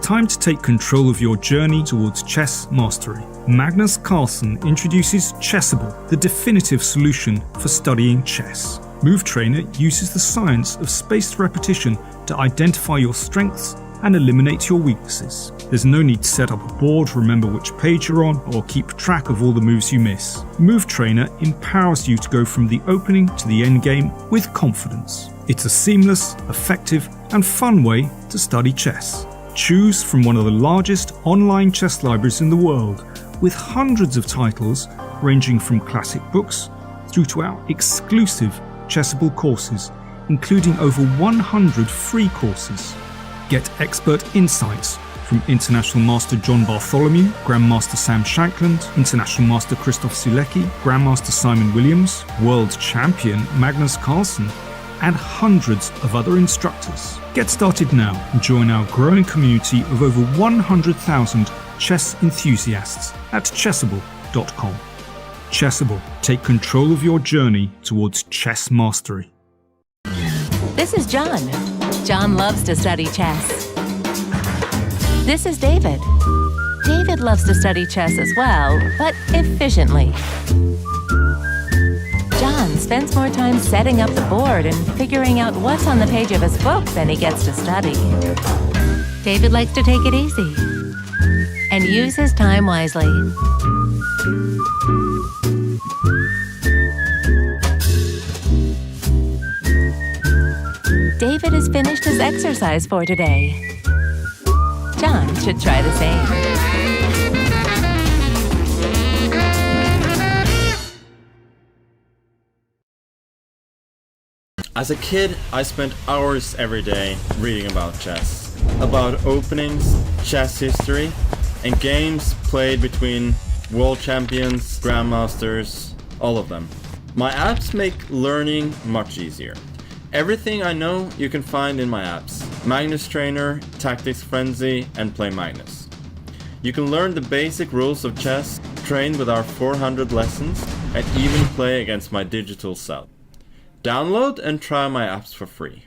time to take control of your journey towards chess mastery. Magnus Carlsen introduces Chessable, the definitive solution for studying chess. Move Trainer uses the science of spaced repetition to identify your strengths and eliminate your weaknesses. There's no need to set up a board, remember which page you're on, or keep track of all the moves you miss. Move Trainer empowers you to go from the opening to the endgame with confidence. It's a seamless, effective, and fun way to study chess. Choose from one of the largest online chess libraries in the world, with hundreds of titles ranging from classic books through to our exclusive Chessable courses, including over 100 free courses. Get expert insights from International Master John Bartholomew, Grandmaster Sam Shankland, International Master Christoph Sielecki, Grandmaster Simon Williams, World Champion Magnus Carlsen, and hundreds of other instructors. Get started now and join our growing community of over 100,000 chess enthusiasts at chessable.com. Chessable, take control of your journey towards chess mastery. This is John. John loves to study chess. This is David. David loves to study chess as well, but efficiently. John spends more time setting up the board and figuring out what's on the page of his book than he gets to study. David likes to take it easy and use his time wisely. David has finished his exercise for today. John should try the same. As a kid, I spent hours every day reading about chess, about openings, chess history, and games played between world champions, grandmasters, all of them. My apps make learning much easier. Everything I know you can find in my apps: Magnus Trainer, Tactics Frenzy, and Play Magnus. You can learn the basic rules of chess, train with our 400 lessons, and even play against my digital self. Download and try my apps for free.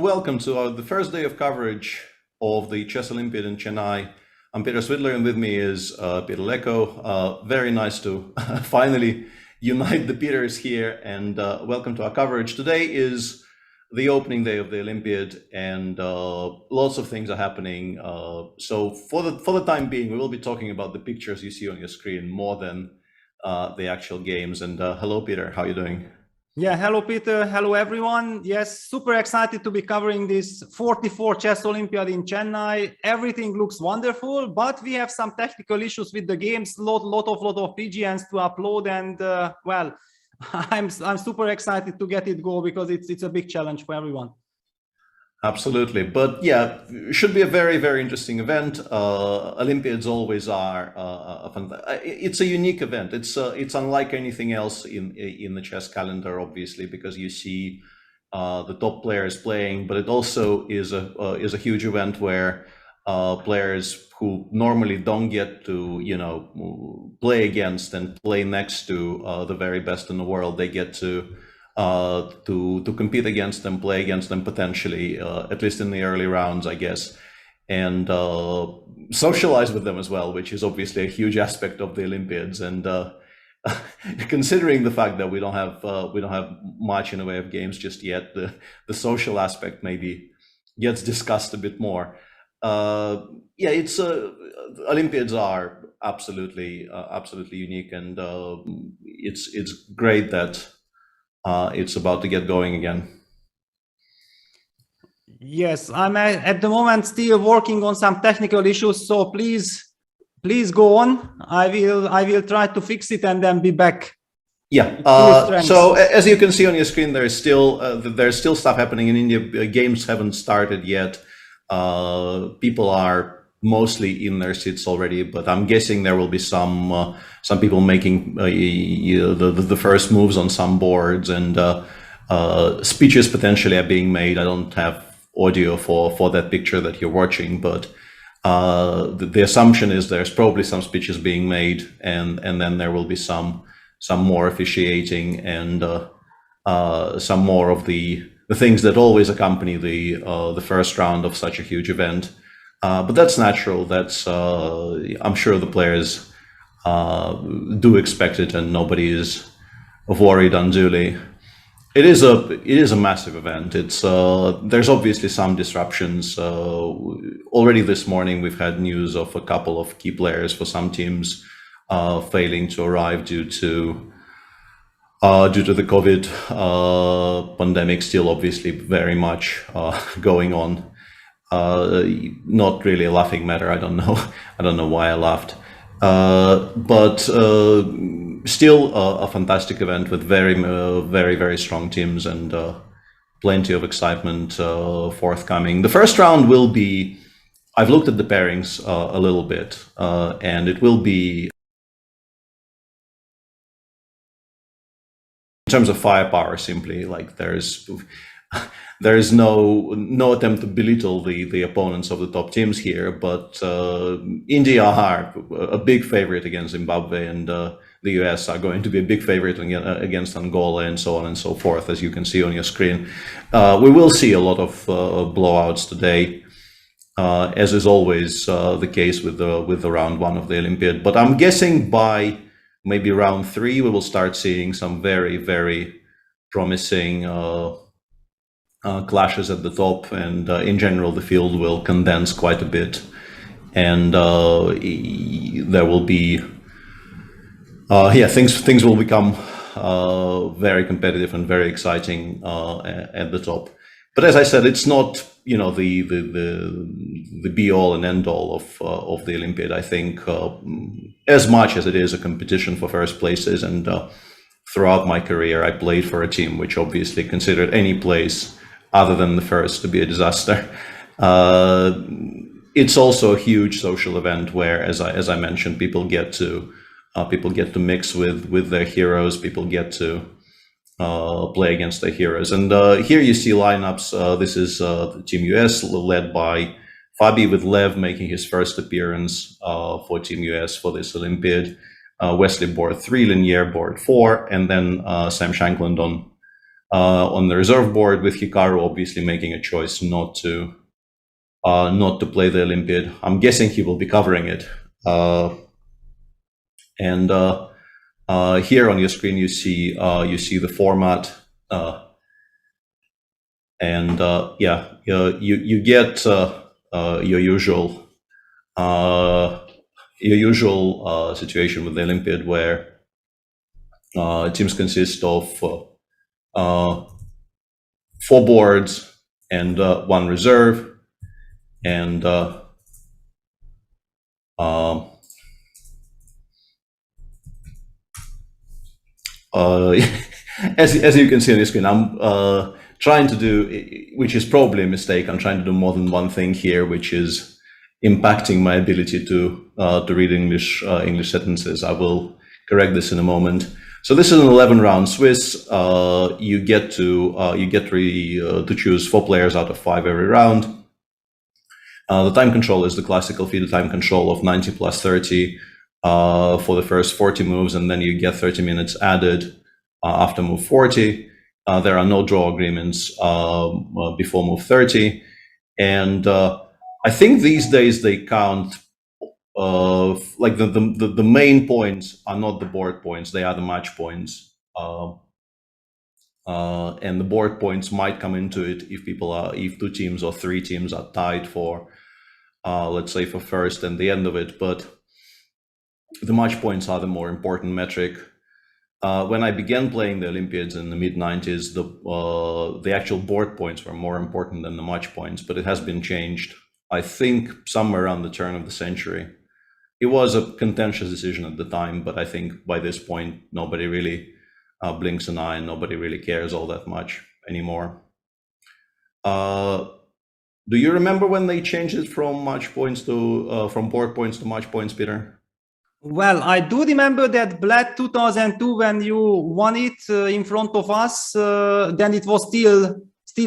welcome to the first day of coverage of the Chess Olympiad in Chennai. I'm Peter Svidler, and with me is Peter Leko. Very nice to finally unite the Peters here, and welcome to our coverage. Today is the opening day of the Olympiad, and lots of things are happening. So for the time being, we will be talking about the pictures you see on your screen more than the actual games. And hello, Peter. How are you doing? Yeah, hello, Peter. Hello, everyone. Yes, super excited to be covering this 44th Chess Olympiad in Chennai. Everything looks wonderful, but we have some technical issues with the games. Lot of PGNs to upload, and well, I'm super excited to get it go because it's a big challenge for everyone. Absolutely, but yeah, should be a very, very interesting event. Olympiads always are. It's a unique event. It's unlike anything else in the chess calendar, obviously, because you see the top players playing. But it also is a huge event where players who normally don't get to play against and play next to the very best in the world, they get to compete against them, play against them potentially, at least in the early rounds, I guess, and socialize with them as well, which is obviously a huge aspect of the Olympiads. And considering the fact that we don't have much in the way of games just yet, the social aspect maybe gets discussed a bit more. Yeah, it's Olympiads are absolutely unique, and it's great that it's about to get going again. Yes, I'm at the moment still working on some technical issues, so please go on. I will try to fix it and then be back. Yeah. So as you can see on your screen, there's still stuff happening in India. Games haven't started yet. People are mostly in their seats already, but I'm guessing there will be some people making the first moves on some boards, and speeches potentially are being made. I don't have audio for that picture that you're watching, but the assumption is there's probably some speeches being made, and then there will be some more officiating and some more of the things that always accompany the first round of such a huge event. But that's natural. That's I'm sure the players do expect it, and nobody is worried unduly. It is a massive event. It's there's obviously some disruptions. Already this morning we've had news of a couple of key players for some teams failing to arrive due to the COVID pandemic, still obviously very much going on. Not really a laughing matter. I don't know why I laughed, but still a fantastic event with very strong teams, and plenty of excitement forthcoming. The first round will be, I've looked at the pairings a little bit, and it will be, in terms of firepower, simply, like there is no attempt to belittle the opponents of the top teams here, but India are a big favorite against Zimbabwe, and the US are going to be a big favorite against Angola, and so on and so forth, as you can see on your screen. We will see a lot of blowouts today, as is always the case with the round one of the Olympiad. But I'm guessing by maybe round three, we will start seeing some very promising clashes at the top, and in general the field will condense quite a bit, and there will be things will become very competitive and very exciting at the top. But as I said, it's not the be all and end all of the Olympiad. I think as much as it is a competition for first places, and throughout my career I played for a team which obviously considered any place other than the first to be a disaster. It's also a huge social event where, as I mentioned, people get to mix with their heroes. People get to play against their heroes. And here you see lineups. This is the Team US led by Fabi, with Lev making his first appearance for Team US for this Olympiad. Wesley board 3, Linier board 4, and then Sam Shankland on the reserve board, with Hikaru obviously making a choice not to play the Olympiad. I'm guessing he will be covering it. And here on your screen you see the format, and you get your usual situation with the Olympiad, where teams consist of 4 boards and 1 reserve, and as you can see on the screen, I'm trying to do, which is probably a mistake, I'm trying to do more than one thing here, which is impacting my ability to read English sentences. I will correct this in a moment. So this is an 11-round Swiss. You get to choose 4 players out of 5 every round. The time control is the classical FIDE time control of 90 plus 30 for the first 40 moves, and then you get 30 minutes added after move 40. There are no draw agreements before move 30, and I think these days they count like the main points are not the board points; they are the match points, and the board points might come into it if 2 teams or 3 teams are tied for, let's say, for first and the end of it. But the match points are the more important metric. When I began playing the Olympiads in the mid-90s, the actual board points were more important than the match points, but it has been changed, I think, somewhere around the turn of the century. It was a contentious decision at the time, but I think by this point, nobody really blinks an eye, and nobody really cares all that much anymore. Do you remember when they changed it from match points to from board points to match points, Peter? Well, I do remember that Bled 2002, when you won it in front of us, then it was still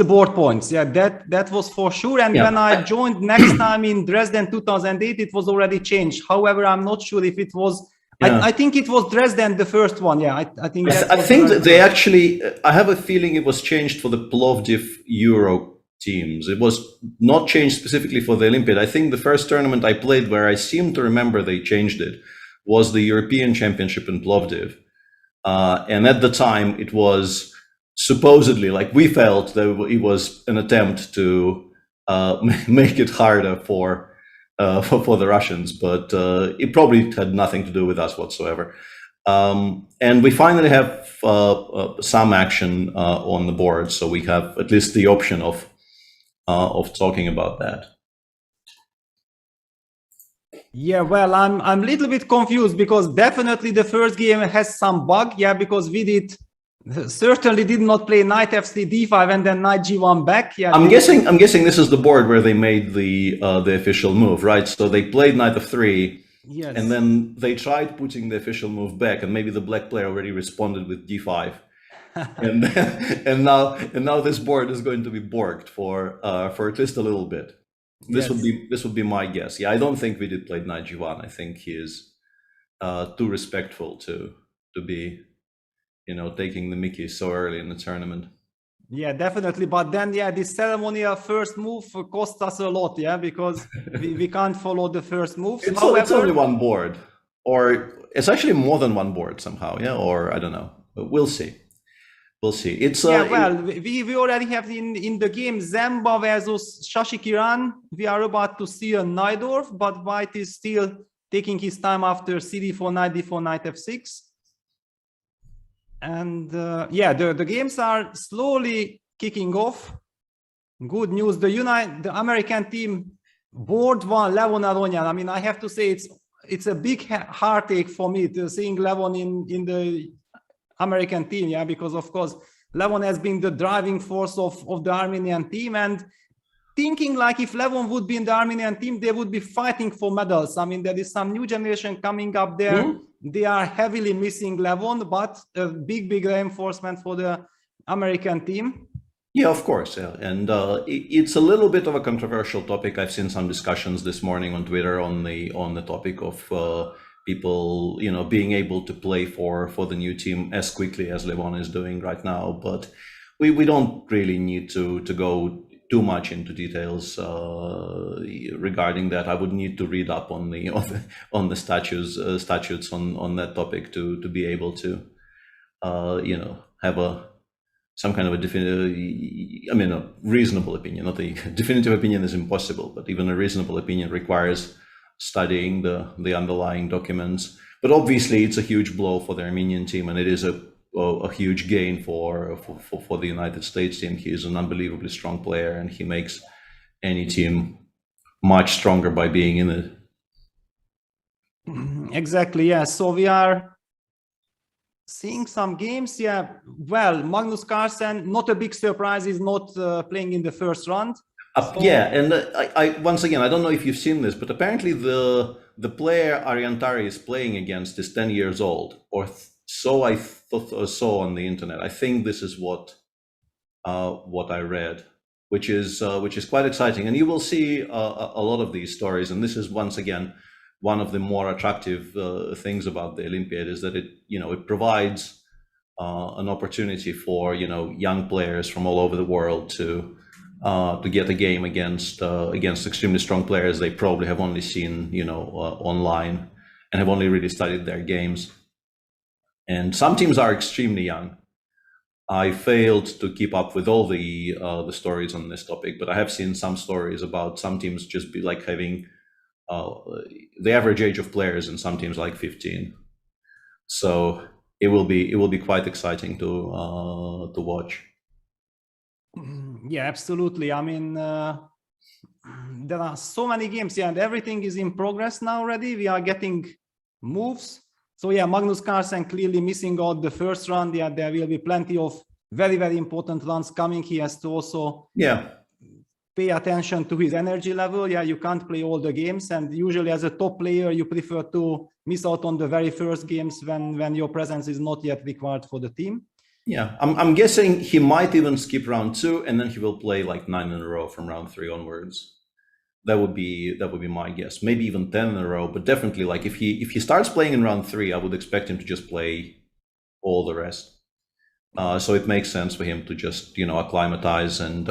board points. Yeah, that was for sure. And when I joined next time in Dresden 2008, it was already changed. However, I'm not sure if it was. I think it was Dresden, the first one. Yeah, I think. I think that they actually. I have a feeling it was changed for the Plovdiv Euro teams. It was not changed specifically for the Olympiad. I think the first tournament I played, where I seem to remember they changed it, was the European Championship in Plovdiv. And at the time, it was supposedly, like, we felt that it was an attempt to make it harder for the Russians, but it probably had nothing to do with us whatsoever. And we finally have some action on the board, so we have at least the option of talking about that. Yeah, well, I'm a little bit confused, because definitely the first game has some bug. Yeah, because we certainly did not play knight f3 d5 and then knight g1 back. Yeah, I'm guessing this is the board where they made the official move, right? So they played knight f3, yes, and then they tried putting the official move back, and maybe the black player already responded with d5, and now this board is going to be borked for at least a little bit. This would be my guess. Yeah, I don't think Vidit played knight g1. I think he is too respectful to be, taking the Mickey so early in the tournament. Yeah, definitely. But then, yeah, this ceremonial first move cost us a lot. Yeah, because we can't follow the first move. It's only one board, or it's actually more than one board somehow. Yeah, or I don't know. But we'll see. We'll see. It's we already have in the game Zemba versus Shashikiran. We are about to see a Najdorf, but White is still taking his time after CD4, knight d4, knight f6. And the games are slowly kicking off. Good news. The American team board won Levon Aronian. I mean, I have to say it's a big heartache for me to seeing Levon in the American team, yeah, because of course Levon has been the driving force of the Armenian team, and thinking like if Levon would be in the Armenian team, they would be fighting for medals. I mean, there is some new generation coming up there. Mm-hmm. They are heavily missing Levon, but a big reinforcement for the American team. Yeah, of course. Yeah. And it's a little bit of a controversial topic. I've seen some discussions this morning on Twitter on the topic of people, being able to play for the new team as quickly as Levon is doing right now. But we don't really need to go too much into details regarding that. I would need to read up on the statutes on that topic to be able to have some kind of a definitive, a reasonable opinion. Not a definitive opinion is impossible, but even a reasonable opinion requires studying the underlying documents. But obviously, it's a huge blow for the Armenian team, and it is a huge gain for the United States team. He is an unbelievably strong player, and he makes any team much stronger by being in it. Exactly, yeah. So we are seeing some games, yeah. Well, Magnus Carlsen, not a big surprise, is not playing in the first round. Yeah, and I once again, I don't know if you've seen this, but apparently the player Ariantari is playing against is 10 years old, or so I saw on the internet. I think this is what I read, which is quite exciting. And you will see a lot of these stories. And this is once again one of the more attractive things about the Olympiad, is that it provides an opportunity for young players from all over the world to get a game against extremely strong players they probably have only seen online and have only really studied their games. And some teams are extremely young. I failed to keep up with all the stories on this topic, but I have seen some stories about some teams just be like having the average age of players in some teams like 15. So it will be quite exciting to watch. Yeah, absolutely. I mean, there are so many games, yeah, and everything is in progress now already. We are getting moves. So yeah, Magnus Carlsen clearly missing out the first round. Yeah, there will be plenty of very, very important runs coming. He has to also pay attention to his energy level. Yeah, you can't play all the games, and usually as a top player, you prefer to miss out on the very first games when your presence is not yet required for the team. Yeah, I'm guessing he might even skip round 2, and then he will play like 9 in a row from round 3 onwards. That would be my guess. Maybe even 10 in a row, but definitely like if he starts playing in round 3, I would expect him to just play all the rest. So it makes sense for him to just acclimatize and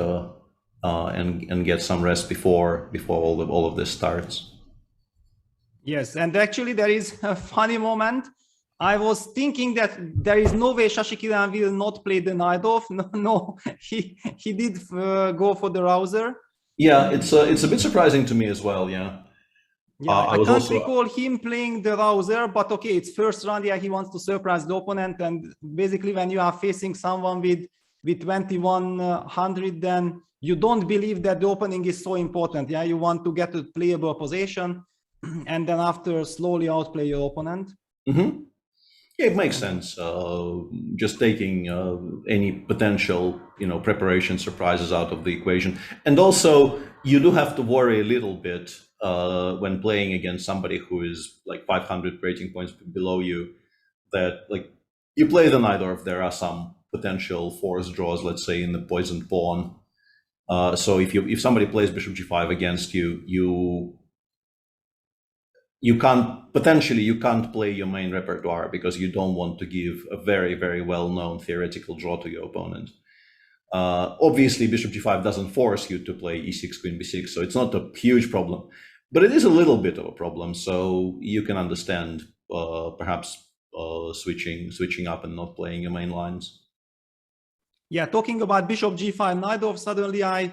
get some rest before all of this starts. Yes, and actually there is a funny moment. I was thinking that there is no way Shashikiran will not play the knight off. No, he did go for the rouser. Yeah, it's a bit surprising to me as well. Yeah. Yeah, I can't recall him playing the rouser, but okay, it's first round. Yeah, he wants to surprise the opponent, and basically when you are facing someone with 2100, then you don't believe that the opening is so important. Yeah, you want to get a playable position, and then after slowly outplay your opponent. Mm-hmm. Yeah, it makes sense. Just taking any potential, preparation surprises out of the equation. And also, you do have to worry a little bit when playing against somebody who is like 500 rating points below you, that like you play the knight, or if there are some potential forced draws, let's say in the poisoned pawn. So if somebody plays bishop g5 against you, you can't play your main repertoire because you don't want to give a very, very well-known theoretical draw to your opponent. Obviously, bishop g5 doesn't force you to play e6, queen b6, so it's not a huge problem, but it is a little bit of a problem. So you can understand perhaps switching up and not playing your main lines. Yeah, talking about bishop g5 knight off, suddenly I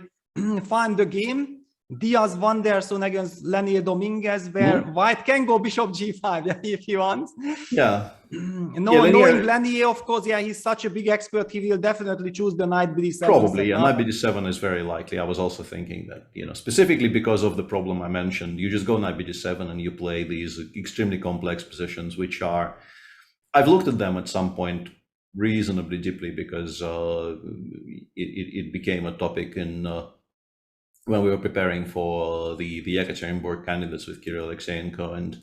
find the game Diaz Wanderson against Lenier Dominguez, where white can go bishop g5 if he wants. Yeah. Knowing Lenier, of course, yeah, he's such a big expert, he will definitely choose the knight bd7. Probably, yeah, knight bd7 is very likely. I was also thinking that, specifically because of the problem I mentioned, you just go knight bd7 and you play these extremely complex positions, which are, I've looked at them at some point reasonably deeply because it became a topic in when we were preparing for the Yekaterinburg candidates with Kirill Alexeyenko, and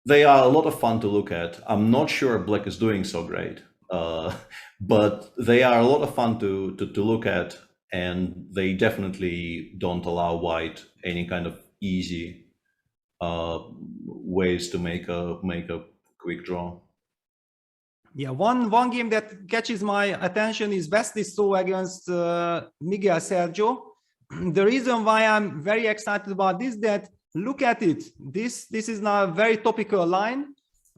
they are a lot of fun to look at. I'm not sure Black is doing so great, but they are a lot of fun to look at, and they definitely don't allow White any kind of easy ways to make a quick draw. Yeah, one game that catches my attention is Vesliso against Miguel Sergio. The reason why I'm very excited about this, that look at it. This is now a very topical line.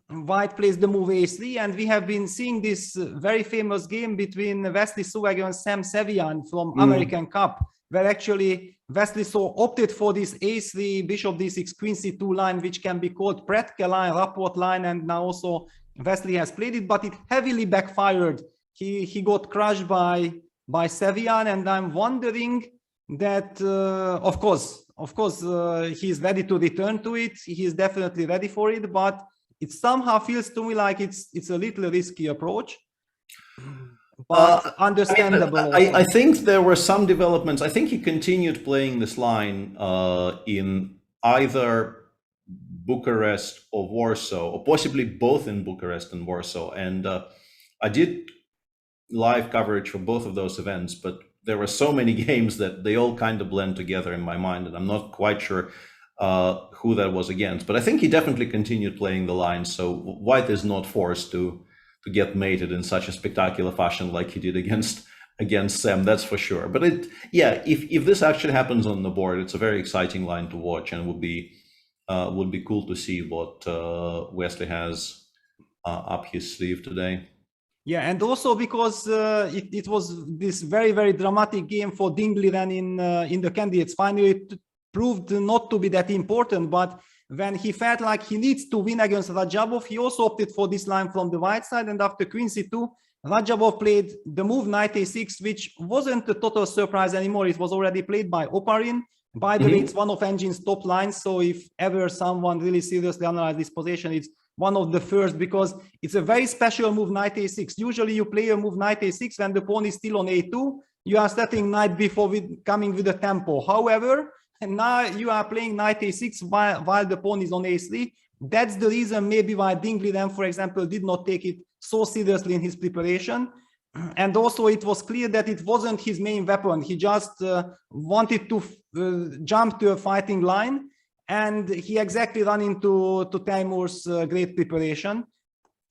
White plays the move a3, and we have been seeing this very famous game between Vesliso against Sam Sevian from American Cup, where actually Vesliso opted for this a3, bishop d6, queen c2 line, which can be called Pretke line, Rapport line, and now also Vesely has played it, but it heavily backfired. He got crushed by Sevian, and I'm wondering that, of course, he's ready to return to it. He's definitely ready for it, but it somehow feels to me like it's a little risky approach, but understandable. I think there were some developments. I think he continued playing this line in either Bucharest or Warsaw, or possibly both in Bucharest and Warsaw. And I did live coverage for both of those events, but there were so many games that they all kind of blend together in my mind, and I'm not quite sure who that was against. But I think he definitely continued playing the line, so White is not forced to get mated in such a spectacular fashion like he did against Sam, that's for sure. But if this actually happens on the board, it's a very exciting line to watch, and would be cool to see what Wesley has up his sleeve today. Yeah, and also because it was this very, very dramatic game for Dingliren in the candidates final. It proved not to be that important, but when he felt like he needs to win against Rajabov, he also opted for this line from the white side, and after queen c2, Rajabov played the move knight a6, which wasn't a total surprise anymore. It was already played by Oparin. By the way, it's one of Engine's top lines, so if ever someone really seriously analyzes this position, it's one of the first, because it's a very special move, knight a6. Usually you play a move knight a6 when the pawn is still on a2. You are starting knight b4 coming with a tempo. However, and now you are playing knight a6 while the pawn is on a3. That's the reason maybe why Dingliren, for example, did not take it so seriously in his preparation. And also it was clear that it wasn't his main weapon. He just wanted to jump to a fighting line, and he exactly ran into Timur's great preparation.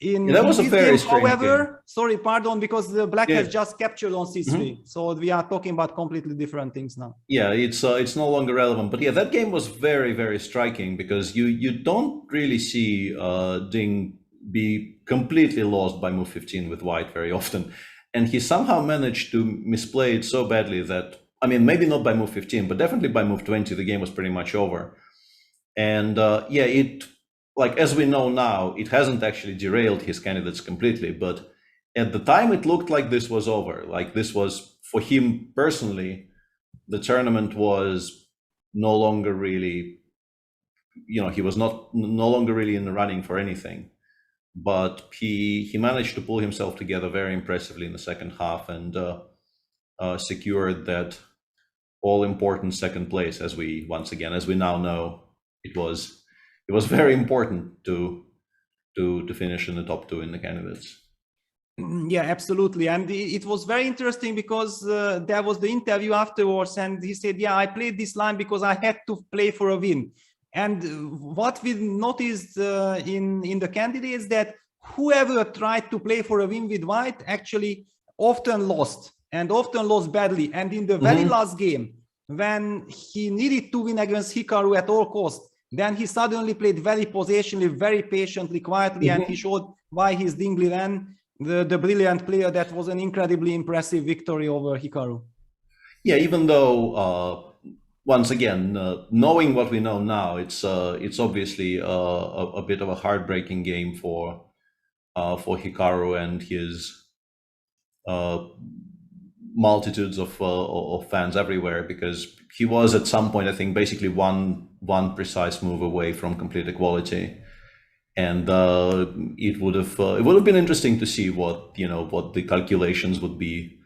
That was a very strange game. Sorry, pardon, because the black has just captured on c3. So we are talking about completely different things now. Yeah, it's no longer relevant. But yeah, that game was very, very striking, because you don't really see Ding be completely lost by move 15 with White very often. And he somehow managed to misplay it so badly that, I mean, maybe not by move 15, but definitely by move 20, the game was pretty much over. And like, as we know now, it hasn't actually derailed his candidates completely, but at the time it looked like this was over. Like, this was, for him personally, the tournament was no longer really, he was no longer really in the running for anything. But he managed to pull himself together very impressively in the second half, and secured that all-important second place, as we now know. It was very important to finish in the top two in the candidates. Yeah, absolutely. And it was very interesting because there was the interview afterwards, and he said, yeah, I played this line because I had to play for a win. And what we noticed in the candidates, that whoever tried to play for a win with White actually often lost, and often lost badly. And in the very last game, when he needed to win against Hikaru at all costs, then he suddenly played very positionally, very patiently, quietly, and he showed why he's Dingliren, the brilliant player. That was an incredibly impressive victory over Hikaru. Yeah, even though once again, knowing what we know now, it's obviously a bit of a heartbreaking game for Hikaru and his multitudes of fans everywhere, because he was at some point, I think, basically one precise move away from complete equality, and it would have been interesting to see what the calculations would be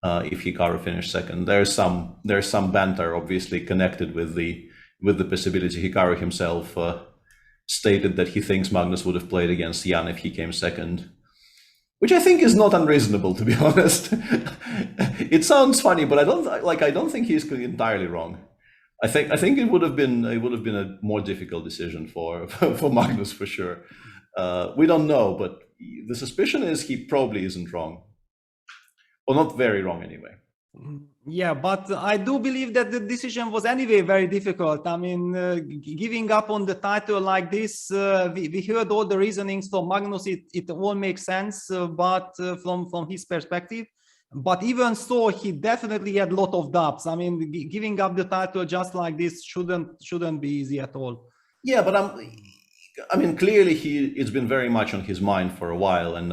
if Hikaru finished second. There's some banter obviously connected with the possibility. Hikaru himself stated that he thinks Magnus would have played against Jan if he came second, which I think is not unreasonable, to be honest. It sounds funny, but I don't think he's entirely wrong. I think it would have been a more difficult decision for Magnus, for sure. We don't know, but the suspicion is he probably isn't wrong, or not very wrong anyway. Yeah, but I do believe that the decision was anyway very difficult. I mean, giving up on the title like this, we heard all the reasonings from Magnus. It all makes sense, but from his perspective. But even so, he definitely had a lot of doubts. I mean, giving up the title just like this shouldn't be easy at all. Yeah, but I mean, clearly it's been very much on his mind for a while, and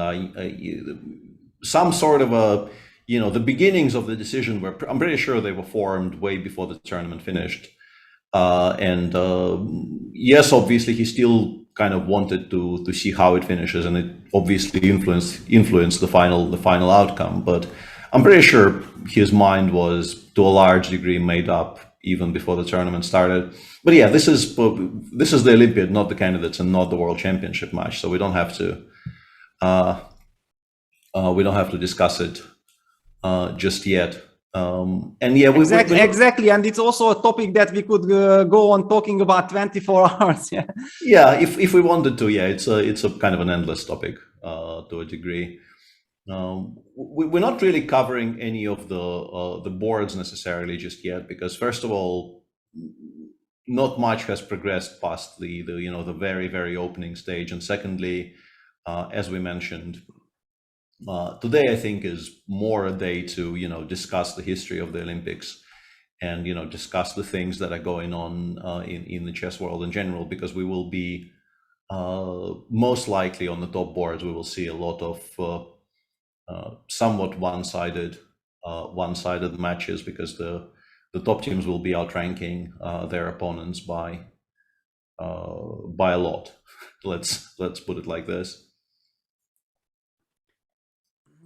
some sort of a, you know, the beginnings of the decision were, I'm pretty sure they were formed way before the tournament finished. Yes, obviously he still kind of wanted to see how it finishes, and it obviously influenced the final outcome. But I'm pretty sure his mind was to a large degree made up even before the tournament started. But yeah, this is the Olympiad, not the candidates, and not the World Championship match. So we don't have to discuss it just yet. And yeah, exactly, and it's also a topic that we could go on talking about 24 hours. Yeah, yeah, if we wanted to. Yeah, it's a kind of an endless topic to a degree. We're not really covering any of the boards necessarily just yet, because first of all, not much has progressed past the very, very opening stage, and secondly, as we mentioned, today I think is more a day to discuss the history of the Olympics and discuss the things that are going on in the chess world in general, because we will be most likely on the top boards we will see a lot of somewhat one-sided matches, because the top teams will be outranking their opponents by a lot. Let's put it like this.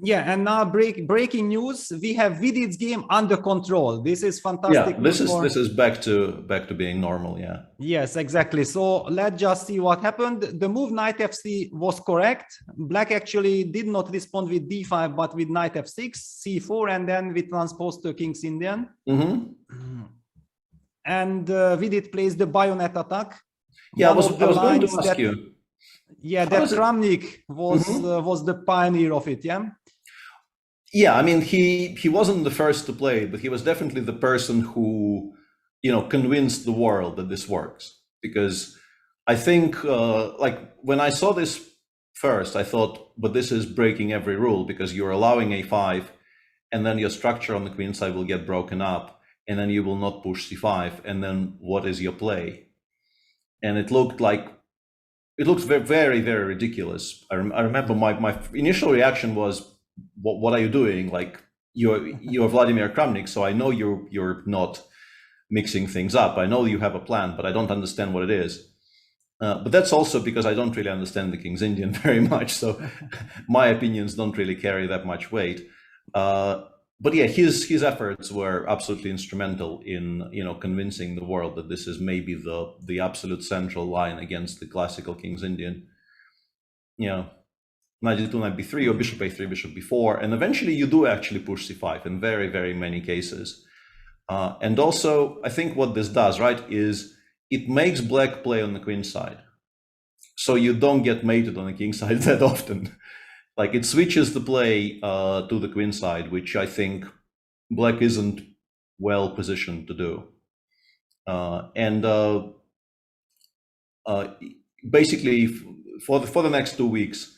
Yeah, and now breaking news: we have Vidit's game under control. This is fantastic. Yeah, this is back to being normal. Yeah. Yes, exactly. So let's just see what happened. The move knight f3 was correct. Black actually did not respond with d5, but with knight f6, c4, and then we transposed to King's Indian. Mm-hmm. And Vidit plays the bayonet attack. Yeah, I was going to ask you. Yeah, that Kramnik was the pioneer of it. Yeah. Yeah, I mean, he wasn't the first to play, but he was definitely the person who, convinced the world that this works. Because I think, like, when I saw this first, I thought, but this is breaking every rule, because you're allowing a5, and then your structure on the queen side will get broken up, and then you will not push c5, and then what is your play? And it looked very, very, very ridiculous. I remember my initial reaction was, what are you doing? Like, you're Vladimir Kramnik, so I know you're not mixing things up. I know you have a plan, but I don't understand what it is. But that's also because I don't really understand the King's Indian very much, so my opinions don't really carry that much weight. But yeah, his efforts were absolutely instrumental in convincing the world that this is maybe the absolute central line against the classical King's Indian. Knight d2, knight b3, or bishop a3, bishop b4, and eventually you do actually push c5 in very, very many cases. And also, I think what this does, right, is it makes black play on the queen side, so you don't get mated on the king side that often. Like, it switches the play to the queen side, which I think black isn't well positioned to do. Basically, for the next 2 weeks,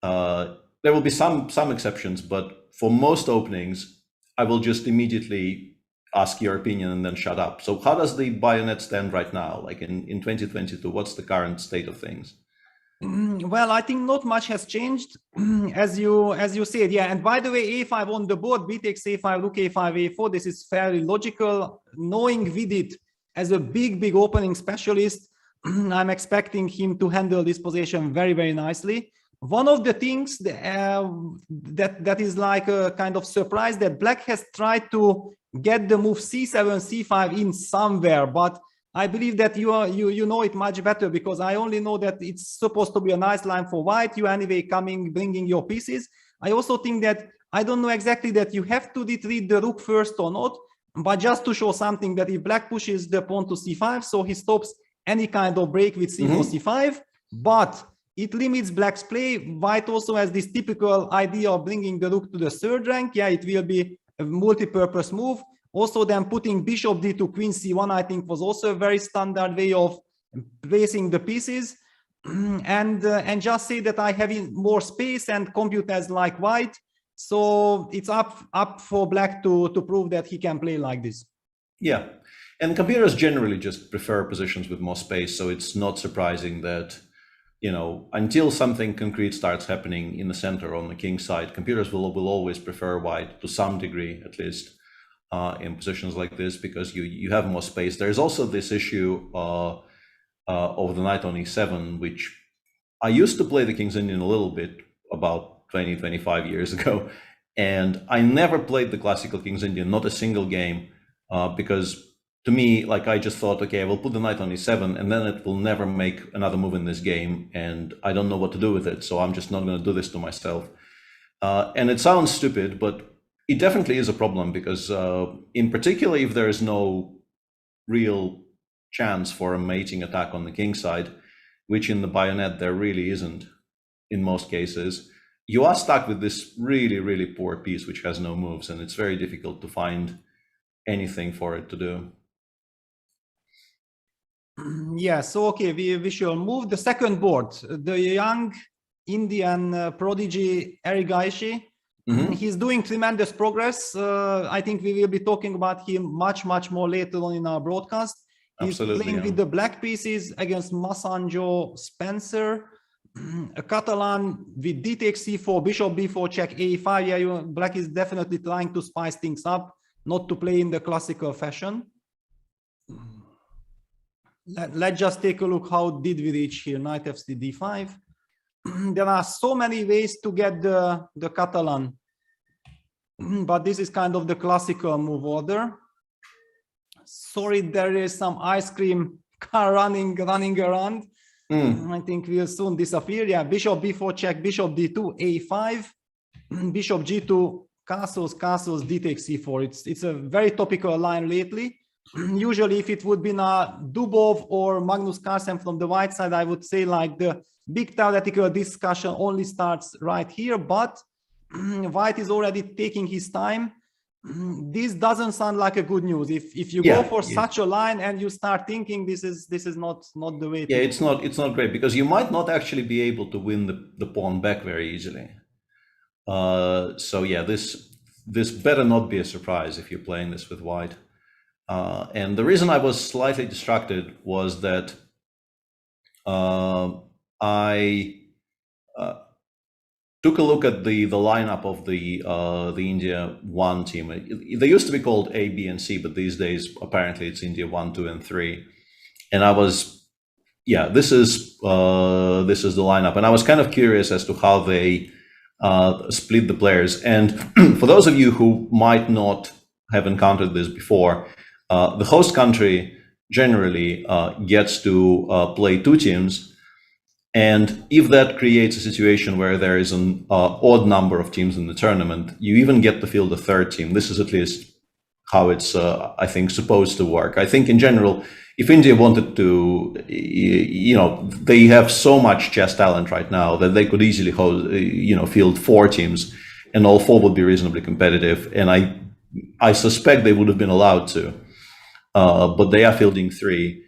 there will be some exceptions, but for most openings, I will just immediately ask your opinion and then shut up. So how does the bayonet stand right now? Like in 2022, what's the current state of things? Well, I think not much has changed, as you said. Yeah, and by the way, a5 on the board, b takes a5, rook a5, a4. This is fairly logical. Knowing Vidit as a big opening specialist, I'm expecting him to handle this position very, very nicely. One of the things that is like a kind of surprise, that black has tried to get the move c7, c5 in somewhere, but I believe that you know it much better, because I only know that it's supposed to be a nice line for white. You anyway bringing your pieces. I also think that I don't know exactly that you have to retreat the rook first or not, but just to show something, that if black pushes the pawn to c5, so he stops any kind of break with c4, c5. But it limits black's play. White also has this typical idea of bringing the rook to the third rank. Yeah, it will be a multi-purpose move. Also, then putting bishop d2, queen c1, I think was also a very standard way of placing the pieces. And just say that I have more space and compute as like white. So it's up for black to prove that he can play like this. Yeah, and computers generally just prefer positions with more space. So it's not surprising that, you know, until something concrete starts happening in the center on the king side, computers will always prefer white to some degree, at least, in positions like this, because you have more space. There's also this issue of the knight on e7, which I used to play the King's Indian a little bit about 20-25 years ago, and I never played the classical King's Indian, not a single game, because to me, like, I just thought, okay, I will put the knight on e7 and then it will never make another move in this game, and I don't know what to do with it, so I'm just not going to do this to myself. And it sounds stupid, but it definitely is a problem, because in particular, if there is no real chance for a mating attack on the king side, which in the bayonet there really isn't in most cases, you are stuck with this really, really poor piece which has no moves, and it's very difficult to find anything for it to do. Yeah, so okay, we shall move the second board. The young Indian prodigy Arigaishi. He's doing tremendous progress. I think we will be talking about him much more later on in our broadcast. He's playing with the black pieces against Masanjo Spencer, a Catalan with d takes c4, bishop b4, check a5. Yeah, black is definitely trying to spice things up, not to play in the classical fashion. Let's just take a look. How did we reach here? Knight fc d5. There are so many ways to get the Catalan, but this is kind of the classical move order. Sorry, there is some ice cream car running around. I think we'll soon disappear. Yeah, bishop b4 check, bishop d2, a5, bishop g2, castles, d takes c4. It's a very topical line lately. Usually, if it would be Dubov or Magnus Carlsen from the white side, I would say like the big theoretical discussion only starts right here, but white is already taking his time. This doesn't sound like a good news. If you go for such a line and you start thinking this is not the way. Yeah, it's not great, because you might not actually be able to win the pawn back very easily. So yeah, this better not be a surprise if you're playing this with white. And the reason I was slightly distracted was that I took a look at the lineup of the India 1 team. They used to be called A, B, and C, but these days apparently it's India 1, 2, and 3. And I was, yeah, this is the lineup, and I was kind of curious as to how they split the players. And for those of you who might not have encountered this before, the host country generally gets to play 2 teams. And if that creates a situation where there is an odd number of teams in the tournament, you even get to field a 3rd team. This is at least how it's, I think, supposed to work. I think in general, if India wanted to, you know, they have so much chess talent right now that they could easily field 4 teams, and all 4 would be reasonably competitive. And I suspect they would have been allowed to, but they are fielding 3.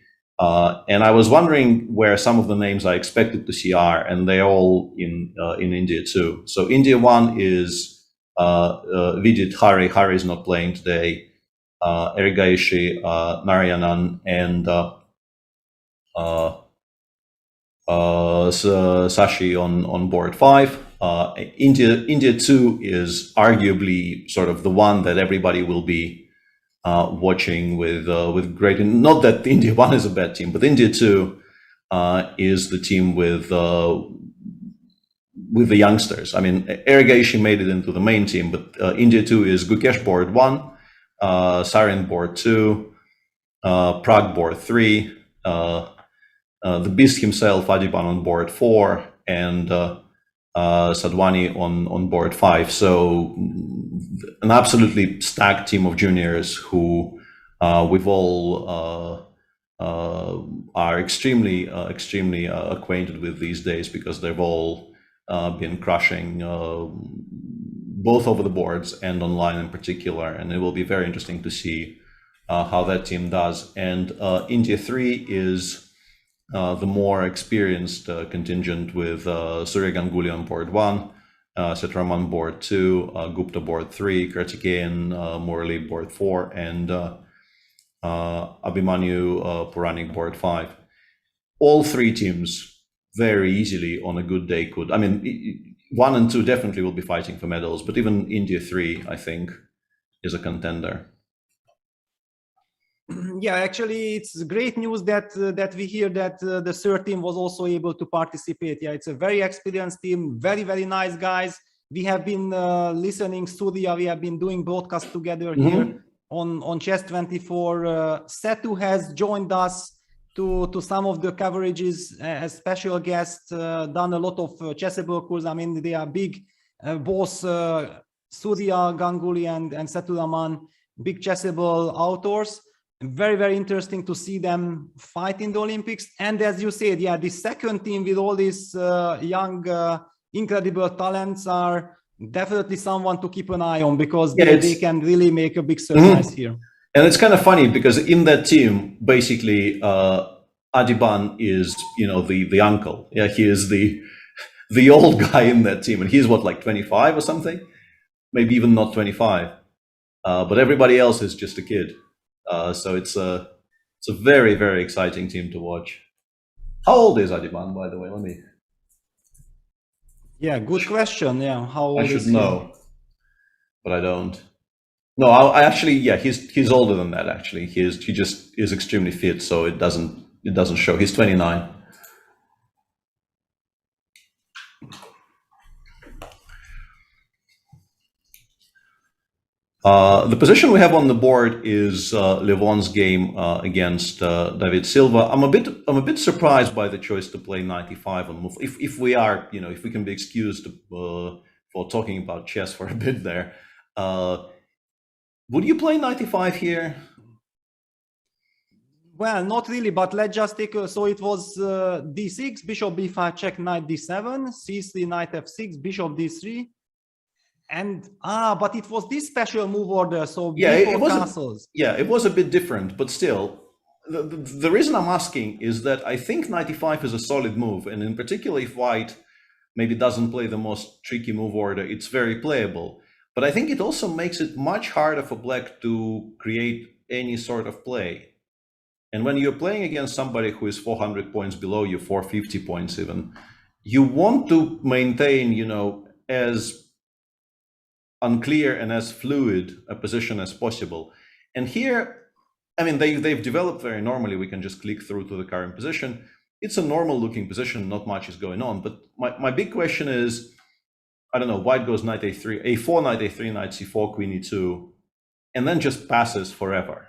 And I was wondering where some of the names I expected to see are, and they're all in India too. So India 1 is Vidit Hari. Hari is not playing today. Arigaishi, Narayanan, and Sashi on board 5. India 2 is arguably sort of the one that everybody will be watching with great. Not that India 1 is a bad team, but India 2 is the team with the youngsters. I mean, Arigaishi made it into the main team, but India 2 is Gukesh board 1, Sarin board 2, Prague board 3, the Beast himself, Adiban, on board 4, and Sadwani on board 5. So an absolutely stacked team of juniors who we've all are extremely acquainted with these days, because they've all been crushing both over the boards and online in particular, and it will be very interesting to see how that team does. And India 3 is the more experienced contingent, with Surya Ganguly on board 1, Setraman board 2, Gupta board 3, Kartikeyan Murali board 4, and Abhimanyu Puranik board 5. All three teams very easily on a good day could, I mean, 1 and 2 definitely will be fighting for medals, but even India 3, I think, is a contender. Yeah, actually, it's great news that we hear that the third team was also able to participate. Yeah, it's a very experienced team, very, very nice guys. We have been listening Surya, we have been doing broadcasts together here on Chess 24. Setu has joined us to some of the coverages as special guest, done a lot of chessable course. I mean, they are big, both Surya Ganguly and Setu Raman, big chessable authors. Very, very interesting to see them fight in the Olympics. And as you said, yeah, the second team with all these young, incredible talents are definitely someone to keep an eye on, because they can really make a big surprise here. And it's kind of funny, because in that team, basically, Adiban is, the uncle. Yeah, he is the old guy in that team, and he's what, like 25 or something, maybe even not 25. But everybody else is just a kid. So it's a very, very exciting team to watch. How old is Adiban, by the way? Let me. Yeah, good question. Yeah, how old I should is he? know, but I don't. No, I actually, yeah, he's older than that. Actually, he just is extremely fit, so it doesn't show. He's 29. The position we have on the board is Levon's game against David Silva. I'm a bit surprised by the choice to play 95 on move. If we are, if we can be excused for talking about chess for a bit there, would you play 95 here? Well, not really, but let's just take. So it was d6, bishop b5, check, knight d7, c3, knight f6, bishop d3. And but it was this special move order, so yeah, it was castles. It was a bit different, but still, the reason I'm asking is that I think 95 is a solid move, and in particular, if White maybe doesn't play the most tricky move order, it's very playable. But I think it also makes it much harder for Black to create any sort of play. And when you're playing against somebody who is 400 points below you, 450 points even, you want to maintain, as unclear and as fluid a position as possible. And here, I mean, they've developed very normally. We can just click through to the current position. It's a normal looking position, not much is going on. But my big question is, I don't know, White goes knight a3, a4, knight a3, knight c4, queen e2, and then just passes forever.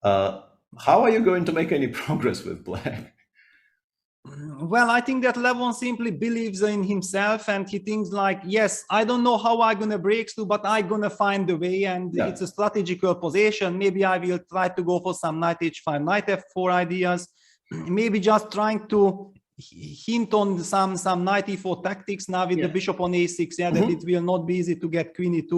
How are you going to make any progress with Black? Well, I think that Levon simply believes in himself, and he thinks like, yes, I don't know how I'm gonna break through, but I'm gonna find the way, and it's a strategical position. Maybe I will try to go for some knight h5, knight f4 ideas, maybe just trying to hint on some knight e4 tactics now with the bishop on a6, that it will not be easy to get queen e2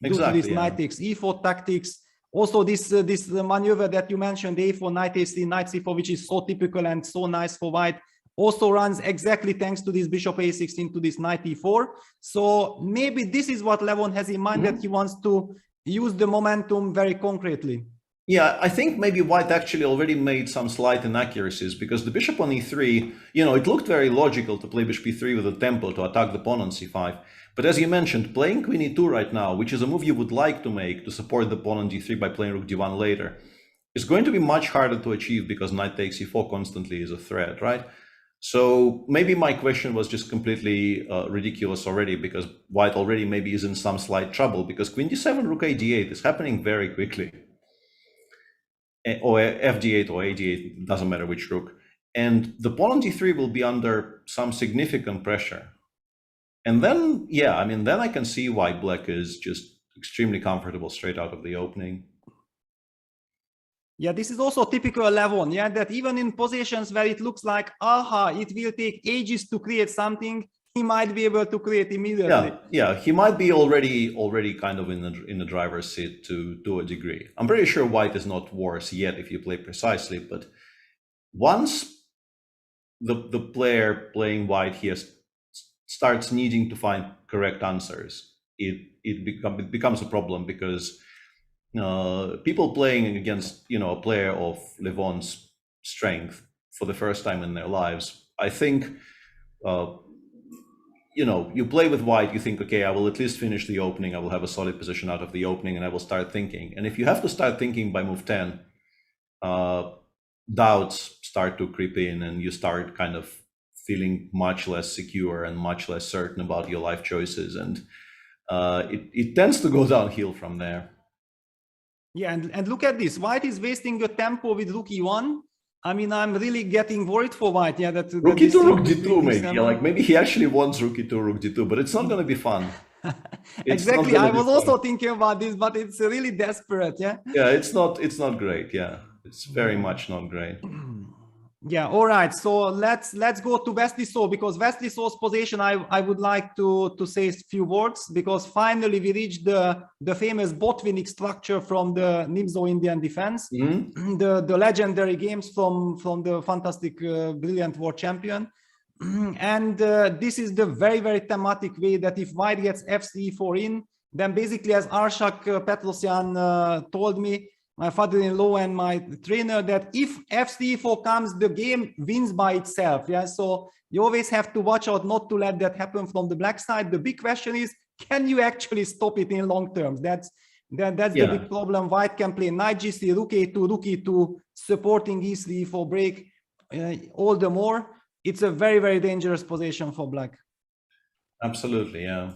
due to this knight takes e4 tactics. Also, this maneuver that you mentioned, a4, knight a3, knight c4, which is so typical and so nice for White, also runs exactly thanks to this bishop a6 into this knight e4. So maybe this is what Levon has in mind, that he wants to use the momentum very concretely. Yeah, I think maybe White actually already made some slight inaccuracies, because the bishop on e3, it looked very logical to play bishop e3 with a tempo to attack the pawn on c5. But as you mentioned, playing queen e2 right now, which is a move you would like to make to support the pawn on d3 by playing rook d1 later, is going to be much harder to achieve, because knight takes e4 constantly is a threat, right? So maybe my question was just completely ridiculous already, because White already maybe is in some slight trouble, because queen d7, rook a d8 is happening very quickly. Or fd8 or ad8, doesn't matter which rook. And the pawn on d3 will be under some significant pressure. And then, then I can see why Black is just extremely comfortable straight out of the opening. Yeah, this is also typical Levon, yeah, that even in positions where it looks like, it will take ages to create something, he might be able to create immediately. Yeah, he might be already kind of in the driver's seat to a degree. I'm pretty sure white is not worse yet if you play precisely, but once the player playing white here starts needing to find correct answers, it becomes a problem, because people playing against a player of Levon's strength for the first time in their lives, I think you play with white, you think, okay, I will at least finish the opening, I will have a solid position out of the opening, and I will start thinking. And if you have to start thinking by move 10, doubts start to creep in, and you start kind of feeling much less secure and much less certain about your life choices, and it tends to go downhill from there. Yeah, and look at this. White is wasting a tempo with rook e1. I mean, I'm really getting worried for white. Yeah, that rook e2, rook d2, maybe. Yeah, like maybe he actually wants rook e2, rook d2, but it's not going to be fun. Exactly. I was also thinking about this, but it's really desperate. Yeah. Yeah, it's not great. Yeah, it's very much not great. Yeah. All right. So let's go to Wesley So, because Wesley So's position, I would like to say a few words, because finally we reached the famous Botvinnik structure from the Nimzo Indian defense, the legendary games from the fantastic, brilliant world champion. And this is the very, very thematic way that if white gets f3e4 in, then basically, as Arshak Petrosyan told me, my father-in-law and my trainer, that if f3e4 comes, the game wins by itself. Yeah, so you always have to watch out not to let that happen from the black side. The big question is, can you actually stop it in long terms? That's the big problem. White can play knight g3, rook a2, rook e2, supporting e3 for break. All the more, it's a very, very dangerous position for black. Absolutely, yeah.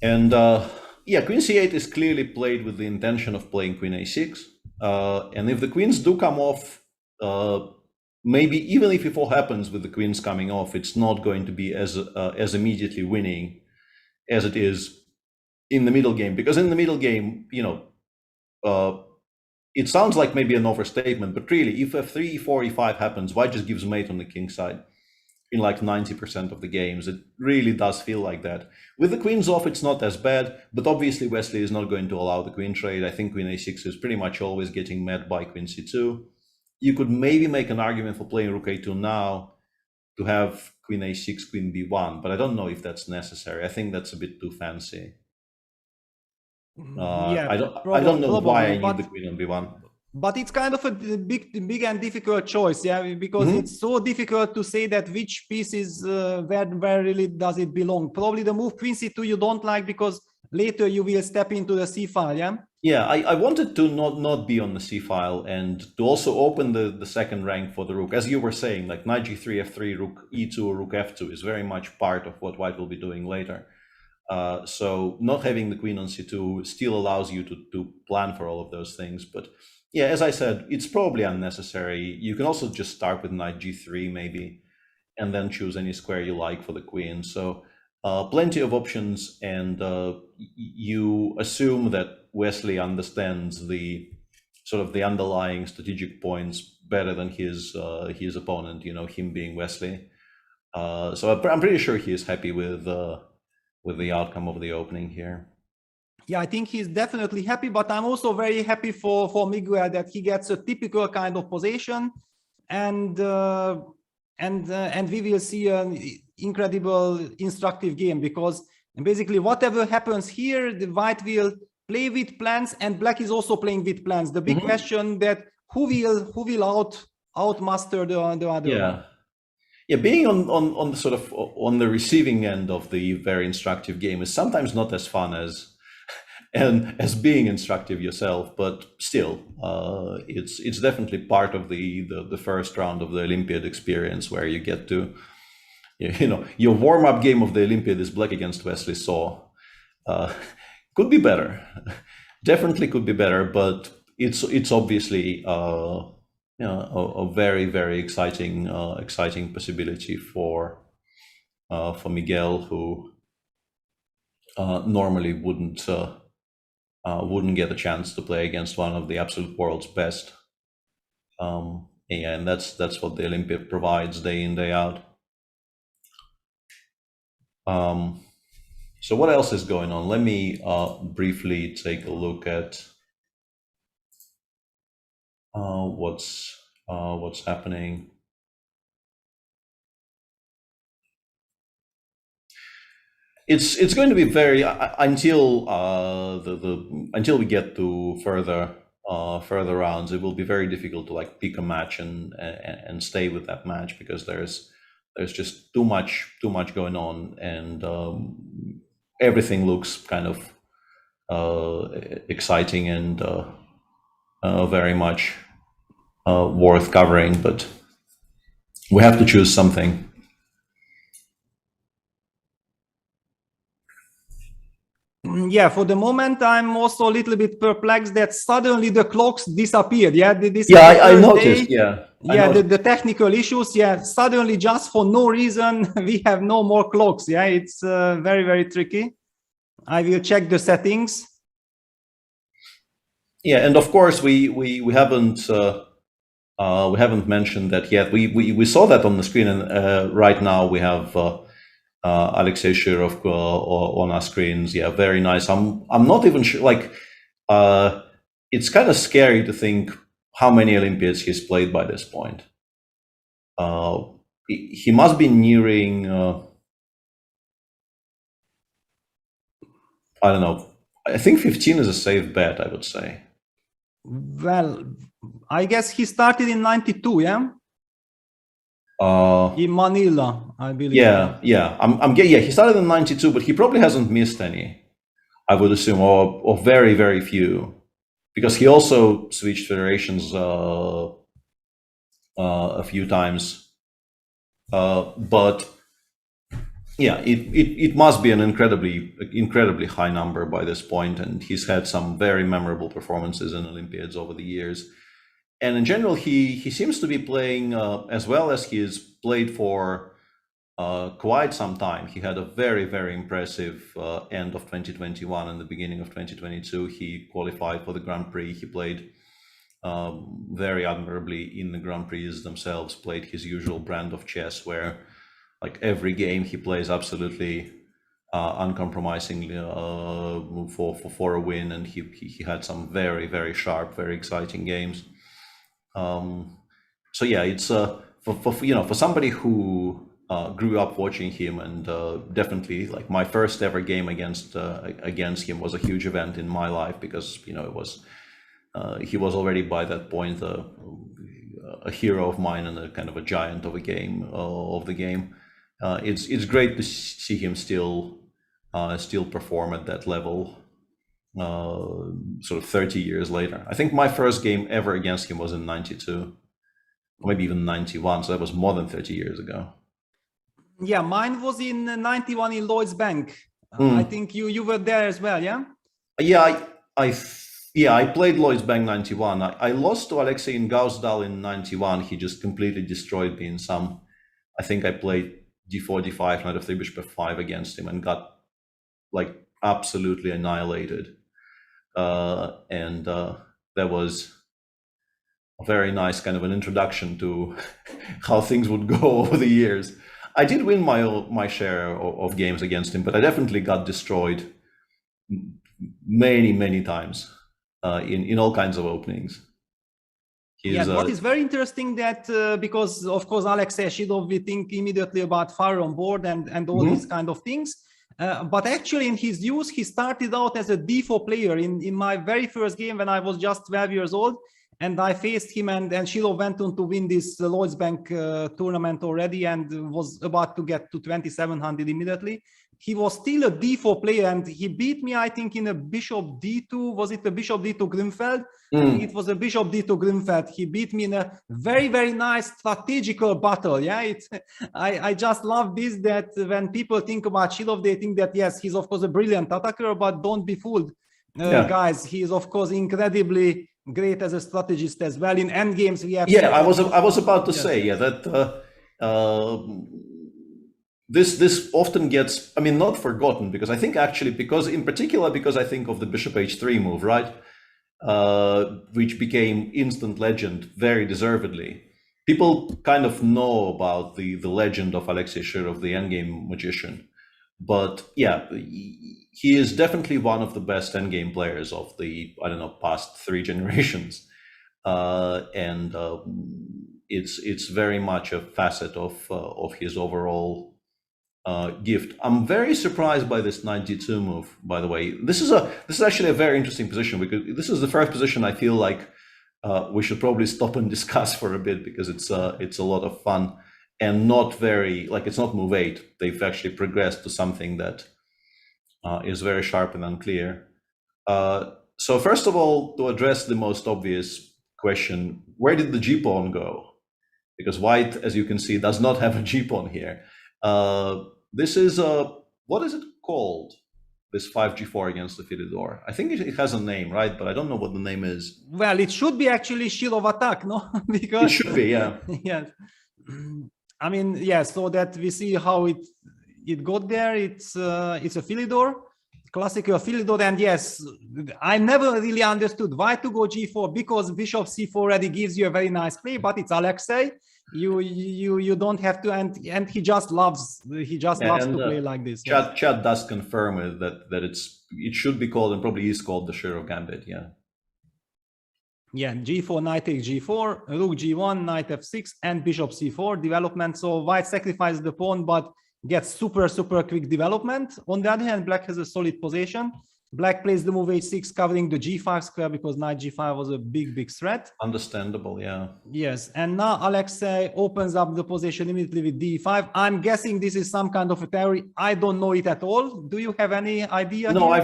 And yeah, queen c8 is clearly played with the intention of playing queen a6. And if the queens do come off, maybe even if e4 happens with the queens coming off, it's not going to be as immediately winning as it is in the middle game. Because in the middle game, it sounds like maybe an overstatement, but really, if f3, e4, e5 happens, white just gives mate on the king side. In like 90% of the games, it really does feel like that. With the queens off, it's not as bad, but obviously Wesley is not going to allow the queen trade. I think queen a6 is pretty much always getting met by queen c2. You could maybe make an argument for playing rook a2 now to have queen a6, queen b1, but I don't know if that's necessary. I think that's a bit too fancy. I don't know why I need the queen on b1. But it's kind of a big and difficult choice, yeah, because it's so difficult to say that which piece is where really does it belong. Probably the move queen c2 you don't like, because later you will step into the c file, yeah. Yeah, I wanted to not be on the c file, and to also open the second rank for the rook, as you were saying, like knight g3, f3, rook e2, or rook f2 is very much part of what white will be doing later. So not having the queen on c2 still allows you to plan for all of those things, but. Yeah, as I said, it's probably unnecessary. You can also just start with knight g3 maybe, and then choose any square you like for the queen. So plenty of options, and you assume that Wesley understands the sort of the underlying strategic points better than his opponent, him being Wesley. So I'm pretty sure he is happy with the outcome of the opening here. Yeah, I think he's definitely happy, but I'm also very happy for Miguel that he gets a typical kind of position, and we will see an incredible instructive game, because basically whatever happens here, the white will play with plans, and black is also playing with plans. The big question that who will outmaster the other one. Yeah, being on the sort of on the receiving end of the very instructive game is sometimes not as fun as being instructive yourself, but still, it's definitely part of the first round of the Olympiad experience, where you get to, your warm-up game of the Olympiad is black against Wesley So. Could be better, definitely could be better, but it's obviously a very, very exciting possibility for Miguel, who normally wouldn't wouldn't get a chance to play against one of the absolute world's best. And that's what the Olympiad provides day in, day out. So what else is going on? Let me briefly take a look at what's happening. It's going to be very until until we get to further rounds. It will be very difficult to like pick a match and stay with that match, because there's just too much going on, and everything looks kind of exciting and very much worth covering. But we have to choose something. Yeah, for the moment, I'm also a little bit perplexed that suddenly the clocks disappeared. Yeah, I noticed. The technical issues. Yeah, suddenly, just for no reason, we have no more clocks. Yeah, it's very, very tricky. I will check the settings. Yeah, and of course we haven't mentioned that yet. We saw that on the screen, and right now we have Alexei Shirov on our screens. Yeah, very nice. I'm not even sure. Like, it's kind of scary to think how many Olympiads he's played by this point. He must be nearing. I don't know. I think 15 is a safe bet, I would say. Well, I guess he started in '92. Yeah. In Manila, I believe. Yeah. He started in '92, but he probably hasn't missed any, I would assume, or very, very few, because he also switched federations a few times. But yeah, it must be an incredibly high number by this point, and he's had some very memorable performances in Olympiads over the years. And in general, he seems to be playing as well as he has played for quite some time. He had a very, very impressive end of 2021 and the beginning of 2022. He qualified for the Grand Prix. He played very admirably in the Grand Prix themselves, played his usual brand of chess, where like every game he plays absolutely uncompromisingly for a win. And he had some very, very sharp, very exciting games. So yeah, it's for somebody who grew up watching him, and definitely like my first ever game against him was a huge event in my life, because it was he was already by that point a hero of mine and a kind of a giant of the game. It's great to see him still perform at that level. Sort of 30 years later. I think my first game ever against him was in '92, or maybe even '91, so that was more than 30 years ago. Yeah, mine was in '91 in Lloyd's Bank. I think you were there as well, yeah? Yeah, I played Lloyd's Bank '91. I lost to Alexei in Gauzdal in '91. He just completely destroyed me in some. I think I played d4, d5, knight of 3, bishop f5 against him, and got like absolutely annihilated. And that was a very nice kind of an introduction to how things would go over the years. I did win my share of games against him, but I definitely got destroyed many times in all kinds of openings. What is very interesting that because of course Alexei Shidov, we think immediately about fire on board and all these kind of things. But actually in his youth, he started out as a d4 player in my very first game when I was just 12 years old. And I faced him, and Shilov went on to win this Lloyd's Bank tournament already and was about to get to 2,700 immediately. He was still a d4 player, and he beat me, I think, in a bishop d2. Was it a bishop d2 Grimfeld? I think it was a bishop d2 Grimfeld. He beat me in a very, very nice strategical battle. Yeah, I just love this, that when people think about Shilov, they think that, yes, he's of course a brilliant attacker, but don't be fooled, guys. He is of course incredibly great as a strategist as well. In endgames, we have. Yeah, I was about to say that this often gets, I mean, not forgotten, because I think actually, in particular because I think of the bishop h3 move, right, which became instant legend very deservedly. People kind of know about the legend of Alexei Shirov, the endgame magician, but yeah, he is definitely one of the best endgame players of the, I don't know, past 3 generations, and it's very much a facet of his overall gift. I'm very surprised by this knight d2 move, by the way. This is actually a very interesting position, because this is the first position I feel like we should probably stop and discuss for a bit, because it's a lot of fun and not very, like, it's not move 8. They've actually progressed to something that is very sharp and unclear. So first of all, to address the most obvious question, where did the g-pawn go? Because white, as you can see, does not have a g-pawn here. This is what is it called? This 5g4 against the Philidor. I think it has a name, right? But I don't know what the name is. Well, it should be actually Shirov attack, no? Because it should be, yeah. Yes. I mean, yeah. So that we see how it got there. It's a Philidor, classical Philidor, and yes, I never really understood why to go g4, because bishop c4 already gives you a very nice play, but it's Alexei. You don't have to, and he just loves to play like this. Chad does confirm that it should be called, and probably is called, the Shirov gambit. Yeah. Yeah, g4, knight takes g4, rook g1, knight f6, and bishop c4 development. So white sacrifices the pawn, but gets super quick development. On the other hand, black has a solid position. Black plays the move h6, covering the g5 square, because knight g5 was a big threat. Understandable, yeah. Yes, and now Alexei opens up the position immediately with d5. I'm guessing this is some kind of a theory. I don't know it at all. Do you have any idea? No, here?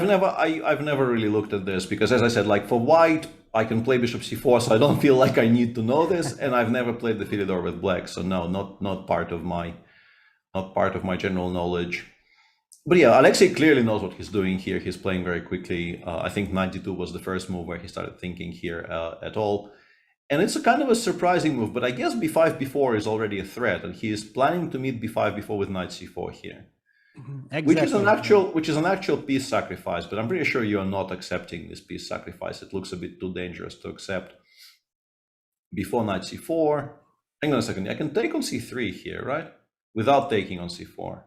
I've never really looked at this, because, as I said, like, for white, I can play bishop c4, so I don't feel like I need to know this, and I've never played the Philidor with black, so no, not part of my general knowledge. But yeah, Alexei clearly knows what he's doing here. He's playing very quickly. I think knight d2 was the first move where he started thinking here at all. And it's a kind of a surprising move, but I guess b5, b4 is already a threat, and he is planning to meet b5, b4 with knight c4 here. Exactly. Which is an actual piece sacrifice, but I'm pretty sure you are not accepting this piece sacrifice. It looks a bit too dangerous to accept. Before knight c4, hang on a second, I can take on c3 here, right? Without taking on c4.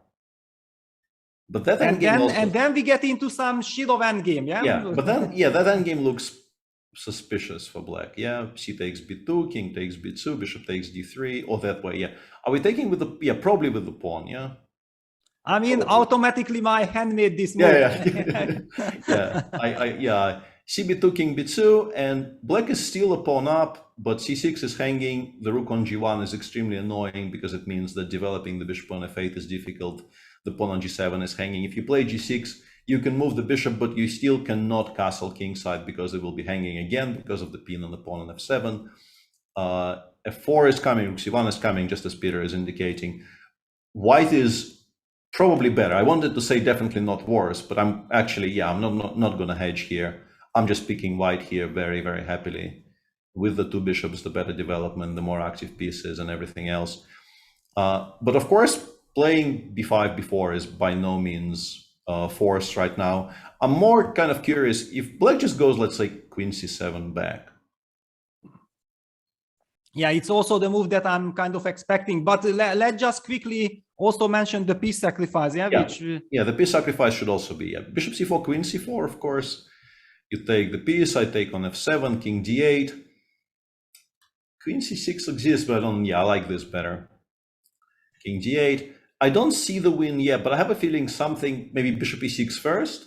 But that and then we get into some shit of endgame, yeah? Yeah, but then, yeah, that endgame looks suspicious for black. Yeah, c takes b2, king takes b2, bishop takes d3, or that way, yeah. Are we taking with the, yeah, probably with the pawn, yeah? I mean, automatically my hand made this move. Yeah, cb2, king b2, and black is still a pawn up, but c6 is hanging. The rook on g1 is extremely annoying, because it means that developing the bishop on f8 is difficult. The pawn on g7 is hanging. If you play g6, you can move the bishop, but you still cannot castle kingside, because it will be hanging again because of the pin on the pawn on f7. F4 is coming, rook c1 is coming, just as Peter is indicating. White is probably better. I wanted to say definitely not worse, but I'm actually, yeah, I'm not going to hedge here. I'm just picking white here very happily. With the two bishops, the better development, the more active pieces and everything else. But of course, playing b5, b4 is by no means forced right now. I'm more kind of curious if black just goes, let's say, queen c7 back. Yeah, it's also the move that I'm kind of expecting. But let's just quickly also mention the piece sacrifice. Yeah, the piece sacrifice should also be bishop c4, queen c4, of course. You take the piece, I take on f7, king d8. Queen c6 exists, but I like this better. King d8. I don't see the win yet, but I have a feeling something, maybe bishop e6 first.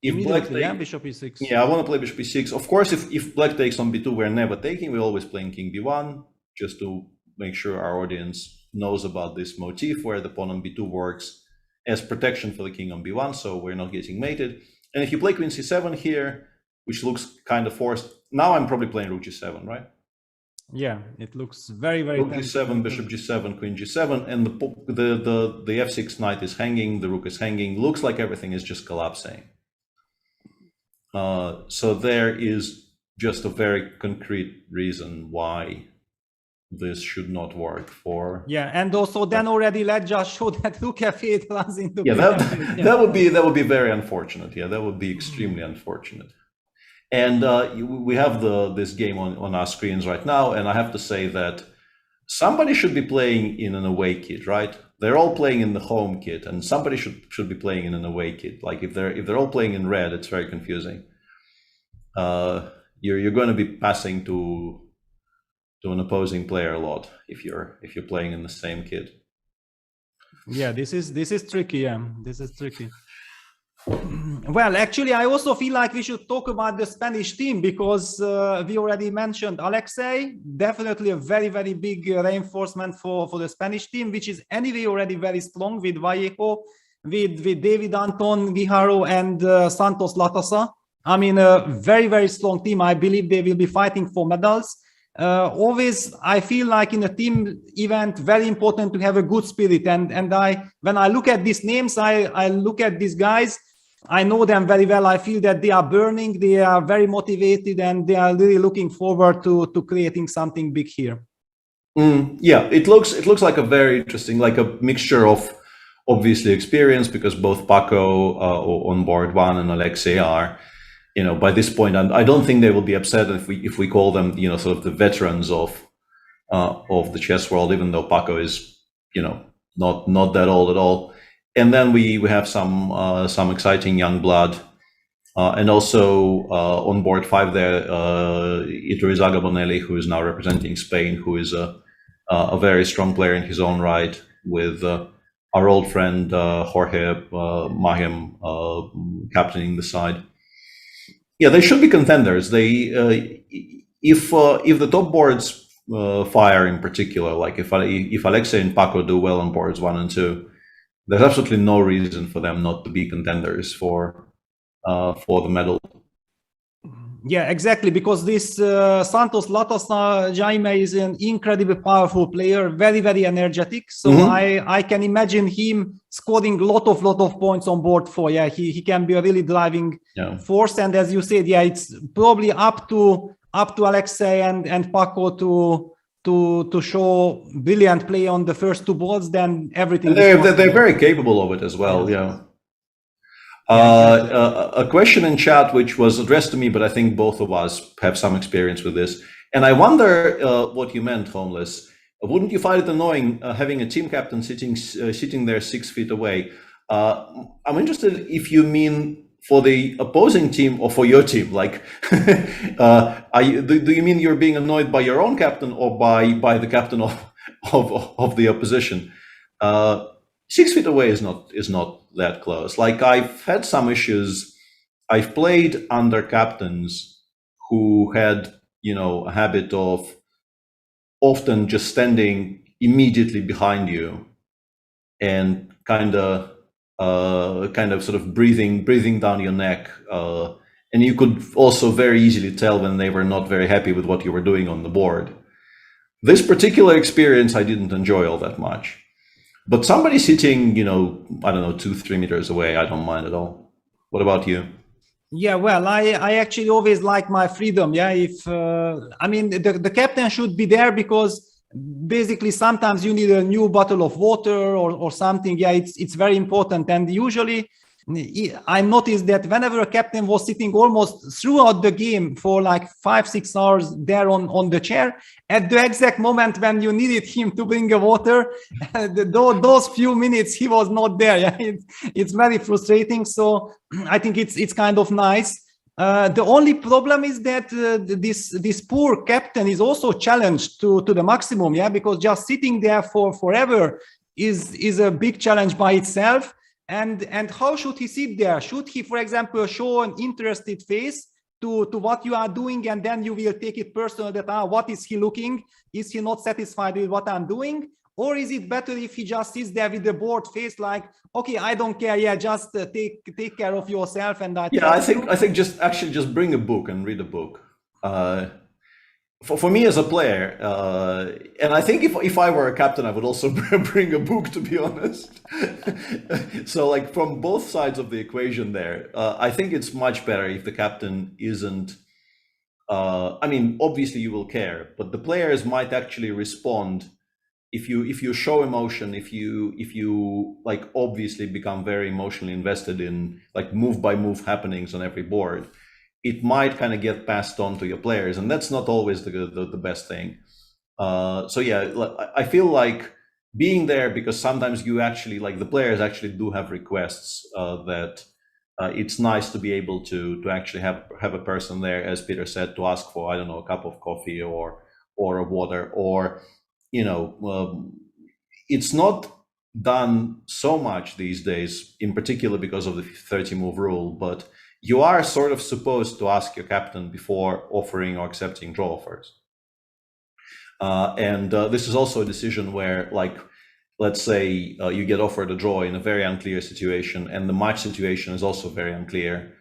If black bishop e6. Yeah, I want to play bishop e6. Of course, if black takes on b2, we're never taking. We're always playing king b1, just to make sure our audience knows about this motif where the pawn on b2 works as protection for the king on b1, so we're not getting mated. And if you play queen c7 here, which looks kind of forced, now I'm probably playing rook g7, right? Yeah, it looks very rook g7, bishop g7, queen g7, and the f6 knight is hanging, the rook is hanging. Looks like everything is just collapsing. So there is just a very concrete reason why this should not work for. Yeah, and also then already let's just show that rook f8 runs into. Yeah, that would be very unfortunate. Yeah, that would be extremely unfortunate. And we have this game on our screens right now, and I have to say that somebody should be playing in an away kit, right? They're all playing in the home kit, and somebody should be playing in an away kit. Like if they're all playing in red, it's very confusing. You're going to be passing to an opposing player a lot if you're playing in the same kit. Yeah, this is tricky. Yeah, this is tricky. Well, actually, I also feel like we should talk about the Spanish team because we already mentioned Alexei, definitely a very, very big reinforcement for the Spanish team, which is anyway already very strong with Vallejo, with David Anton, Guijarro, and Santos Latasa. I mean, a very, very strong team. I believe they will be fighting for medals. Always, I feel like in a team event, very important to have a good spirit. And when I look at these names, I look at these guys. I know them very well. I feel that they are burning, they are very motivated, and they are really looking forward to creating something big here. Yeah, it looks like a very interesting, like a mixture of obviously experience, because both Paco on board one and Alexei are, by this point, and I don't think they will be upset if we call them, sort of the veterans of the chess world, even though Paco is, not that old at all. And then we have some exciting young blood, and also on board 5 there, Iturizaga Bonelli, who is now representing Spain, who is a very strong player in his own right, with our old friend Jorge Mahim captaining the side. Yeah, they should be contenders. They if the top boards fire in particular, like if Alexei and Paco do well on boards 1 and 2. There's absolutely no reason for them not to be contenders for the medal. Yeah, exactly, because this Santos Latasa Jaime is an incredibly powerful player, very, very energetic. So I can imagine him scoring a lot of points on board 4. Yeah, he can be a really driving force. And as you said, yeah, it's probably up to Alexei and Paco to show brilliant play on the first 2 boards, then everything. They're very capable of it as well. Yeah. A question in chat which was addressed to me, but I think both of us have some experience with this, and I wonder what you meant, Homeless. Wouldn't you find it annoying having a team captain sitting there 6 feet away? I'm interested if you mean for the opposing team or for your team. Like, do you mean you're being annoyed by your own captain or by the captain of the opposition? 6 feet away is not that close. Like, I've had some issues. I've played under captains who had, a habit of often just standing immediately behind you and kind of sort of breathing down your neck, and you could also very easily tell when they were not very happy with what you were doing on the board. This particular experience I didn't enjoy all that much, but somebody sitting, I don't know, 2-3 meters away, I don't mind at all. What about you? Yeah, well, I actually always like my freedom. Yeah, if the captain should be there because basically sometimes you need a new bottle of water or something. Yeah, it's very important. And usually I noticed that whenever a captain was sitting almost throughout the game for like 5-6 hours there on the chair, at the exact moment when you needed him to bring a water, those few minutes he was not there. Yeah, it's very frustrating. So I think it's kind of nice. The only problem is that this poor captain is also challenged to the maximum, yeah, because just sitting there for forever is a big challenge by itself. And how should he sit there? Should he, for example, show an interested face to what you are doing, and then you will take it personal that what is he looking? Is he not satisfied with what I'm doing? Or is it better if he just sits there with the bored face, like, okay, I don't care, yeah, just take care of yourself, and I think just bring a book and read a book. For me as a player, and I think if I were a captain, I would also bring a book, to be honest. So, like, from both sides of the equation there, I think it's much better if the captain isn't I mean, obviously you will care, but the players might actually respond if you show emotion, if you like obviously become very emotionally invested in like move by move happenings on every board, it might kind of get passed on to your players, and that's not always the best thing. So yeah, I feel like being there, because sometimes you actually, like the players actually do have requests that it's nice to be able to actually have a person there, as Peter said, to ask for, I don't know, a cup of coffee or a water, or it's not done so much these days, in particular because of the 30 move rule, but you are sort of supposed to ask your captain before offering or accepting draw offers. And this is also a decision where, like, let's say you get offered a draw in a very unclear situation, and the match situation is also very unclear.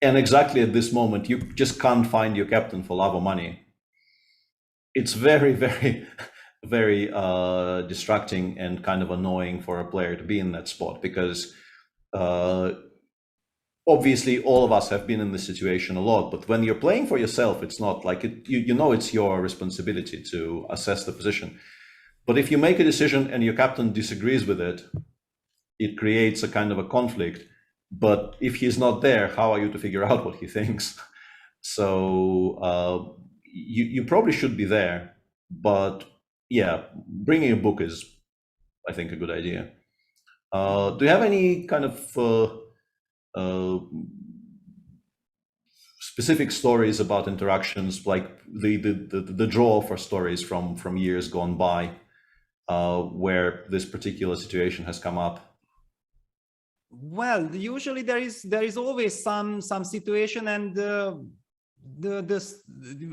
And exactly at this moment, you just can't find your captain for love or money. It's very, very, very distracting and kind of annoying for a player to be in that spot, because obviously all of us have been in this situation a lot, but when you're playing for yourself, it's not like it, you know, it's your responsibility to assess the position. But if you make a decision and your captain disagrees with it, it creates a kind of a conflict. But if he's not there, how are you to figure out what he thinks? So you probably should be there, but yeah, bringing a book is, I think, a good idea. Do you have any kind of specific stories about interactions, like the draw for stories from years gone by, where this particular situation has come up? Well, usually there is always some situation, and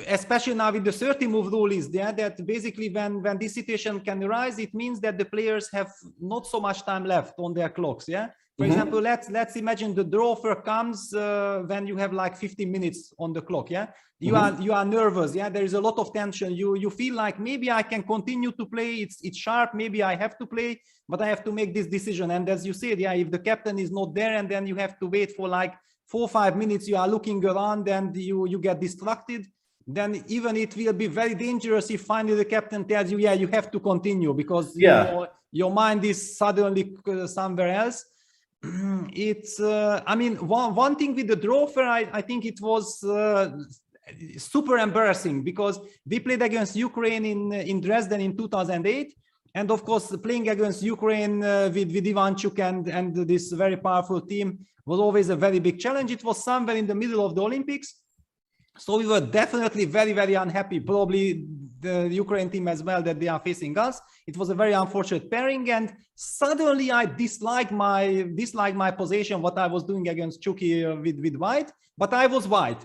especially now with the 30 move rule is there, that basically when this situation can arise, it means that the players have not so much time left on their clocks. Yeah. For example, let's imagine the draw offer comes when you have like 15 minutes on the clock. Yeah, you are nervous. Yeah, there is a lot of tension. You feel like maybe I can continue to play. It's sharp. Maybe I have to play, but I have to make this decision. And as you said, yeah, if the captain is not there, and then you have to wait for like 4 or 5 minutes, you are looking around and you get distracted, then even it will be very dangerous if finally the captain tells you, yeah, you have to continue, because your mind is suddenly somewhere else. It's I mean, one thing with the draw offer, I think it was super embarrassing, because we played against Ukraine in Dresden in 2008, and of course playing against Ukraine with Ivanchuk and this very powerful team was always a very big challenge. It was somewhere in the middle of the Olympics, so we were definitely very, very unhappy, probably the Ukraine team as well, that they are facing us. It was a very unfortunate pairing, and suddenly I disliked my position, what I was doing against Chucky with white, but I was white.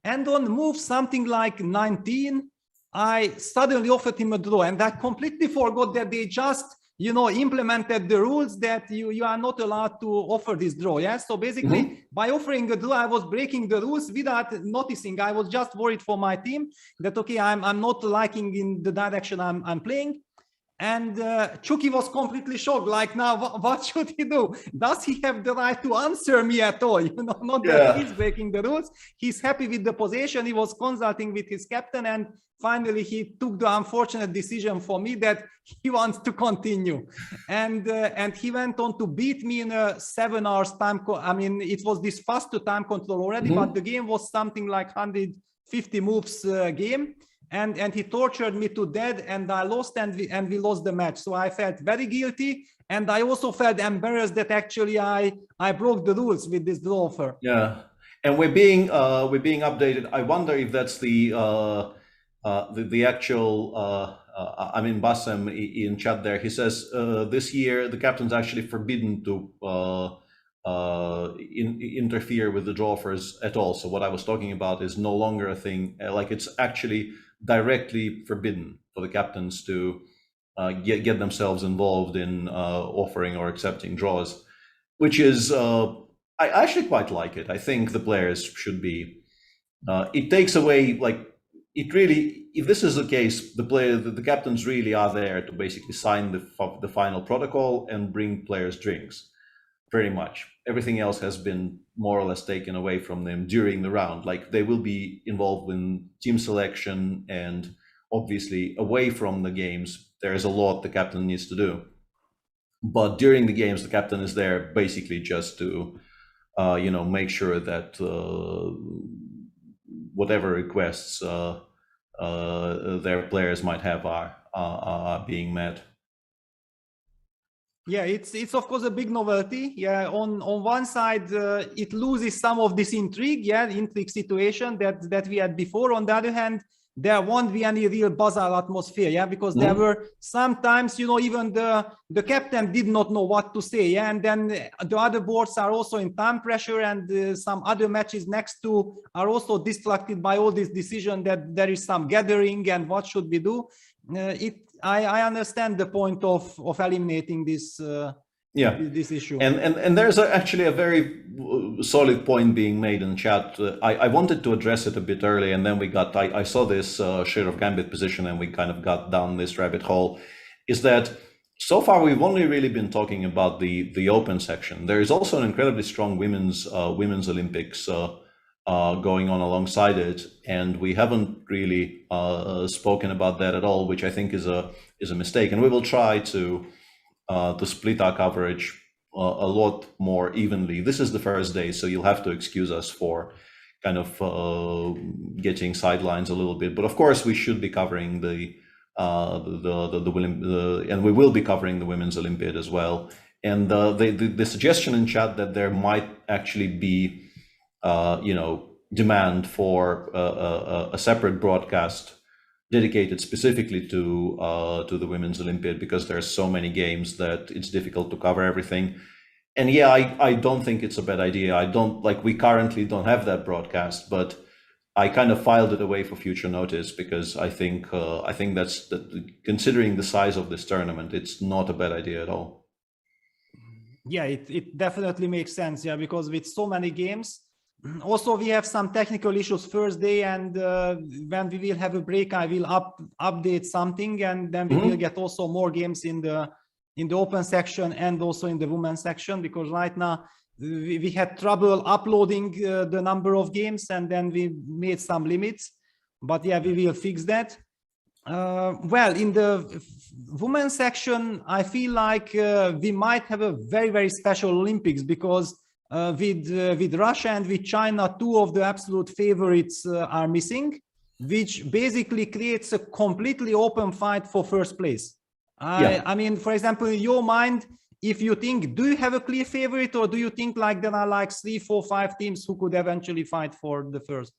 And on move something like 19, I suddenly offered him a draw, and I completely forgot that they just, you know, implemented the rules that you are not allowed to offer this draw. Yeah. So basically by offering a draw, I was breaking the rules without noticing. I was just worried for my team that, okay, I'm not liking in the direction I'm playing. And Chucky was completely shocked, like, now what should he do? Does he have the right to answer me at all? You know, not that he's breaking the rules. He's happy with the position. He was consulting with his captain, and finally he took the unfortunate decision for me that he wants to continue. And he went on to beat me in a 7 hours time. I mean, it was this fast to time control already, but the game was something like 150 moves game. And he tortured me to death, and I lost, and we lost the match. So I felt very guilty, and I also felt embarrassed that actually I broke the rules with this draw offer. Yeah, and we're being updated. I wonder if that's the actual. I mean, Bassem in chat there. He says this year the captain's actually forbidden to interfere with the draw offers at all. So what I was talking about is no longer a thing. Like, it's actually directly forbidden for the captains to get themselves involved in offering or accepting draws, which is I actually quite like it. I think the players should be. It takes away, like, it really, if this is the case, the captains really are there to basically sign the final protocol and bring players drinks. pretty much. Everything else has been more or less taken away from them during the round. Like they will be involved in team selection, and obviously away from the games, there is a lot the captain needs to do. But during the games, the captain is there basically just to, make sure that whatever requests their players might have are being met. Yeah, it's of course a big novelty. Yeah, on one side, it loses some of this intrigue, intrigue situation that we had before. On the other hand, there won't be any real bazaar atmosphere, because there were sometimes, even the captain did not know what to say, and then the other boards are also in time pressure, and some other matches next to are also distracted by all this decision that there is some gathering and what should we do. I understand the point of eliminating this this issue. And there's actually a very solid point being made in chat. I wanted to address it a bit early, and then I saw this share of gambit position, and we kind of got down this rabbit hole. Is that so far we've only really been talking about the open section. There is also an incredibly strong women's Olympics going on alongside it, and we haven't really spoken about that at all, which I think is a mistake. And we will try to split our coverage a lot more evenly. This is the first day, so you'll have to excuse us for kind of getting sidelines a little bit. But of course, we should be covering and we will be covering the Women's Olympiad as well. And the suggestion in chat that there might actually be demand for a separate broadcast dedicated specifically to the Women's Olympiad, because there's so many games that it's difficult to cover everything. And yeah, I don't think it's a bad idea. We currently don't have that broadcast, but I kind of filed it away for future notice, because I think that's considering the size of this tournament, it's not a bad idea at all. Yeah, it definitely makes sense. Yeah, because with so many games, also we have some technical issues first day, and when we will have a break, I will update something, and then we will get also more games in the open section and also in the women's section, because right now we had trouble uploading the number of games, and then we made some limits. But yeah, we will fix that. Well, in the women's section, I feel like we might have a very, very special Olympics, because with Russia and with China, two of the absolute favorites are missing, which basically creates a completely open fight for first place. I mean, for example, in your mind, if you think, do you have a clear favorite, or do you think like there are like 3, 4, 5 teams who could eventually fight for the first?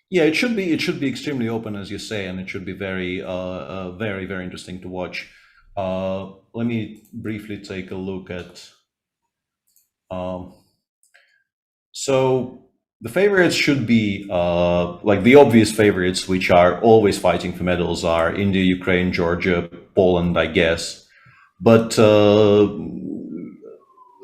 Yeah, it should be extremely open, as you say, and it should be very, very, very interesting to watch. Let me briefly take a look at. So the favorites should be like the obvious favorites, which are always fighting for medals, are India, Ukraine, Georgia, Poland, I guess. But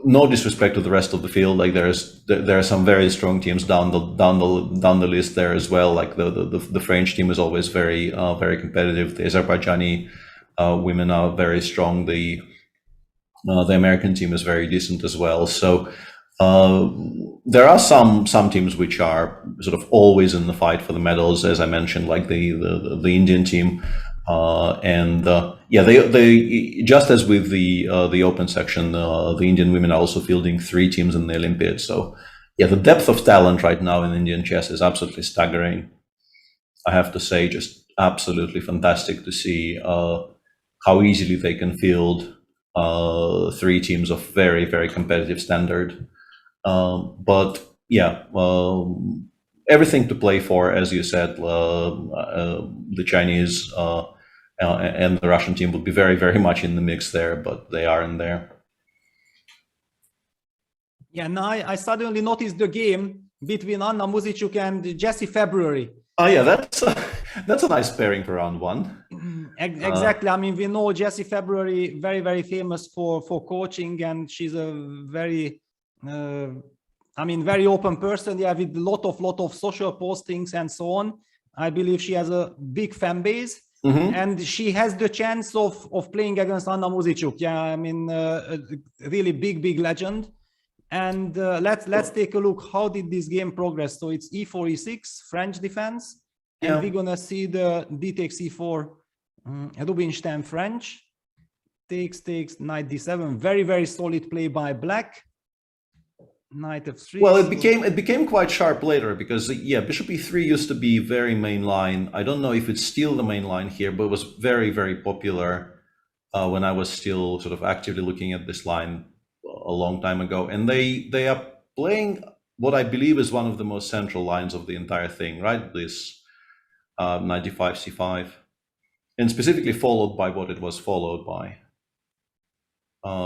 no disrespect to the rest of the field. Like there are some very strong teams down the list there as well. Like the French team is always very very competitive. The Azerbaijani women are very strong. The American team is very decent as well. So there are some teams which are sort of always in the fight for the medals, as I mentioned, like the Indian team, they just as with the open section, the Indian women are also fielding 3 teams in the Olympiad. So yeah, the depth of talent right now in Indian chess is absolutely staggering. I have to say, just absolutely fantastic to see how easily they can field 3 teams of very, very competitive standard. But yeah, everything to play for, as you said. The Chinese and the Russian team would be very, very much in the mix there, but they aren't there. Yeah, now I suddenly noticed the game between Anna Muzichuk and Jessie February. Oh yeah, that's a nice pairing for round 1. Exactly. I mean, we know Jessie February, very, very famous for coaching, and she's a very very open person, with a lot of social postings and so on. I believe she has a big fan base. and she has the chance of playing against Anna Muzichuk. Yeah, I mean, a really big legend. And let's take a look. How did this game progress? So it's e4, e6, French defense, and we're gonna see the d takes e4, Rubinstein French, takes, knight d7. Very solid play by black. Knight f3. Well, it became quite sharp later because bishop e3 used to be very main line. I don't know if it's still the main line here, but it was very popular when I was still sort of actively looking at this line a long time ago. And they are playing what I believe is one of the most central lines of the entire thing, right? This knight d5 c5, and specifically followed by what it was followed by.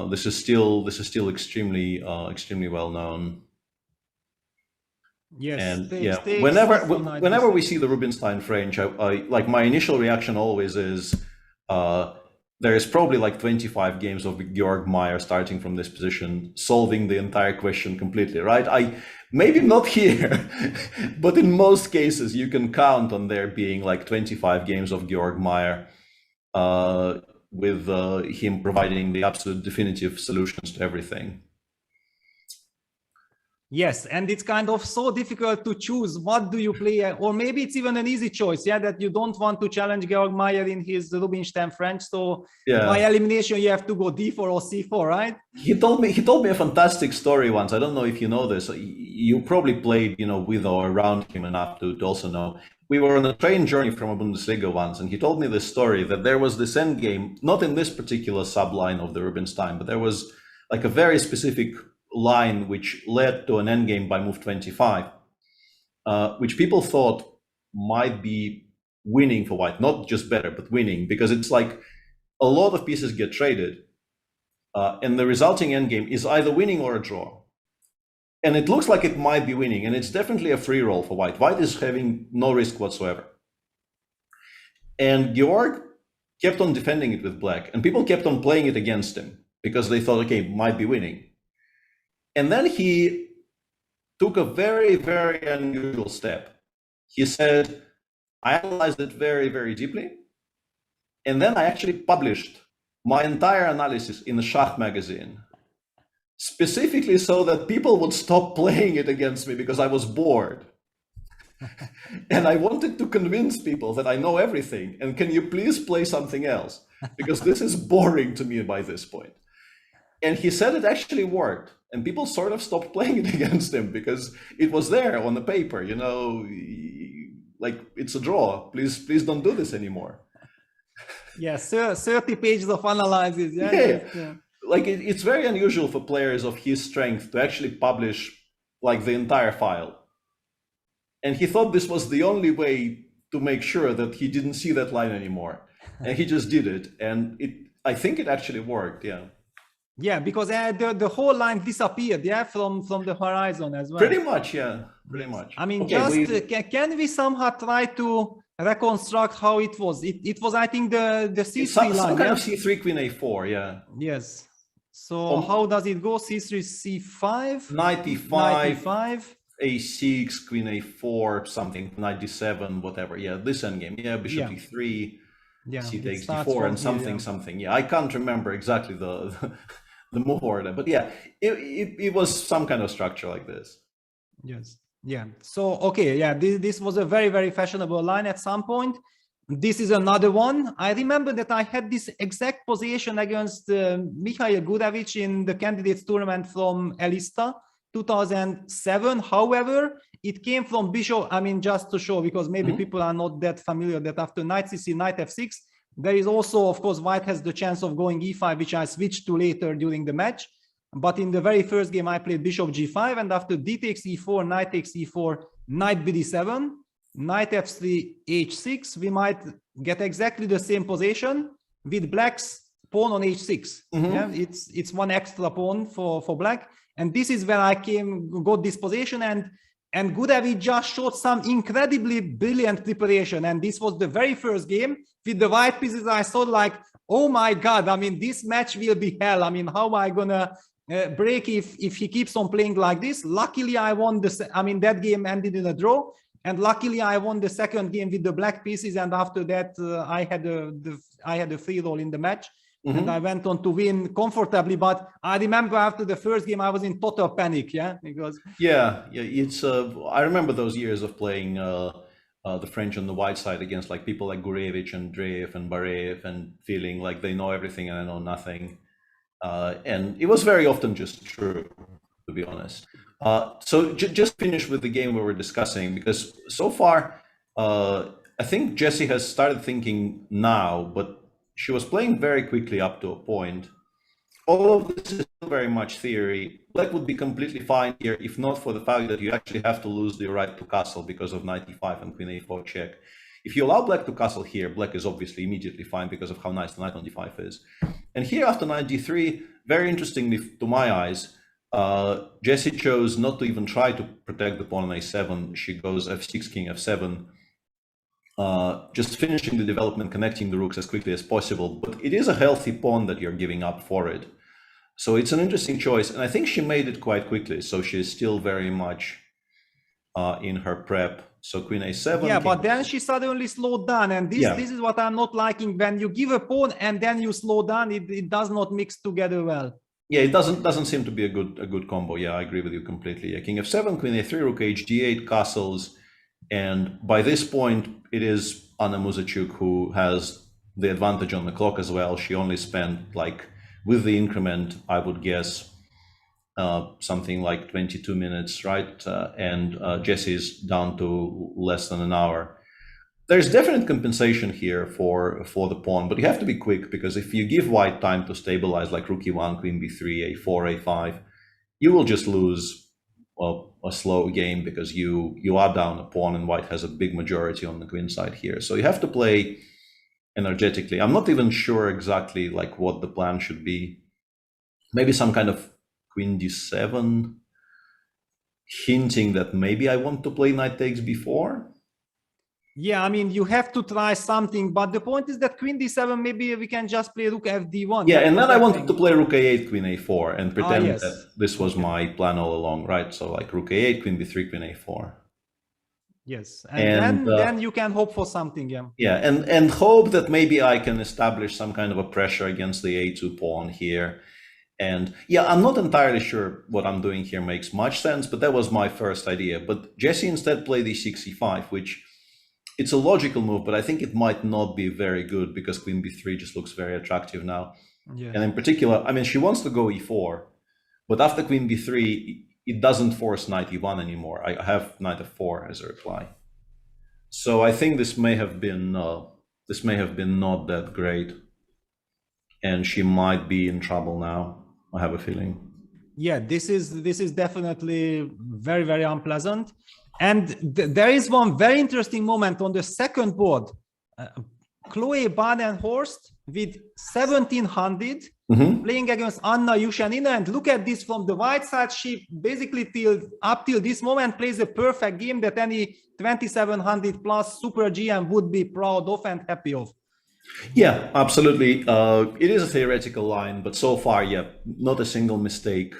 This is still extremely well known. Yes, and takes, whenever we see the Rubinstein French, I like, my initial reaction always is there is probably like 25 games of Georg Meyer starting from this position, solving the entire question completely, right? Maybe not here, but in most cases you can count on there being like 25 games of Georg Meyer, with him providing the absolute definitive solutions to everything. Yes, and it's kind of so difficult to choose what do you play, or maybe it's even an easy choice, that you don't want to challenge Georg Meyer in his Rubinstein French, so by elimination you have to go d4 or c4, right? He told me a fantastic story once. I don't know if you know this. You probably played, with or around him enough to also know. We were on a train journey from a Bundesliga once, and he told me this story that there was this endgame, not in this particular subline of the Rubinstein, but there was like a very specific line which led to an endgame by move 25, which people thought might be winning for white, not just better, but winning, because it's like a lot of pieces get traded, and the resulting endgame is either winning or a draw. And it looks like it might be winning, and it's definitely a free roll for white. White is having no risk whatsoever. And Georg kept on defending it with black, and people kept on playing it against him because they thought, okay, might be winning. And then he took a very unusual step. He said, I analyzed it very deeply, and then I actually published my entire analysis in the Schach magazine, specifically so that people would stop playing it against me because I was bored. And I wanted to convince people that I know everything, and can you please play something else? Because this is boring to me by this point. And he said it actually worked, and people sort of stopped playing it against him because it was there on the paper, like, it's a draw. Please don't do this anymore. Yes, 30 pages of analysis. Yeah. Like, it's very unusual for players of his strength to actually publish like the entire file. And he thought this was the only way to make sure that he didn't see that line anymore. And he just did it. And I think it actually worked, Yeah, because the whole line disappeared, from the horizon as well. Pretty much, pretty much. I mean, can we somehow try to reconstruct how it was? It was, I think, the C3 line. Some kind of C3, Queen A4, Yes. So how does it go? C3, C5? Knight E5, Knight E5. A6, Queen A4, something, Knight D7, whatever. Yeah, this endgame. Yeah, Bishop E3, C takes D4, and something. Yeah, I can't remember exactly the move order, but it was some kind of structure like this. Yes. Yeah. So okay. This was a very fashionable line at some point. This is another one. I remember that I had this exact position against Mikhail Gurevich in the candidates tournament from Elista 2007. However, it came from bishop. I mean, just to show, because maybe people are not that familiar, that after knight c6, knight f6, there is also, of course, white has the chance of going e5, which I switched to later during the match. But in the very first game, I played bishop g5, and after d takes e4, knight takes e4, knight bd7, knight f3, h6, we might get exactly the same position with black's pawn on h6. Yeah, it's one extra pawn for black, and this is where I got this position, and Gurevich just showed some incredibly brilliant preparation. And this was the very first game with the white pieces. I thought, like, oh my God, I mean, this match will be hell. I mean, how am I gonna break if he keeps on playing like this? Luckily, I won that game ended in a draw. And luckily, I won the second game with the black pieces, and after that, I had a free roll in the match, and I went on to win comfortably. But I remember after the first game, I was in total panic, because it's. I remember those years of playing the French on the white side against like people like Gurevich and Dreev and Barev, and feeling like they know everything and I know nothing, and it was very often just true, to be honest. So just finish with the game we were discussing, because so far, I think Jessie has started thinking now, but she was playing very quickly up to a point. All of this is still very much theory. Black would be completely fine here, if not for the fact that you actually have to lose the right to castle because of knight e5 and queen a4 check. If you allow black to castle here, black is obviously immediately fine because of how nice the knight on d5 is. And here after knight d3, very interestingly to my eyes, Jessie chose not to even try to protect the pawn on a7. She goes f6, king f7, just finishing the development, connecting the rooks as quickly as possible. But it is a healthy pawn that you're giving up for it. So it's an interesting choice. And I think she made it quite quickly. So she's still very much in her prep. So queen a7. Yeah, but then she suddenly slowed down. And this is what I'm not liking. When you give a pawn and then you slow down, it does not mix together well. Yeah, it doesn't seem to be a good combo. Yeah, I agree with you completely. Yeah, king f7, queen a3, rook h d8, castles, and by this point it is Anna Muzachuk who has the advantage on the clock as well. She only spent, like, with the increment, I would guess something like 22 minutes, right? And Jessie's down to less than an hour. There's definite compensation here for the pawn, but you have to be quick, because if you give white time to stabilize, like rook e1, queen b3, a4, a5, you will just lose a slow game, because you are down a pawn and white has a big majority on the queen side here. So you have to play energetically. I'm not even sure exactly like what the plan should be. Maybe some kind of queen d7, hinting that maybe I want to play knight takes b4. Yeah, I mean, you have to try something, but the point is that queen d7, maybe we can just play rook fd1. Yeah, and then I wanted to play rook a8, queen a4, and pretend that this was my plan all along, right? So like rook a8, queen b3, queen a4. Yes, and then you can hope for something, yeah. Yeah, and hope that maybe I can establish some kind of a pressure against the a2 pawn here. And yeah, I'm not entirely sure what I'm doing here makes much sense, but that was my first idea. But Jessie instead played e6, e5, which it's a logical move, but I think it might not be very good, because queen b3 just looks very attractive now. Yeah. And in particular, I mean, she wants to go e4, but after queen b3, it doesn't force knight e1 anymore. I have knight f4 as a reply. So I think this may have been not that great, and she might be in trouble now. I have a feeling. Yeah, this is definitely very, very unpleasant. And there is one very interesting moment on the second board. Chloe Badenhorst with 1700 playing against Anna Yushanina. And look at this from the white side. She basically up till this moment plays a perfect game that any 2700 plus super GM would be proud of and happy of. Yeah, absolutely. It is a theoretical line, but so far, yeah, not a single mistake.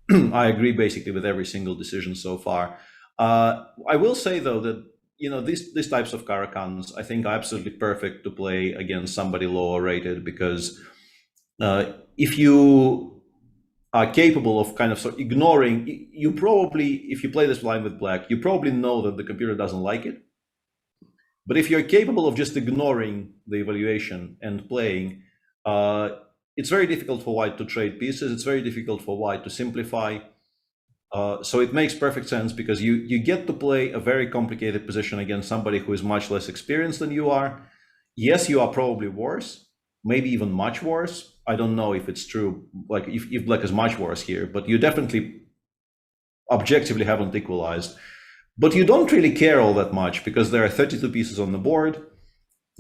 I agree basically with every single decision so far. I will say though that, you know, these types of Karakans, I think, are absolutely perfect to play against somebody lower rated, because if you are capable of kind of ignoring, you probably, if you play this line with black, you probably know that the computer doesn't like it. But if you're capable of just ignoring the evaluation and playing, it's very difficult for white to trade pieces. It's very difficult for white to simplify. So it makes perfect sense, because you get to play a very complicated position against somebody who is much less experienced than you are. Yes, you are probably worse, maybe even much worse. I don't know if it's true, like if black is much worse here, but you definitely objectively haven't equalized. But you don't really care all that much, because there are 32 pieces on the board.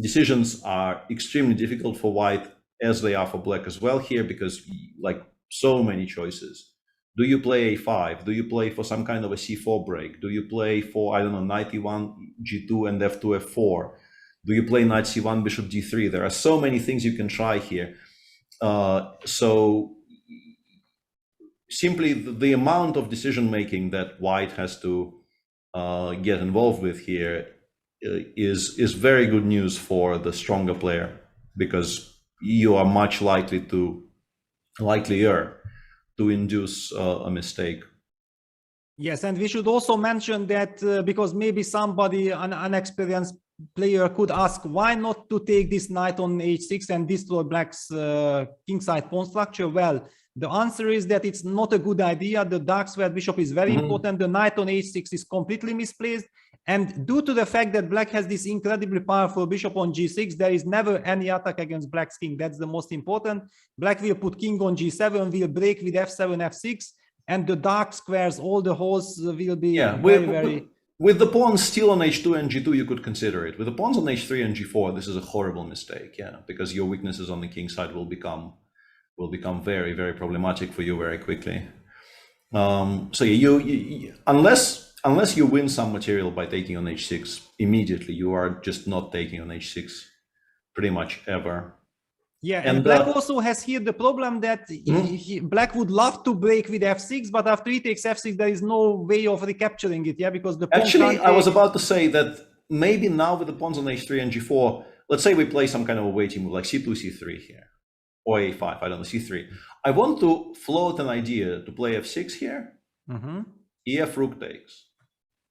Decisions are extremely difficult for white, as they are for black as well here, because like so many choices. Do you play a5? Do you play for some kind of a c4 break? Do you play for, I don't know, knight e1, g2, and f2, f4? Do you play knight c1, bishop d3? There are so many things you can try here. So simply the amount of decision making that white has to get involved with here is very good news for the stronger player, because you are much likelier to induce a mistake. Yes, and we should also mention that because maybe somebody, an unexperienced player, could ask why not to take this knight on h6 and destroy black's kingside pawn structure. Well, the answer is that it's not a good idea. The dark square bishop is very important. The knight on h6 is completely misplaced. And due to the fact that black has this incredibly powerful bishop on g6, there is never any attack against black's king. That's the most important. Black will put king on g7, will break with f7, f6, and the dark squares, all the holes will be very... With the pawns still on h2 and g2, you could consider it. With the pawns on h3 and g4, this is a horrible mistake, because your weaknesses on the king side will become very, very problematic for you very quickly. So you unless you win some material by taking on h6 immediately, you are just not taking on h6 pretty much ever. Yeah, and black also has here the problem that black would love to break with f6, but after he takes f6, there is no way of recapturing it, because the pawn actually, I was about to say that maybe now with the pawns on h3 and g4, let's say we play some kind of a waiting move like c2, c3 here, or a5, I don't know, c3. I want to float an idea to play f6 here, ef rook takes.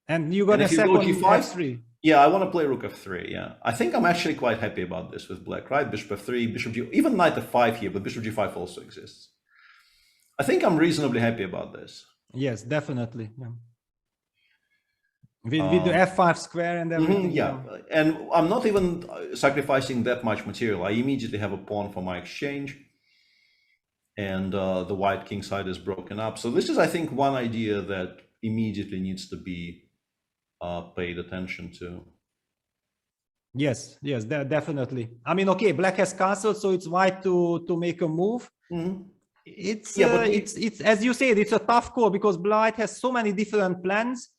And you got a second f3. Yeah, I want to play rook f3, I think I'm actually quite happy about this with black, right? Bishop f3, bishop g, even knight f5 here, but bishop g5 also exists. I think I'm reasonably happy about this. Yes, definitely. With the f5 square and everything. And I'm not even sacrificing that much material. I immediately have a pawn for my exchange, and the white king side is broken up. So this is, I think, one idea that immediately needs to be paid attention to. Yes, definitely. I mean, okay, black has castle, so it's white to make a move. It's as you said, it's a tough call because white has so many different plans,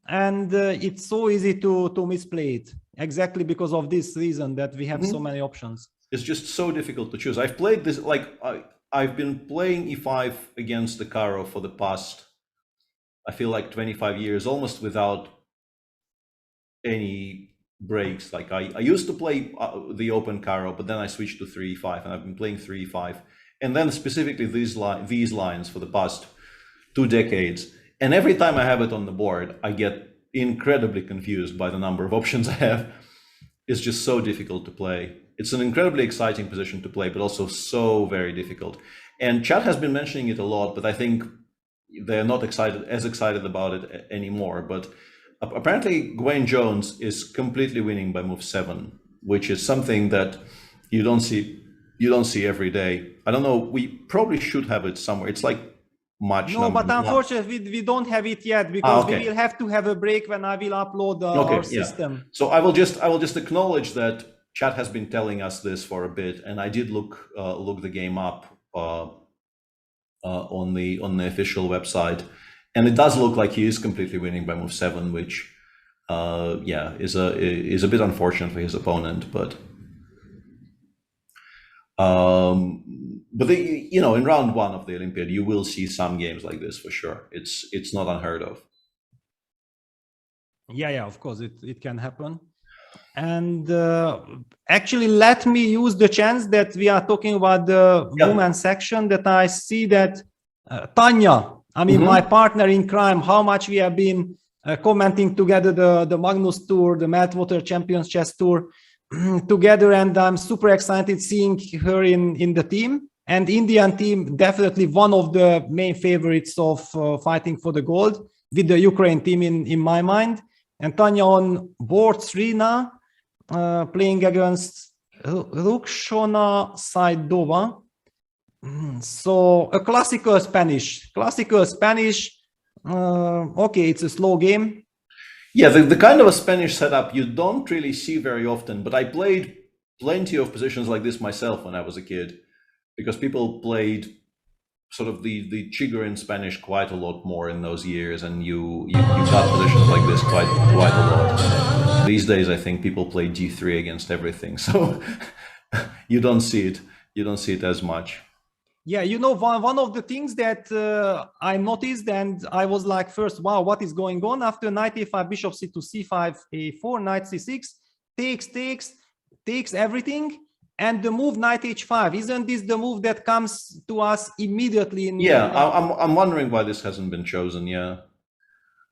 and it's so easy to misplay it. Exactly because of this reason that we have so many options. It's just so difficult to choose. I've played this, like I've been playing e5 against the Caro for the past, I feel like 25 years, almost without any breaks. Like I used to play the open Caro, but then I switched to 3e5, and I've been playing 3e5, and then specifically these lines for the past 2 decades. And every time I have it on the board, I get incredibly confused by the number of options I have. It's just so difficult to play. It's an incredibly exciting position to play, but also so very difficult. And chat has been mentioning it a lot, but I think they're not as excited about it anymore. But apparently Gwen Jones is completely winning by move 7, which is something that you don't see every day. I don't know, we probably should have it somewhere. It's like much. No, but unfortunately we don't have it yet, because we will have to have a break when I will upload our system. So I will just acknowledge that chat has been telling us this for a bit, and I did look the game up on the official website, and it does look like he is completely winning by move 7, which is a bit unfortunate for his opponent, but in round 1 of the Olympiad, you will see some games like this for sure. It's not unheard of. Yeah, of course it can happen. And actually, let me use the chance that we are talking about the women section, that I see that Tanya, I mean, my partner in crime, how much we have been commenting together the Magnus Tour, the Meltwater Champions Chess Tour together, and I'm super excited seeing her in the team. And Indian team, definitely one of the main favorites of fighting for the gold, with the Ukraine team in my mind. And Tanya on board 3 now, playing against Rukshona Saidova. So a classical Spanish. Okay, it's a slow game. Yeah, the kind of a Spanish setup you don't really see very often, but I played plenty of positions like this myself when I was a kid, because people played sort of the Chigorin Spanish quite a lot more in those years, and you got positions like this quite a lot. These days, I think people play G3 against everything, so you don't see it as much. Yeah, you know, one of the things that I noticed, and I was like, first, wow, what is going on? After knight a5, bishop c2, c5, a4, knight c6, takes everything, and the move knight h5. Isn't this the move that comes to us immediately? I'm wondering why this hasn't been chosen. Yeah,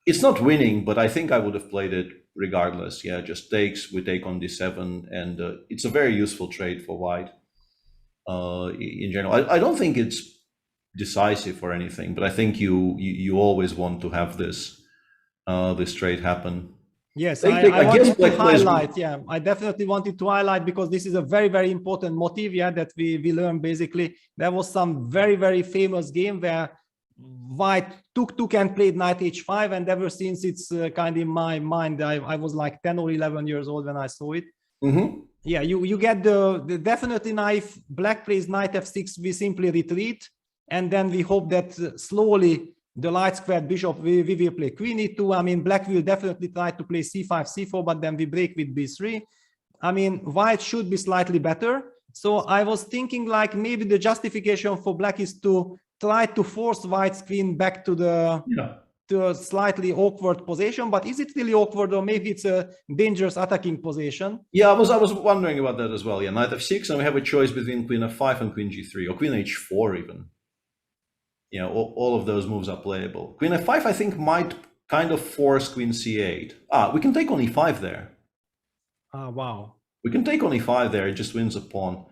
it's not winning, but I think I would have played it regardless. Yeah, just takes, we take on d7, and it's a very useful trade for white. In general, I don't think it's decisive or anything, but I think you always want to have this trade happen. Yes, I wanted to highlight. Yeah, I definitely wanted to highlight, because this is a very, very important motif. Yeah, that we learned. Basically, there was some very, very famous game where white took and played knight h5, and ever since it's kind of in my mind. I was like 10 or 11 years old when I saw it. Mm-hmm. Yeah, you get the definitely knife. Black plays knight f6, we simply retreat, and then we hope that slowly the light squared bishop, we will play queen e2. I mean, black will definitely try to play c5, c4, but then we break with b3. I mean, white should be slightly better. So I was thinking like maybe the justification for black is to try to force white's queen back to the to a slightly awkward position. But is it really awkward, or maybe it's a dangerous attacking position? Yeah, I was wondering about that as well. Yeah, knight f6, and we have a choice between queen f5 and queen g3, or queen h4 even. You know, all of those moves are playable. Queen f5, I think, might kind of force queen c8. We can take on e5 there. Wow. We can take on e5 there. It just wins a pawn.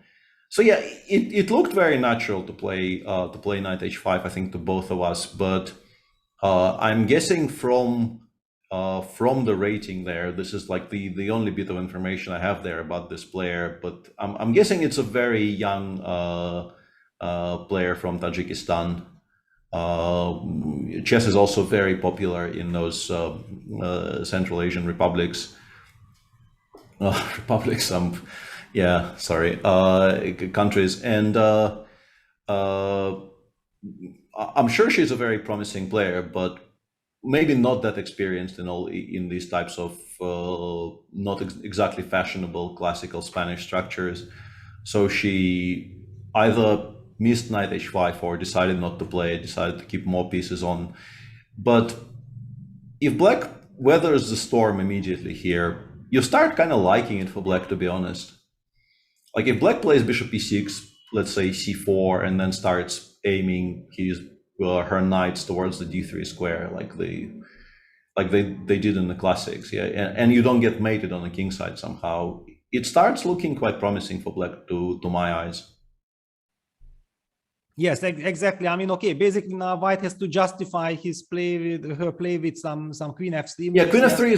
So yeah, it looked very natural to play knight h5, I think, to both of us. But I'm guessing from the rating there, this is like the only bit of information I have there about this player. But I'm guessing it's a very young player from Tajikistan. Chess is also very popular in those Central Asian republics. Countries, and I'm sure she's a very promising player, but maybe not that experienced in these types of not exactly fashionable classical Spanish structures. So she either missed knight h5 or decided not to play, decided to keep more pieces on. But if black weathers the storm immediately here, you start kind of liking it for black, to be honest. Like if black plays bishop e6, let's say c4, and then starts aiming her knights towards the d3 square, like they did in the classics, yeah, and you don't get mated on the king side somehow, it starts looking quite promising for black to my eyes. Yes, exactly. I mean, okay, basically now white has to justify her play with some queen f3. Yeah, queen f3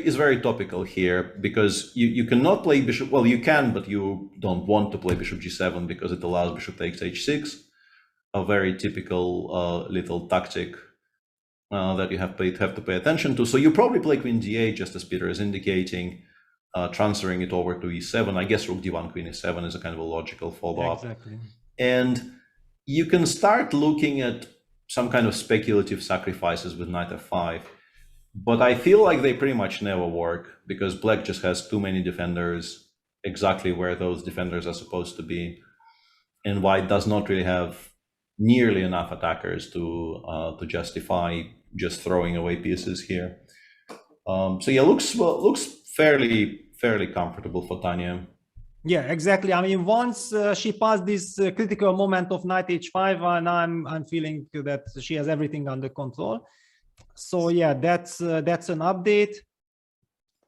is very topical here, because you cannot play bishop. Well, you can, but you don't want to play bishop g7 because it allows bishop takes h6, a very typical little tactic that you have to pay attention to. So you probably play queen d8, just as Peter is indicating, transferring it over to e7. I guess rook d1, queen e7 is a kind of a logical follow-up. Exactly. And you can start looking at some kind of speculative sacrifices with knight f5, but I feel like they pretty much never work, because black just has too many defenders exactly where those defenders are supposed to be, and white does not really have nearly enough attackers to justify just throwing away pieces here. So yeah, looks fairly comfortable for Tanya. Yeah, exactly. I mean, once she passed this critical moment of knight h5, and I'm feeling that she has everything under control. So yeah, that's an update.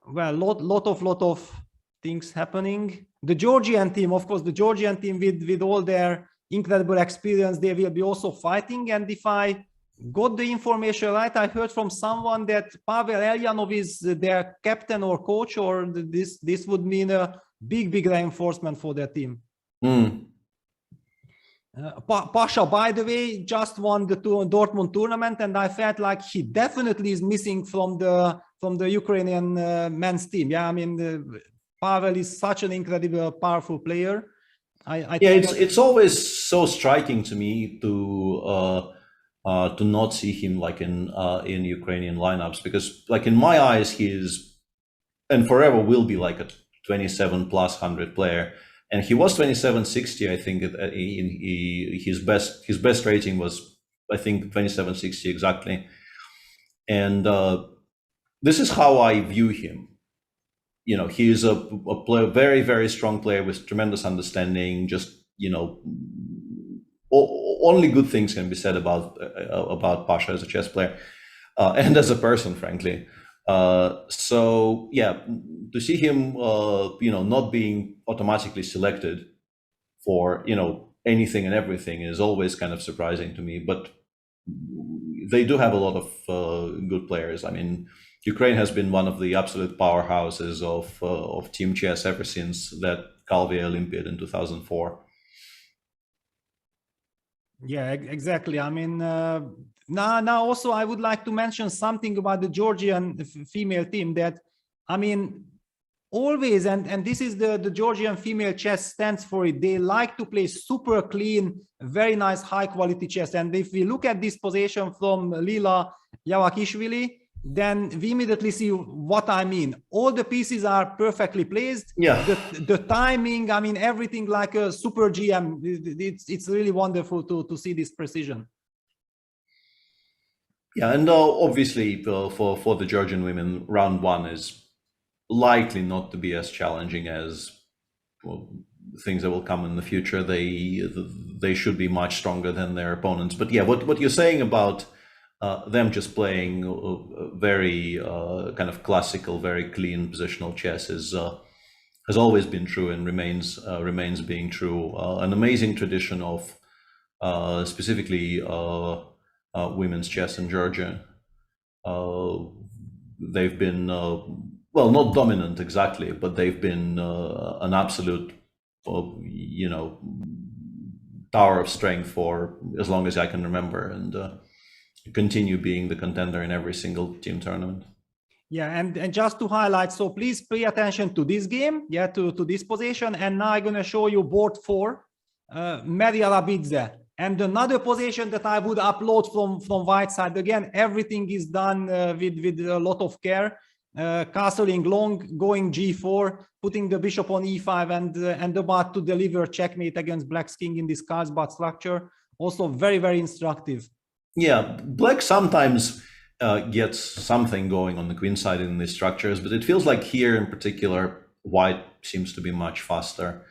Well, lot of things happening. The Georgian team, of course, with all their incredible experience, they will be also fighting. And if I got the information right, I heard from someone that Pavel Elyanov is their captain or coach, or this would mean a big reinforcement for their team. Pasha, by the way, just won the Dortmund tournament, and I felt like he definitely is missing from the Ukrainian men's team. Yeah, I mean, Pavel is such an incredible, powerful player. It's always so striking to me to not see him like in Ukrainian lineups, because like in my eyes he is and forever will be like a 27 plus 100 player, and he was 2760. I think his best rating was, I think, 2760 exactly. And this is how I view him. You know, he is a player, very, very strong player with tremendous understanding. Just, you know, only good things can be said about Pasha as a chess player and as a person, frankly. So yeah, to see him, you know, not being automatically selected for, you know, anything and everything is always kind of surprising to me. But they do have a lot of good players. I mean, Ukraine has been one of the absolute powerhouses of team chess ever since that Calvi Olympiad in 2004. Yeah, exactly. I mean, now also I would like to mention something about the Georgian female team that, I mean, always, and this is the Georgian female chess stands for it. They like to play super clean, very nice, high quality chess. And if we look at this position from Lila Yavakishvili, then we immediately see what I mean. All the pieces are perfectly placed. Yeah. The timing, I mean, everything like a super GM. It's really wonderful to see this precision. Yeah, and obviously for the Georgian women, round one is likely not to be as challenging as things that will come in the future. They should be much stronger than their opponents. But yeah, what you're saying about them just playing very kind of classical, very clean positional chess has always been true and remains being true. An amazing tradition of specifically women's chess in Georgia. They've been well, not dominant exactly, but they've been an absolute, you know, tower of strength for as long as I can remember, and continue being the contender in every single team tournament. Yeah, and just to highlight, so please pay attention to this game, yeah, to this position. And now I'm going to show you board 4, Maria Labidze. And another position that I would upload from white side, again, everything is done with a lot of care. Castling long, going g4, putting the bishop on e5, and about to deliver checkmate against black's king in this Carlsbad structure. Also very, very instructive. Yeah, black sometimes gets something going on the queen side in these structures, but it feels like here in particular, white seems to be much faster.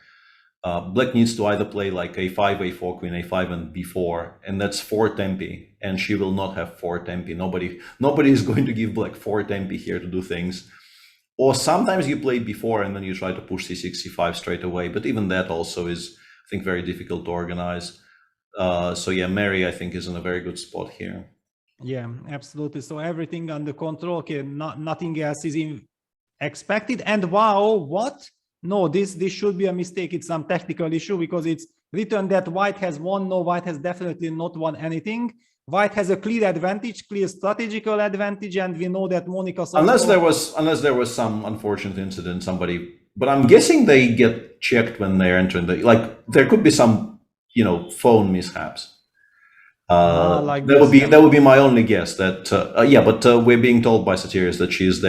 Black needs to either play like a5, a4, queen a5, and b4, and that's 4 tempi, and she will not have 4 tempi. Nobody is going to give black 4 tempi here to do things. Or sometimes you play b4 and then you try to push c6, c5 straight away, but even that also is, I think, very difficult to organize. So yeah, Mary, I think, is in a very good spot here. Yeah, absolutely. So everything under control. Okay, nothing else is expected. And wow, what? No, this should be a mistake. It's some technical issue because it's written that white has won. No, white has definitely not won anything. White has a clear advantage, clear strategical advantage, and we know that Monica. Unless there was some unfortunate incident, somebody. But I'm guessing they get checked when they're entering the, like, there could be some, you know, phone mishaps. Like that would be my only guess. That yeah, but we're being told by Satiris that she is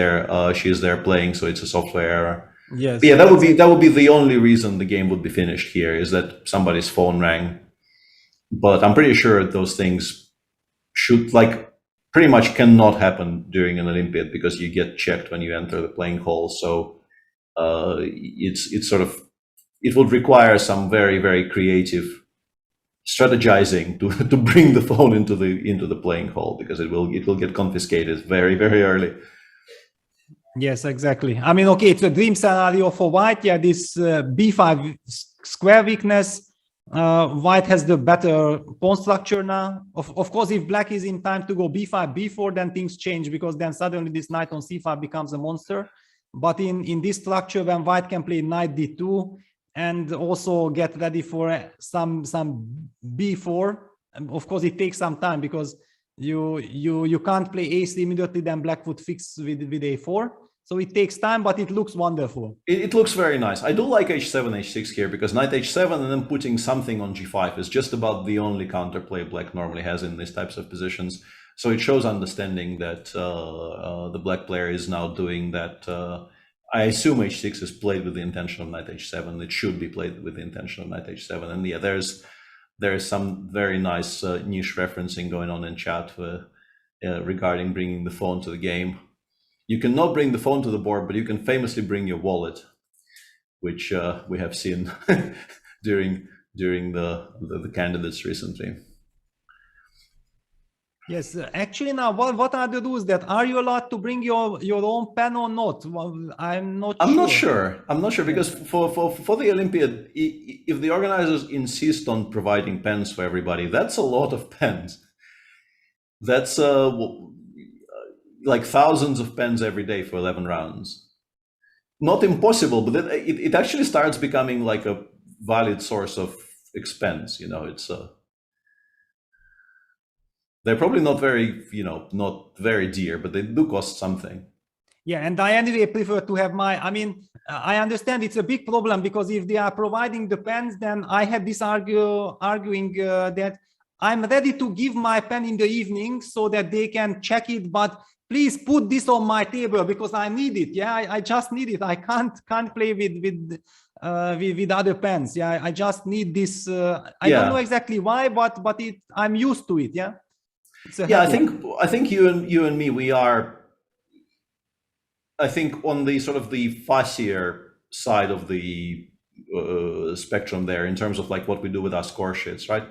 there playing, so it's a software error. Yes. But yeah, that would be the only reason the game would be finished here, is that somebody's phone rang. But I'm pretty sure those things should, like, pretty much cannot happen during an Olympiad because you get checked when you enter the playing hall. So it's sort of, it would require some very, very creative strategizing to bring the phone into the playing hall, because it will get confiscated very, very early. Yes, exactly. I mean, okay, it's a dream scenario for white. Yeah, this b5 square weakness. White has the better pawn structure now. Of course, if black is in time to go b5, b4, then things change, because then suddenly this knight on c5 becomes a monster. But in this structure, when white can play knight d2 and also get ready for some b4, and of course it takes some time because you can't play ace immediately, then black would fix with a4. So it takes time, but it looks wonderful. It looks very nice. I do like h7, h6 here, because knight h7 and then putting something on g5 is just about the only counterplay black normally has in these types of positions. So it shows understanding that the black player is now doing that. I assume h6 is played with the intention of knight h7. It should be played with the intention of knight h7. And yeah, there's some very nice niche referencing going on in chat regarding bringing the phone to the game. You cannot bring the phone to the board, but you can famously bring your wallet, which we have seen during the candidates recently. Yes, actually now, what are the rules? That are you allowed to bring your own pen or not? Well, I'm not sure. I'm not sure because for the Olympiad, if the organizers insist on providing pens for everybody, that's a lot of pens. That's like thousands of pens every day for 11 rounds. Not impossible, but it actually starts becoming like a valid source of expense. You know, it's they're probably not very dear, but they do cost something. Yeah, and I anyway prefer to have I mean, I understand it's a big problem because if they are providing the pens, then I had this arguing that I'm ready to give my pen in the evening so that they can check it, but please put this on my table because I need it. Yeah, I just need it. I can't play with other pens. Yeah, I just need this. I don't know exactly why, but I'm used to it. Yeah. Yeah, I think you and me, we are, I think, on the sort of the fussier side of the spectrum there in terms of like what we do with our score sheets, right?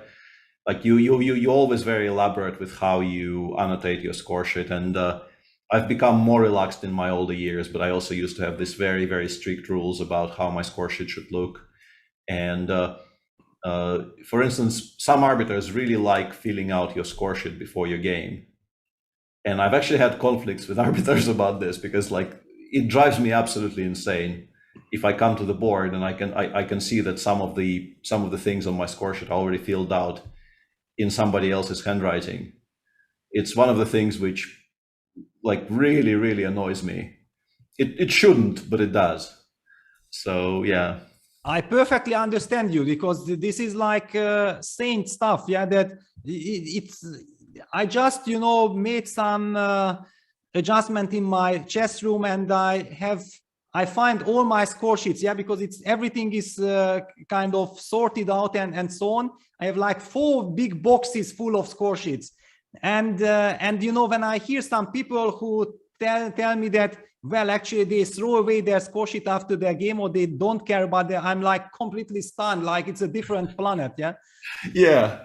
Like you always very elaborate with how you annotate your score sheet, and I've become more relaxed in my older years, but I also used to have this very, very strict rules about how my score sheet should look. And for instance, some arbiters really like filling out your score sheet before your game. And I've actually had conflicts with arbiters about this because like it drives me absolutely insane if I come to the board and I can see that some of the things on my score sheet are already filled out in somebody else's handwriting. It's one of the things which like really, really annoys me. It shouldn't, but it does. So yeah. I perfectly understand you because this is like saint stuff. Yeah, that it's. I just made some adjustment in my chess room, and I find all my score sheets. Yeah, because everything is kind of sorted out and so on. I have like 4 big boxes full of score sheets, and when I hear some people who tell me that, well, actually they throw away their score sheet after their game or they don't care about it, I'm like completely stunned, like it's a different planet. Yeah. Yeah.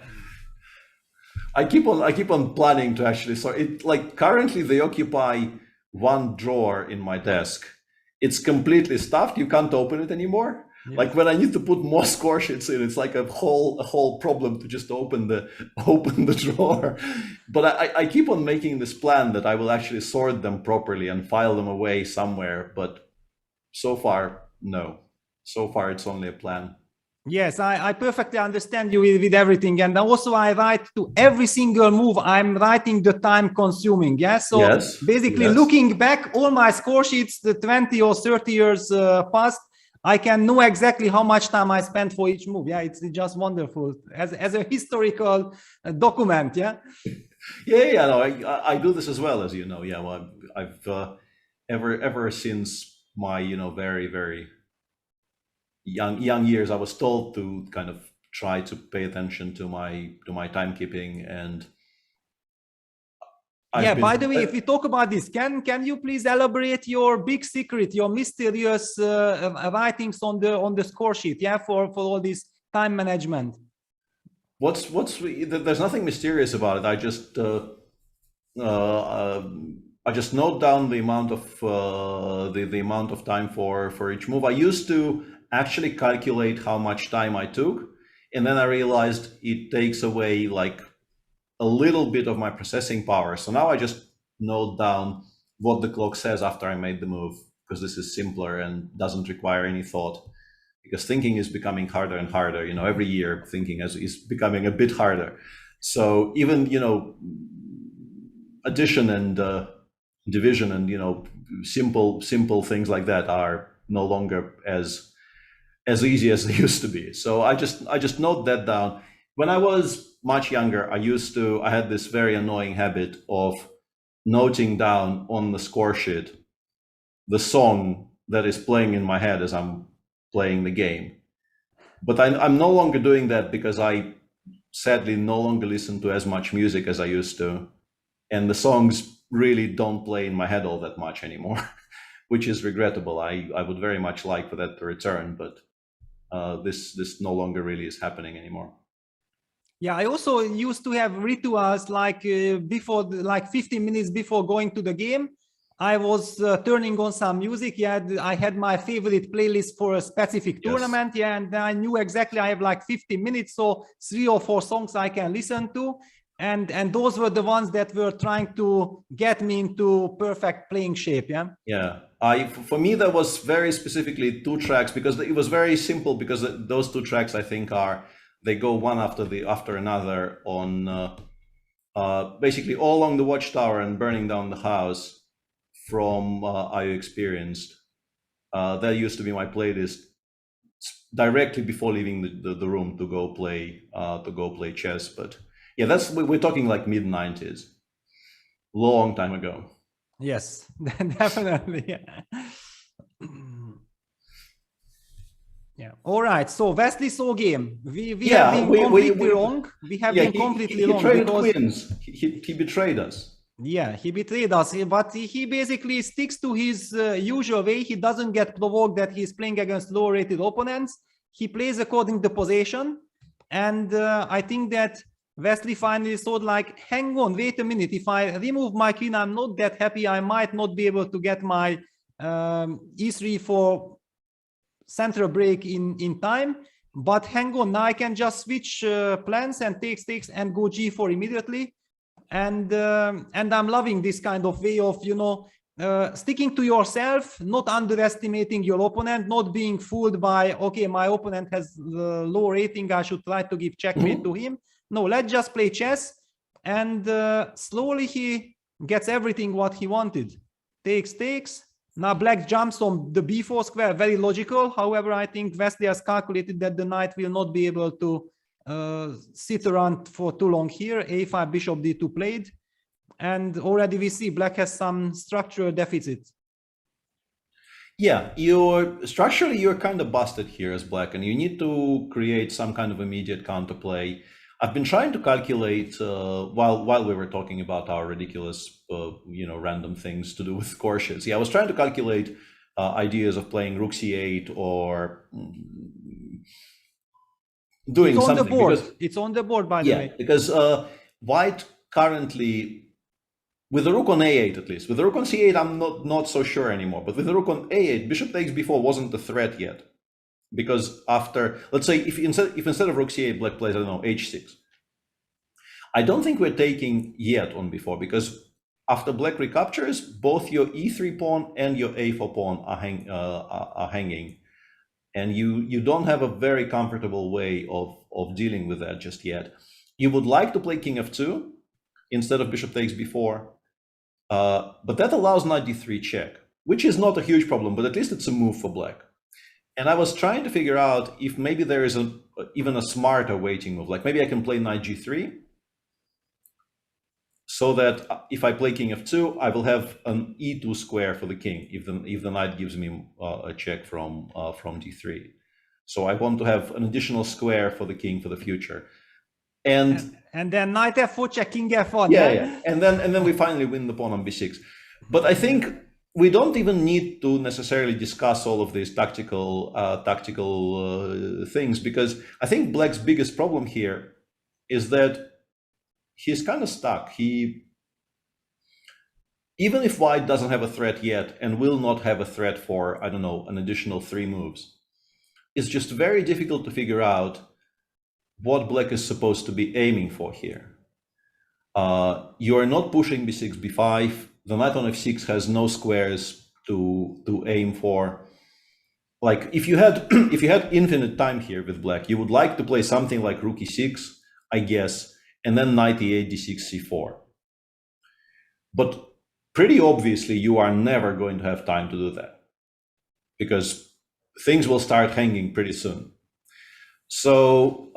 I keep on planning to actually, so it like currently they occupy one drawer in my desk. It's completely stuffed. You can't open it anymore. Yeah. Like when I need to put more score sheets in, it's like a whole problem to just open the drawer. But I keep on making this plan that I will actually sort them properly and file them away somewhere. But so far, no. So far, it's only a plan. Yes, I perfectly understand you with everything. And also I write to every single move. I'm writing the time consuming. Yeah. So basically looking back, all my score sheets, the 20 or 30 years past, I can know exactly how much time I spent for each move. Yeah, it's just wonderful as a historical document. Yeah. Yeah. No, I do this as well, as you know. Yeah. Well, I've ever since my very, very young years, I was told to kind of try to pay attention to my timekeeping. And by the way, if we talk about this, can you please elaborate your big secret, your mysterious writings on the score sheet? Yeah, for all this time management. There's nothing mysterious about it. I just note down the amount of the amount of time for each move. I used to actually calculate how much time I took, and then I realized it takes away like a little bit of my processing power. So now I just note down what the clock says after I made the move, because this is simpler and doesn't require any thought, because thinking is becoming harder and harder. Every year thinking is becoming a bit harder. So even addition and division and simple things like that are no longer as easy as they used to be. So I just note that down. When I was much younger, I had this very annoying habit of noting down on the score sheet the song that is playing in my head as I'm playing the game. But I'm no longer doing that because I sadly no longer listen to as much music as I used to. And the songs really don't play in my head all that much anymore, which is regrettable. I would very much like for that to return, but this no longer really is happening anymore. Yeah, I also used to have rituals like before, like 15 minutes before going to the game, I was turning on some music. Yeah, I had my favorite playlist for a specific tournament. Yeah, and I knew exactly I have like 15 minutes, so 3 or 4 songs I can listen to. And those were the ones that were trying to get me into perfect playing shape. Yeah. Yeah. For me, there was very specifically 2 tracks because it was very simple because those 2 tracks I think they go one after another on basically all along the Watchtower and Burning Down the House from Are You Experienced. That used to be my playlist directly before leaving the room to go play chess. But yeah, we're talking like mid-90s, long time ago. Yes, definitely. Yeah. All right. So Wesley saw game. We have been completely wrong. We have been completely wrong. He traded queens. He betrayed us. Yeah, he betrayed us, but he basically sticks to his usual way. He doesn't get provoked that he's playing against lower-rated opponents. He plays according to position, and I think that Wesley finally thought like, hang on, wait a minute. If I remove my queen, I'm not that happy. I might not be able to get my e3 for central break in time. But hang on, now I can just switch plans and takes and go g4 immediately. And I'm loving this kind of way of, sticking to yourself, not underestimating your opponent, not being fooled by, okay, my opponent has low rating, I should try to give checkmate to him. No, let's just play chess. And slowly he gets everything what he wanted. Takes. Now black jumps on the b4 square, very logical. However, I think Wesley has calculated that the knight will not be able to sit around for too long here. A5, bishop d2 played, and already we see black has some structural deficit. Yeah, structurally you're kind of busted here as black, and you need to create some kind of immediate counterplay. I've been trying to calculate while we were talking about our ridiculous, random things to do with courses. Yeah, I was trying to calculate ideas of playing rook c8 or doing it's on something. The board. It's on the board, by the way. Yeah, because white currently, with the rook on a8 at least, with the rook on c8, I'm not so sure anymore. But with the rook on a8, bishop takes b4 wasn't a threat yet. Because after, let's say, if instead of rook c8, black plays, I don't know, h6. I don't think we're taking yet on b4, because after black recaptures, both your e3 pawn and your a4 pawn are hanging. And you don't have a very comfortable way of dealing with that just yet. You would like to play king f2 instead of bishop takes b4, but that allows knight d3 check, which is not a huge problem, but at least it's a move for black. And I was trying to figure out if maybe there is even a smarter waiting move, like maybe I can play knight g3, so that if I play king f2, I will have an e2 square for the king if the knight gives me a check from d3. So I want to have an additional square for the king for the future. And then knight f4 check, king f1. Yeah. And then we finally win the pawn on b6. But I think we don't even need to necessarily discuss all of these tactical things, because I think black's biggest problem here is that he's kind of stuck. Even if white doesn't have a threat yet and will not have a threat for, I don't know, an additional 3 moves, it's just very difficult to figure out what black is supposed to be aiming for here. You are not pushing b6, b5. The knight on f6 has no squares to aim for. Like if you had infinite time here with black, you would like to play something like rook e6, I guess, and then knight e8, d6, c4. But pretty obviously, you are never going to have time to do that, because things will start hanging pretty soon. So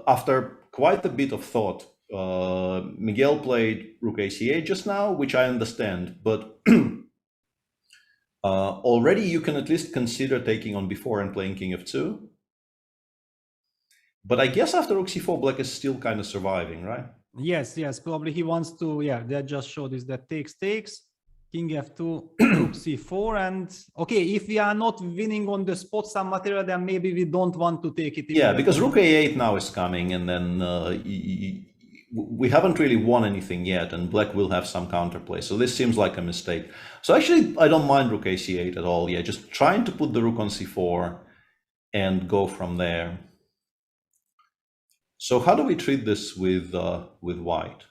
after quite a bit of thought, Miguel played rook a c8 just now, which I understand, but already you can at least consider taking on b4 and playing king f2. But I guess after rook c4, black is still kind of surviving, right? Yes, probably he wants to, that just showed is that takes, king f2, rook c4, and okay, if we are not winning on the spot some material, then maybe we don't want to take it. Yeah, because rook a8 now is coming, and then we haven't really won anything yet, and black will have some counterplay, so this seems like a mistake. So actually, I don't mind rook ac8 at all, just trying to put the rook on c4 and go from there. So how do we treat this with white?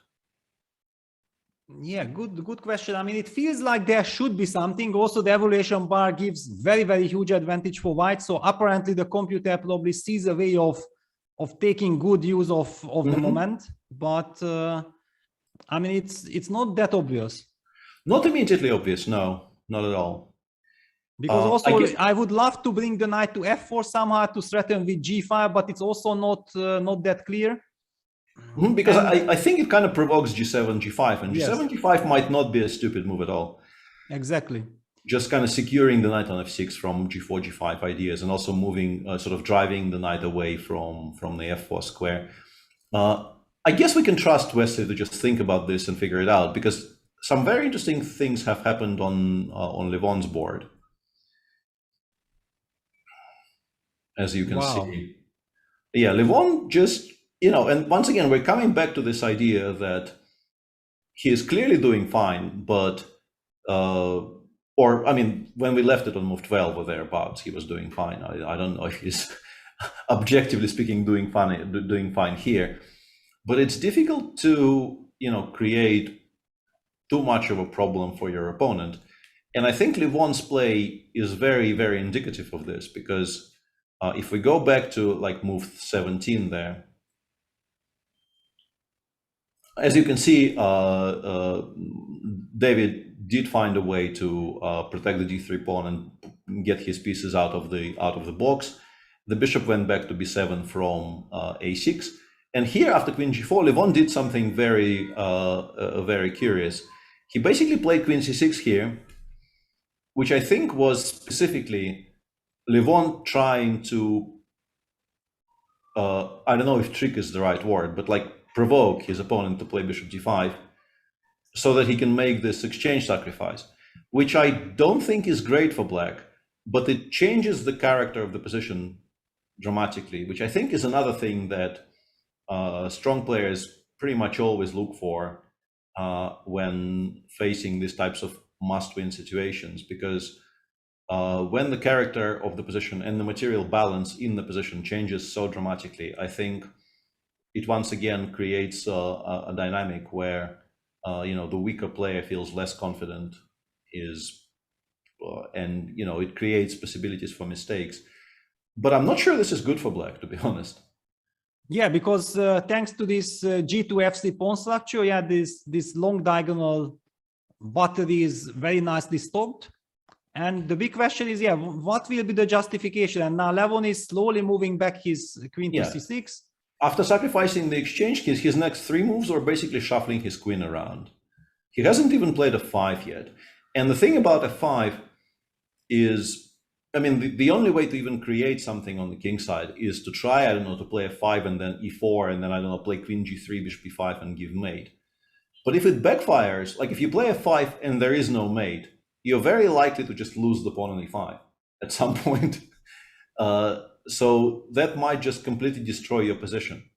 Yeah, good question. I mean, it feels like there should be something. Also, the evaluation bar gives very huge advantage for white. So apparently the computer probably sees a way of taking good use of the moment. But I mean, it's not that obvious. Not immediately obvious, no, not at all. Because also I would love to bring the knight to f4 somehow to threaten with g5, but it's also not that clear. Because I think it kind of provokes g7, g5, and g7, g5 might not be a stupid move at all. Exactly. Just kind of securing the knight on f6 from g4, g5 ideas, and also moving, sort of driving the knight away from the f4 square. I guess we can trust Wesley to just think about this and figure it out, because some very interesting things have happened on Levon's board, as you can see. Yeah, Levon just, and once again, we're coming back to this idea that he is clearly doing fine, but, I mean, when we left it on move 12 or thereabouts, he was doing fine. I don't know if he's objectively speaking doing fine here, but it's difficult to, create too much of a problem for your opponent. And I think Levon's play is very indicative of this, because if we go back to like move 17 there, as you can see, David did find a way to protect the d3 pawn and get his pieces out of the box. The bishop went back to b7 from a6, and here after queen g4, Levon did something very curious. He basically played queen c6 here, which I think was specifically Levon trying to, I don't know if trick is the right word, but like provoke his opponent to play bishop g5 so that he can make this exchange sacrifice, which I don't think is great for black, but it changes the character of the position dramatically, which I think is another thing that strong players pretty much always look for when facing these types of must-win situations, because when the character of the position and the material balance in the position changes so dramatically, I think it once again creates a dynamic where the weaker player feels less confident, and it creates possibilities for mistakes. But I'm not sure this is good for black, to be honest. Yeah, because thanks to this g2 f3 pawn structure, this long diagonal battery is very nicely stopped. And the big question is, what will be the justification? And now Levon is slowly moving back his queen to c6. After sacrificing the exchange, his next 3 moves are basically shuffling his queen around. He hasn't even played f5 yet. And the thing about f5 is, I mean, the only way to even create something on the king side is to try, I don't know, to play f5 and then e4, and then, I don't know, play queen g3, bishop b5 and give mate. But if it backfires, like if you play f5 and there is no mate, you're very likely to just lose the pawn on e5 at some point. So that might just completely destroy your position.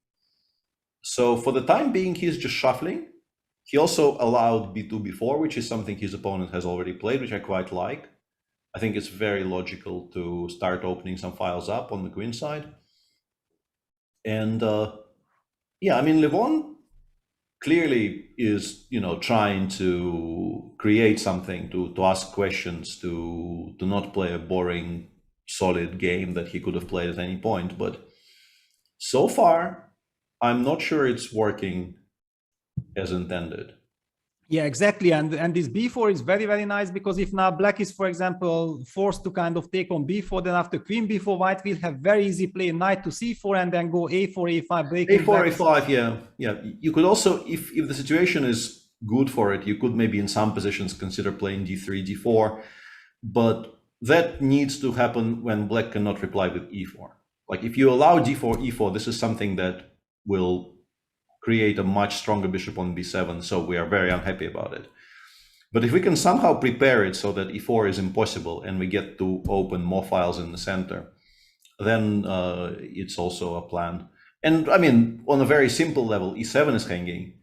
So for the time being, he's just shuffling. He also allowed b2, b4, which is something his opponent has already played, which I quite like. I think it's very logical to start opening some files up on the queen side. And I mean, Levon clearly is, trying to create something, to ask questions, to not play a boring, solid game that he could have played at any point. But so far, I'm not sure it's working as intended. Yeah, exactly. And this b4 is very nice, because if now black is, for example, forced to kind of take on b4, then after queen b4, white will have very easy play knight to c4 and then go a4, a5, breaking a4, a5, yeah. You could also, if the situation is good for it, you could maybe in some positions consider playing d3, d4. but that needs to happen when black cannot reply with e4. Like if you allow d4, e4, this is something that will create a much stronger bishop on b7, so we are very unhappy about it. But if we can somehow prepare it so that e4 is impossible and we get to open more files in the center, then it's also a plan. And I mean, on a very simple level, e7 is hanging,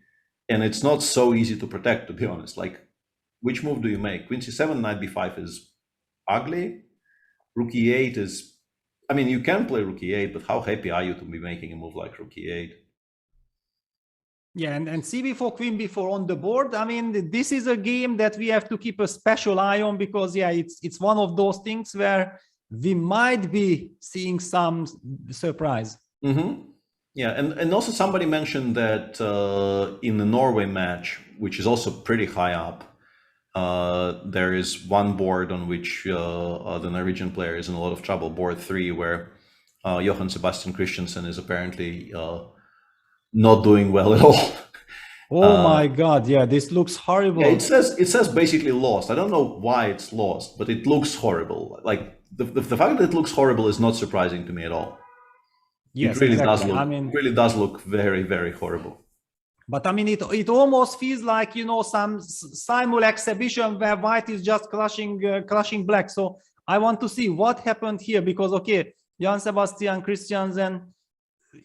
and it's not so easy to protect, to be honest. Like, which move do you make? Queen c7, knight b5 is ugly. Rook e8 is, I mean, you can play rook e8, but how happy are you to be making a move like rook e8? Yeah, and c4, queen b4 on the board. I mean, this is a game that we have to keep a special eye on, because yeah, it's one of those things where we might be seeing some surprise. Mm-hmm. Yeah, and also somebody mentioned that in the Norway match, which is also pretty high up, there is one board on which the Norwegian player is in a lot of trouble, board 3, where Johann Sebastian Christensen is apparently not doing well at all. Oh my God! Yeah, this looks horrible. Yeah, it says basically lost. I don't know why it's lost, but it looks horrible. Like the fact that it looks horrible is not surprising to me at all. Yes, it really exactly. does look. I mean, really does look very, very horrible. But I mean, it almost feels like, you know, some simul exhibition where white is just crushing black. So I want to see what happened here, because okay, Johann Sebastian Christiansen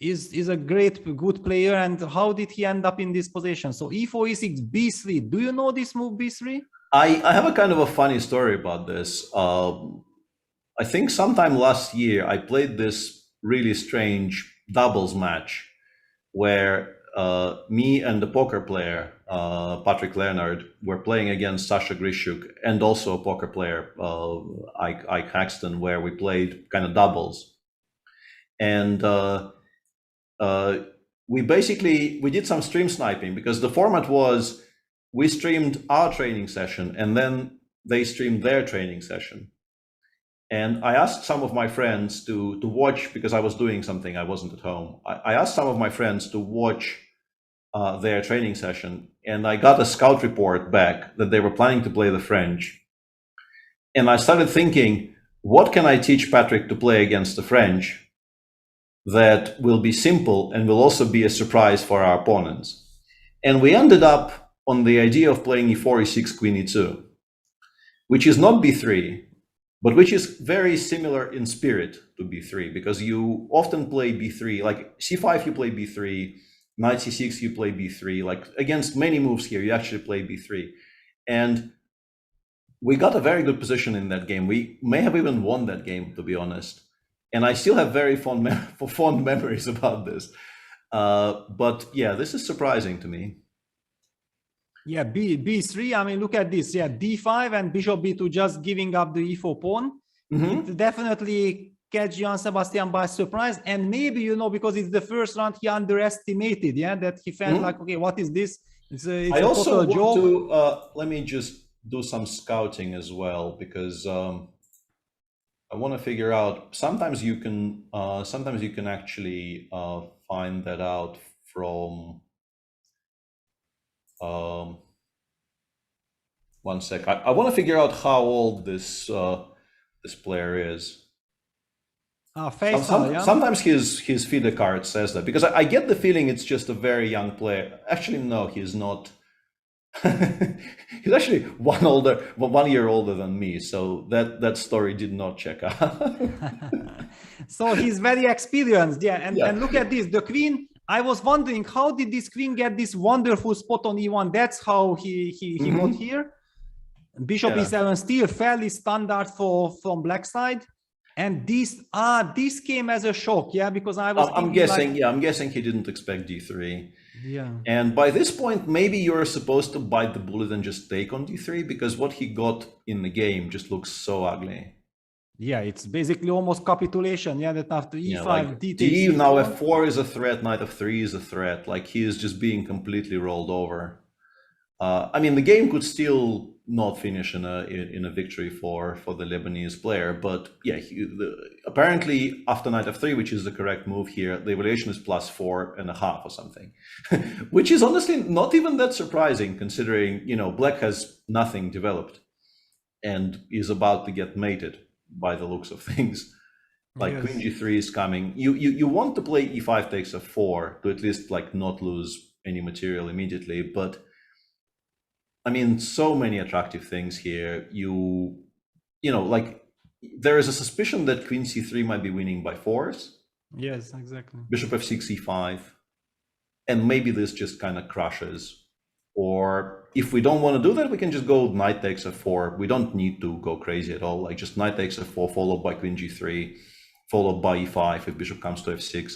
is a good player, and how did he end up in this position? So e4, e6, b3. Do you know this move b3? I have a kind of a funny story about this. I think sometime last year I played this really strange doubles match where me and the poker player, Patrick Leonard, were playing against Sasha Grishuk, and also a poker player, Ike Haxton, where we played kind of doubles. And we did some stream sniping, because the format was we streamed our training session and then they streamed their training session. And I asked some of my friends to watch, because I was doing something, I wasn't at home. I asked some of my friends to watch their training session, and I got a scout report back that they were planning to play the French. And I started thinking, what can I teach Patrick to play against the French that will be simple and will also be a surprise for our opponents? And we ended up on the idea of playing e4, e6, queen e2, which is not b3, but which is very similar in spirit to b3, because you often play b3, like c5 you play b3, knight c6 you play b3, like against many moves here you actually play b3. And we got a very good position in that game. We may have even won that game, to be honest. And I still have very fond memories about this. But yeah, this is surprising to me. Yeah, b3, I mean, look at this. Yeah, d5 and bishop b2 just giving up the e4 pawn. It definitely catch Johann Sebastian by surprise. And maybe, you know, because it's the first round, he underestimated, yeah, that he felt like, okay, what is this? It's I a also total want joke. to, let me just do some scouting as well, because I want to figure out, sometimes you can actually find that out from, one sec. I want to figure out how old this this player is. Yeah. Sometimes his FIDE card says that, because I get the feeling it's just a very young player. Actually, no, he's not. He's actually 1 year older than me, so that story did not check out. So he's very experienced, yeah. And look at this, the queen. I was wondering, how did this queen get this wonderful spot on e1? That's how he got here. Bishop e7 still fairly standard from black side. And this came as a shock, yeah, because I'm guessing he didn't expect d3. Yeah. And by this point, maybe you're supposed to bite the bullet and just take on d3, because what he got in the game just looks so ugly. Yeah, it's basically almost capitulation. Yeah, that after e5, like d now f4 is a threat, knight f3 is a threat. Like, he is just being completely rolled over. I mean, the game could still not finish in a victory for the Lebanese player, but yeah, apparently after knight f3, which is the correct move here, the evaluation is +4.5 or something, which is honestly not even that surprising, considering, you know, black has nothing developed. and is about to get mated by the looks of things. Like Yes. queen g3 is coming. You want to play e5 takes f4 to at least like not lose any material immediately, but I mean, so many attractive things here. You know, like there is a suspicion that queen c3 might be winning by fours. Yes, exactly. Bishop f6, e5, and maybe this just kind of crushes. Or if we don't want to do that, we can just go knight takes f4. We don't need to go crazy at all. Like just knight takes f4 followed by queen g3, followed by e5 if bishop comes to f6.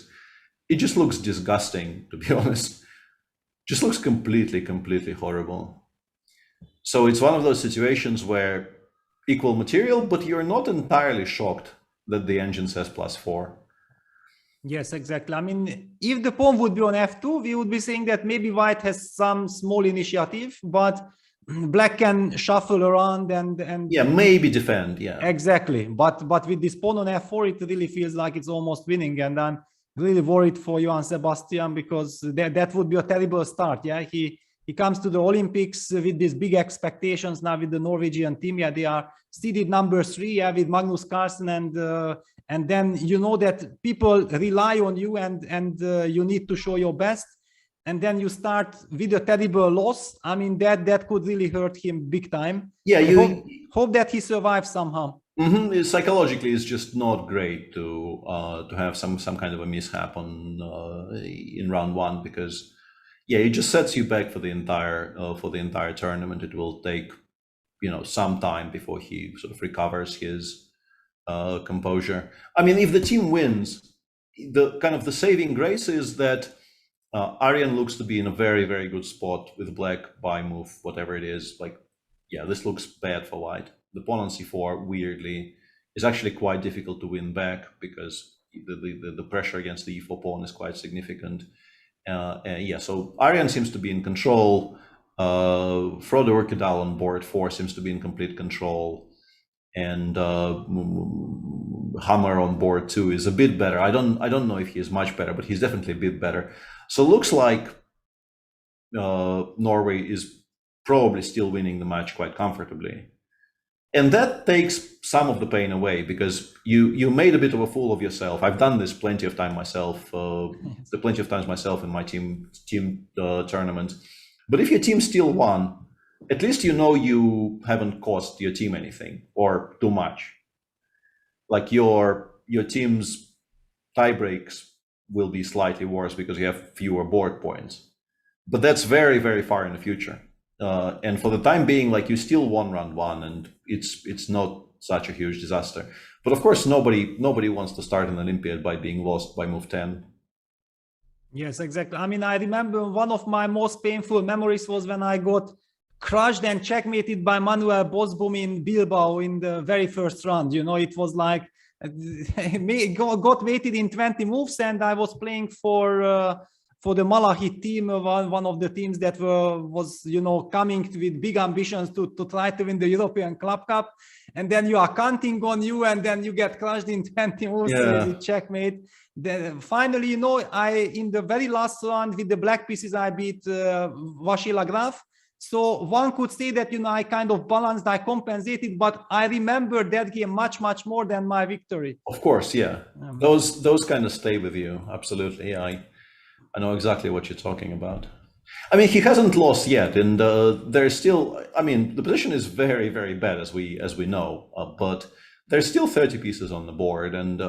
It just looks disgusting, to be honest. Just looks completely horrible. So it's one of those situations where equal material, but you're not entirely shocked that the engine says +4. Yes, exactly. I mean, if the pawn would be on f2, we would be saying that maybe white has some small initiative, but black can shuffle around and yeah, maybe defend. Yeah, exactly. But with this pawn on f4, it really feels like it's almost winning, and I'm really worried for Johann Sebastian because that would be a terrible start. Yeah, he comes to the Olympics with these big expectations now with the Norwegian team. Yeah, they are seeded number 3. Yeah, with Magnus Carlsen and then you know that people rely on you and you need to show your best, and then you start with a terrible loss. I mean that could really hurt him big time. Yeah, I hope that he survives somehow. Psychologically, it's just not great to have some kind of a mishap on in round 1 because yeah, it just sets you back for the entire tournament. It will take some time before he sort of recovers his composure. I mean, if the team wins, the saving grace is that Aryan looks to be in a very good spot with black buy move, whatever it is. Like, yeah, this looks bad for white. The pawn on c4 weirdly is actually quite difficult to win back because the pressure against the e4 pawn is quite significant. Yeah, so Aryan seems to be in control. Frode Urkedal on board 4 seems to be in complete control. And Hammer on board 2 is a bit better. I don't know if he is much better, but he's definitely a bit better. So it looks like Norway is probably still winning the match quite comfortably. And that takes some of the pain away because you made a bit of a fool of yourself. I've done this plenty of times myself, in my team tournament. But if your team still won, at least you haven't cost your team anything or too much. Like your team's tie breaks will be slightly worse because you have fewer board points. But that's very far in the future. And for the time being, like you still won round 1 and it's not such a huge disaster. But of course, nobody wants to start an Olympiad by being lost by move 10. Yes, exactly. I mean, I remember one of my most painful memories was when I got crushed and checkmated by Manuel Bosboom in Bilbao in the very first round. It was like got weighted in 20 moves, and I was playing for the Malahit team, one of the teams that was coming with big ambitions to try to win the European Club Cup, and then you are counting on you, and then you get crushed in 20 moves. Yeah. Checkmate. Then finally, I in the very last round with the black pieces, I beat Vasila Graf. So one could say that I kind of balanced, I compensated, but I remember that game much more than my victory. Of course, yeah. Those kind of stay with you. Absolutely. Yeah, I know exactly what you're talking about. I mean, he hasn't lost yet, and there's still. I mean, the position is very bad as we know, but there's still 30 pieces on the board, and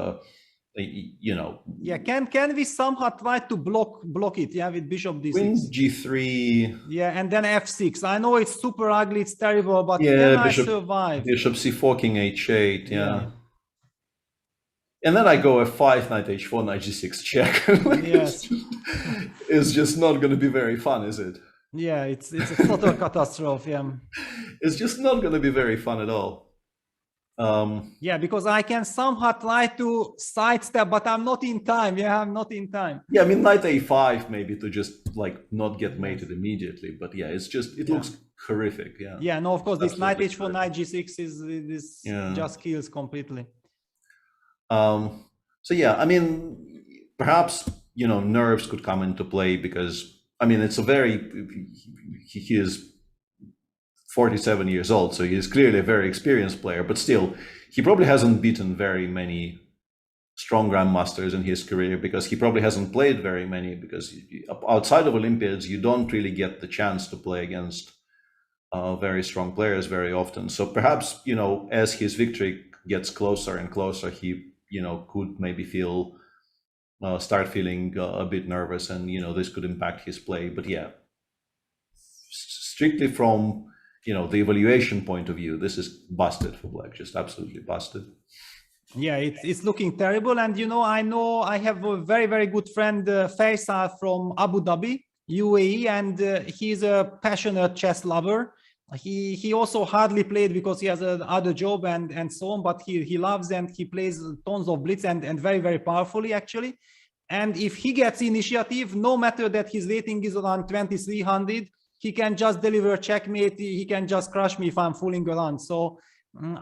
Yeah, can we somehow try to block it? Yeah, with bishop d6. Queen g3. Yeah, and then f6. I know it's super ugly, it's terrible, but Yeah, then I survive. Bishop c4, king h8. Yeah. And then I go f5, knight h4, knight g6 check. Yes. It's just not going to be very fun, is it? Yeah, it's a total catastrophe. Yeah. It's just not going to be very fun at all. Yeah, because I can somehow try to sidestep, but I'm not in time. Yeah, I'm not in time. Yeah, I mean, knight a5 maybe to just like not get mated immediately, but yeah, it looks horrific. Yeah. Yeah, no, of course, this knight Absolutely h4, knight g6 is just kills completely. So yeah, I mean, perhaps nerves could come into play because I mean it's a very he is 47 years old, so he's clearly a very experienced player, but still, he probably hasn't beaten very many strong grandmasters in his career because he probably hasn't played very many, because outside of Olympiads, you don't really get the chance to play against very strong players very often. So perhaps, as his victory gets closer and closer, he, could maybe start feeling a bit nervous, and, this could impact his play. But yeah, strictly from, the evaluation point of view, this is busted for Black, just absolutely busted. Yeah, it's looking terrible. And, I know I have a very, very good friend, Faisal from Abu Dhabi, UAE, and he's a passionate chess lover. He also hardly played because he has another job and so on, but he loves and he plays tons of blitz and very, very powerfully, actually. And if he gets initiative, no matter that his rating is around 2300, he can just deliver checkmate. He can just crush me if I'm fooling around. So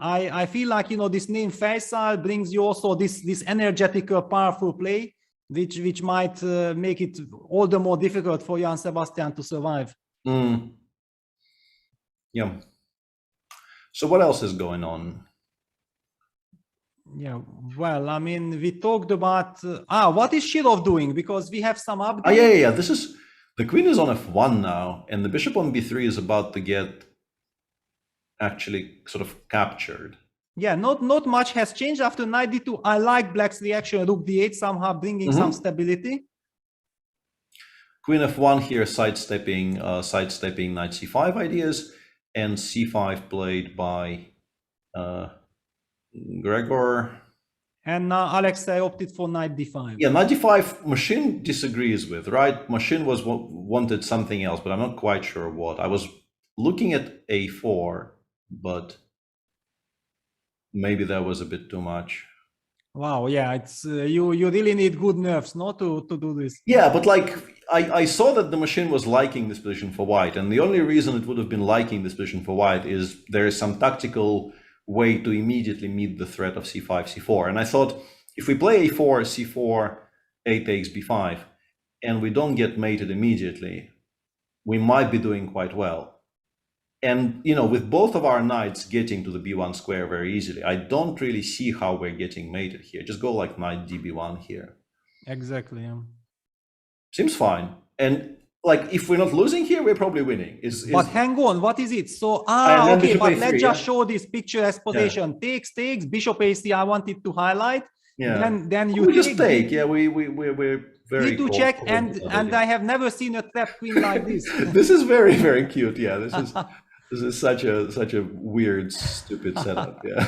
I feel like, this name Faisal brings you also this energetic, powerful play, which might make it all the more difficult for Jan Sebastian to survive. Yeah. So what else is going on? Yeah, well, I mean, we talked about what is Shirov doing, because we have some updates. Yeah. The queen is on f1 now, and the bishop on b3 is about to get actually sort of captured. Yeah, not much has changed after knight d2. I like Black's reaction, rook d8, somehow bringing some stability. Queen f1 here, sidestepping knight c5 ideas, and c5 played by Gregor. And now Alexei opted for knight d5. Yeah, knight d5, Machine disagrees with, right? Machine wanted something else, but I'm not quite sure what. I was looking at a4, but maybe that was a bit too much. Wow, yeah, it's you really need good nerves, not to do this. Yeah, but like I saw that the machine was liking this position for white, and the only reason it would have been liking this position for white is there is some tactical way to immediately meet the threat of c5, c4. And I thought, if we play a4, c4, a takes b5, and we don't get mated immediately, we might be doing quite well. And, with both of our knights getting to the b1 square very easily, I don't really see how we're getting mated here. Just go like knight db1 here. Exactly, yeah. Seems fine. And like, if we're not losing here, we're probably winning. But hang on, what is it? So, okay, but let's just show this picture as position. Yeah. Takes, bishop ac, I wanted to highlight. Yeah. Then you just take. Yeah, we're very need to check, and I have never seen a trap queen like this. This is very, very cute. Yeah, this is such a weird, stupid setup. Yeah.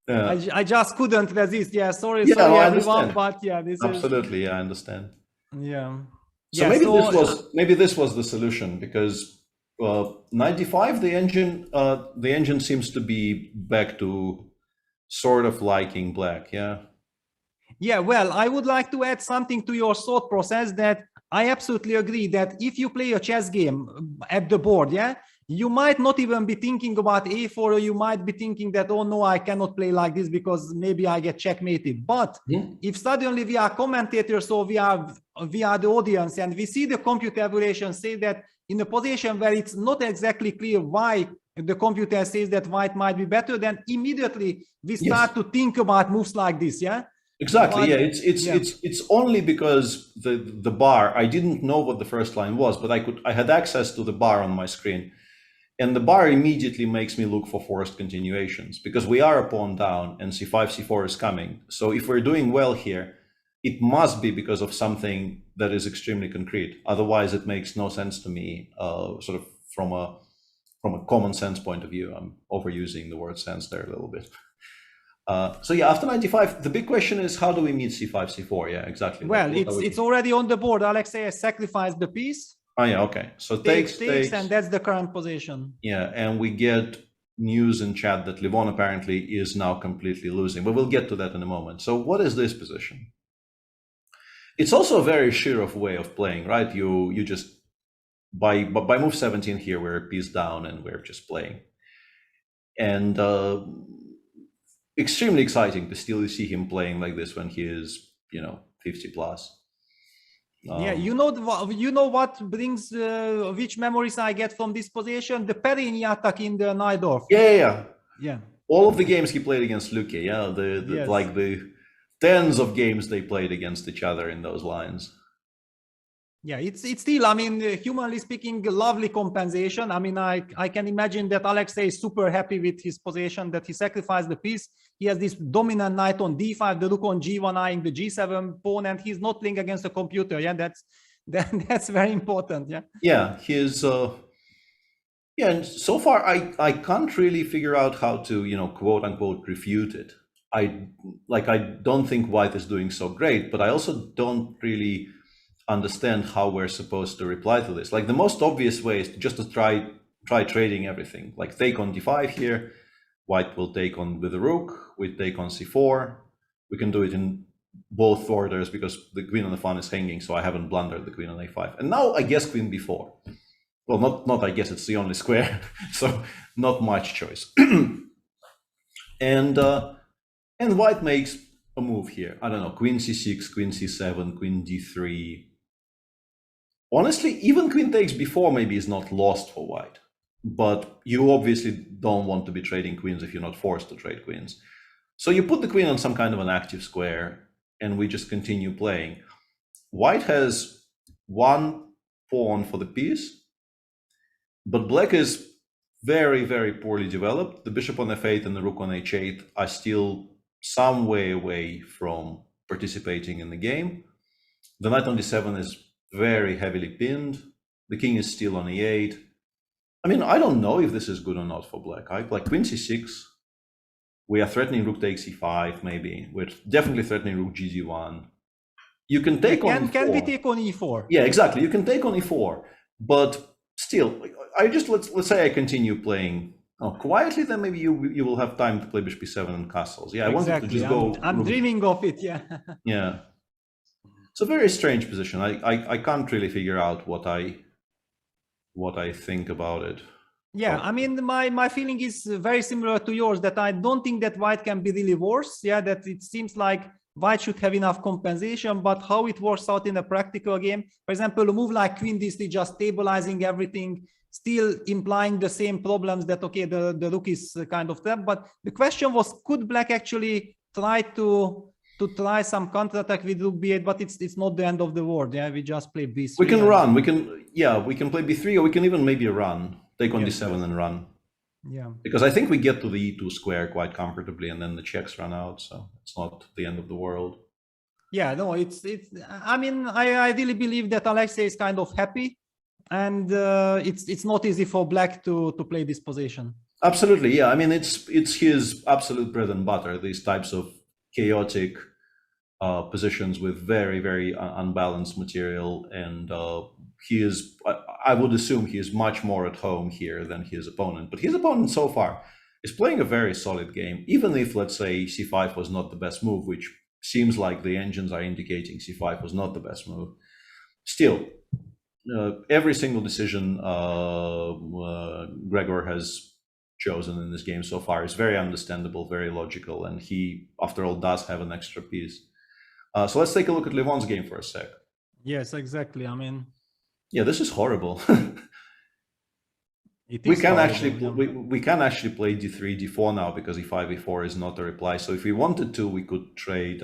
Yeah. I just couldn't resist. Yeah, sorry everyone, but yeah, this absolutely. Yeah, I understand. Yeah. So yeah, maybe this was the solution, because knight d5, the engine seems to be back to sort of liking Black. Yeah. Yeah, well, I would like to add something to your thought process, that I absolutely agree that if you play a chess game at the board, yeah, you might not even be thinking about a4, or you might be thinking that, oh no, I cannot play like this because maybe I get checkmated. But if suddenly we are commentators, or we are the audience, and we see the computer evaluation say that in a position where it's not exactly clear why the computer says that white might be better, then immediately we start to think about moves like this, yeah? Exactly. But, it's only because the bar, I didn't know what the first line was, but I had access to the bar on my screen, and the bar immediately makes me look for forced continuations, because we are a pawn down and c5, c4 is coming. So if we're doing well here, it must be because of something that is extremely concrete. Otherwise, it makes no sense to me, sort of from a common sense point of view. I'm overusing the word sense there a little bit. So yeah, after 95, the big question is, how do we meet c5, c4? Yeah, exactly. Well, it's already on the board. Alexei has sacrificed the piece. Oh yeah, okay. So takes, and that's the current position. Yeah, and we get news in chat that Levon apparently is now completely losing, but we'll get to that in a moment. So what is this position? It's also a very Shirov way of playing, right? You just by move 17 here, we're a piece down and we're just playing. And extremely exciting to still see him playing like this when he is, 50 plus. Yeah, you know what brings which memories I get from this position? The Perini attack in the Najdorf. Yeah. All of the games he played against Luque, Yes. like the tens of games they played against each other in those lines. Yeah, it's still, I mean, humanly speaking, lovely compensation. I mean, I can imagine that Alexei is super happy with his position, that he sacrificed the piece. He has this dominant knight on d5, the rook on g1, eyeing the g7 pawn, and he's not playing against a computer. Yeah, that's very important. Yeah. Yeah, and so far I can't really figure out how to, quote unquote, refute it. I don't think White is doing so great, but I also don't really understand how we're supposed to reply to this. Like the most obvious way is just to try trading everything. Like take on d5 here, White will take on with the rook, we take on c4. We can do it in both orders because the queen on f1 is hanging, so I haven't blundered the queen on a5. And now I guess queen b4. Well, not I guess, it's the only square, so not much choice. And White makes a move here. I don't know, queen c6, queen c7, queen d3. Honestly, even queen takes b4 maybe is not lost for White, but you obviously don't want to be trading queens if you're not forced to trade queens. So you put the queen on some kind of an active square, and we just continue playing. White has one pawn for the piece, but Black is very, very poorly developed. The bishop on f8 and the rook on h8 are still some way away from participating in the game. The knight on d7 is very heavily pinned. The king is still on e8. I mean, I don't know if this is good or not for Black. Like queen c6. We are threatening rook takes e5, maybe. We're definitely threatening rook gg1. You can take on e4. Can we take on e4? Yeah, exactly. You can take on e4, but still, I just let's say I continue playing quietly. Then maybe you will have time to play bishop b7 and castles. Yeah, I wanted to just go. I'm dreaming of it. Yeah. Yeah. It's a very strange position. I can't really figure out what I think about it. Yeah, I mean, my feeling is very similar to yours, that I don't think that White can be really worse. Yeah, that it seems like White should have enough compensation, but how it works out in a practical game, for example, a move like queen d3, just stabilizing everything, still implying the same problems that, okay, the rook is kind of trapped. But the question was, could Black actually try to try some counterattack with rook b8, but it's not the end of the world. Yeah, we just play b3. We can run. We can play b3, or we can even maybe run, take on d7 and run. Yeah, because I think we get to the e2 square quite comfortably, and then the checks run out, so it's not the end of the world. Yeah, no, it's. I mean, I really believe that Alexei is kind of happy, and it's not easy for Black to play this position. Absolutely, yeah. I mean, it's his absolute bread and butter. These types of chaotic positions with very, very unbalanced material, and I would assume he is much more at home here than his opponent. But his opponent so far is playing a very solid game, even if, let's say, c5 was not the best move, which seems like the engines are indicating c5 was not the best move. Still, every single decision Gregor has chosen in this game so far is very understandable, very logical, and he, after all, does have an extra piece. So let's take a look at Levon's game for a sec. Yes, exactly. I mean, yeah, this is horrible. We can actually play d3, d4 now, because e5, e4 is not a reply. So if we wanted to, we could trade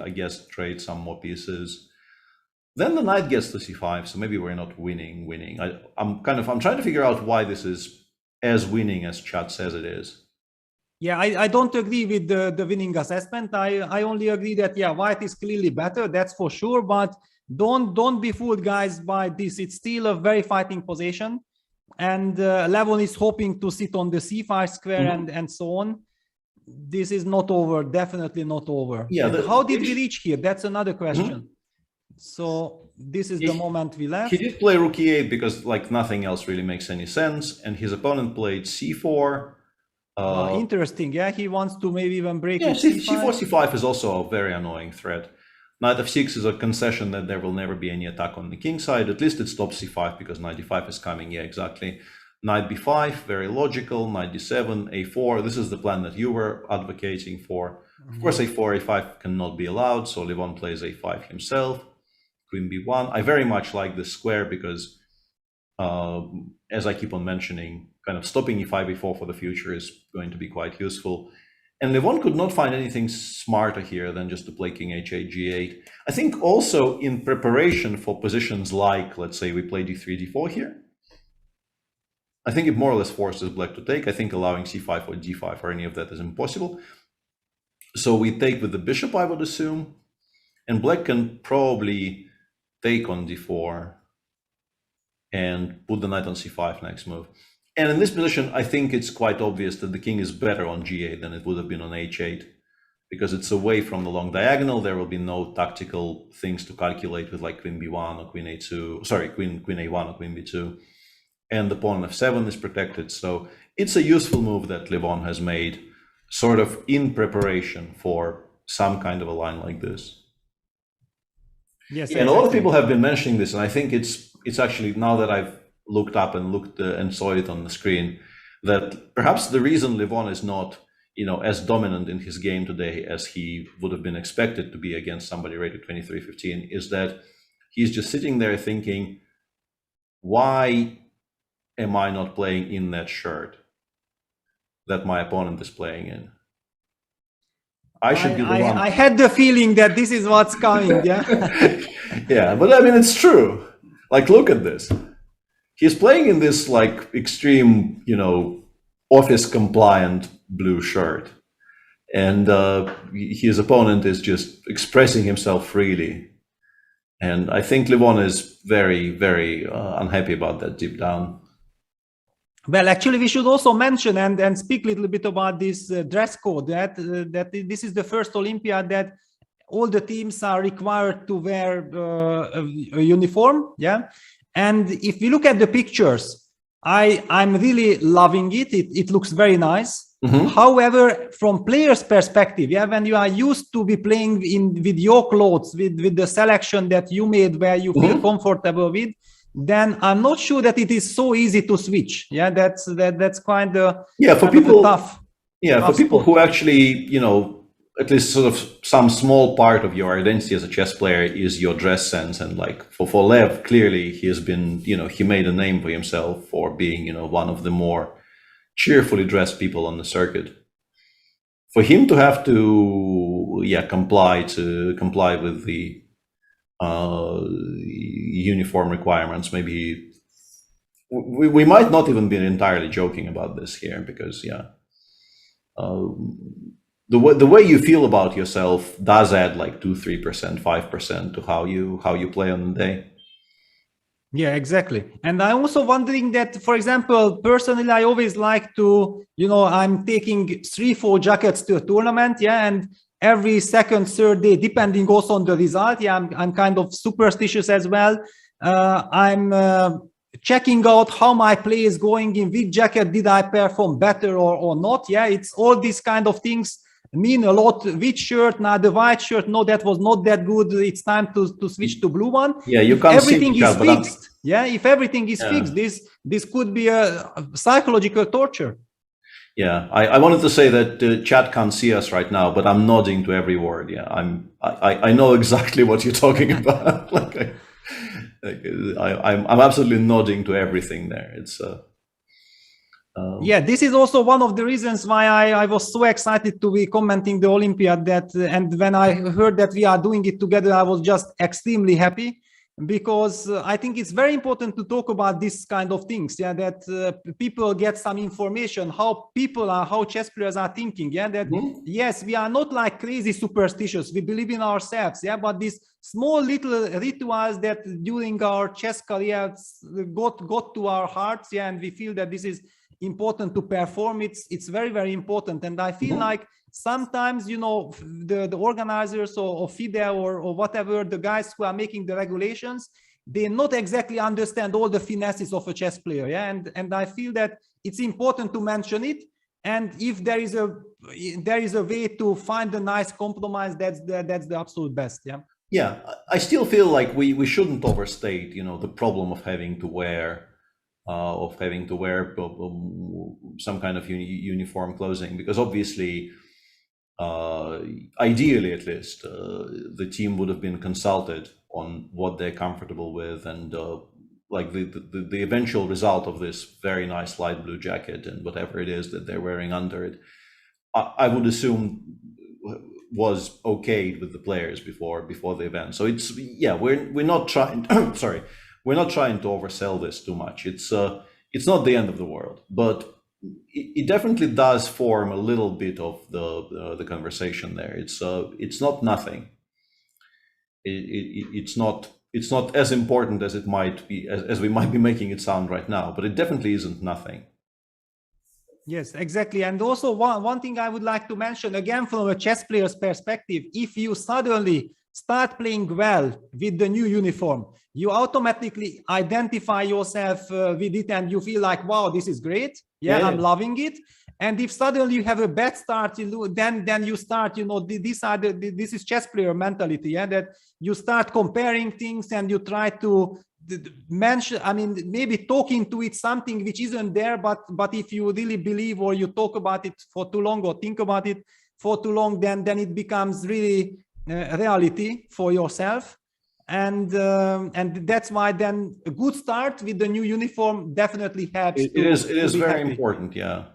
some more pieces. Then the knight gets to c5, so maybe we're not winning. I'm trying to figure out why this is as winning as chat says it is. Yeah, I don't agree with the winning assessment. I only agree that, yeah, White is clearly better, that's for sure, but don't be fooled, guys, by this. It's still a very fighting position, and Levon is hoping to sit on the c5 square and so on. This is not over, definitely not over. Yeah, how did we reach here? That's another question. So this is the moment we left. He did play rook e8 because like nothing else really makes any sense, and his opponent played c4. Interesting. Yeah, he wants to maybe even break. Yeah, c4, c5 is also a very annoying threat. Knight f6 is a concession that there will never be any attack on the king side. At least it stops c5 because knight d5 is coming. Yeah, exactly. Knight b5, very logical. Knight d7, a4. This is the plan that you were advocating for. Of course, a4, a5 cannot be allowed, so Levon plays a5 himself. queen b1. I very much like this square because, as I keep on mentioning, kind of stopping e5, e4 for the future is going to be quite useful. And Levon could not find anything smarter here than just to play king h8, g8. I think also in preparation for positions like, let's say we play d3, d4 here, I think it more or less forces black to take. I think allowing c5 or d5 or any of that is impossible. So we take with the bishop, I would assume, and black can probably take on d4 and put the knight on c5 next move. And in this position, I think it's quite obvious that the king is better on g8 than it would have been on h8, because it's away from the long diagonal. There will be no tactical things to calculate with like queen b1 or queen a2, sorry, queen a1 or queen b2. And the pawn on f7 is protected. So it's a useful move that Levon has made, sort of in preparation for some kind of a line like this. Yes, and a lot of people have been mentioning this, and I think it's actually, now that I've looked up and looked and saw it on the screen, that perhaps the reason Levon is not, as dominant in his game today as he would have been expected to be against somebody rated 23-15 is that he's just sitting there thinking, why am I not playing in that shirt that my opponent is playing in? I should be the one. I had the feeling that this is what's coming, yeah? Yeah, but I mean, it's true. Like, look at this. He's playing in this like extreme, office compliant blue shirt. And his opponent is just expressing himself freely. And I think Levon is very, very unhappy about that deep down. Well, actually, we should also mention and speak a little bit about this dress code, that this is the first Olympiad that all the teams are required to wear a uniform, yeah? And if we look at the pictures, I'm really loving it. It looks very nice. Mm-hmm. However, from players' perspective, yeah, when you are used to be playing with your clothes, with the selection that you made where you feel comfortable with, then I'm not sure that it is so easy to switch. Yeah, that's kind of for people tough. Yeah, for people who actually, at least sort of some small part of your identity as a chess player is your dress sense, and like for Lev, clearly he has been, he made a name for himself for being, one of the more cheerfully dressed people on the circuit. For him to have to, comply with the uniform requirements, maybe we might not even be entirely joking about this here, because the way you feel about yourself does add like 2-3%, 5% to how you play on the day. Yeah, exactly. And I'm also wondering that, for example, personally, I always like to, I'm taking 3-4 jackets to a tournament, yeah, and every second, third day, depending also on the result, yeah, I'm kind of superstitious as well. I'm checking out how my play is going, in which jacket did I perform better or not. Yeah, it's all these kind of things mean a lot. Which shirt, now the white shirt, no, that was not that good, it's time to switch to blue one. Yeah, you can't everything is fixed. Yeah, if everything is fixed, this could be a psychological torture. Yeah, I wanted to say that chat can't see us right now, but I'm nodding to every word. Yeah, I know exactly what you're talking about. I'm absolutely nodding to everything there. It's yeah, this is also one of the reasons why I was so excited to be commenting the Olympiad, and when I heard that we are doing it together, I was just extremely happy, because I think it's very important to talk about this kind of things, yeah, that people get some information, how chess players are thinking, yeah, that yes, we are not like crazy superstitious, we believe in ourselves, yeah, but these small little rituals that during our chess careers got to our hearts, yeah, and we feel that this is important to perform. It's very, very important. And I feel like sometimes, the organizers or FIDE or whatever, the guys who are making the regulations, they not exactly understand all the finesses of a chess player. Yeah, and I feel that it's important to mention it. And if there is a way to find a nice compromise, that's the absolute best. Yeah. Yeah, I still feel like we shouldn't overstate, the problem of having to wear some kind of uniform clothing, because obviously ideally at least, the team would have been consulted on what they're comfortable with, and like the eventual result of this very nice light blue jacket and whatever it is that they're wearing under it, I would assume was okayed with the players before the event. So it's, yeah, we're not trying sorry, we're not trying to oversell this too much. It's not the end of the world, but it definitely does form a little bit of the conversation there. It's not nothing. It's not as important as it might be, as we might be making it sound right now, but it definitely isn't nothing. Yes, exactly. And also one thing I would like to mention, again, from a chess player's perspective, if you suddenly start playing well with the new uniform, you automatically identify yourself with it, and you feel like, wow, this is great. Yeah, I'm loving it. And if suddenly you have a bad start, then you start, this is chess player mentality, yeah, that you start comparing things and you try to mention, I mean, maybe talk into it something which isn't there, but if you really believe, or you talk about it for too long or think about it for too long, then it becomes really reality for yourself. And that's why then a good start with the new uniform definitely helps. It is very important. Yeah.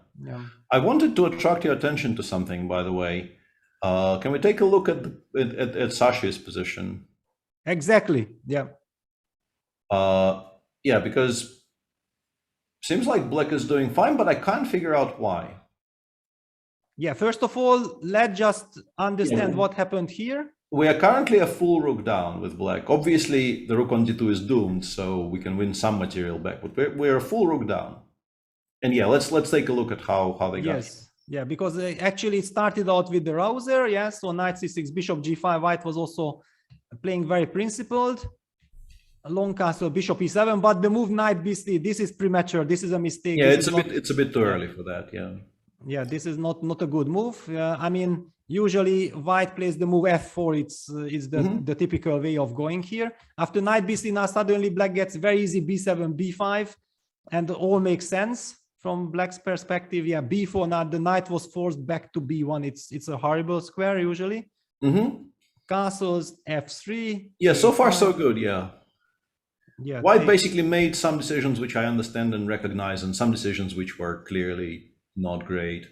I wanted to attract your attention to something, by the way. Can we take a look at Sashi's position? Exactly. Yeah. Yeah, because seems like Black is doing fine, but I can't figure out why. Yeah, first of all, let's just understand what happened here. We are currently a full rook down with Black. Obviously, the rook on d2 is doomed, so we can win some material back, but we're a full rook down. And yeah, let's take a look at how they got. Yes, yeah, because actually it started out with the rouser. Yeah, so knight c6, bishop g5. White was also playing very principled. Long castle, bishop e7, but the move knight b3, this is premature. This is a mistake. Yeah, it's a bit too early for that. Yeah. Yeah, this is not a good move. I mean, usually White plays the move f4. It's the typical way of going here. After knight b3, now suddenly Black gets very easy b7, b5, and all makes sense from Black's perspective. Yeah, b4. Now the knight was forced back to b1. It's a horrible square usually. Castles f3. Yeah, so far so good. Yeah. Yeah, White basically made some decisions which I understand and recognize, and some decisions which were clearly not great.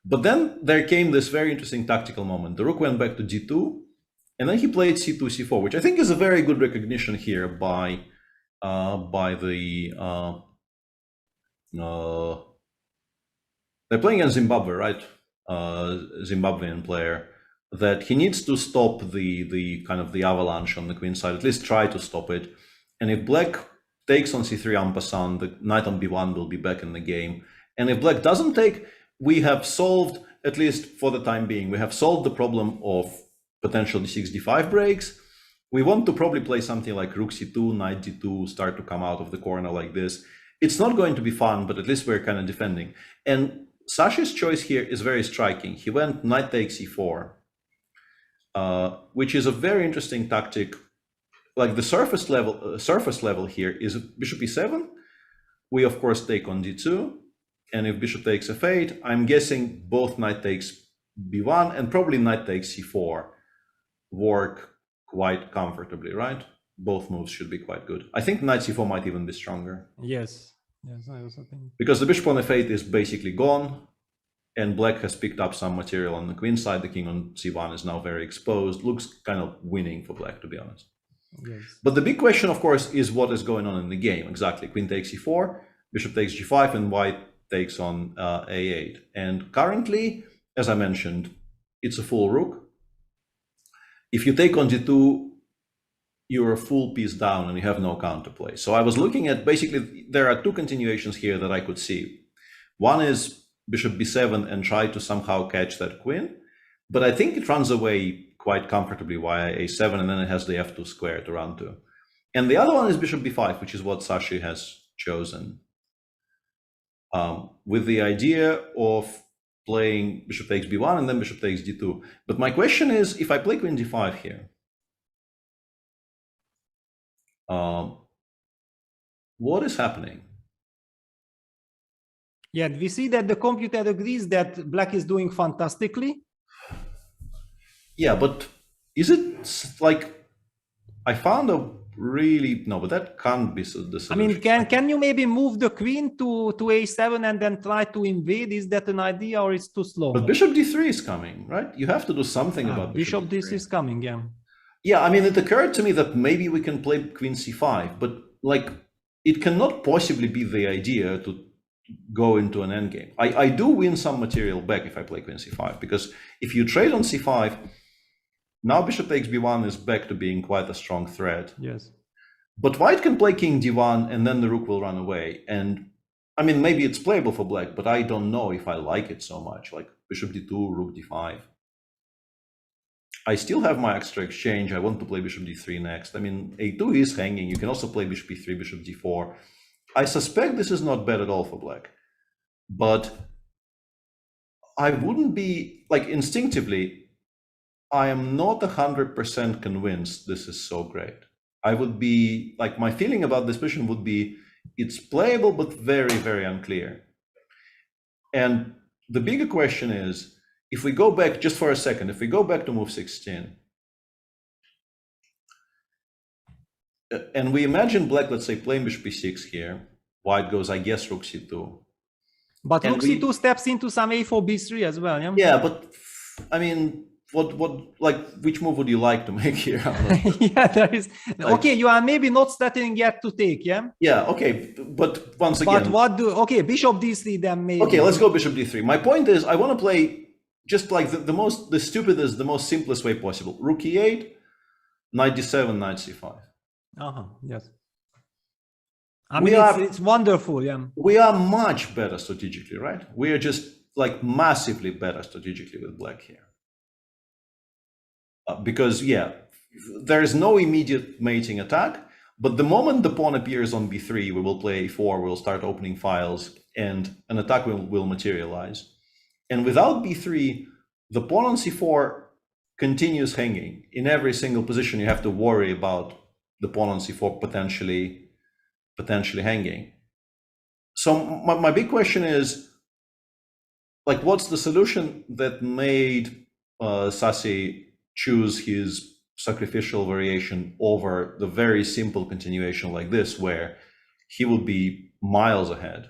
But then there came this very interesting tactical moment. The rook went back to d2, and then he played c2, c4, which I think is a very good recognition here by the they're playing in Zimbabwe, right? Zimbabwean player, that he needs to stop the kind of the avalanche on the queen side, at least try to stop it. And if Black takes on c3 en passant, the knight on b1 will be back in the game. And if Black doesn't take, we have solved, at least for the time being, we have solved the problem of potential d6, d5 breaks. We want to probably play something like rook c2, knight d2, start to come out of the corner like this. It's not going to be fun, but at least we're kind of defending. And Sashi's choice here is very striking. He went knight takes e4, which is a very interesting tactic. Like the surface level here is bishop e7. We of course take on d2, and if bishop takes f8, I'm guessing both knight takes b1 and probably knight takes c4 work quite comfortably, right? Both moves should be quite good. I think knight c4 might even be stronger. Yes, I also think. Because the bishop on f8 is basically gone, and Black has picked up some material on the queen side. The king on c1 is now very exposed. Looks kind of winning for Black, to be honest. Yes. But the big question, of course, is what is going on in the game. Exactly. Queen takes e4, bishop takes g5, and White takes on a8. And currently, as I mentioned, it's a full rook. If you take on d2, you're a full piece down and you have no counterplay. So I was looking at, basically, there are two continuations here that I could see. One is bishop b7 and try to somehow catch that queen. But I think it runs away quite comfortably via a7, and then it has the f2 square to run to. And the other one is bishop b5, which is what Sashi has chosen, with the idea of playing bishop takes b1 and then bishop takes d2. But my question is, if I play queen d5 here, what is happening? Yeah, we see that the computer agrees that Black is doing fantastically. Yeah, but is it like, I found a really, no, but that can't be the solution. I mean, can you maybe move the queen to a7 and then try to invade? Is that an idea, or it's too slow? But bishop d3 is coming, right? You have to do something about bishop d3 is coming, yeah. Yeah, I mean, it occurred to me that maybe we can play queen c5, but like, it cannot possibly be the idea to go into an endgame. I do win some material back if I play queen c5, because if you trade on c5, now bishop takes b1 is back to being quite a strong threat. Yes. But white can play king d1 and then the rook will run away. And I mean, maybe it's playable for black, but I don't know if I like it so much, like bishop d2, rook d5. I still have my extra exchange. I want to play bishop d3 next. I mean, a2 is hanging. You can also play bishop e3, bishop d4. I suspect this is not bad at all for black. But I wouldn't be, like, instinctively, I am not 100% convinced this is so great. I would be, like, my feeling about this position would be, it's playable, but very, very unclear. And the bigger question is, if we go back just for a second, if we go back to move 16, and we imagine black, let's say, playing bishop e6 here, white goes, I guess, rook c2. But rook c2 steps into some a4, b3 as well, yeah? Yeah, but, I mean, which move would you like to make here? Yeah, there is. Like, okay, you are maybe not starting yet to take, yeah? Yeah, okay, but once again. But what do, okay, bishop d3 then maybe. Okay, let's go bishop d3. My point is, I want to play just like the stupidest, the most simplest way possible. Rook e8, knight d7, knight c5. Yes. I mean, it's wonderful, yeah. We are much better strategically, right? We are just like massively better strategically with black here. Because, yeah, there is no immediate mating attack, but the moment the pawn appears on b3, we will play a4, we'll start opening files, and an attack will materialize. And without b3, the pawn on c4 continues hanging. In every single position, you have to worry about the pawn on c4 potentially hanging. So my big question is, like, what's the solution that made Sasi choose his sacrificial variation over the very simple continuation like this, where he would be miles ahead?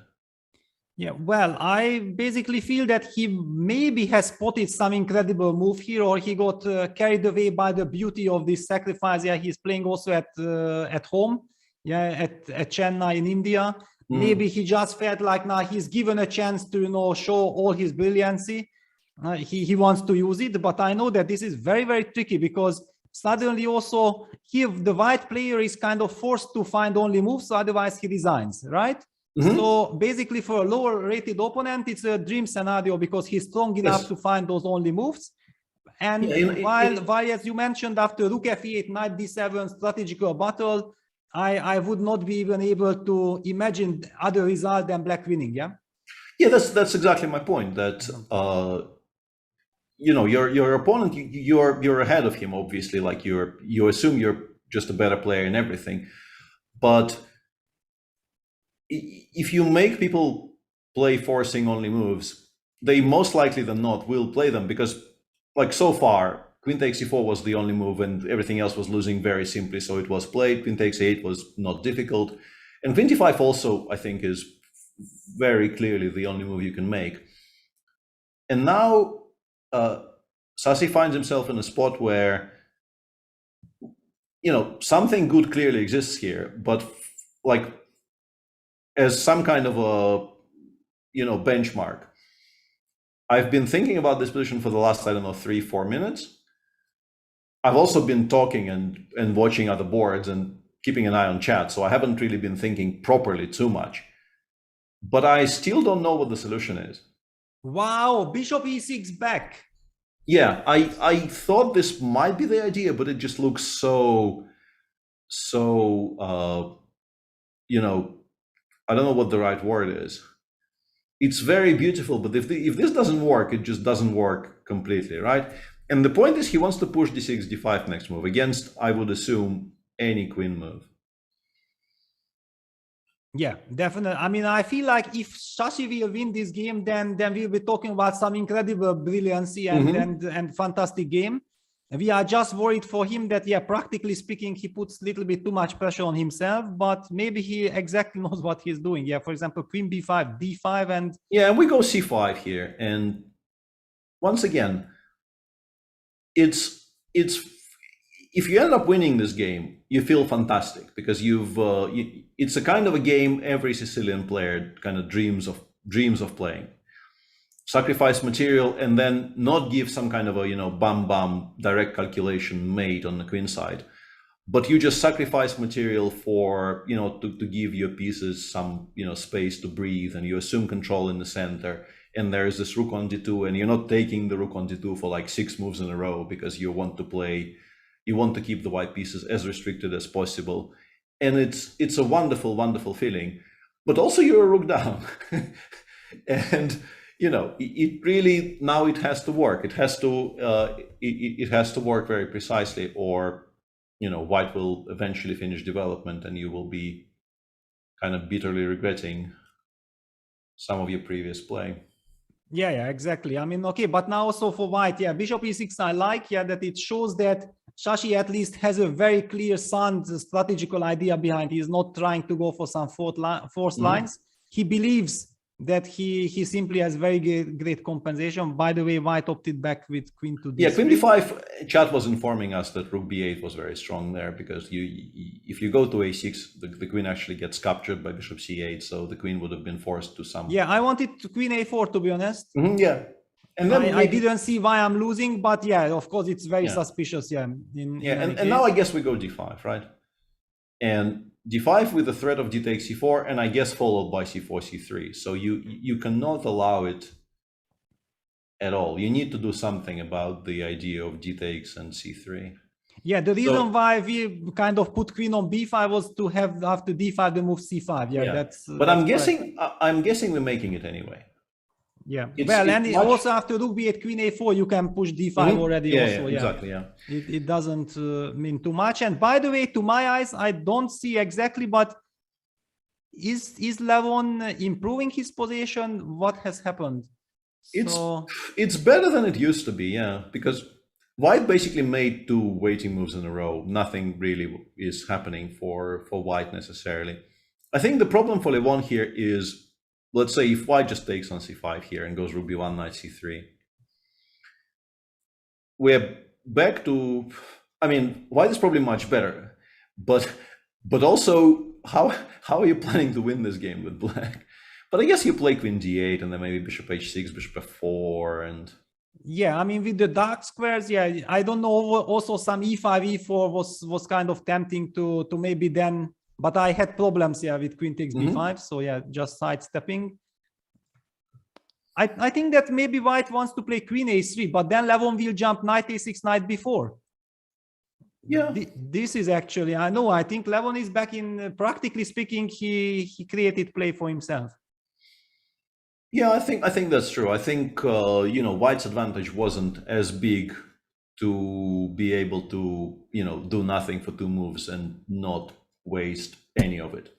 Yeah, well, I basically feel that he maybe has spotted some incredible move here, or he got carried away by the beauty of this sacrifice. Yeah, he's playing also at home, yeah, at Chennai in India. Maybe he just felt like now he's given a chance to, you know, show all his brilliancy. He wants to use it, but I know that this is very, very tricky, because suddenly also here the white player is kind of forced to find only moves, otherwise he resigns, right? So basically for a lower rated opponent, it's a dream scenario, because he's strong enough to find those only moves. And while as you mentioned, after rook f8, knight d7 strategical battle, I would not be even able to imagine other result than black winning, yeah? Yeah, that's exactly my point, that you know, your opponent, you're ahead of him, obviously, like you assume you're just a better player and everything. But if you make people play forcing only moves, they most likely than not will play them, because, like, so far queen takes e4 was the only move and everything else was losing very simply, so it was played. Queen takes e8 was not difficult, and queen d5 also, I think, is very clearly the only move you can make. And now Sasi finds himself in a spot where, you know, something good clearly exists here, but like, as some kind of a, you know, benchmark, I've been thinking about this position for the last, I don't know, 3-4 minutes. I've also been talking and watching other boards and keeping an eye on chat, so I haven't really been thinking properly too much. But I still don't know what the solution is. Wow, bishop e6 back. Yeah, I thought this might be the idea, but it just looks so you know, I don't know what the right word is. It's very beautiful, but if this doesn't work, it just doesn't work completely, right? And the point is, he wants to push d6, d5 next move against, I would assume, any queen move. Yeah, definitely. I mean, I feel like if Sasi will win this game, then we'll be talking about some incredible brilliancy and fantastic game. we are just worried for him that, yeah, practically speaking, he puts a little bit too much pressure on himself, but maybe he exactly knows what he's doing. Yeah, for example, queen b5, d5, and yeah, and we go c5 here, and once again, it's if you end up winning this game, you feel fantastic because it's a kind of a game every Sicilian player kind of dreams of playing. Sacrifice material and then not give some kind of a bam direct calculation made on the queen side, but you just sacrifice material for to give your pieces some space to breathe, and you assume control in the center, and there's this rook on d2, and you're not taking the rook on d2 for like 6 moves in a row because you want to keep the white pieces as restricted as possible, and it's a wonderful feeling. But also you're a rook down and it really, now it has to work. It has to work very precisely, or white will eventually finish development, and you will be kind of bitterly regretting some of your previous play. Yeah, exactly. I mean, okay, but now also for white, yeah, bishop e6, I like, that it shows that Shashi at least has a very clear, sound strategical idea behind. He's not trying to go for some forced lines. He believes that he simply has very great compensation. By the way, white opted back with queen to d3. Yeah, queen d5, chat was informing us that rook b8 was very strong there, because if you go to a6, the queen actually gets captured by bishop c8, so the queen would have been forced to some... Yeah, I wanted to queen a4, to be honest. Yeah. And then I didn't see why I'm losing, but yeah, of course, it's very suspicious. Yeah. And now I guess we go d5, right? And d5 with the threat of d takes c4, and I guess followed by c4, c3. So you cannot allow it at all. You need to do something about the idea of d takes and c3. Yeah, the reason why we kind of put queen on b5 was to have after d5 the move c5. Yeah, that's. But I'm guessing we're making it anyway. Yeah, also after rook b8, queen a4, you can push d5 already. Also, exactly. Yeah, it doesn't mean too much. And by the way, to my eyes, I don't see exactly, but is Levon improving his position? What has happened? It's better than it used to be, yeah, because white basically made 2 waiting moves in a row. Nothing really is happening for white necessarily. I think the problem for Levon here is, let's say if white just takes on c5 here and goes rook b1, knight c3, we're back to, I mean, white is probably much better, but also how are you planning to win this game with black? But I guess you play queen d8 and then maybe bishop h6, bishop f4, and yeah, I mean, with the dark squares, yeah, I don't know. Also, some e5, e4 was kind of tempting to maybe then. But I had problems, with queen takes b5. So yeah, just sidestepping. I think that maybe white wants to play queen a3, but then Levon will jump knight a6, knight b4. Yeah, this is actually, I think Levon is back in, practically speaking, he created play for himself. Yeah, I think that's true. I think white's advantage wasn't as big to be able to do nothing for 2 moves and not waste any of it.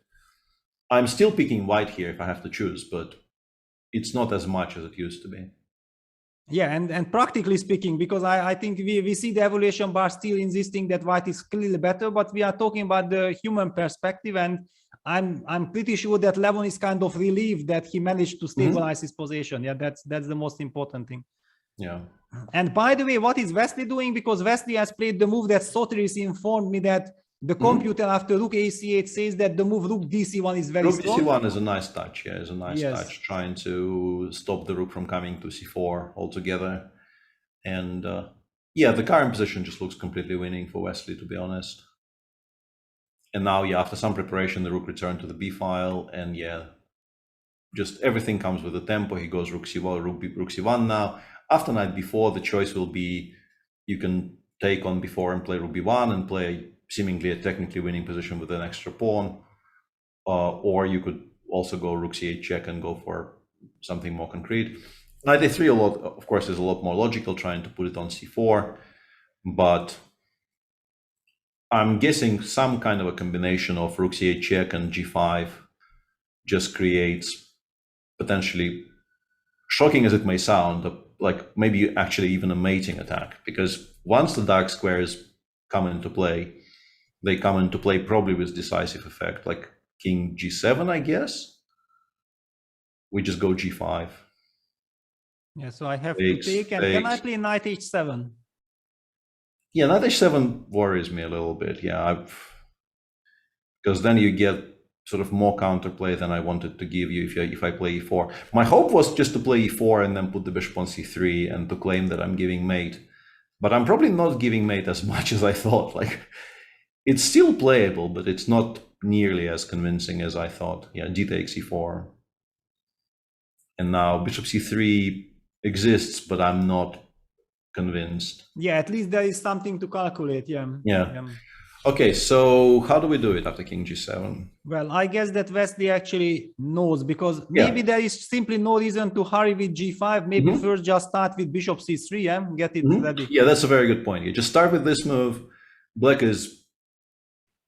I'm still picking white here if I have to choose, but it's not as much as it used to be. Yeah, and practically speaking, because I think we see the evaluation bar still insisting that white is clearly better, but we are talking about the human perspective, and I'm pretty sure that Levon is kind of relieved that he managed to stabilize his position. Yeah, that's the most important thing. Yeah. And by the way, what is Wesley doing? Because Wesley has played the move that Sotiris informed me that the computer after rook a8 says that the move rook dc1 is very strong. Rook dc1 is a nice touch. Yeah, is a nice touch, trying to stop the rook from coming to c4 altogether. And yeah, the current position just looks completely winning for Wesley, to be honest. And now, yeah, after some preparation, the rook returned to the b file, and yeah, just everything comes with the tempo. He goes rook c1, rook c1 now. After knight b4, the choice will be you can take on b4 and play rook b1 and play seemingly a technically winning position with an extra pawn, or you could also go rook c8 check and go for something more concrete. Knight a3, of course, is a lot more logical, trying to put it on c4, but I'm guessing some kind of a combination of rook c8 check and g5 just creates, potentially, shocking as it may sound, like maybe actually even a mating attack, because once the dark squares come into play, they come into play probably with decisive effect, like king g7, I guess. We just go g5. Yeah, so I have Takes, to take, and can I play knight h7? Yeah, knight h7 worries me a little bit. Yeah, because then you get sort of more counterplay than I wanted to give you if I play e4. My hope was just to play e4 and then put the bishop on c3 and to claim that I'm giving mate. But I'm probably not giving mate as much as I thought. Like, it's still playable, but it's not nearly as convincing as I thought. Yeah, d takes e4. And now bishop c3 exists, but I'm not convinced. Yeah, at least there is something to calculate. Yeah. Okay, so how do we do it after king g7? Well, I guess that Wesley actually knows, because maybe there is simply no reason to hurry with g5. Maybe first just start with bishop c3 get it ready. Yeah, that's a very good point. You just start with this move. Black is,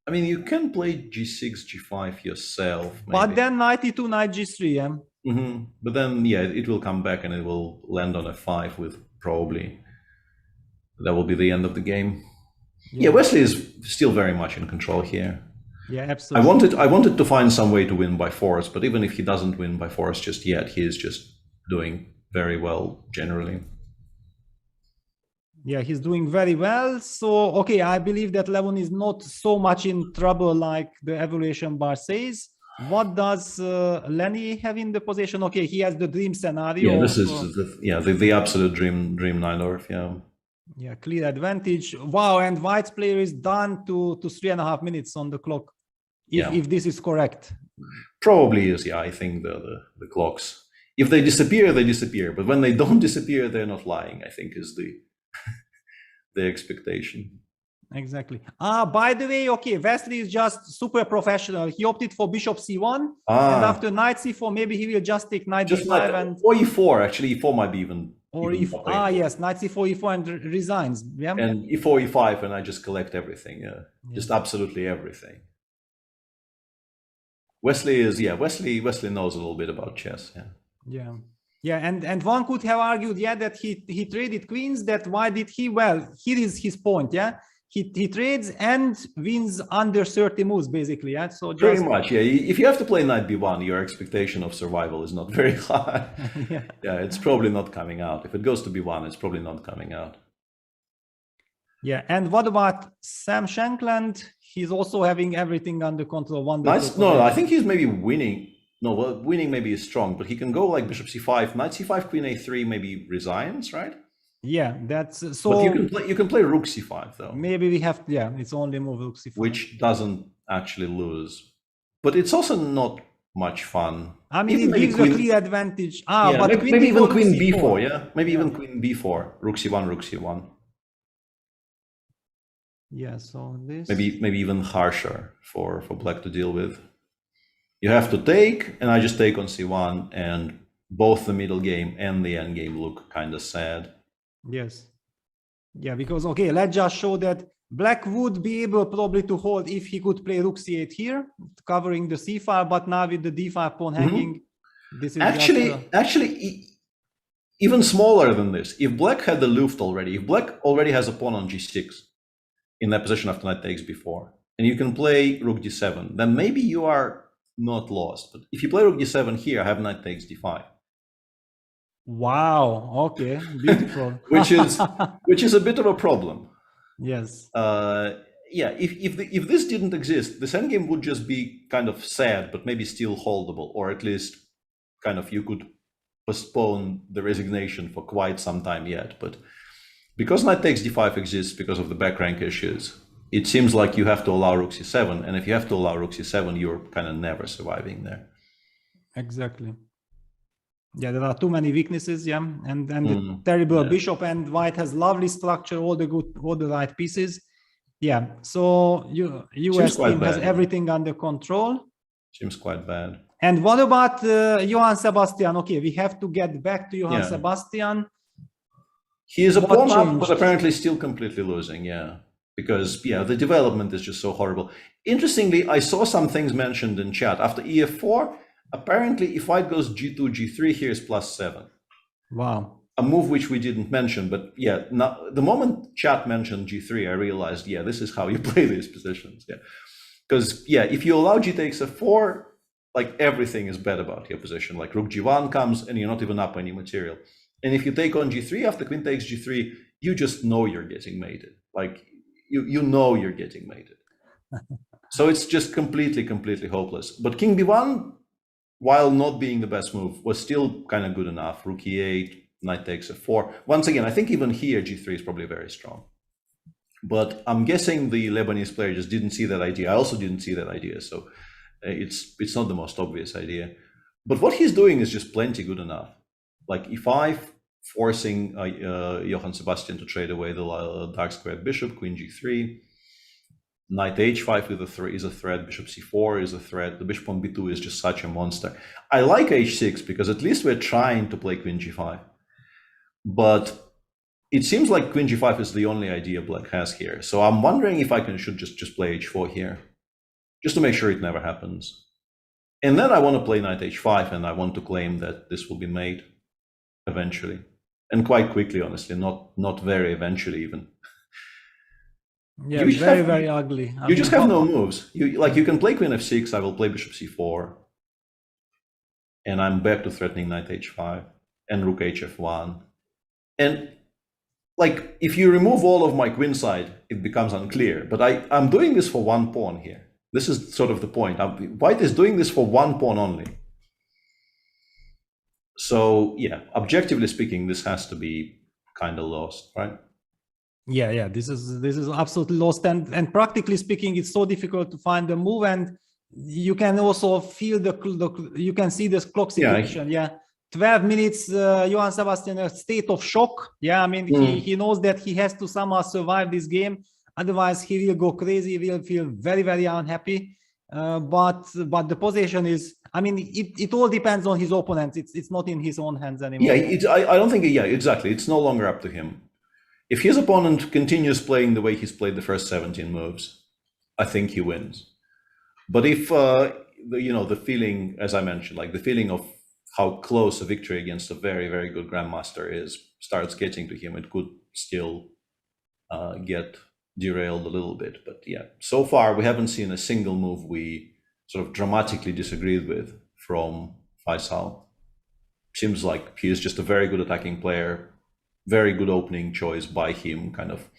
I mean, you can play g6, g5 yourself. Maybe. But then knight e2, knight g3. But then, yeah, it will come back and it will land on f5 with probably, that will be the end of the game. Yeah, Wesley is still very much in control here. Yeah, absolutely. I wanted to find some way to win by force, but even if he doesn't win by force just yet, he is just doing very well generally. Yeah, he's doing very well. So, okay, I believe that Levon is not so much in trouble like the evaluation bar says. What does Lenny have in the position? Okay, he has the dream scenario. Yeah, this is the absolute dream Najdorf. Yeah, clear advantage. Wow, and White's player is done to 3.5 minutes on the clock. If this is correct. Probably is, yeah. I think the clocks, if they disappear, they disappear. But when they don't disappear, they're not lying, I think is the expectation. Exactly. By the way, okay, Wesley is just super professional. He opted for bishop c1, and after knight c4, maybe he will just take knight d5 and or e4. Actually, e4 might be even. Or e4. Yes, knight c4, e4, and resigns. Yeah. And e4, e5, and I just collect everything. Just absolutely everything. Wesley knows a little bit about chess. Yeah, and one could have argued, that he traded queens. That why did he? Well, here is his point. He trades and wins under 30 moves, basically. So just... Pretty much, if you have to play knight b1, your expectation of survival is not very high. It's probably not coming out. If it goes to b1, it's probably not coming out. Yeah, and what about Sam Shankland? He's also having everything under control. No, I think he's maybe winning. No, well, winning maybe is strong, but he can go like bishop c5, knight c5, queen a3, maybe resigns, right? Yeah, that's so. But you can play rook c5 though. Maybe we have it's only move rook c5, which doesn't actually lose, but it's also not much fun. I mean, it gives a clear advantage. But maybe even queen b4. Maybe even queen b4, rook c1, rook c1. Yeah, so this maybe even harsher for black to deal with. You have to take, and I just take on c1, and both the middle game and the end game look kind of sad. Yes. Yeah, because, okay, let's just show that black would be able probably to hold if he could play rook c8 here, covering the c file, but now with the d5 pawn hanging, this is actually even smaller than this. If black had the Luft already, if black already has a pawn on g6 in that position after knight takes b4, and you can play rook d7, then maybe you are not lost. But if you play rook d7 here, I have knight takes d5. Wow. Okay. Beautiful. which is a bit of a problem. Yes. If this didn't exist, this endgame would just be kind of sad, but maybe still holdable, or at least kind of you could postpone the resignation for quite some time yet. But because knight takes d5 exists because of the back rank issues, it seems like you have to allow rook c7, and if you have to allow rook c7, you're kind of never surviving there. Exactly. Yeah, there are too many weaknesses, and the terrible bishop, and white has lovely structure, all the right pieces. Yeah, so US team has everything under control. Seems quite bad. And what about Johann Sebastian? Okay, we have to get back to Johann Sebastian. He is a pawn up, but apparently still completely losing, because the development is just so horrible. Interestingly, I saw some things mentioned in chat. After EF4, apparently if white goes g2, g3, here's +7. Wow. a move which we didn't mention, but yeah, the moment chat mentioned g3, I realized, yeah, this is how you play these positions. Yeah, because yeah, if you allow g takes f4, like everything is bad about your position. Like rook g1 comes and you're not even up any material. And if you take on g3 after queen takes g3, you just know you're getting mated. Like you know you're getting mated. So it's just completely hopeless. But king b1, while not being the best move, was still kind of good enough. Rook e8, knight takes f4. Once again, I think even here g3 is probably very strong. But I'm guessing the Lebanese player just didn't see that idea. I also didn't see that idea, so it's not the most obvious idea. But what he's doing is just plenty good enough. Like e5, forcing Johann Sebastian to trade away the dark squared bishop, queen g3. Knight h5 is a threat, bishop c4 is a threat, the bishop on b2 is just such a monster. I like h6 because at least we're trying to play queen g5. But it seems like queen g5 is the only idea black has here. So I'm wondering if I should just play h4 here, just to make sure it never happens. And then I want to play knight h5, and I want to claim that this will be made eventually. And quite quickly, honestly, not very eventually even. Yeah, very ugly. You just have no moves. You can play queen f6, I will play bishop c4, and I'm back to threatening knight h5 and rook hf1. And like, if you remove all of my queen side, it becomes unclear. But I'm doing this for one pawn here. This is sort of the point. White is doing this for one pawn only. So yeah, objectively speaking, this has to be kind of lost, right? Yeah, this is absolutely lost, and practically speaking, it's so difficult to find the move, and you can also feel you can see this clock situation. Yeah, 12 minutes, Johann Sebastian, a state of shock. Yeah, I mean, he knows that he has to somehow survive this game, otherwise he will go crazy, he will feel very unhappy. But the position is, I mean, it all depends on his opponents. It's not in his own hands anymore. Yeah, I don't think. Yeah, exactly. It's no longer up to him. If his opponent continues playing the way he's played the first 17 moves, I think he wins. But if the feeling, as I mentioned, like the feeling of how close a victory against a very good grandmaster is starts getting to him, it could still get derailed a little bit. But yeah, so far we haven't seen a single move we sort of dramatically disagreed with from Faisal. Seems like he is just a very good attacking player. Very good opening choice by him, kind of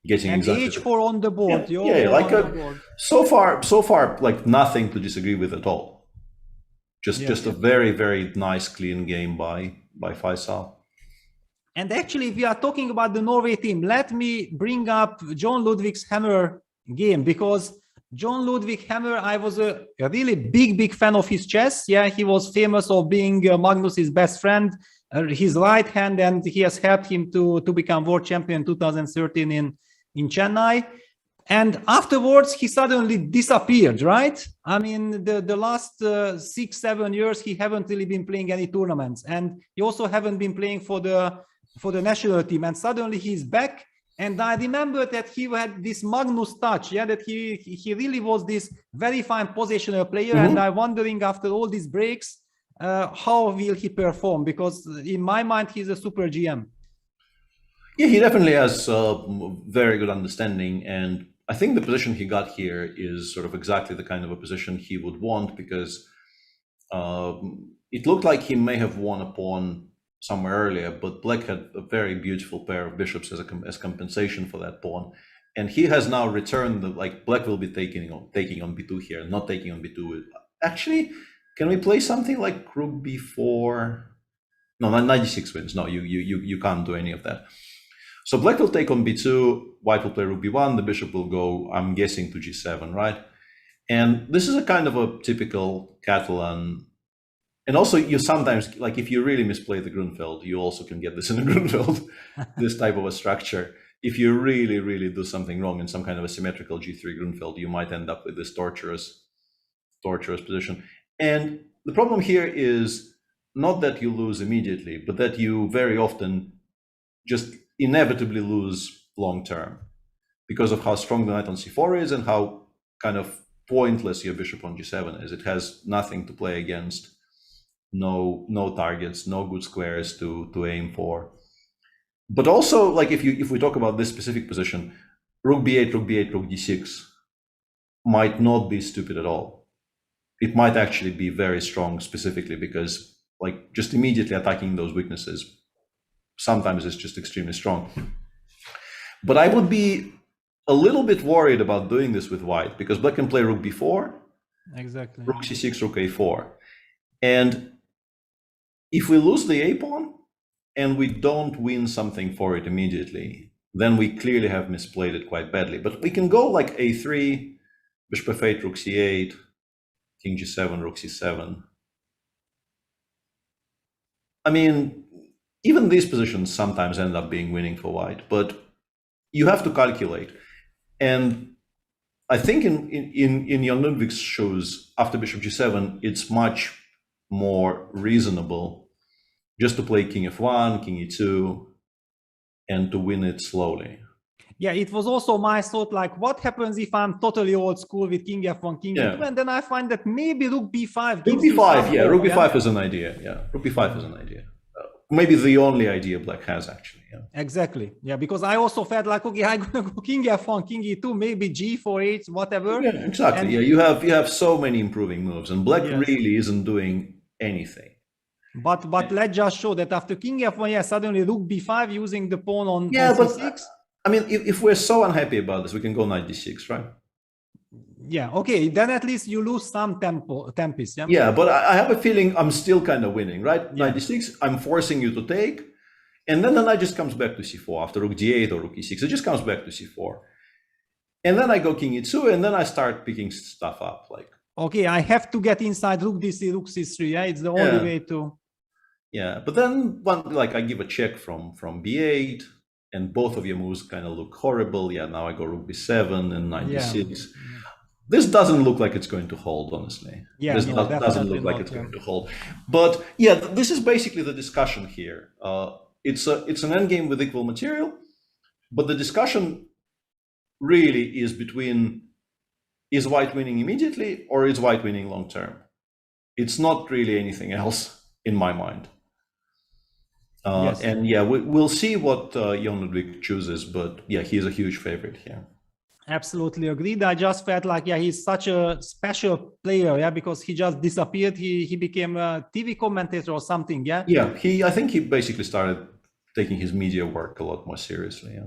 getting and exactly h4 on the board. Yeah, like so far, like nothing to disagree with at all. Just a very nice clean game by Faisal. And actually, if we are talking about the Norway team, let me bring up John Ludwig's hammer game, because John Ludwig Hammer, I was a really big fan of his chess. Yeah, he was famous of being Magnus's best friend, his right hand, and he has helped him to become world champion in 2013 in Chennai. And afterwards, he suddenly disappeared, right? I mean, the last 6-7 years, he haven't really been playing any tournaments, and he also haven't been playing for the national team. And suddenly he's back. And I remember that he had this Magnus touch, yeah, that he really was this very fine positional player. And I'm wondering, after all these breaks, how will he perform? Because in my mind, he's a super GM. Yeah, he definitely has very good understanding. And I think the position he got here is sort of exactly the kind of a position he would want, because it looked like he may have won a pawn somewhere earlier, but black had a very beautiful pair of bishops as compensation for that pawn, and he has now returned black will be taking on b2 here, not taking on b2. Actually, can we play something like rook b4? No, 96 wins. No, you can't do any of that. So black will take on b2, white will play rook b1, the bishop will go, I'm guessing, to g7, right? And this is a kind of a typical Catalan. And also, you sometimes, like, if you really misplay the Grunfeld, you also can get this in a Grunfeld, this type of a structure. If you really do something wrong in some kind of a symmetrical G3 Grunfeld, you might end up with this torturous position. And the problem here is not that you lose immediately, but that you very often just inevitably lose long term because of how strong the knight on c4 is and how kind of pointless your bishop on g7 is. It has nothing to play against no targets, no good squares to aim for. But also, like if we talk about this specific position, rook b8, rook b8, rook d6 might not be stupid at all. It might actually be very strong specifically because like just immediately attacking those weaknesses sometimes is just extremely strong. But I would be a little bit worried about doing this with white because black can play rook b4, Exactly. rook c6, rook a4. And if we lose the a pawn and we don't win something for it immediately, then we clearly have misplayed it quite badly. But we can go like a3, bishop f8, rook c8, king g7, rook c7. I mean, even these positions sometimes end up being winning for white, but you have to calculate. And I think in Jan Ludwig's shows, after bishop g7, it's much more reasonable just to play king f1, king e2, and to win it slowly. Yeah, it was also my thought, like, what happens if I'm totally old school with king f1, king e2, and then I find that maybe rook b5 gives rook b5, you rook b5 is an idea, rook b5 is an idea. Maybe the only idea black has, actually. Exactly. Yeah, because I also felt like, okay, I'm gonna go king f1, king e2, maybe g4, whatever. Yeah, exactly. And you have so many improving moves, and black really isn't doing anything. But let's just show that after king f1, suddenly rook b5 using the pawn on c6. But I mean, if we're so unhappy about this, we can go knight d6, right? Yeah, okay, then at least you lose some tempis. Yeah, but I have a feeling I'm still kind of winning, right? Knight d6, I'm forcing you to take, and then the knight just comes back to c4 after rook d8 or rook e6. It just comes back to c4. And then I go king e2, and then I start picking stuff up. Like, okay, I have to get inside rook d3, rook c3. Yeah, it's the only way to. Yeah, but then I give a check from b8, and both of your moves kind of look horrible. Yeah, now I go rook b7 and knight d6. This doesn't look like it's going to hold, honestly. Yeah, this doesn't look like it's going to hold. But yeah, this is basically the discussion here. It's an endgame with equal material, but the discussion really is between, is white winning immediately or is white winning long term? It's not really anything else in my mind. And yeah, we'll see what Jan Ludwig chooses, but yeah, he's a huge favorite here. Absolutely agreed. I just felt like, he's such a special player, because he just disappeared. He became a TV commentator or something, Yeah, I think he basically started taking his media work a lot more seriously,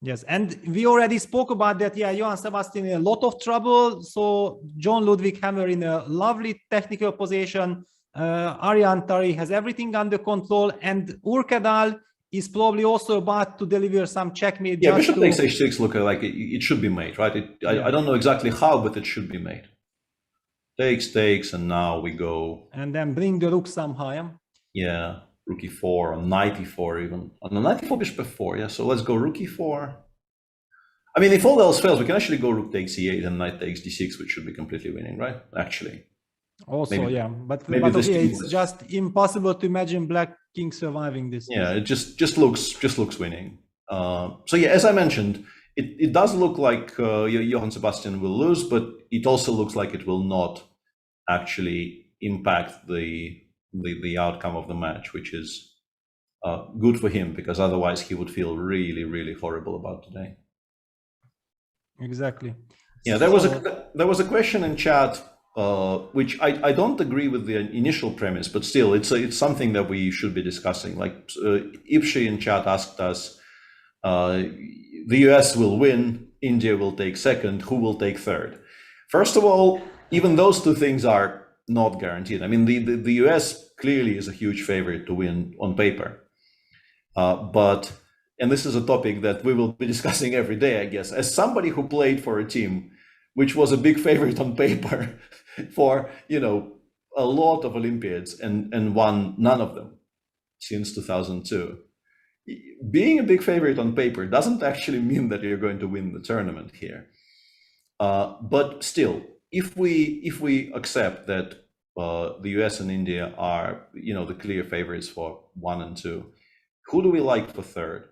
Yes, and we already spoke about that, Johann Sebastian in a lot of trouble. So John Ludwig Hammer in a lovely technical position. Aryan Tari has everything under control, and Urkadal is probably also about to deliver some checkmate. Yeah, bishop takes h6 look like it should be made, right? I don't know exactly how, but it should be made. Takes, and now we go. And then bring the rook somehow, Yeah, rook e4, or knight e4 even. On the knight e4, bishop f4, so let's go rook e4. I mean, if all else fails, we can actually go rook takes e8 and knight takes d6, which should be completely winning, right? Actually. Also, but okay, it's just impossible to imagine black king surviving this. Yeah, it just looks winning. So yeah, as I mentioned, it does look like Johann Sebastian will lose, but it also looks like it will not actually impact the outcome of the match, which is good for him, because otherwise he would feel really, really horrible about today. Exactly. Yeah, there was a question in chat, which I don't agree with the initial premise, but still, it's something that we should be discussing. Like Ipshi in chat asked us, the US will win, India will take second, who will take third? First of all, even those two things are not guaranteed. I mean, the US clearly is a huge favorite to win on paper, and this is a topic that we will be discussing every day, I guess. As somebody who played for a team which was a big favorite on paper for, a lot of Olympiads and won none of them since 2002. Being a big favorite on paper doesn't actually mean that you're going to win the tournament here. But still, if we accept that the US and India are, the clear favorites for 1 and 2, who do we like for third?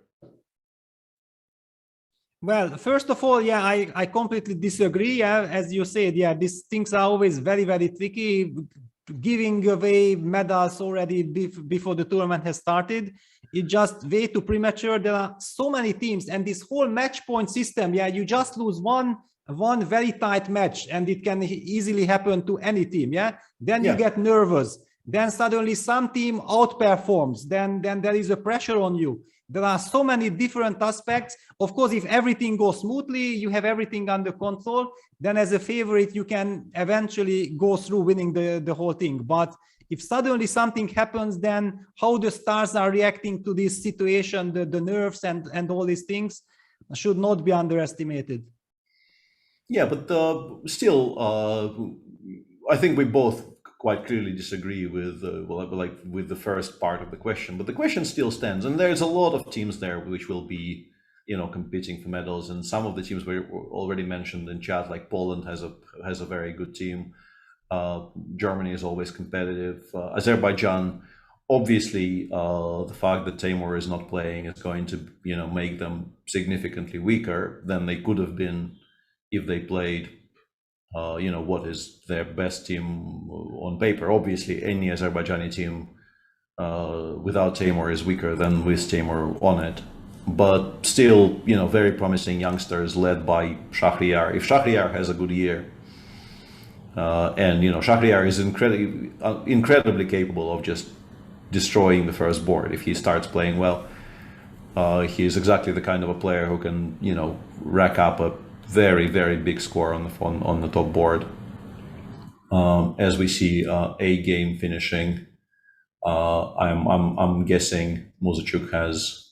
Well, first of all, I completely disagree. As you said, these things are always very, very tricky. giving away medals already before the tournament has started. It's just way too premature. There are so many teams, and this whole match point system, yeah, you just lose one very tight match, and it can easily happen to any team, yeah? Then you get nervous. Then suddenly some team outperforms. Then there is a pressure on you. There are so many different aspects. Of course, if everything goes smoothly, you have everything under control, then as a favorite, you can eventually go through winning the whole thing. But if suddenly something happens, then how the stars are reacting to this situation, the nerves and all these things should not be underestimated. Yeah, but still, I think we both quite clearly disagree with with the first part of the question, but the question still stands, and there's a lot of teams there which will be, competing for medals, and some of the teams were already mentioned in chat, like Poland has a very good team. Germany is always competitive. Azerbaijan, obviously, the fact that Timur is not playing is going to make them significantly weaker than they could have been if they played what is their best team on paper. Obviously, any Azerbaijani team without Timur is weaker than with Timur on it. But still, very promising youngsters led by Shahryar. If Shahryar has a good year, and Shahryar is incredibly capable of just destroying the first board if he starts playing well. He is exactly the kind of a player who can, rack up a very, very big score on the top board. As we see a game finishing, I'm guessing Muzachuk has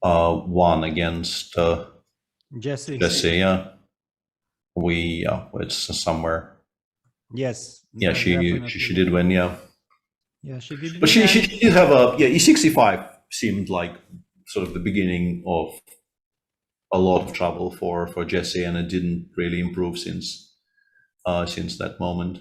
won against Jesse. Yeah, it's somewhere. Yes. Yeah, she did win. Yeah. Yeah, she did. But she did have E65 seemed like sort of the beginning of a lot of trouble for Jesse, and it didn't really improve since that moment.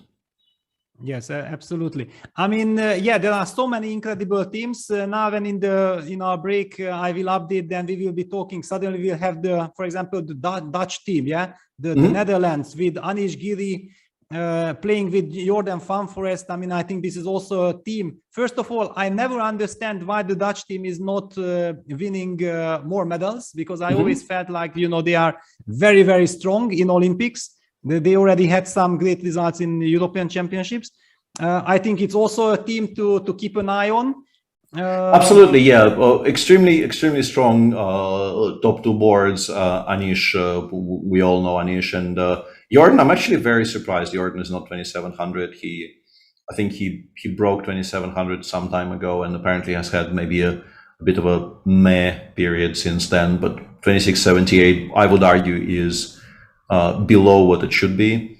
Yes, absolutely. I mean, there are so many incredible teams. Now, when in our break, I will update. Then we will be talking. Suddenly, we'll have for example, the Dutch team. Yeah, the Netherlands with Anish Giri playing with Jordan Van Forest. I mean, I think this is also a team. First of all, I never understand why the Dutch team is not winning more medals, because I always felt like, they are very, very strong in Olympics. They already had some great results in European Championships. I think it's also a team to keep an eye on. Absolutely, yeah. Extremely strong top two boards. Anish, we all know Anish, and Jordan. I'm actually very surprised Jordan is not 2700. I think he broke 2700 some time ago, and apparently has had maybe a bit of a meh period since then. But 2678, I would argue, is below what it should be.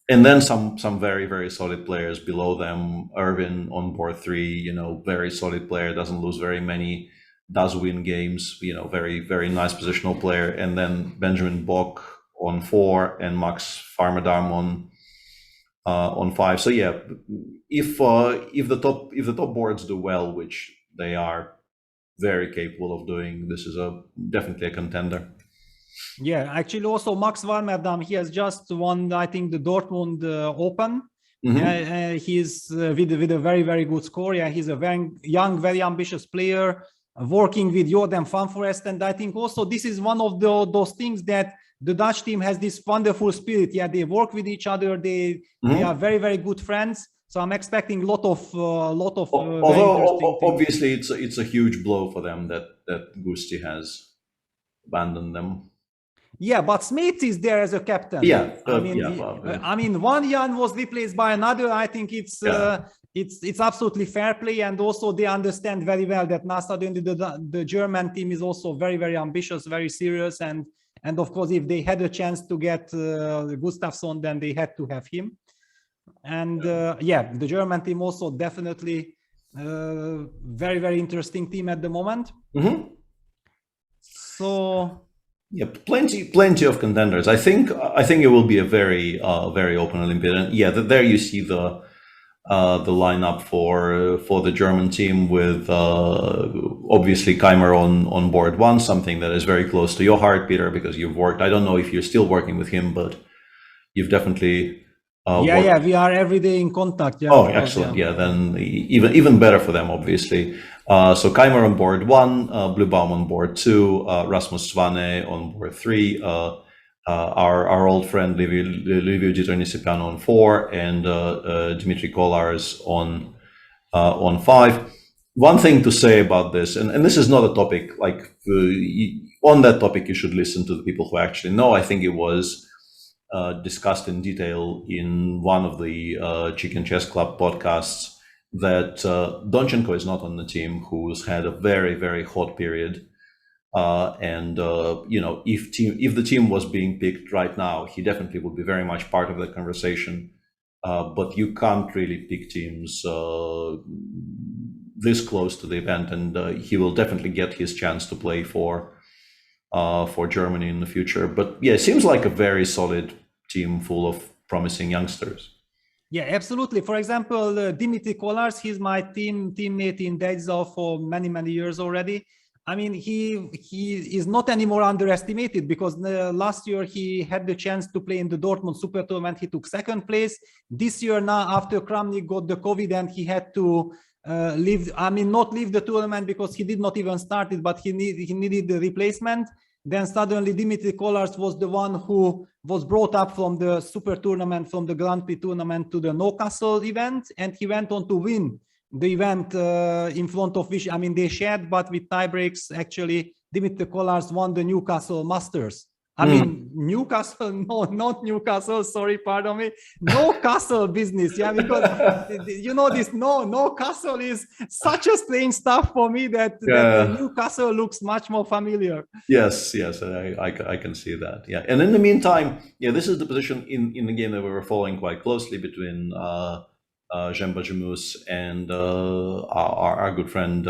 And then some very, very solid players below them. Irvin on board 3, very solid player, doesn't lose very many, does win games, very, very nice positional player. And then Benjamin Bock on 4 and Max Farmadam on 5. So yeah, if the top boards do well, which they are very capable of doing, this is definitely a contender. Yeah, actually also Max Warmerdam, he has just won, I think, the Dortmund Open. He's with a very, very good score. Yeah, he's a very young, very ambitious player, working with Jordan Van Forest. And I think also this is one of those things that the Dutch team has this wonderful spirit. Yeah, they work with each other. They are very, very good friends. So I'm expecting a lot of. Although obviously it's a huge blow for them that Gusti has abandoned them. Yeah, but Smith is there as a captain. Yeah, I mean, one Jan was replaced by another. I think it's absolutely fair play, and also they understand very well that now suddenly the German team is also very, very ambitious, very serious, and of course, if they had a chance to get Gustafsson, then they had to have him. And the German team also definitely very, very interesting team at the moment. So. Yeah, plenty of contenders. I think it will be a very open Olympiad. And yeah, there you see the lineup for the German team with obviously Keimer on board 1, something that is very close to your heart, Peter, because you've worked. I don't know if you're still working with him, but you've definitely We are every day in contact. Yeah, oh, excellent. Yeah, then even better for them, obviously. So Keimer on board 1, Bluebaum on board 2, Rasmus Svane on board 3, our old friend Livio Gitornisipiano on 4, and Dmitry Kolars on 5. One thing to say about this, and this is not a topic, like on that topic you should listen to the people who actually know. I think it was discussed in detail in one of the Chicken Chess Club podcasts, that Donchenko is not on the team, who's had a very, very hot period. If the team was being picked right now, he definitely would be very much part of the conversation. But you can't really pick teams this close to the event, and he will definitely get his chance to play for Germany in the future. But yeah, it seems like a very solid team full of promising youngsters. Yeah, absolutely. For example, Dimitri Kolars, he's my teammate in Dejza for many years already. I mean, he is not anymore underestimated, because last year he had the chance to play in the Dortmund Super Tournament. He took 2nd place. This year now, after Kramnik got the COVID and he had to not leave the tournament because he did not even start it, but he needed the replacement. Then suddenly Dimitri Kolars was the one who was brought up from the Super Tournament, from the Grand Prix tournament to the Newcastle event, and he went on to win the event in front of which, I mean, they shared, but with tie breaks, actually, Dimitri Kolars won the Newcastle Masters. I mean, Newcastle, no, not Newcastle, sorry, pardon me, Newcastle business, yeah, because, this Newcastle is such a strange stuff for me that Newcastle looks much more familiar. Yes, I can see that, yeah. And in the meantime, yeah, this is the position in the game that we were following quite closely between Jem Bajamus and our good friend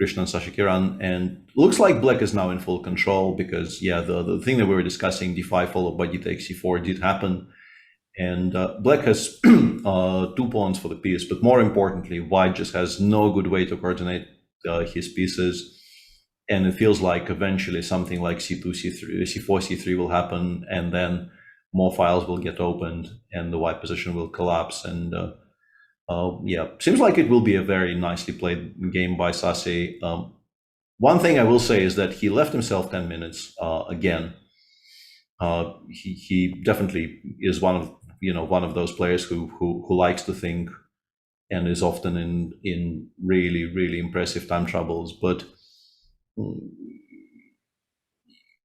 Krishnan Sashikiran, and looks like Black is now in full control, because the thing that we were discussing, d5 followed by d takes c4, did happen, and Black has 2 pawns for the piece, but more importantly, White just has no good way to coordinate his pieces, and it feels like eventually something like c2, c3, c4, c3 will happen, and then more files will get opened and the White position will collapse, and seems like it will be a very nicely played game by Sassi. One thing I will say is that he left himself 10 minutes again. He definitely is one of those players who likes to think and is often in really impressive time troubles. But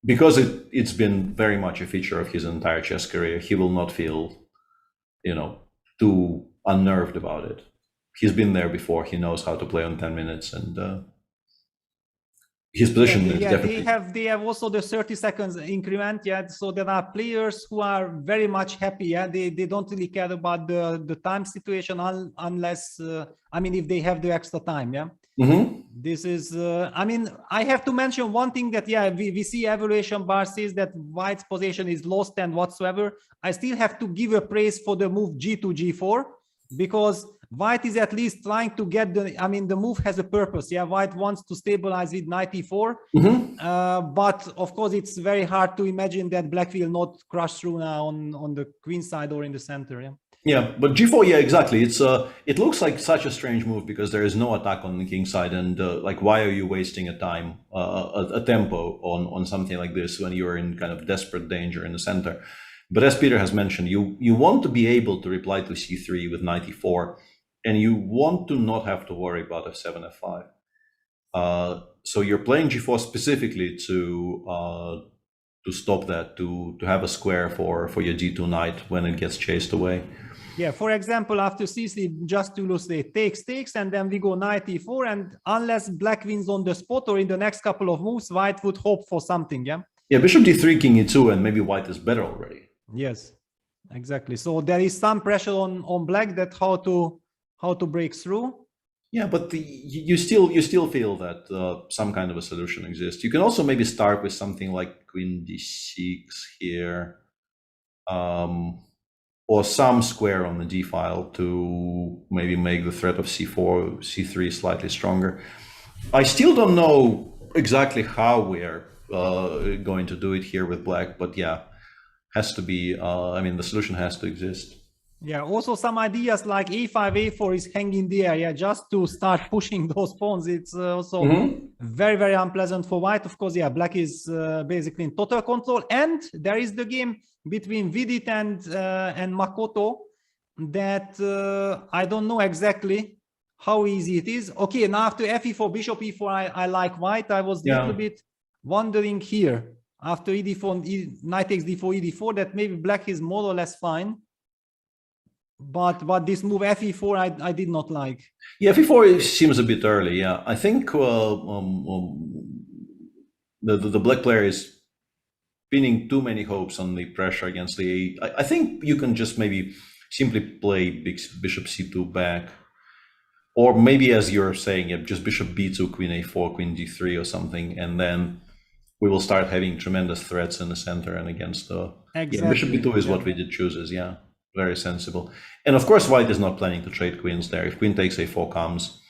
because it's been very much a feature of his entire chess career, he will not feel too unnerved about it. He's been there before. He knows how to play on 10 minutes, and his position is definitely. They have also the 30 seconds increment. Yeah, so there are players who are very much happy. Yeah, they don't really care about the time situation unless if they have the extra time. Yeah. Mm-hmm. This is I have to mention one thing, that we see evaluation bar says that White's position is lost and whatsoever. I still have to give a praise for the move g2 g4, because White is at least trying to get the move has a purpose. Yeah, White wants to stabilize with knight e4. Mm-hmm. But of course it's very hard to imagine that Black will not crush through now on the queen side or in the center. Yeah, but g4, yeah, exactly. It looks like such a strange move, because there is no attack on the king side, and why are you wasting a tempo on something like this when you're in kind of desperate danger in the center? But as Peter has mentioned, you want to be able to reply to c3 with knight e4, and you want to not have to worry about f7, f5. So you're playing g4 specifically to stop that, to have a square for your g2 knight when it gets chased away. Yeah, for example, after c3, just to illustrate, takes, and then we go knight e4, and unless Black wins on the spot or in the next couple of moves, White would hope for something. Yeah, bishop d3, king e2, and maybe White is better already. Yes, exactly. So there is some pressure on Black that how to break through. Yeah, but you still feel that some kind of a solution exists. You can also maybe start with something like queen d6 here, or some square on the d file to maybe make the threat of c4, c3 slightly stronger. I still don't know exactly how we're going to do it here with Black, but yeah, has to be. The solution has to exist. Yeah, also some ideas like a5, a4 is hanging there, yeah, just to start pushing those pawns. It's also very, very unpleasant for white. Of course, yeah, black is basically in total control. And there is the game between Vidit and Makoto that I don't know exactly how easy it is. Okay, now after fe4, bishop e4, I like white. I was a little bit wondering here after e4, knight takes d4, e4, that maybe black is more or less fine. But this move fe4 I did not like. Yeah, fe4 seems a bit early. Yeah, I think the black player is pinning too many hopes on the pressure against the a. I think you can just maybe simply play bishop c2 back, or maybe as you're saying, just bishop b2, queen a4, queen d3 or something, and then we will start having tremendous threats in the center and against the bishop b2 is what we did chooses. Yeah, very sensible. And of course, white is not planning to trade queens there. If queen takes a4 comes,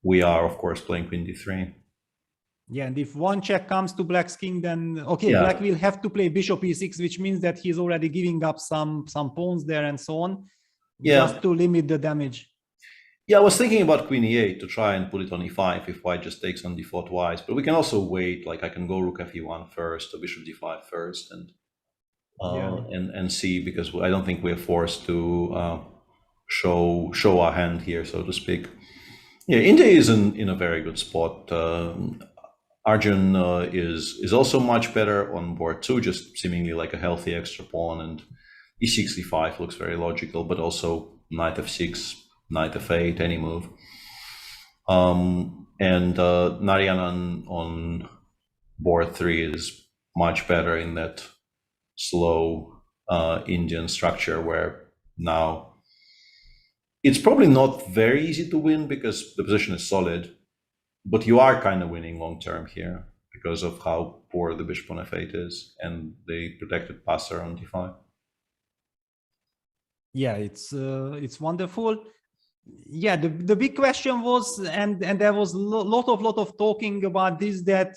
we are of course playing queen d3. Yeah, and if one check comes to black's king, then okay, black will have to play bishop e6, which means that he's already giving up some pawns there and so on, just to limit the damage. Yeah, I was thinking about queen e8 to try and put it on e5 if white just takes on d4 twice, but we can also wait. Like I can go rook fe1 first or bishop d5 first and see, because I don't think we're forced to show our hand here, so to speak. Yeah, India is in a very good spot. Arjun is also much better on board 2, just seemingly like a healthy extra pawn, and e6, e5 looks very logical, but also knight f6, knight f8, any move. And Narayanan on board 3 is much better in that slow Indian structure, where now it's probably not very easy to win because the position is solid, but you are kind of winning long term here because of how poor the bishop on f8 is and the protected passer on d5. Yeah, it's wonderful. Yeah, the big question was, and there was lot of talking about this, that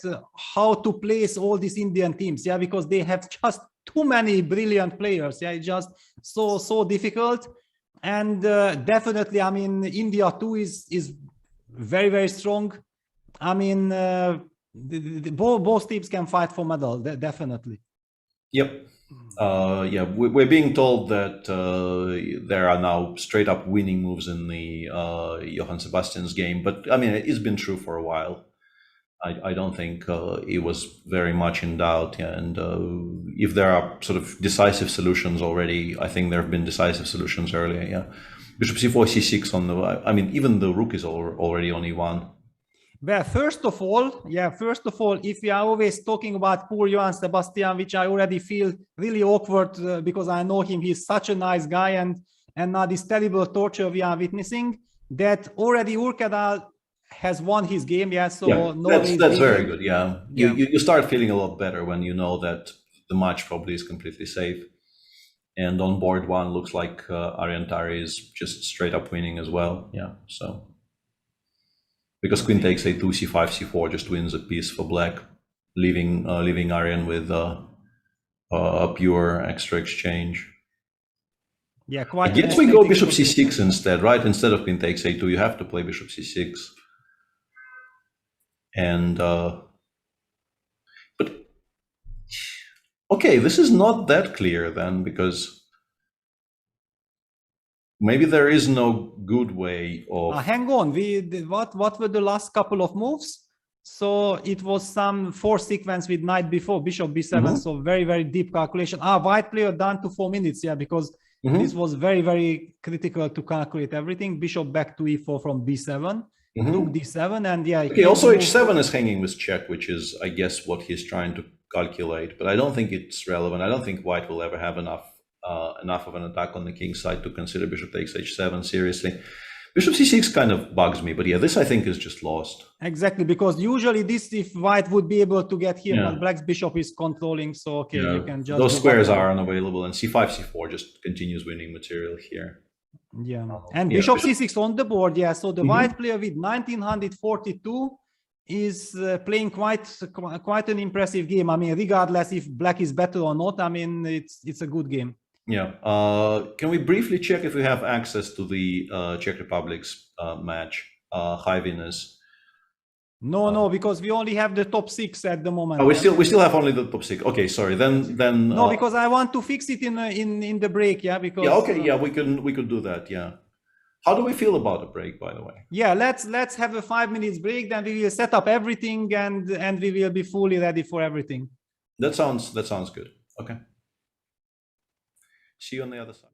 how to place all these Indian teams, yeah, because they have just too many brilliant players. Yeah, it's just so difficult. And definitely, I mean, India too is very strong. I mean, both teams can fight for medal, definitely. Yep. Yeah, we're being told that there are now straight up winning moves in the Johann Sebastian's game, but I mean, it's been true for a while. I don't think it was very much in doubt. Yeah, and if there are sort of decisive solutions already, I think there have been decisive solutions earlier. Yeah, bishop c4, c6 on the. I mean, even the rook is already on e1. Well, first of all, if we are always talking about poor Johann Sebastian, which I already feel really awkward because I know him, he's such a nice guy, and now this terrible torture we are witnessing, that already Urkadal has won his game. Yeah, so yeah, that's very good. Yeah, you start feeling a lot better when you know that the match probably is completely safe. And on board 1 looks like Ariantari is just straight up winning as well. Yeah, so. Because queen takes a2, c5, c4 just wins a piece for black, leaving Aryan with a pure extra exchange. Yeah, quite. I guess we go bishop c6 instead, right? Instead of queen takes a2, you have to play bishop c6. And but okay, this is not that clear then, because maybe there is no good way of. Hang on, what were the last couple of moves? So it was some 4 sequence with knight b4, bishop b7. So very deep calculation. White player down to 4 minutes. Yeah, because this was very critical to calculate everything. Bishop back to e4 from b7, rook d7, and yeah. Okay. Also, h7 is hanging with check, which is, I guess, what he's trying to calculate. But I don't think it's relevant. I don't think white will ever have enough of an attack on the king's side to consider bishop takes h7 seriously. Bishop c6 kind of bugs me, but yeah, this I think is just lost. Exactly, because usually this, if white would be able to get here, but black's bishop is controlling, so okay, you can just. Those squares are unavailable, and c5, c4 just continues winning material here. Yeah, and bishop c6 on the board, yeah, so the white player with 1942 is playing quite an impressive game. I mean, regardless if black is better or not, I mean, it's a good game. Yeah. Can we briefly check if we have access to the Czech Republic's match? High Venus. No, because we only have the top 6 at the moment. Oh, we still have only the top 6. Okay, sorry. Then no, because I want to fix it in the break. Yeah, because yeah. Okay, yeah, we could do that. Yeah. How do we feel about the break, by the way? Yeah, let's have a 5 minutes break. Then we will set up everything and we will be fully ready for everything. That sounds good. Okay. See you on the other side.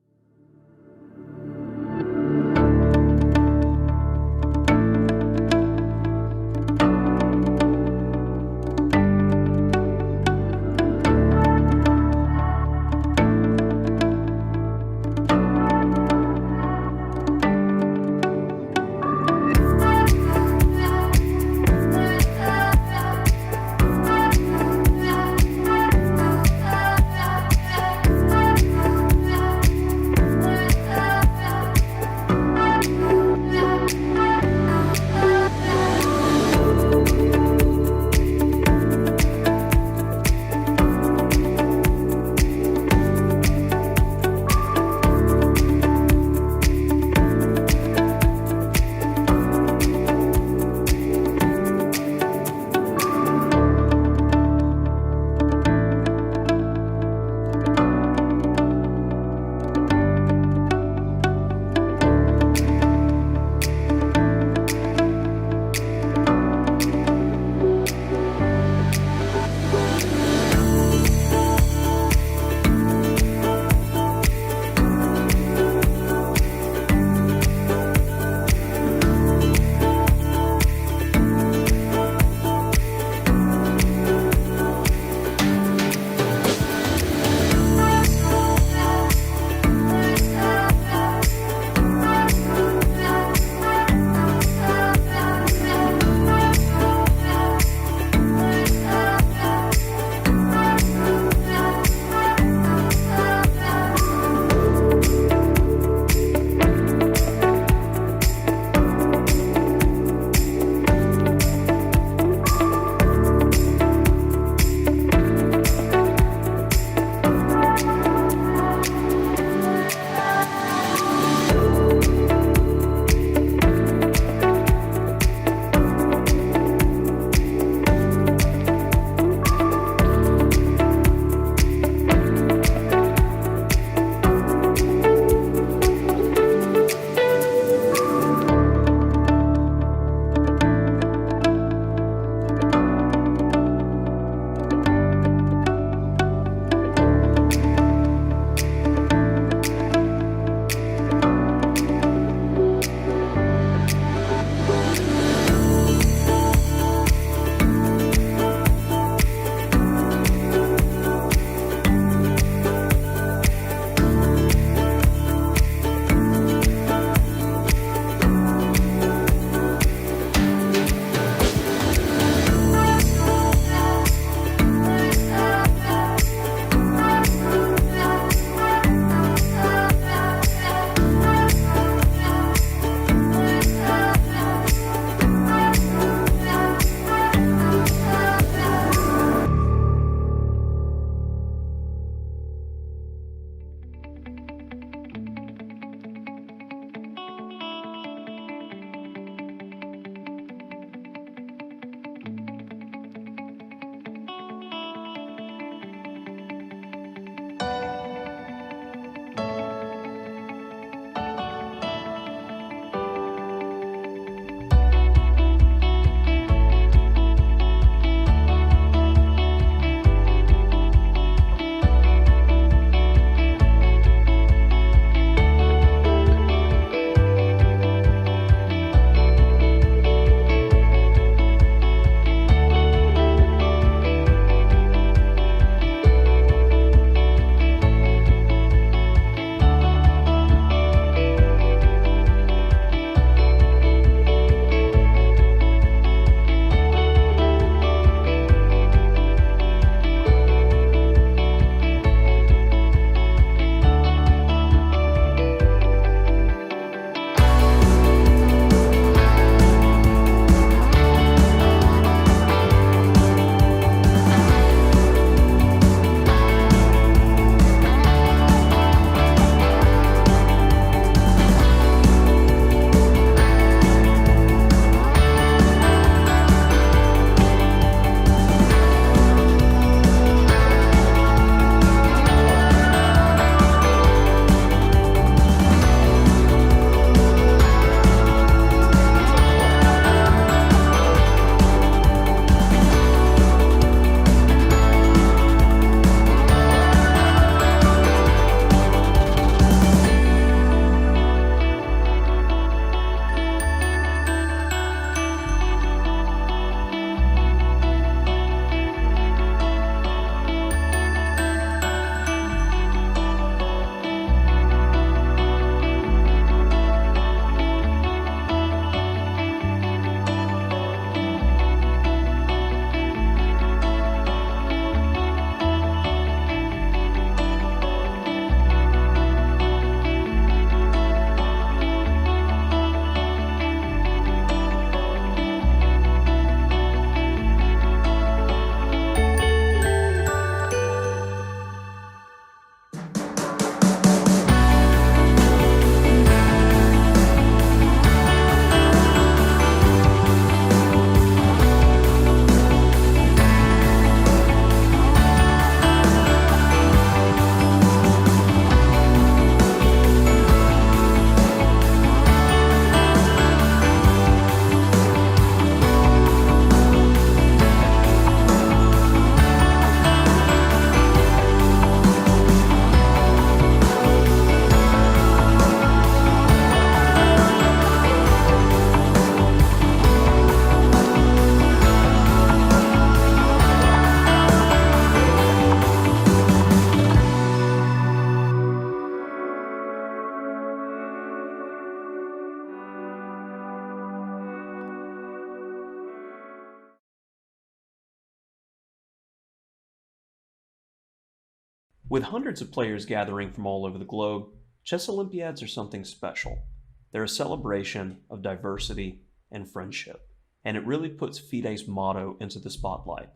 With hundreds of players gathering from all over the globe, chess Olympiads are something special. They're a celebration of diversity and friendship, and it really puts FIDE's motto into the spotlight.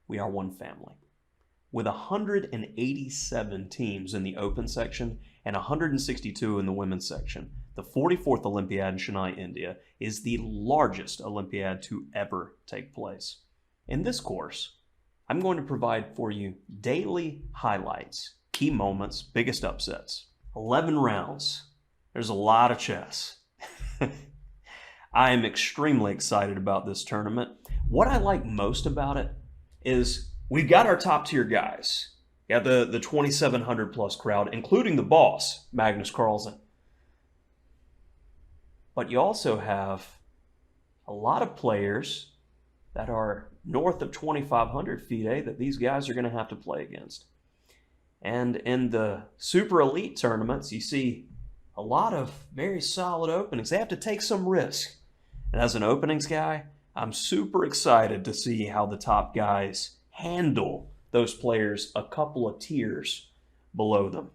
We are one family. With 187 teams in the open section and 162 in the women's section, the 44th Olympiad in Chennai, India is the largest Olympiad to ever take place. In this course, I'm going to provide for you daily highlights, key moments, biggest upsets. 11 rounds. There's a lot of chess. I am extremely excited about this tournament. What I like most about it is we've got our top tier guys. We got the 2,700 plus crowd, including the boss, Magnus Carlsen. But you also have a lot of players that are north of 2,500 FIDE that these guys are going to have to play against. And in the super elite tournaments, you see a lot of very solid openings. They have to take some risk. And as an openings guy, I'm super excited to see how the top guys handle those players a couple of tiers below them.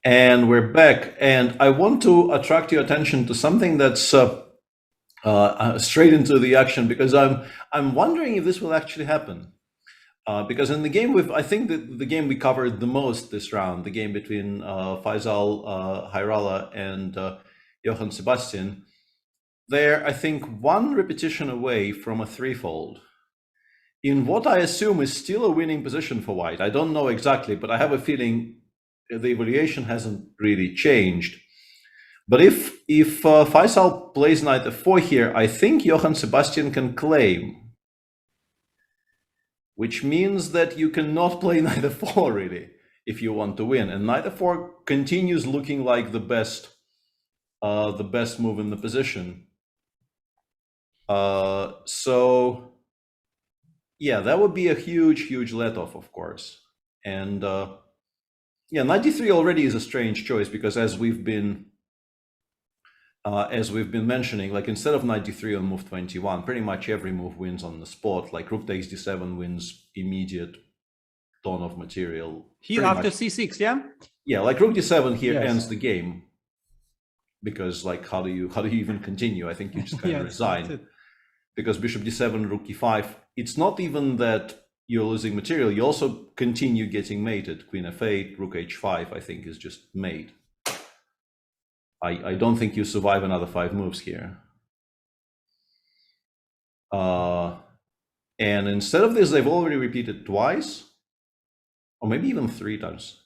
And we're back, and I want to attract your attention to something that's straight into the action, because I'm wondering if this will actually happen. Because in the game, I think that the game we covered the most this round, the game between Faisal Hayrallah and Johann Sebastian, they're, I think, one repetition away from a threefold in what I assume is still a winning position for White. I don't know exactly, but I have a feeling the evaluation hasn't really changed. But if Faisal plays knight f4 here, I think Johann Sebastian can claim, which means that you cannot play knight f4 really if you want to win. And knight f4 continues looking like the best move in the position. So yeah, that would be a huge let-off, of course. And yeah, knight d3 already is a strange choice, because as we've been mentioning, like instead of knight d3 on move 21, pretty much every move wins on the spot. Like rook takes d7 wins immediate ton of material. Here after c6, yeah? Yeah, like rook d7 here Yes. ends the game, because like how do you even continue? I think you just kind of resign, because bishop d7, rook e5. It's not even that you're losing material, you also continue getting mated. Queen f8, rook h5, I think is just mate. I don't think you survive another 5 moves here. And instead of this, they've already repeated twice, or maybe even 3 times.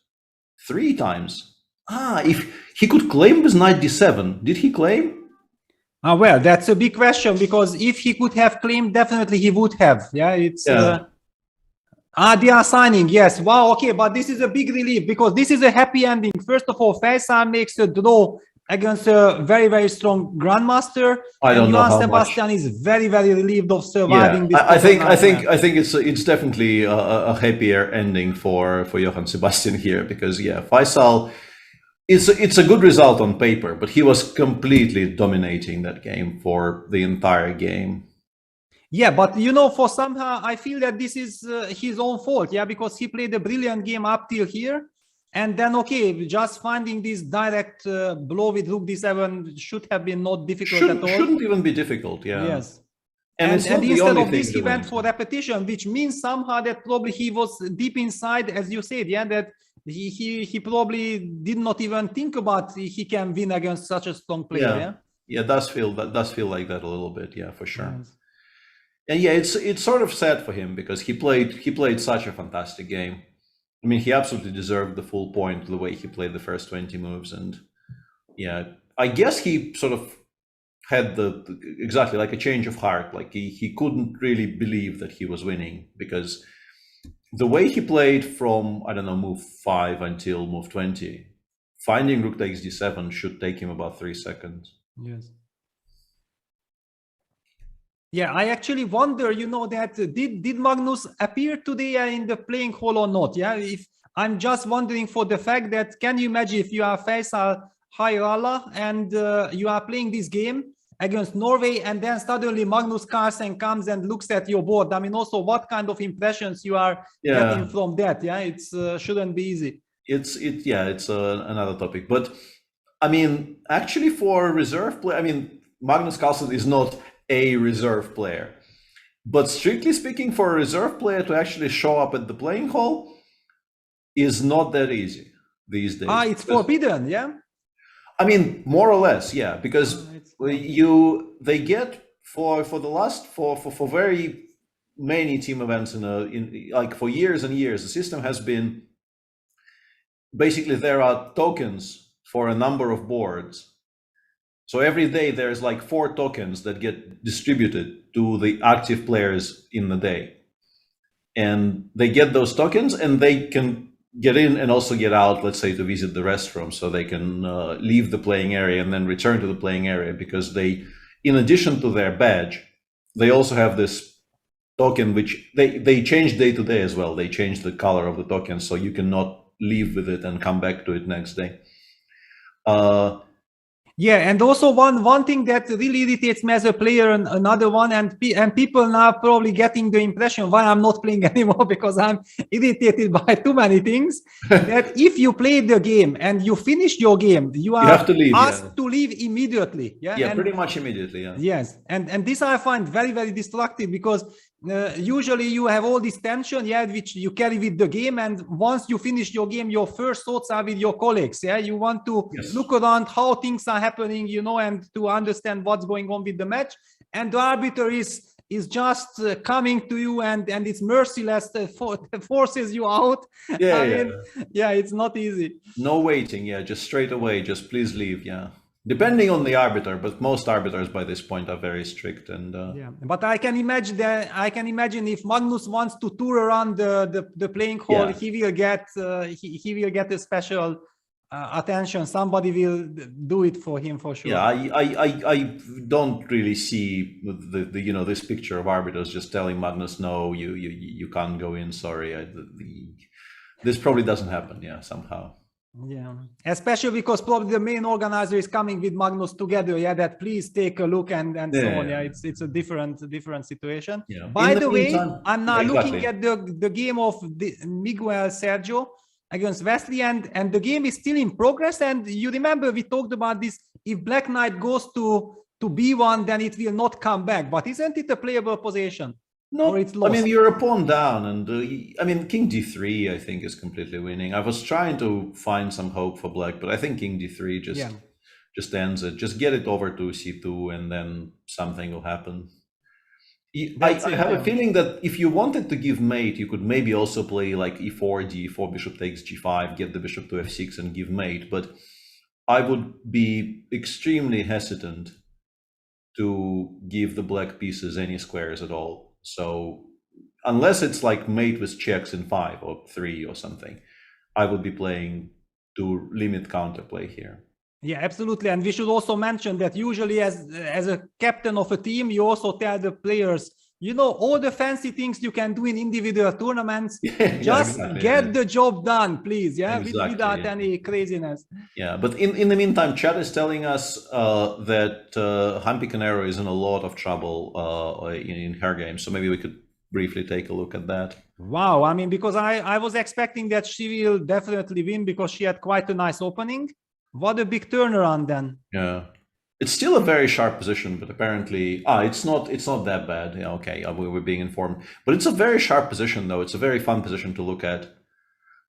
3 times. If he could claim with knight d7, did he claim? Well, that's a big question, because if he could have claimed, definitely he would have. Yeah, it's. Yeah. They are signing, yes. Wow, okay, but this is a big relief, because this is a happy ending. First of all, Faisal makes a draw against a very strong grandmaster. I don't know how Sebastian much. is very relieved of surviving this. I think it's definitely a happier ending for Johann Sebastian here, because yeah, Faisal, it's a good result on paper, but he was completely dominating that game for the entire game. Yeah, but you know, for somehow I feel that this is his own fault, yeah, because he played a brilliant game up till here, and then okay, just finding this direct blow with rook d7 should have been not difficult at all. Shouldn't even be difficult, yeah. Yes. And instead of this, he went for repetition, which means somehow that probably he was deep inside, as you said, yeah, that he probably did not even think about he can win against such a strong player. Yeah, it does feel like that a little bit, yeah, for sure. Yes. And yeah, it's sort of sad for him, because he played such a fantastic game. I mean, he absolutely deserved the full point the way he played the first 20 moves. And yeah, I guess he sort of had exactly like a change of heart. Like he couldn't really believe that he was winning, because the way he played from, I don't know, move 5 until move 20, finding rook takes d7 should take him about 3 seconds. Yes. Yeah, I actually wonder, you know, that did Magnus appear today in the playing hall or not? Yeah, if I'm just wondering for the fact that, can you imagine if you are Faisal Hayrallah and you are playing this game against Norway, and then suddenly Magnus Carlsen comes and looks at your board? I mean, also what kind of impressions you are getting from that? Yeah, it's shouldn't be easy. It's another topic, but I mean, actually for reserve play, I mean, Magnus Carlsen is not a reserve player, but strictly speaking, for a reserve player to actually show up at the playing hall is not that easy these days. It's forbidden, yeah. I mean, more or less, yeah, because they get for very many team events in like for years and years, the system has been basically there are tokens for a number of boards. So every day there's like 4 tokens that get distributed to the active players in the day. And they get those tokens and they can get in and also get out, let's say, to visit the restroom. So they can leave the playing area and then return to the playing area, because they, in addition to their badge, they also have this token, which they change day to day as well. They change the color of the token, so you cannot leave with it and come back to it next day. Yeah, and also one thing that really irritates me as a player, and another one, and people now probably getting the impression why I'm not playing anymore because I'm irritated by too many things. That if you play the game and you finish your game, you are have to leave, asked to leave immediately. Yeah, Yeah, and pretty much immediately. Yeah. yes, and this I find very, very destructive because usually you have all this tension, yeah, which you carry with the game, and once you finish your game, your first thoughts are with your colleagues. Yeah, you want to look around how things are happening, you know, and to understand what's going on with the match. And the arbiter is just coming to you, and it's merciless, forces you out. Yeah, it's not easy. No waiting. Yeah, just straight away. Just please leave. Yeah. Depending on the arbiter, but most arbiters by this point are very strict. And yeah, but I can imagine if Magnus wants to tour around the playing hall, he will get a special attention. Somebody will do it for him for sure. Yeah, I don't really see the you know, this picture of arbiters just telling Magnus, no, you can't go in. Sorry, this probably doesn't happen. Yeah, somehow. Yeah, especially because probably the main organizer is coming with Magnus together. Yeah, that please take a look and so on. Yeah, it's a different situation. Yeah. By the way, I'm now looking at the game of Miguel Sergio against Wesley, and the game is still in progress. And you remember we talked about this. If Black Knight goes to B1, then it will not come back. But isn't it a playable position? No, I mean, you're a pawn down, and I mean, King D3, I think, is completely winning. I was trying to find some hope for Black, but I think King D3 just ends it. Just get it over to C2, and then something will happen. I have a feeling that if you wanted to give mate, you could maybe also play like E4, D4, bishop takes G5, get the bishop to F6 and give mate. But I would be extremely hesitant to give the black pieces any squares at all. So unless it's like mate with checks in 5 or 3 or something, I would be playing to limit counterplay here. Yeah, absolutely. And we should also mention that usually as a captain of a team, you also tell the players, you know, all the fancy things you can do in individual tournaments, just get the job done, please. Yeah, without any craziness. Yeah, but in the meantime, chat is telling us that Hampi Canero is in a lot of trouble in her game. So maybe we could briefly take a look at that. Wow. I mean, because I was expecting that she will definitely win because she had quite a nice opening. What a big turnaround then. Yeah. It's still a very sharp position, but apparently, it's not that bad. Yeah, okay, we were being informed. But it's a very sharp position, though. It's a very fun position to look at.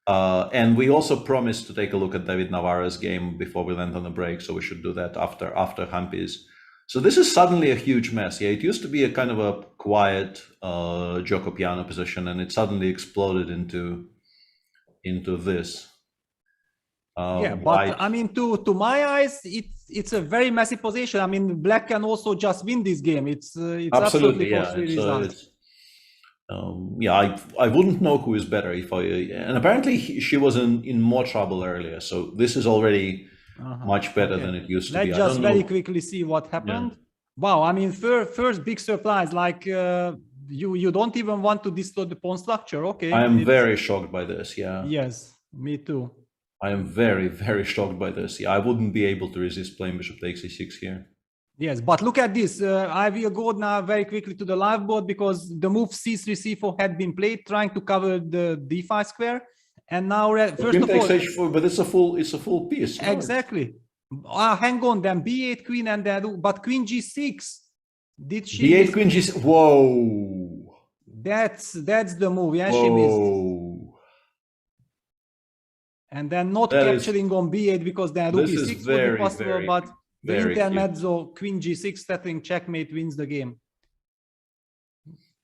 And we also promised to take a look at David Navarro's game before we went on the break, so we should do that after Hampi's. So this is suddenly a huge mess. Yeah, it used to be a kind of a quiet gioco piano position, and it suddenly exploded into this. Yeah, but I mean, to my eyes, it's a very messy position. I mean, Black can also just win this game. It's absolutely yeah. I wouldn't know who is better and apparently she was in more trouble earlier. So this is already much better than it used to be. Let's just very quickly see what happened. Yeah. Wow, I mean, first big surprise. Like you don't even want to destroy the pawn structure. Okay, I am very shocked by this. Yeah. Yes, me too. I am very, very shocked by this. Yeah, I wouldn't be able to resist playing bishop takes e6 here. Yes, but look at this. I will go now very quickly to the live board because the move c3, c4 had been played, trying to cover the d5 square. And now, first of all, h4, but it's a full piece. No? Exactly. Hang on, then b8 queen and then, but queen g6. Did she? b8 queen g6. Whoa. That's the move. Yeah, whoa. She missed. And then not capturing on b8 because then rook e6 would be possible, but the intermezzo, queen g6 settling checkmate wins the game.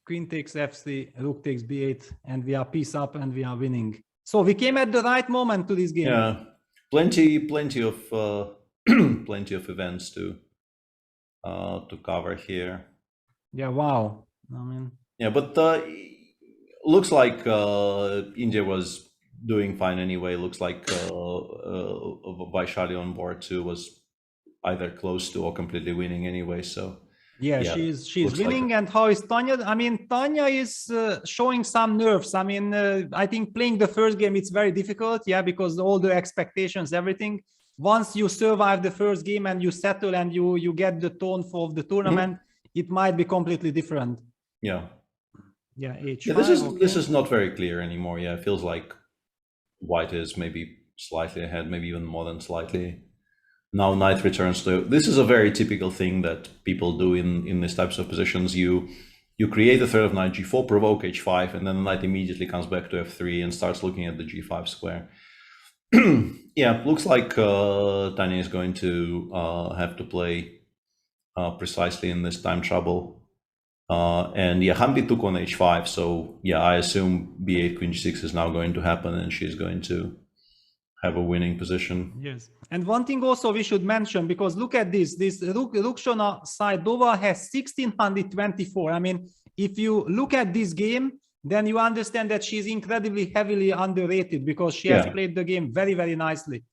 Queen takes f3, rook takes b8, and we are piece up and we are winning. So we came at the right moment to this game. Yeah, plenty of plenty of events to cover here. Yeah, wow. I mean, yeah, but looks like India was doing fine anyway. Looks like Vaishali on board too was either close to or completely winning anyway. So yeah, she's winning. And how is Tanya? I mean, Tanya is showing some nerves. I mean, I think playing the first game it's very difficult. Yeah, because all the expectations, everything. once you survive the first game and you settle and you get the tone for the tournament, it might be completely different. Yeah. Yeah, H5, Yeah, this is not very clear anymore. Yeah, it feels like white is maybe slightly ahead, maybe even more than slightly. Now knight returns to. This is a very typical thing that people do in these types of positions. You create the threat of knight g4, provoke h5, and then the knight immediately comes back to f3 and starts looking at the g5 square. Yeah, looks like Tanya is going to have to play precisely in this time trouble. And yeah, Hamdi took on h5, so yeah, I assume b8 queen g6 is now going to happen, and she's going to have a winning position. Yes, and one thing also we should mention, because look at this Rukshona Saidova has 1624. I mean, if you look at this game, then you understand that she's incredibly heavily underrated, because she has played the game very, very nicely.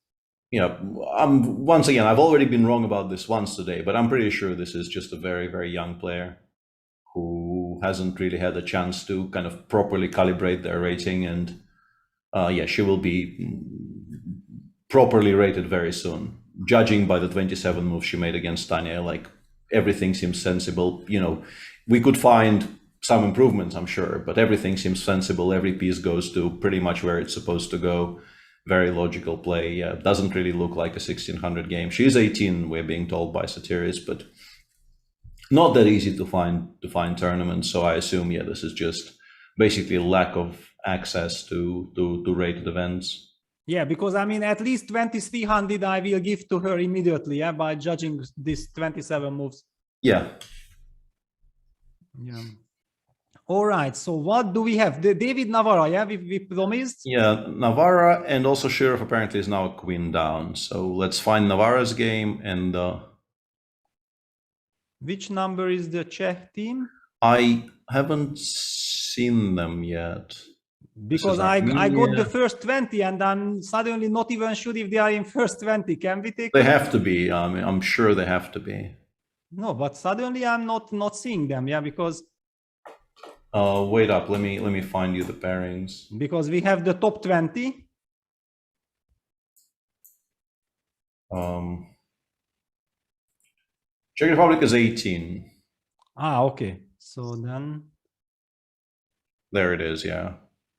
Yeah, once again, I've already been wrong about this once today, but I'm pretty sure this is just a very, very young player who hasn't really had a chance to kind of properly calibrate their rating, and yeah, she will be properly rated very soon. Judging by the 27 moves she made against Tanya, like, everything seems sensible. You know, we could find some improvements, I'm sure, but everything seems sensible. Every piece goes to pretty much where it's supposed to go. Very logical play. Yeah, doesn't really look like a 1600 game. She's 18, we're being told by Satiris, but not that easy to find tournaments. So I assume, yeah, this is just basically a lack of access to rated events. Yeah, because I mean, at least 2300 I will give to her immediately, yeah, by judging these 27 moves. Yeah. Yeah. All right, so what do we have? The David Navarra, yeah, we promised? Yeah, Navarra, and also Shirov apparently is now a queen down. So let's find Navarra's game. And which number is the Czech team? I haven't seen them yet. Because I got the first 20 and I'm suddenly not even sure if they are in first 20. Can we take They them? have to be. I mean, I'm sure they have to be. No, but suddenly I'm not seeing them, yeah, because wait up, let me find you the pairings. because we have the top 20. Czech Republic is 18. Ah, okay. So then There it is, yeah.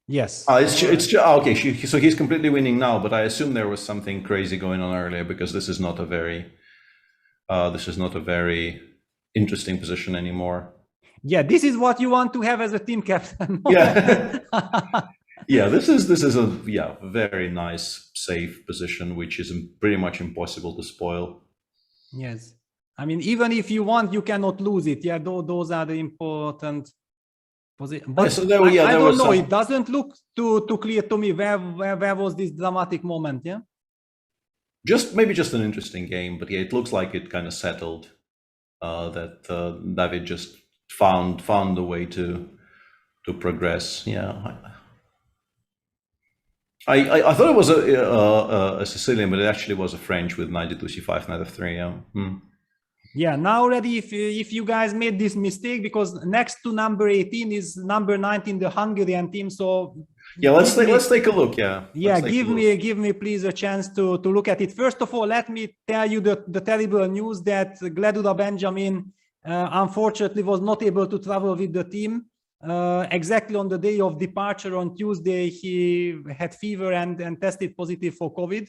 yes. Okay. So he's completely winning now, but I assume there was something crazy going on earlier, because this is not a very interesting position anymore. Yeah, this is what you want to have as a team captain. Yeah. Yeah, this is a very nice, safe position, which is pretty much impossible to spoil. Yes. I mean, even if you want, you cannot lose it. Yeah, those are the important positions. But so I don't know. It doesn't look too clear to me where was this dramatic moment. Yeah. Maybe just an interesting game, but yeah, it looks like it kind of settled. That David just found a way to progress. Yeah. I thought it was a Sicilian, but it actually was a French with knight d2 c5, knight f3. Yeah. Yeah, now already, if you guys made this mistake, because next to number 18 is number 19, the Hungarian team. So yeah, let's take a look. Yeah. Yeah, give me please a chance to look at it. First of all, let me tell you the terrible news that Gledura Benjamin unfortunately was not able to travel with the team. Exactly on the day of departure on Tuesday, he had fever and tested positive for COVID.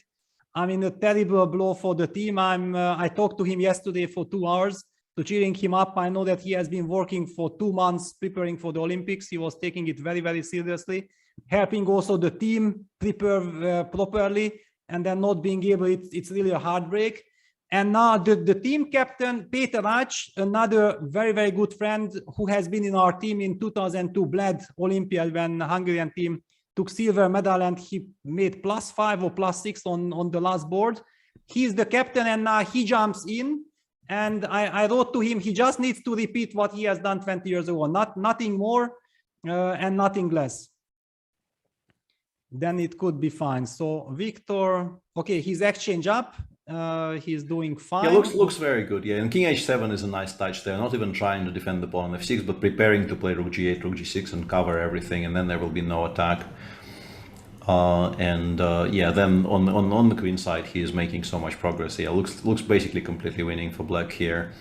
I mean, a terrible blow for the team. I talked to him yesterday for 2 hours to cheering him up. I know that he has been working for 2 months preparing for the Olympics. He was taking it very, very seriously, helping also the team prepare properly, and then not being able, it's really a heartbreak. And now the team captain, Peter Ács, another very, very good friend who has been in our team in 2002 Bled Olympiad, when the Hungarian team took silver medal, and he made +5 or +6 on the last board. He's the captain, and now he jumps in. And I wrote to him, he just needs to repeat what he has done 20 years ago, nothing more and nothing less. Then it could be fine. So Victor, okay, he's exchange up. He's doing fine. Yeah, looks very good. Yeah, and King h7 is a nice touch there. Not even trying to defend the pawn on f6, but preparing to play rook g8, rook g6, and cover everything, and then there will be no attack. Yeah, then on the queen side, he is making so much progress. Yeah, looks basically completely winning for black here.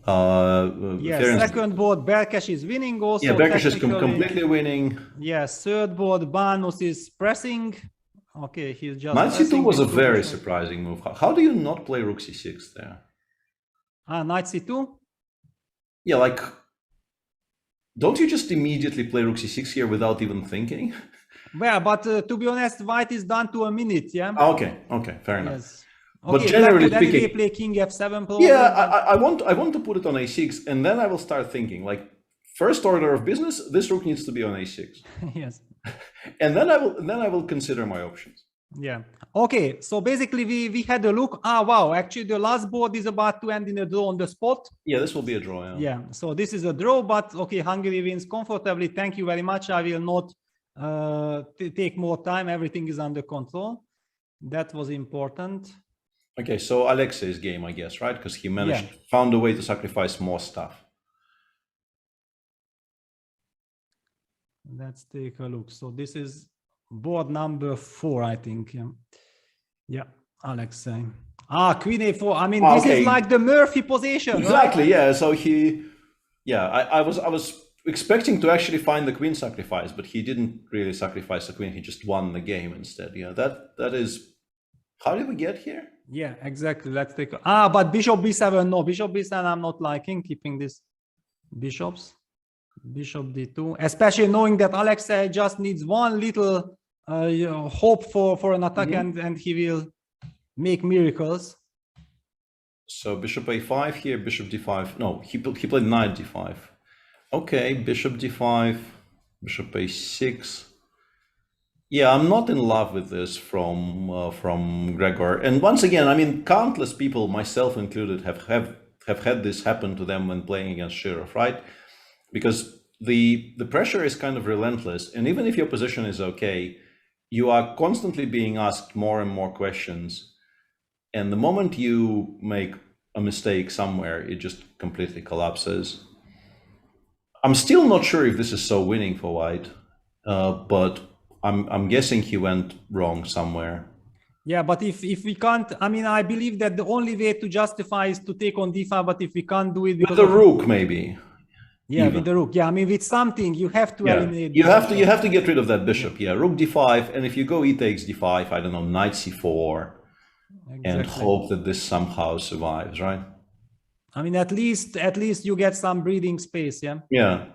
Yes, second board, Berkesh is winning also. Yeah, Berkesh is completely winning. Yes, third board, Magnus is pressing. Okay, he's just Knight c2 was a very position. surprising move. How do you not play rook c6 there? Knight c2? Yeah, like, don't you just immediately play rook c6 here without even thinking? Well, but to be honest, white is done to a minute, yeah? Okay, fair enough. Yes. But Okay, generally black would anyway speaking, play king f7 probably. yeah, I want to put it on a6, and then I will start thinking, like, first order of business, this rook needs to be on a6. Yes. And then I will consider my options. Yeah. Okay, so basically we had a look. Wow, actually the last board is about to end in a draw on the spot. Yeah, this will be a draw. Yeah, so this is a draw, but okay, Hungary wins comfortably. Thank you very much. I will not take more time. Everything is under control. That was important. Okay, so Alexei's game, I guess, right? Because he found a way to sacrifice more stuff. Let's take a look. So this is board number 4, I think. Yeah, Alexei. Queen a4. I mean, this is like the Murphy position. Exactly. Right? Yeah. So I was expecting to actually find the queen sacrifice, but he didn't really sacrifice the queen. He just won the game instead. Yeah. That is. How did we get here? Yeah, exactly. Let's take. But bishop b7. No, bishop b7. I'm not liking keeping this bishops. Bishop d2, especially knowing that Alexei just needs one little hope for an attack, and he will make miracles. So bishop a5 here, bishop d5. No, he played knight d5. Okay, bishop d5, bishop a6. Yeah, I'm not in love with this from Gregor. And once again, I mean, countless people, myself included, have had this happen to them when playing against Shirov, right? Because the pressure is kind of relentless, and even if your position is okay, you are constantly being asked more and more questions, and the moment you make a mistake somewhere, it just completely collapses. I'm still not sure if this is so winning for white, but I'm guessing he went wrong somewhere. Yeah, but if we can't, I mean, I believe that the only way to justify is to take on d5, but if we can't do it with the rook, maybe. Yeah, with the rook. Yeah, I mean, with something you have to eliminate. You have to get rid of that bishop. Yeah, rook d5, and if you go e takes d5, I don't know, knight c4, and hope that this somehow survives, right? I mean, at least you get some breathing space. Yeah. Yeah,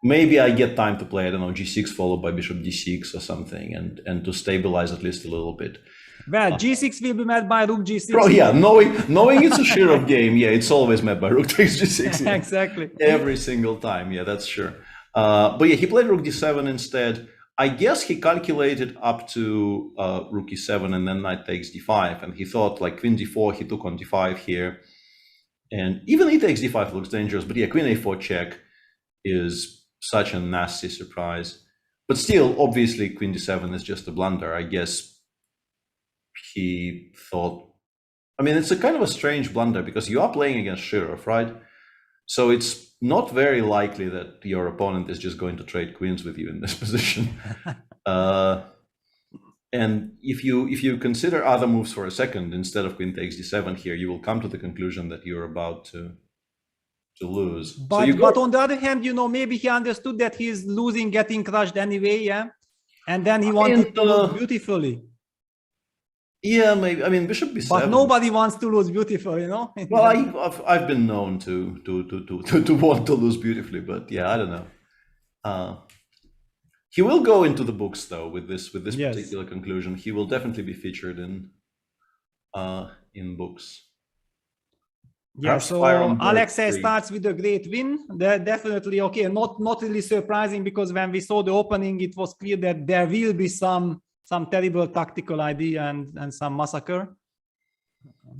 maybe I get time to play, I don't know, g6 followed by bishop d6 or something, and to stabilize at least a little bit. Well, g6 will be met by rook g6. Oh yeah, knowing it's a Shirov game, yeah, it's always met by rook takes g6. Yeah. Exactly. Every single time, yeah, that's sure. But yeah, he played rook d7 instead. I guess he calculated up to rook e7 and then knight takes d5, and he thought like queen d4, he took on d5 here. And even e takes d5 looks dangerous, but yeah, queen a4 check is such a nasty surprise. But still, obviously, queen d7 is just a blunder. I guess he thought, I mean, it's a kind of a strange blunder because you are playing against Shirov, right? So it's not very likely that your opponent is just going to trade queens with you in this position. And if you consider other moves for a second, instead of queen takes d7 here, you will come to the conclusion that you're about to lose. But on the other hand, you know, maybe he understood that he's losing, getting crushed anyway, yeah? And then he wanted to lose beautifully. Yeah, maybe. I mean, bishop b7. But nobody wants to lose beautifully, you know? Well, I've been known to want to lose beautifully, but yeah, I don't know. He will go into the books though with this yes. particular conclusion. He will definitely be featured in books. Yeah, perhaps so Alexei starts with a great win. Definitely okay. Not really surprising, because when we saw the opening, it was clear that there will be some terrible tactical idea and some massacre.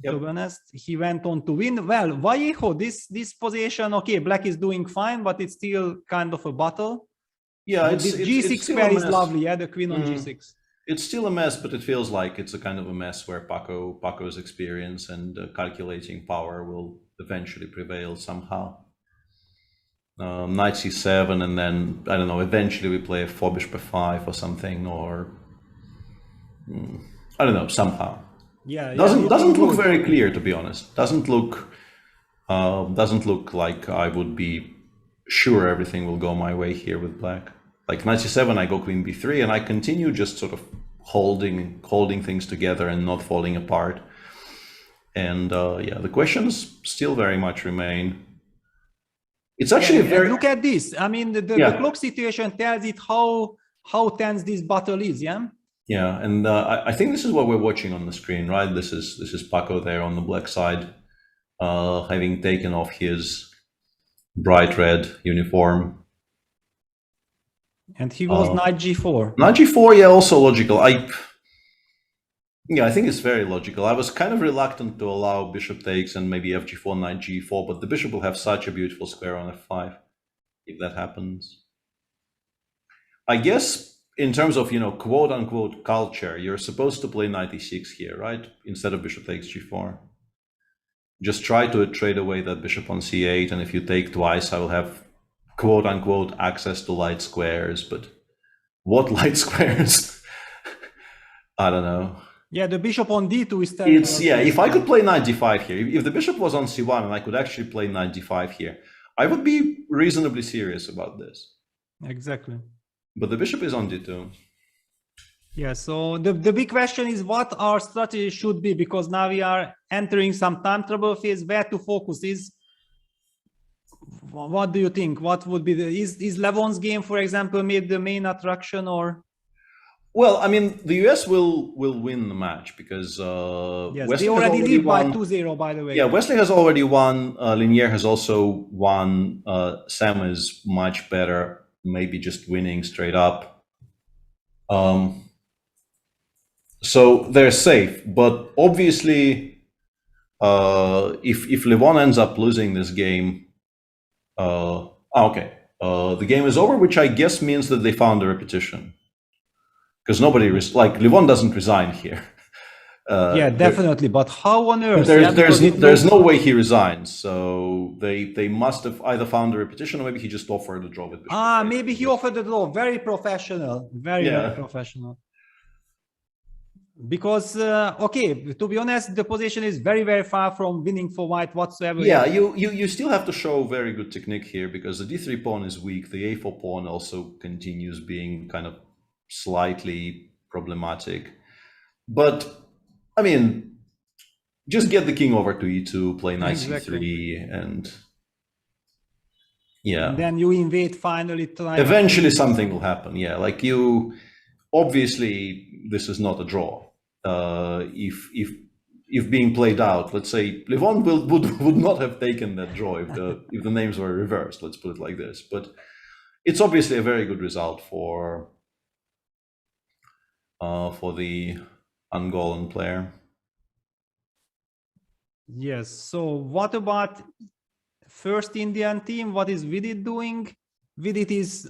Yep. To be honest, he went on to win. Well, Vallejo, this position, okay, black is doing fine, but it's still kind of a battle. Yeah, the G6 square is lovely, yeah, the queen on G6. It's still a mess, but it feels like it's a kind of a mess where Paco's experience and calculating power will eventually prevail somehow. Knight c7, and then, I don't know, eventually we play a 4 bishop f5 or something, or I don't know, somehow. Yeah, Doesn't look very clear, to be honest. Doesn't look like I would be sure everything will go my way here with black. Like knight c7, I go queen b3, and I continue just sort of holding things together and not falling apart. And yeah, the questions still very much remain. It's actually very. Look at this. I mean, the clock situation tells it how tense this battle is. Yeah. Yeah, and I think this is what we're watching on the screen, right? This is Paco there on the black side, having taken off his bright red uniform. And he goes knight g4. Knight g4, yeah, also logical. I think it's very logical. I was kind of reluctant to allow bishop takes and maybe fg4, knight g4, but the bishop will have such a beautiful square on f5 if that happens. I guess in terms of, quote unquote culture, you're supposed to play knight e6 here, right? Instead of bishop takes g4. Just try to trade away that bishop on c8, and if you take twice, I will have quote unquote access to light squares, but what light squares? I don't know. Yeah, the bishop on d2 is if I could play knight d5 here, if the bishop was on c1 and I could actually play knight d5 here, I would be reasonably serious about this. Exactly. But the bishop is on d2. Yeah, so the big question is what our strategy should be, because now we are entering some time trouble phase. Where to focus is, what do you think? What would be is Levon's game, for example, made the main attraction, or? Well, I mean, the US will win the match because yes, Wesley they already lead by won. 2-0, by the way. Yeah, Wesley has already won. Linier has also won. Sam is much better, maybe just winning straight up. So they're safe, but obviously, if Levon ends up losing this game, the game is over, which I guess means that they found a repetition. Because nobody, Levon doesn't resign here. Yeah, definitely. But how on earth? There's no way he resigns. So they must have either found a repetition, or maybe he just offered a draw with bishop. Maybe he offered a draw. Very professional. Very professional. Because to be honest, the position is very, very far from winning for white whatsoever. Yeah, you still have to show very good technique here, because the d3 pawn is weak. The a4 pawn also continues being kind of slightly problematic. But I mean, just get the king over to e2, play knight c3, and yeah. And then you invade finally. Eventually something will happen. Yeah, like obviously this is not a draw. If being played out, let's say Levon would not have taken that draw if the names were reversed. Let's put it like this. But it's obviously a very good result for the Angolan player. Yes. So what about first Indian team? What is Vidit doing? Vidit is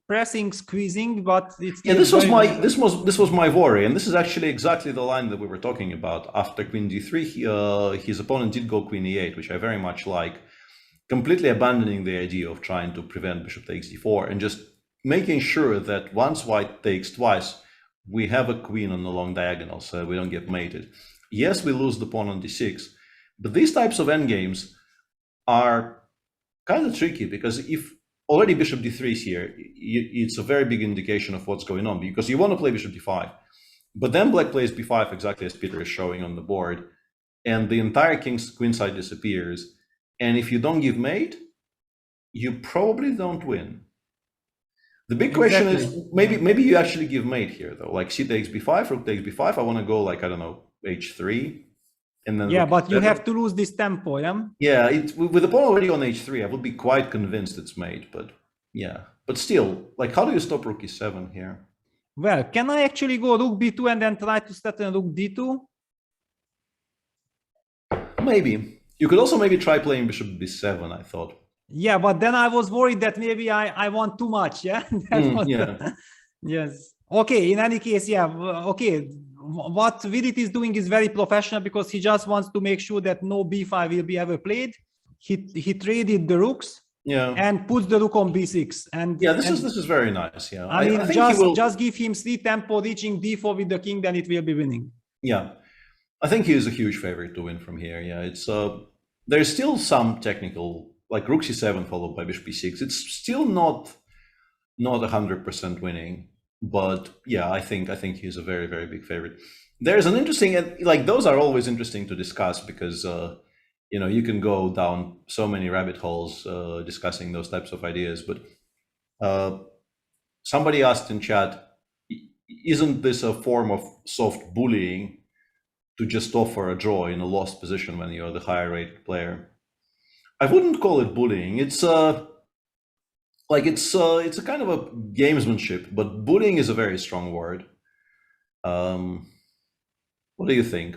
pressing, squeezing, but it's this was my worry, and this is actually exactly the line that we were talking about. After queen d3, his opponent did go queen e8, which I very much like, completely abandoning the idea of trying to prevent bishop takes d4 and just making sure that once white takes twice, we have a queen on the long diagonal, so we don't get mated. Yes, we lose the pawn on d6, but these types of endgames are kind of tricky, because if already bishop d3 is here, it's a very big indication of what's going on, because you want to play bishop d5, but then black plays b5 exactly as Peter is showing on the board, and the entire queen side disappears, and if you don't give mate, you probably don't win. The big question is, maybe you actually give mate here, though, like c takes b5, rook takes b5, I want to go like, I don't know, h3, and then but you have to lose this tempo. Yeah, with the pawn already on h3, I would be quite convinced it's mate, but yeah, but still, like, how do you stop rook e7 here? Well, can I actually go rook b2 and then try to threaten rook d2? Maybe you could also maybe try playing bishop b7, I thought. Yeah, but then I was worried that maybe I want too much. Yeah. Yes. Okay. In any case, yeah. Okay. What Vidit is doing is very professional, because he just wants to make sure that no b5 will be ever played. He traded the rooks, Yeah. and puts the rook on b6. And yeah, this is very nice. Yeah, I mean, think he will, just give him 3 tempo reaching d4 with the king, then it will be winning. yeah, I think he is a huge favorite to win from here. Yeah, it's there's still some technical, like rook c7 followed by bishop b6. It's still not 100% winning, but yeah, I think he's a very, very big favorite. There's an interesting, like those are always interesting to discuss because you know, you can go down so many rabbit holes discussing those types of ideas. But somebody asked in chat, isn't this a form of soft bullying to just offer a draw in a lost position when you're the higher rated player? I wouldn't call it bullying. It's like it's a kind of a gamesmanship, but bullying is a very strong word. What do you think?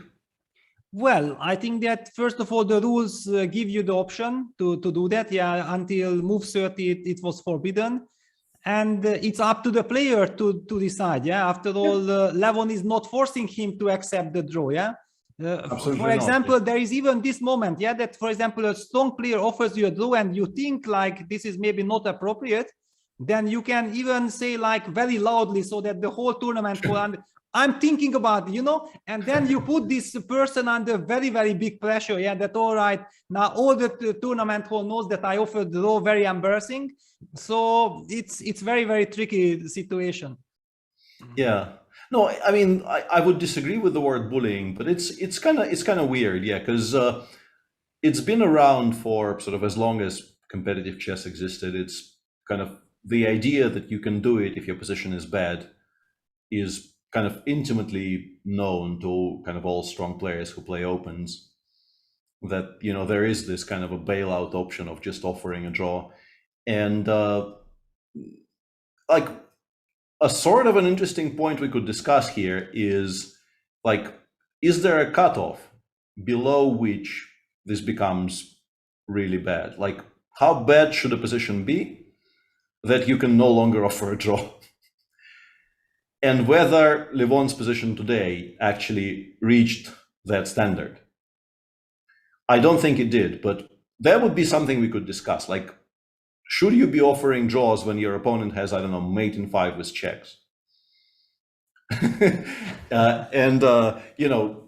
Well, I think that first of all, the rules give you the option to do that. Yeah, until move 30, it was forbidden. And it's up to the player to decide. Yeah, after all, Levon is not forcing him to accept the draw. Yeah. For example, there is even this moment, yeah, that for example, a strong player offers you a draw and you think like this is maybe not appropriate, then you can even say like very loudly so that the whole tournament will I'm thinking about, you know, and then you put this person under very, very big pressure. Yeah, that all right, now all the tournament hall knows that I offered the draw, very embarrassing. So it's very, very tricky situation. Yeah. No, I mean, I would disagree with the word bullying, but it's kind of weird, yeah, because it's been around for sort of as long as competitive chess existed. It's kind of the idea that you can do it if your position is bad is kind of intimately known to kind of all strong players who play opens, that, you know, there is this kind of a bailout option of just offering a draw. And like a sort of an interesting point we could discuss here is like, is there a cutoff below which this becomes really bad? Like, how bad should a position be that you can no longer offer a draw? And whether Levon's position today actually reached that standard. I don't think it did, but that would be something we could discuss. Like, should you be offering draws when your opponent has, I don't know, mate in 5 with checks? You know,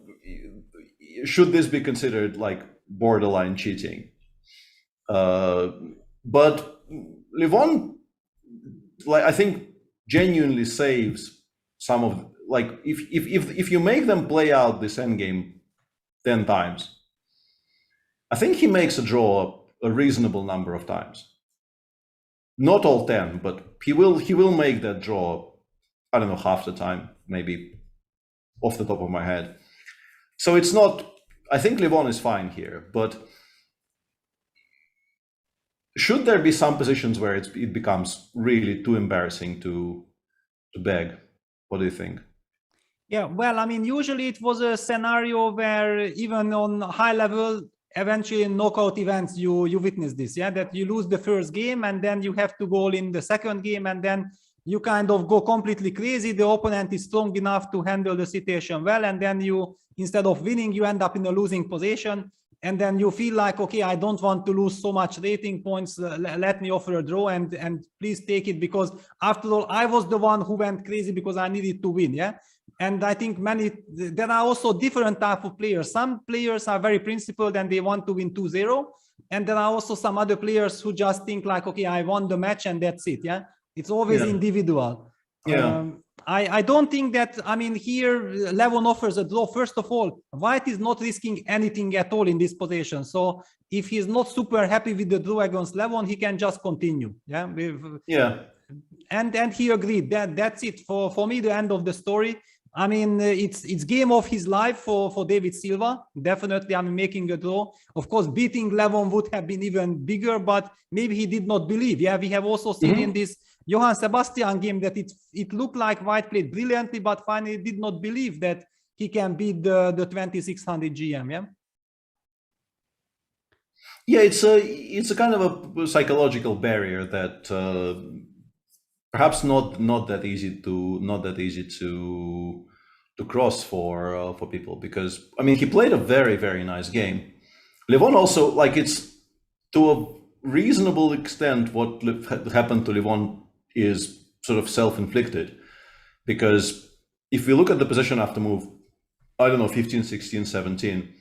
should this be considered like borderline cheating? But Levon, like, I think genuinely saves some of, like, if you make them play out this endgame 10 times, I think he makes a draw a reasonable number of times. Not all 10, but he will make that draw, I don't know, half the time, maybe, off the top of my head. So it's not, I think Levon is fine here, but should there be some positions where it becomes really too embarrassing to beg? What do you think? Yeah, well, I mean, usually it was a scenario where even on high level, eventually in knockout events, you witness this, yeah, that you lose the first game and then you have to go in the second game and then you kind of go completely crazy. The opponent is strong enough to handle the situation well, and then you, instead of winning, you end up in a losing position. And then you feel like, okay, I don't want to lose so much rating points. Let me offer a draw and please take it, because after all, I was the one who went crazy because I needed to win. Yeah. And I think there are also different type of players. Some players are very principled and they want to win 2-0. And there are also some other players who just think like, okay, I won the match and that's it. Yeah. It's always individual. Yeah. I don't think that, I mean, here Levon offers a draw. First of all, White is not risking anything at all in this position. So if he's not super happy with the draw against Levon, he can just continue. Yeah. And he agreed that that's it for me, the end of the story. I mean, it's game of his life for David Silva. Definitely, I'm making a draw. Of course, beating Levon would have been even bigger, but maybe he did not believe. Yeah, we have also seen in this Johann Sebastian game that it looked like White played brilliantly, but finally did not believe that he can beat the 2600 GM. Yeah. Yeah, it's a kind of a psychological barrier that perhaps not that easy to cross for people, because I mean, he played a very, very nice game. Levon also, like, it's to reasonable extent, what happened to Levon is sort of self-inflicted, because if we look at the position after move, I don't know, 15, 16, 17,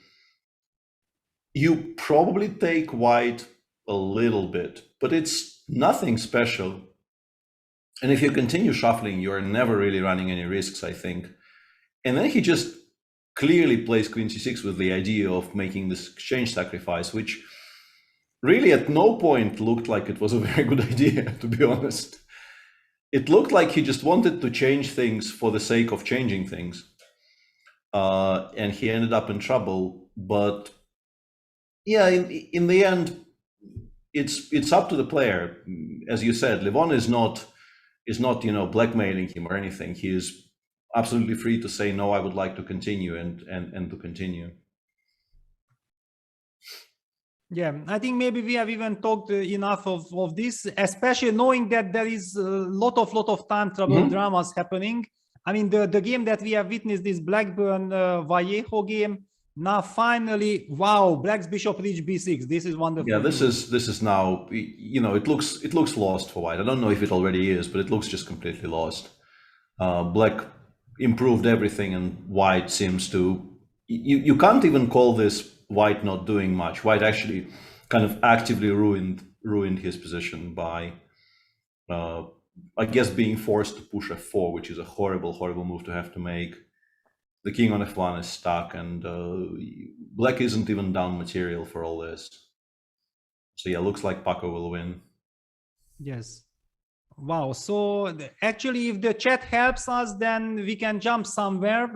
you probably take white a little bit, but it's nothing special. And if you continue shuffling, you're never really running any risks, I think. And then he just clearly plays queen c6 with the idea of making this exchange sacrifice, which really at no point looked like it was a very good idea, to be honest. It looked like he just wanted to change things for the sake of changing things. And he ended up in trouble. But yeah, in the end, it's up to the player. As you said, Levon is not blackmailing him or anything. He is absolutely free to say, no, I would like to continue and to continue. Yeah, I think maybe we have even talked enough of this, especially knowing that there is a lot of time travel dramas happening. I mean, the game that we have witnessed, this Blackburn Vallejo game, now finally, wow, Black's bishop reached b6. This is wonderful. Yeah, this is now, it looks lost for white. I don't know if it already is, but it looks just completely lost. Black improved everything, and white seems to, you can't even call this white not doing much. White actually kind of actively ruined his position by, I guess, being forced to push f4, which is a horrible move to have to make. The king on f1 is stuck, and Black isn't even down material for all this. So yeah, looks like Paco will win. Yes. Wow. So actually, if the chat helps us, then we can jump somewhere,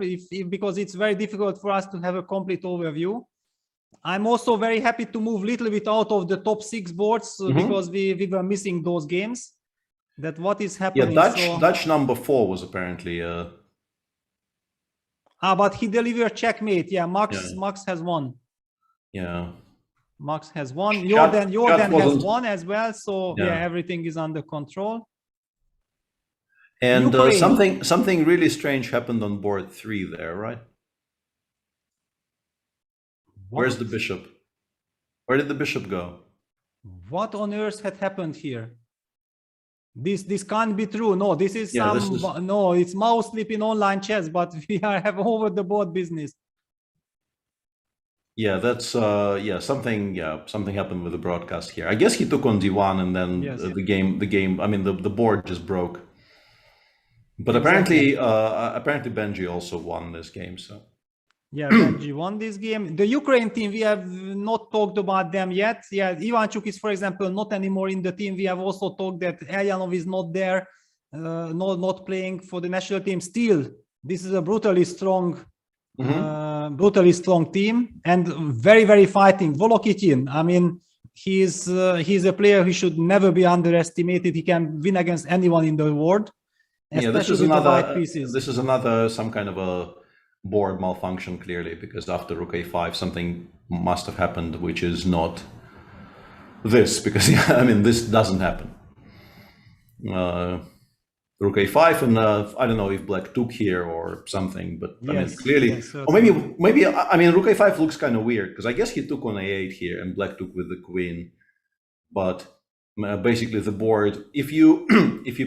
because it's very difficult for us to have a complete overview. I'm also very happy to move a little bit out of the top 6 boards, because we were missing those games. That what is happening. Yeah, Dutch number 4 was apparently. But he delivered checkmate. Yeah, Max has won. Yeah. Max has won. Jordan has won as well. So yeah, everything is under control. And something really strange happened on board 3 there, right? What? Where's the bishop? Where did the bishop go? What on earth had happened here? This can't be true. No, this is no, it's mouse slip in online chess, but we have over the board business. Yeah, that's something happened with the broadcast here. I guess he took on d1, and then the game. I mean, the board just broke. But apparently Benji also won this game. So yeah, Benji won this game. The Ukraine team, we have not talked about them yet. Yeah, Ivanchuk is, for example, not anymore in the team. We have also talked that Elyanov is not there, not playing for the national team. Still, this is a brutally strong team, and very fighting. Volokitin, I mean, he's a player who should never be underestimated. He can win against anyone in the world. Yeah, this is another some kind of a board malfunction, clearly, because after rook a5 something must have happened, which is not this, because I mean, this doesn't happen. Rook a5, and I don't know if Black took here or something, but I mean, clearly, or maybe I mean, rook a5 looks kind of weird, because I guess he took on a8 here and Black took with the queen. But basically the board, if you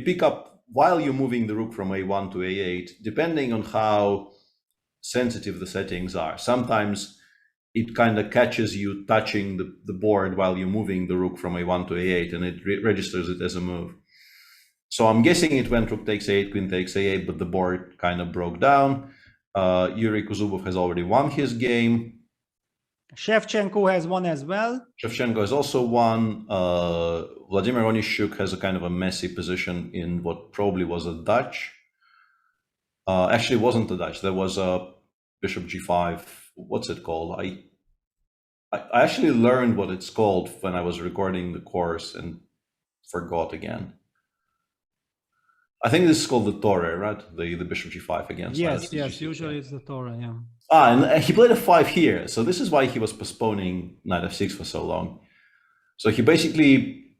pick up while you're moving the rook from a1 to a8, depending on how sensitive the settings are, sometimes it kind of catches you touching the board while you're moving the rook from a1 to a8, and it registers it as a move. So I'm guessing it went rook takes a8, queen takes a8, but the board kind of broke down. Yuri Kuzubov has already won his game. Shevchenko has won as well. Shevchenko has also won. Vladimir Onishchuk has a kind of a messy position in what probably was a Dutch. Actually, it wasn't a Dutch. There was a bishop g5. What's it called? I actually learned what it's called when I was recording the course and forgot again. I think this is called the Torre, right? The bishop g5 against. Yes, usually it's the Torre, yeah. And he played f5 here, so this is why he was postponing knight f6 for so long. So he basically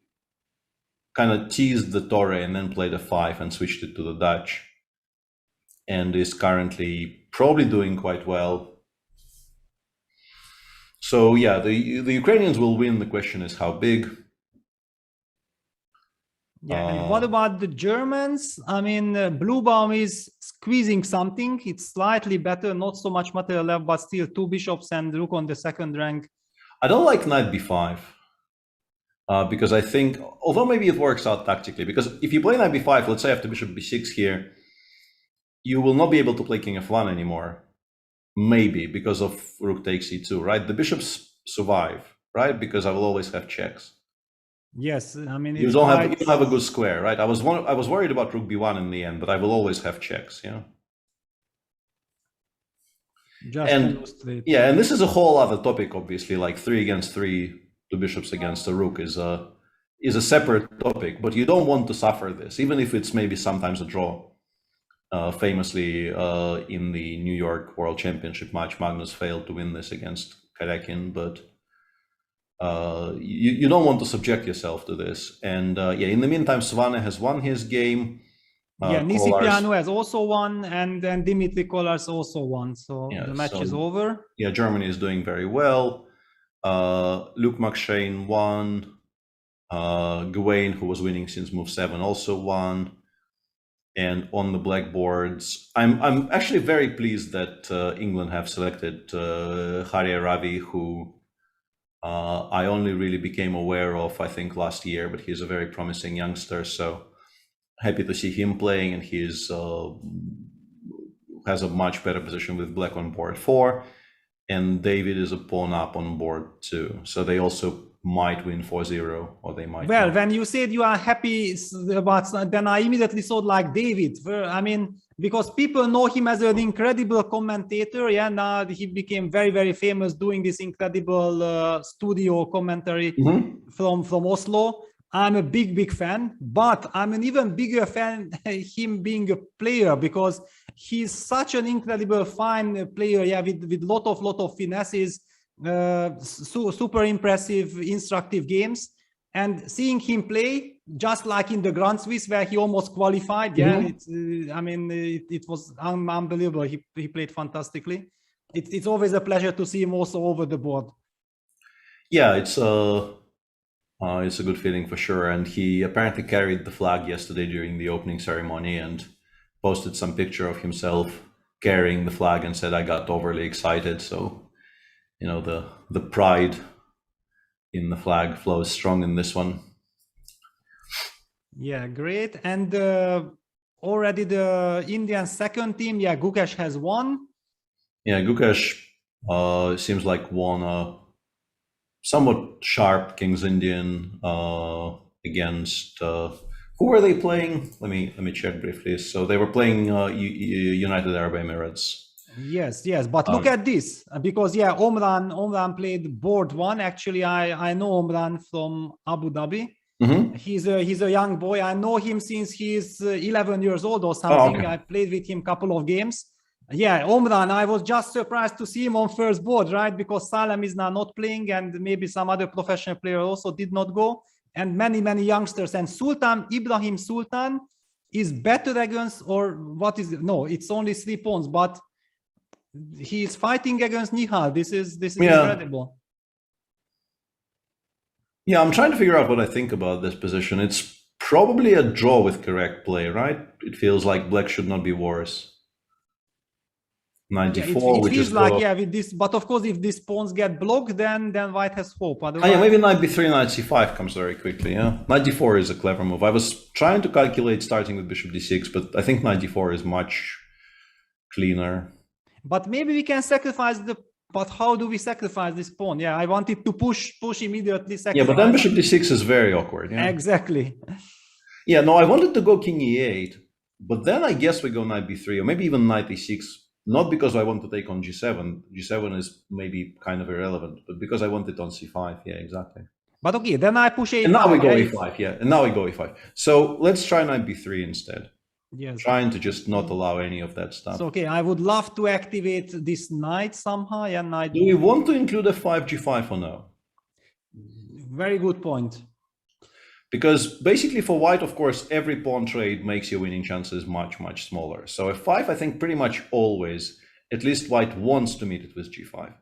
kind of teased the Torre and then played f5 and switched it to the Dutch, and is currently probably doing quite well. So yeah, the Ukrainians will win. The question is how big. Yeah, and what about the Germans? I mean, Bluebaum is squeezing something. It's slightly better, not so much material left, but still 2 bishops and rook on the second rank. I don't like knight b5 because I think, although maybe it works out tactically, because if you play knight b5, let's say after bishop b6 here, you will not be able to play king f1 anymore, maybe because of rook takes e2, right? The bishops survive, right? Because I will always have checks. Yes, I mean, You don't have a good square, right? I was worried about rook b1 in the end, but I will always have checks, yeah. And this is a whole other topic, obviously. Like 3 against 3, 2 bishops against a rook is a separate topic. But you don't want to suffer this, even if it's maybe sometimes a draw. Famously, in the New York World Championship match, Magnus failed to win this against Karekin, but. You don't want to subject yourself to this. And in the meantime, Svane has won his game. Nisipianu has also won, and then Dimitri Kolarz also won. So the match is over. Yeah, Germany is doing very well. Luke McShane won. Gawain, who was winning since move 7, also won. And on the blackboards, I'm actually very pleased that England have selected Hari Ravi, who I only really became aware of, I think, last year, but he's a very promising youngster. So happy to see him playing, and he's has a much better position with black on board 4, and David is a pawn up on board 2. So they also might win 4-0, or they might. Well, when you said you are happy about, then I immediately thought like David. I mean, because people know him as an incredible commentator. Yeah, now he became very, very famous doing this incredible studio commentary from Oslo. I'm a big fan, but I'm an even bigger fan him being a player, because he's such an incredible fine player. Yeah, with lot of finesses, super impressive, instructive games. And seeing him play, just like in the Grand Swiss where he almost qualified, it was unbelievable. He played fantastically. It's always a pleasure to see him also over the board. Yeah, it's a good feeling for sure. And he apparently carried the flag yesterday during the opening ceremony and posted some picture of himself carrying the flag and said, "I got overly excited." So, you know, the pride in the flag flows strong in this one. Yeah, great. And already the Indian second team, Gukesh has won. Yeah, Gukesh seems like won a somewhat sharp King's Indian against who were they playing? Let me check briefly. So they were playing United Arab Emirates. Yes, but look at this, because Omran played board 1. Actually, I know Omran from Abu Dhabi. He's a young boy. I know him since he's 11 years old or something. I played with him a couple of games. Yeah, Omran, I was just surprised to see him on first board, right? Because Salem is now not playing, and maybe some other professional player also did not go, and many youngsters. And Ibrahim Sultan is better against, or what is it? No, it's only 3 pawns, but he is fighting against Nihal. This is incredible. Yeah, I'm trying to figure out what I think about this position. It's probably a draw with correct play, right? It feels like black should not be worse. 94, it feels like, with this, but of course, if these pawns get blocked, then white has hope. Otherwise... maybe knight b3, knight c5 comes very quickly. Yeah, knight d4 is a clever move. I was trying to calculate starting with bishop d6, but I think knight d4 is much cleaner. But maybe we can sacrifice but how do we sacrifice this pawn? Yeah, I wanted to push immediately. Yeah, but then bishop d6 is very awkward. Yeah? Exactly. Yeah, no, I wanted to go king e8, but then I guess we go knight b3, or maybe even knight e6. Not because I want to take on g7. G7 is maybe kind of irrelevant, but because I want it on c5. Yeah, exactly. But okay, then I push a5. And now we go e5, yeah. And now we go e5. So let's try knight b3 instead. Yes. Trying to just not allow any of that stuff. So, okay, I would love to activate this knight somehow. Yeah, knight. Do we want to include f5, g5 or no? Very good point. Because basically for white, of course, every pawn trade makes your winning chances much smaller. So f5, I think pretty much always, at least white wants to meet it with g5.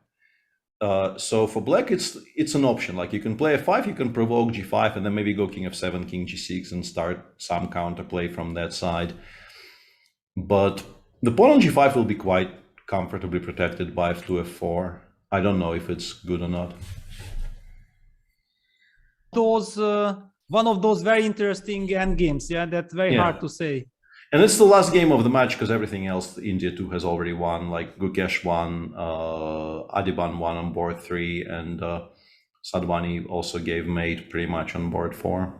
So for black, it's an option. Like you can play f5, you can provoke g5, and then maybe go king f7, king g6, and start some counterplay from that side. But the pawn on g5 will be quite comfortably protected by f2, f4. I don't know if it's good or not. One of those very interesting endgames, yeah, that's very hard to say. And it's the last game of the match because everything else India 2 has already won, like Gukesh won, Adiban won on board 3, and Sadhwani also gave mate pretty much on board 4.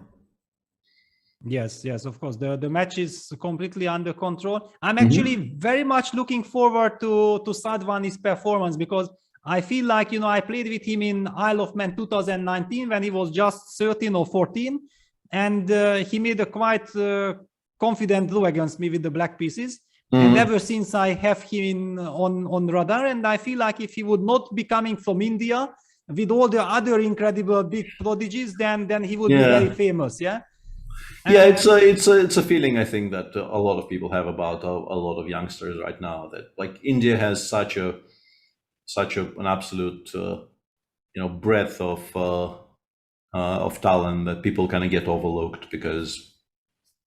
Yes, of course. The match is completely under control. I'm actually very much looking forward to Sadhwani's performance because I feel like, I played with him in Isle of Man 2019 when he was just 13 or 14, and he made a quite confident draw against me with the black pieces. And ever since I have him on radar, and I feel like if he would not be coming from India with all the other incredible big prodigies, then he would be very famous. Yeah. Yeah, it's a feeling I think that a lot of people have about a lot of youngsters right now, that like India has such an absolute breadth of talent that people kind of get overlooked because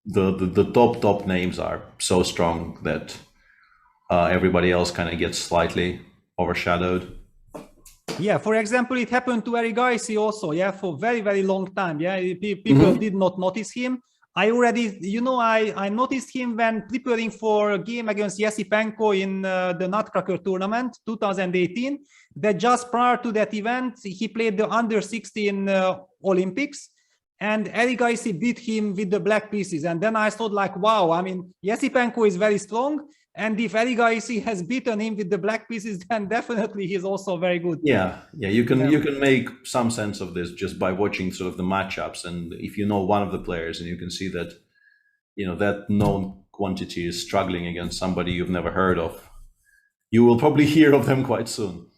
the top names are so strong that everybody else kind of gets slightly overshadowed. Yeah, for example, it happened to Eric Garcia also, for very, very long time. Yeah, people did not notice him. I already, I noticed him when preparing for a game against Yesipenko in the Nutcracker tournament 2018. That just prior to that event, he played the under 16 Olympics, and Eric Garcia beat him with the black pieces. And then I thought like, wow, I mean, Yesipenko is very strong. And if Eric Garcia has beaten him with the black pieces, then definitely he's also very good. Yeah, you can make some sense of this just by watching sort of the matchups, and if you know one of the players, and you can see that that known quantity is struggling against somebody you've never heard of, you will probably hear of them quite soon.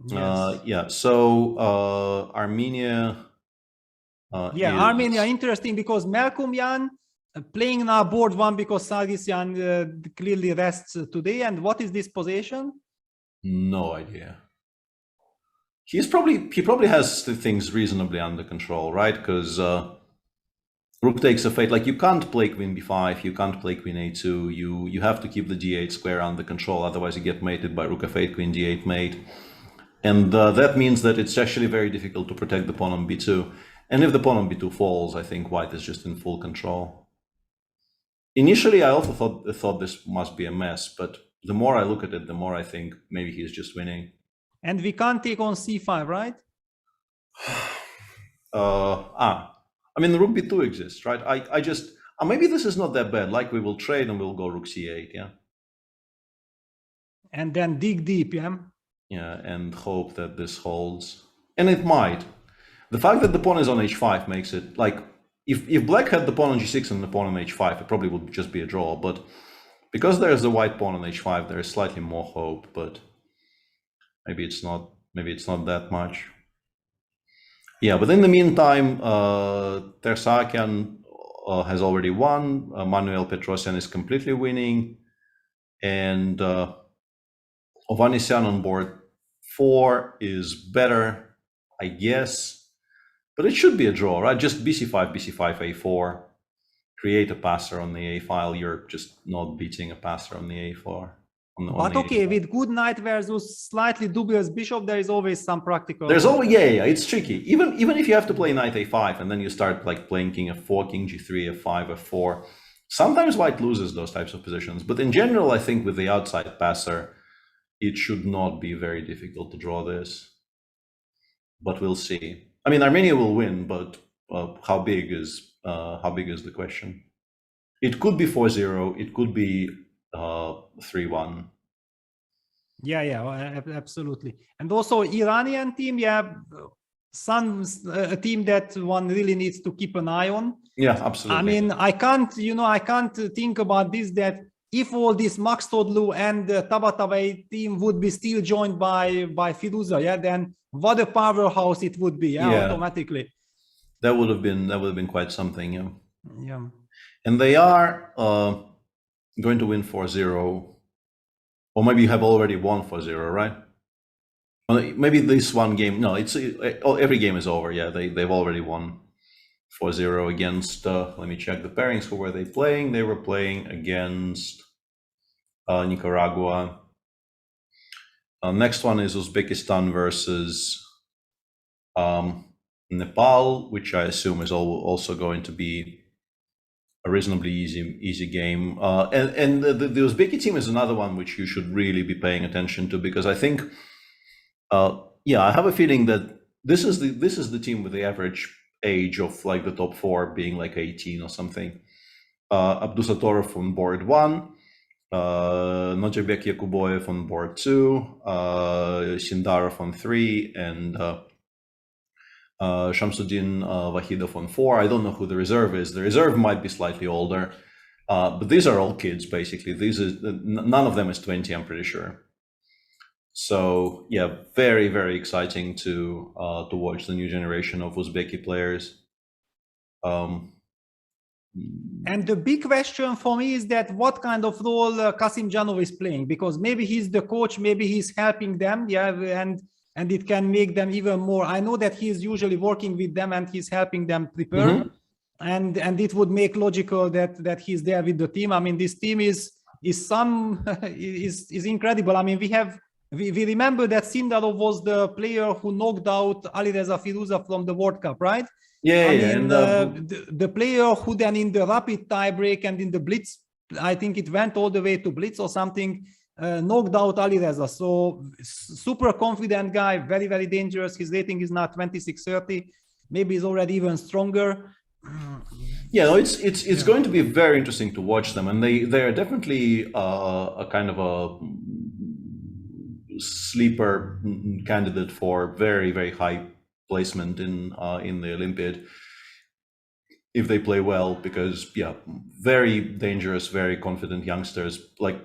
Yes. So Armenia. Armenia, interesting because Melkumyan playing now board 1 because Sargsyan clearly rests today. And what is this position? No idea. He probably has things reasonably under control, right? Because rook takes a fate. Like you can't play queen b5, you can't play queen a2. You have to keep the d8 square under control, otherwise you get mated by rook f8, queen d8 mate. And that means that it's actually very difficult to protect the pawn on b2. And if the pawn on b2 falls, I think white is just in full control. Initially, I also thought this must be a mess, but the more I look at it, the more I think maybe he's just winning. And we can't take on c5, right? I mean, the rook b2 exists, right? I just maybe this is not that bad. Like we will trade and we'll go rook c8, yeah. And then dig deep, yeah. Yeah, and hope that this holds, and it might. The fact that the pawn is on h5 makes it like. If black had the pawn on g6 and the pawn on h5, it probably would just be a draw. But because there's the white pawn on h5, there is slightly more hope. But maybe it's not that much. Yeah, but in the meantime, Tersakian has already won. Manuel Petrosian is completely winning, and Ovanesyan on board 4 is better, I guess. But it should be a draw, right? Just bc5, bc5, a4. Create a passer on the a file. You're just not beating a passer on the a4. But okay, with good knight versus slightly dubious bishop, there is always some practical. There's always it's tricky. Even if you have to play knight a5 and then you start like playing king f4, king g3, f5, f4. Sometimes white loses those types of positions. But in general, I think with the outside passer, it should not be very difficult to draw this. But we'll see. I mean, Armenia will win, but how big is the question? It could be 4-0. It could be 3-1. Yeah, absolutely. And also Iranian team, a team that one really needs to keep an eye on. Yeah, absolutely. I mean, I can't think about this, that if all this Max Todlu and the Tabatabai team would be still joined by Firuza, then what a powerhouse it would be, automatically. That would have been quite something, yeah. And they are going to win 4-0 Or maybe you have already won 4-0, right? Well, maybe this one game. No, it's every game is over. Yeah, they've already won 4-0 against. Let me check the pairings. Who were they playing? They were playing against Nicaragua. Next one is Uzbekistan versus Nepal, which I assume is also going to be a reasonably easy game. And the Uzbeki team is another one which you should really be paying attention to, because I think, yeah, I have a feeling that this is the team with the average age of like the top 4 being like 18 or something. Abdusatorov on board 1, Nojabek Yakuboyev on board 2, Sindarov on 3, and Shamsuddin Wahidov on 4. I don't know who the reserve is. The reserve might be slightly older, but these are all kids basically. None of them is 20, I'm pretty sure. So yeah, very, very exciting to watch the new generation of Uzbeki players. And the big question for me is that what kind of role Kasim Janov is playing, because maybe he's the coach, maybe he's helping them, yeah, and it can make them even more. I know that he's usually working with them and he's helping them prepare, and it would make logical that he's there with the team. I mean, this team is incredible. I mean, we remember that Sindarov was the player who knocked out Alireza Firuza from the World Cup, right? Yeah, and the player who then in the rapid tiebreak and in the blitz, I think it went all the way to blitz or something, knocked out Alireza. So super confident guy, very, very dangerous. His rating is now 2630. Maybe he's already even stronger. Yeah, no, it's going to be very interesting to watch them, and they are definitely a kind of a sleeper candidate for very, very high placement in the Olympiad if they play well, because yeah, very dangerous, very confident youngsters, like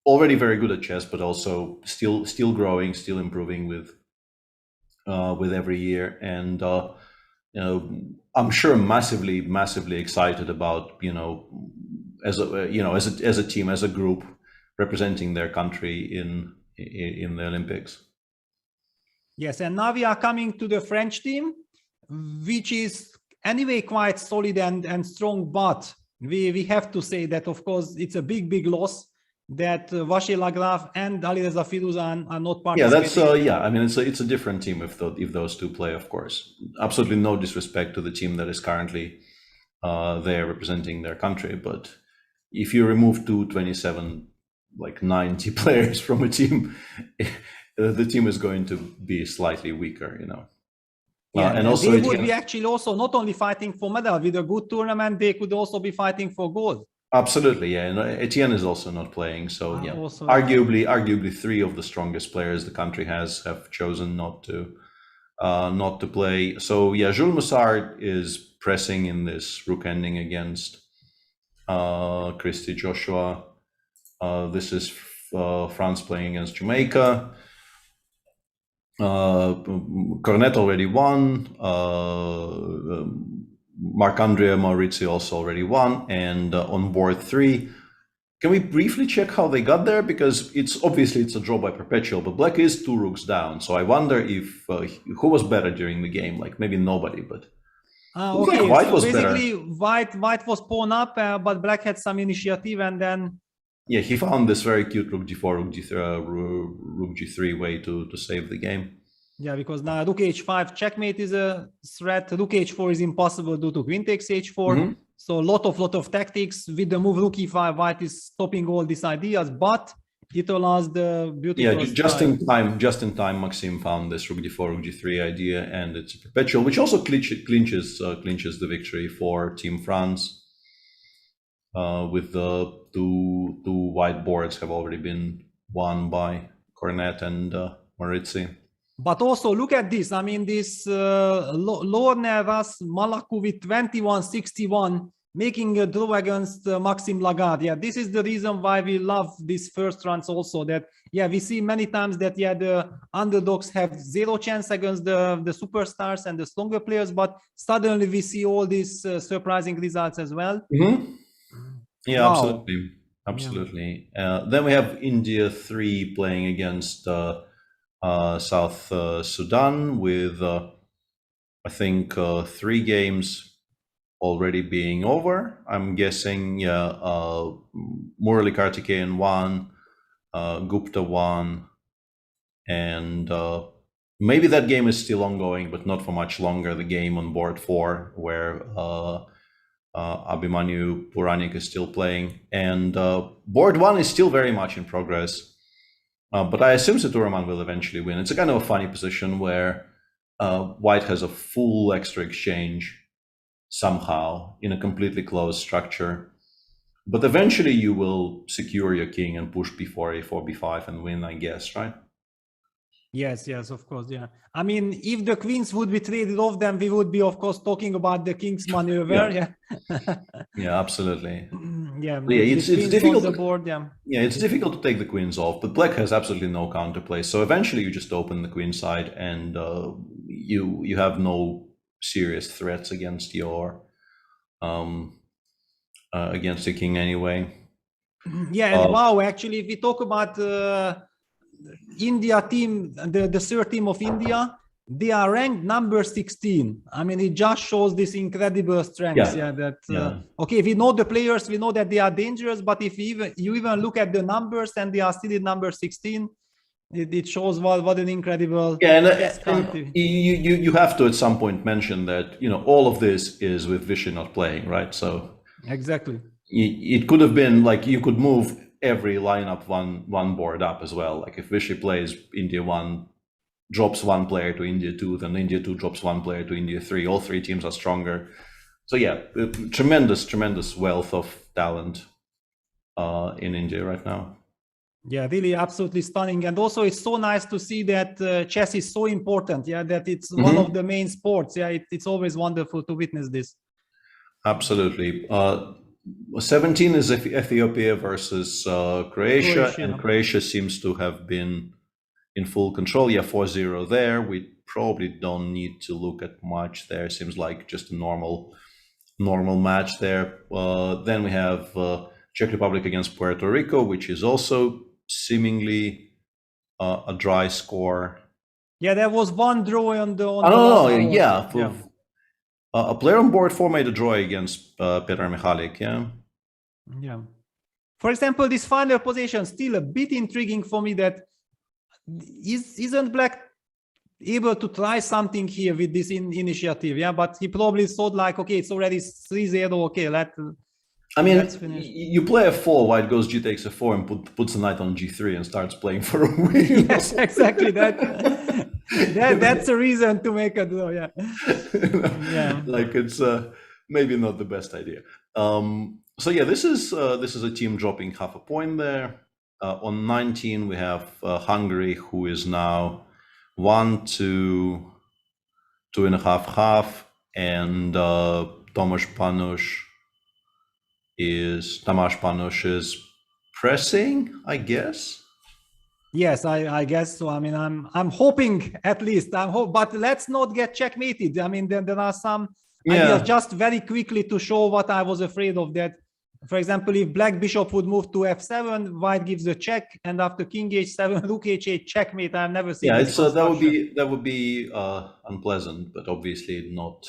already very good at chess, but also still growing, still improving with every year, and you know, I'm sure massively excited about, you know, as a team, as a group, representing their country in the Olympics. Yes, and now we are coming to the French team, which is anyway quite solid and strong, but we have to say that, of course, it's a big loss that Vache Lagrave and Alireza Firuza are not participating. Yeah, that's I mean, it's a different team if those two play, of course. Absolutely no disrespect to the team that is currently there representing their country, but if you remove 227, like 90 players from a team, the team is going to be slightly weaker, you know. Yeah, and also they would be actually also not only fighting for medal. With a good tournament, they could also be fighting for gold. Absolutely, yeah. And Etienne is also not playing, so yeah. Also, arguably 3 of the strongest players the country have chosen not to play. So yeah, Jules Moussard is pressing in this rook ending against Christy Joshua. This is France playing against Jamaica. Cornet already won. Marc-Andrea Maurizio also already won. And on board 3, can we briefly check how they got there? Because it's a draw by perpetual, but Black is 2 rooks down. So I wonder if who was better during the game? Like maybe nobody, but okay. Like White so was basically better. White was pawn up, but Black had some initiative, and then yeah, he found this very cute rook g4, rook g3 way to save the game. Yeah, because now rook h5 checkmate is a threat. Rook h4 is impossible due to queen takes h4. So lot of tactics. With the move rook e5, White is stopping all these ideas, but it allows the beautiful. Yeah, just in time, Maxime found this rook d4, rook g3 idea, and it's a perpetual, which also clinches the victory for Team France. With the two white boards have already been won by Cornet and Maurizio. But also look at this. I mean, this Lorne Ras Malaku with 21-61, making a draw against Maxime Lagarde. Yeah, this is the reason why we love these first runs also. That yeah, we see many times that yeah, the underdogs have 0 chance against the superstars and the stronger players, but suddenly we see all these surprising results as well. Yeah, Wow. absolutely. Absolutely. Then we have India 3 playing against South Sudan with, I think, 3 games already being over. I'm guessing, Murali Kartikeyan won, Gupta won, and maybe that game is still ongoing, but not for much longer. The game on board 4, where Abhimanyu Puranik is still playing, and board 1 is still very much in progress. But I assume Seturaman will eventually win. It's a kind of a funny position where White has a full extra exchange somehow in a completely closed structure. But eventually you will secure your king and push b4, a4, b5 and win, I guess, right? Yes, of course, yeah. I mean, if the queens would be traded off, then we would be, of course, talking about the king's maneuver. Yeah, absolutely. It's difficult on the board, it's difficult to take the queens off, but black has absolutely no counterplay. So eventually you just open the queen side, and you have no serious threats against your king anyway. Wow, actually, if we talk about India team, the third team of India, they are ranked number 16. I mean, it just shows this incredible strength. Okay, we know the players, we know that they are dangerous, but if you even look at the numbers and they are still in number 16, it shows what an incredible. And you have to at some point mention that all of this is with Vishy not playing, right? So exactly, it could have been like you could move every lineup one board up as well. Like if Vishy plays India 1, drops 1 player to India 2, then India 2 drops 1 player to India 3. All 3 teams are stronger. So tremendous wealth of talent in India right now. Yeah, really absolutely stunning. And also it's so nice to see that chess is so important, that it's one of the main sports. It's always wonderful to witness this. Absolutely. 17 is Ethiopia versus Croatia, and Croatia seems to have been in full control. 4-0 there. We probably don't need to look at much there. Seems like just a normal match there. Then we have Czech Republic against Puerto Rico, which is also seemingly a dry score. There was one draw on the. A player on board 4 made a draw against Petr Michalik. For example, this final position still a bit intriguing for me. That isn't Black able to try something here with this initiative? But he probably thought like, okay, it's already 3-0. Okay, let's finish. You play f4, White goes g takes f4 and puts the knight on g3 and starts playing for a win. Yes, exactly that. That's a reason to make a draw. Like it's maybe not the best idea. This is a team dropping half a point there. On 19 we have Hungary, who is now 1-2, 2.5, and Tomasz Panush is pressing, I guess. Yes, I guess so. I mean, I'm hoping at least. But let's not get checkmated. I mean, there are some ideas just very quickly to show what I was afraid of. That, for example, if Black Bishop would move to f7, White gives a check, and after King h7, Rook h8, checkmate. I've never seen. That would be unpleasant, but obviously not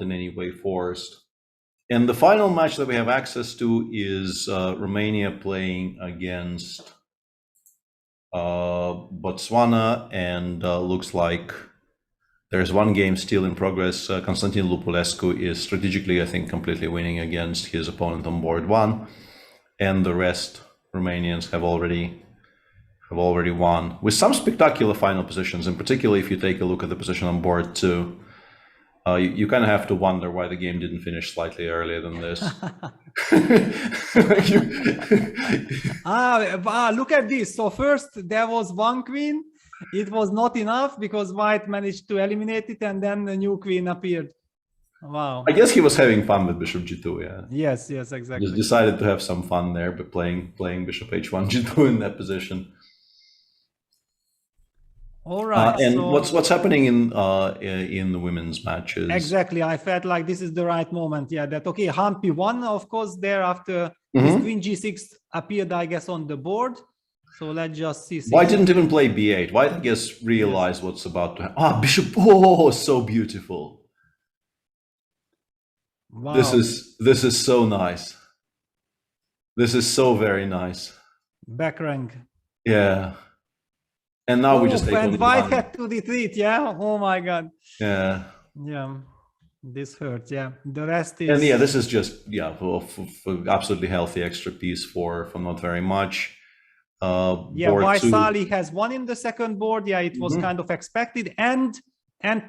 in any way forced. And the final match that we have access to is Romania playing against Botswana, and looks like there's one game still in progress. Constantin Lupulescu is strategically, I think, completely winning against his opponent on board 1, and the rest Romanians have already won with some spectacular final positions. In particular, if you take a look at the position on board 2, you kind of have to wonder why the game didn't finish slightly earlier than this. Look at this. So first there was one queen. It was not enough because White managed to eliminate it, and then a new queen appeared. Wow. I guess he was having fun with Bishop G2, Yes, exactly. Just decided to have some fun there, but playing Bishop H1 G2 in that position. All right. And so what's happening in the women's matches? exactly, I felt like this is the right moment. Yeah, that okay, Hampi won, of course, thereafter his queen g6 appeared, I guess, on the board. So let's just see. White didn't even play b8. White, I guess, realized what's about to happen. Ah, bishop. Oh, so beautiful. Wow. This is so nice. This is so very nice. Back rank. Yeah. And now we just take and on White one. had to retreat. Yeah. Oh my God. Yeah. Yeah. This hurts. Yeah. The rest is. And yeah, this is just absolutely healthy extra piece for not very much. Yeah, Vaisali has won in the second board. Yeah, it was kind of expected, and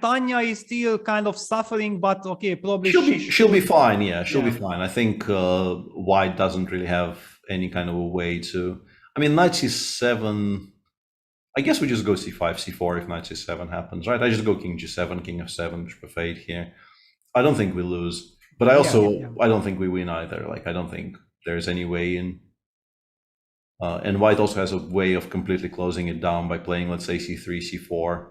Tanya is still kind of suffering, but okay, probably she'll be fine. Yeah, she'll be fine. I think White doesn't really have any kind of a way to. I mean, knight c7. I guess we just go c5, c4 if knight c7 happens, right? I just go king g7, king f7, bishop f8 here. I don't think we lose, but I also I don't think we win either. Like I don't think there's any way in. And White also has a way of completely closing it down by playing, let's say, c3, c4,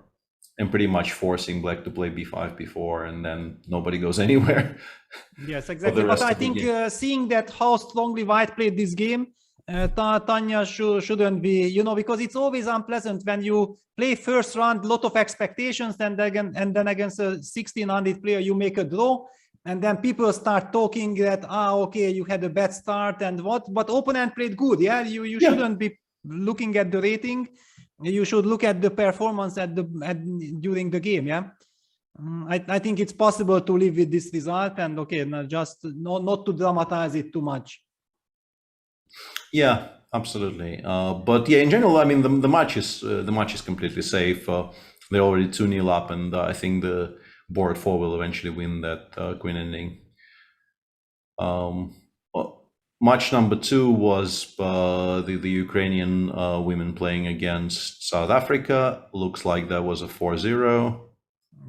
and pretty much forcing Black to play b5, b4, and then nobody goes anywhere. Yes, exactly. But I think seeing that how strongly White played this game, Tanya shouldn't be, because it's always unpleasant when you play first round, lot of expectations, and then against a 1600 player, you make a draw. And then people start talking that, okay, you had a bad start and what, but opponent played good. Yeah, you shouldn't be looking at the rating. You should look at the performance during the game. Yeah, I think it's possible to live with this result, and okay, just not to dramatize it too much. Yeah, absolutely. But yeah, in general, I mean, the match is completely safe. They're already 2-0 up, and I think the board 4 will eventually win that queen ending. Match number 2 was the Ukrainian women playing against South Africa. Looks like that was a 4-0.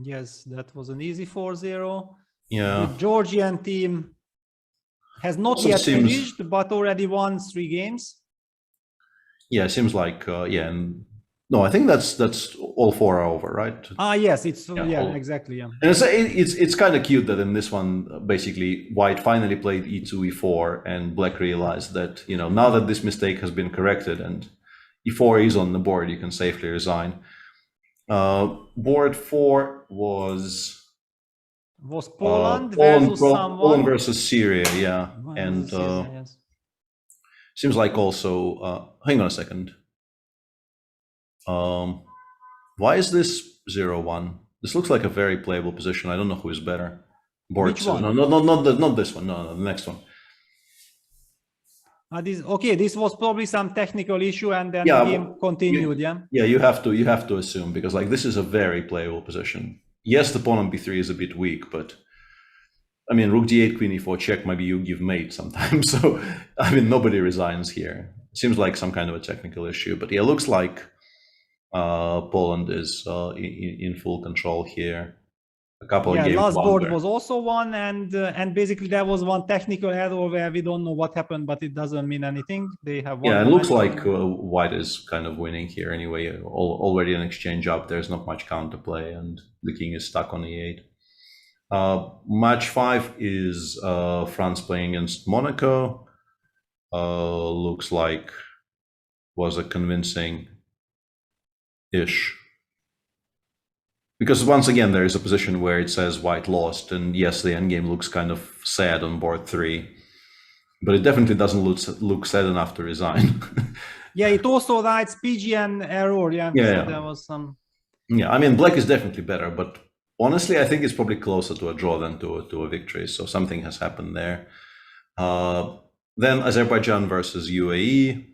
Yes, that was an easy 4-0. Yeah. The Georgian team has not yet finished, but already won 3 games. Yeah, it seems like and no, I think that's all 4 are over, right? Yes, it's exactly. Yeah, and it's kind of cute that in this one, basically, White finally played e2, e4, and Black realized that now that this mistake has been corrected and e4 is on the board, you can safely resign. Board 4 was Poland versus someone. Poland versus Syria, yeah, and yes. Seems like also. Hang on a second. Why is this 0-1? This looks like a very playable position. I don't know who is better. Board Which 2. one? No, not this one. No, the next one. This was probably some technical issue, and then the game continued. Yeah, you have to assume, because like this is a very playable position. Yes, the pawn on b3 is a bit weak, but I mean, rook d8, queen e4 check. Maybe you give mate sometimes. So I mean, nobody resigns here. Seems like some kind of a technical issue, but yeah, looks like Poland is in full control here. A couple of games. Last board was also one, and basically there was one technical error where we don't know what happened, but it doesn't mean anything. They have one. Yeah, it looks like White is kind of winning here anyway. Already an exchange up. There's not much counterplay, and the king is stuck on e8. Match 5 is France playing against Monaco. Looks like was a convincing ish, because once again there is a position where it says White lost, and yes, the endgame looks kind of sad on board 3, but it definitely doesn't look sad enough to resign. Yeah, it also writes PGN error. So there was some. Yeah, I mean, Black is definitely better, but honestly, I think it's probably closer to a draw than to a victory. So something has happened there. Then Azerbaijan versus UAE,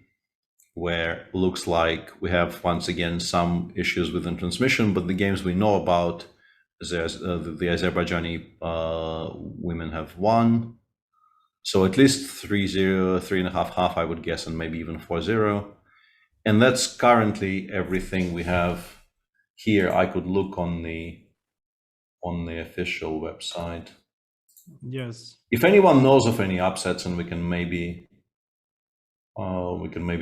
where looks like we have once again some issues with the transmission, but the games we know about, the Azerbaijani women have won. So at least 3-0, 3.5, I would guess, and maybe even 4-0. And that's currently everything we have here. I could look on the official website. Yes. If anyone knows of any upsets, and we can maybe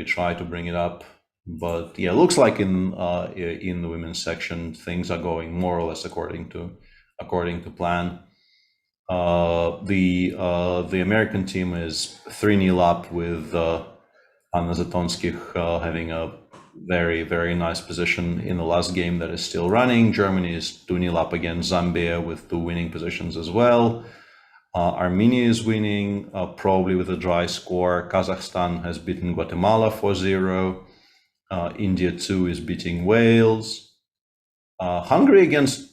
try to bring it up. But yeah, looks like in the women's section things are going more or less according to plan. The American team is 3-0 up with Anna Zatonskih having a very, very nice position in the last game that is still running. Germany is 2-0 up against Zambia with 2 winning positions as well. Armenia is winning, probably with a dry score. Kazakhstan has beaten Guatemala 4-0. India too is beating Wales. Hungary against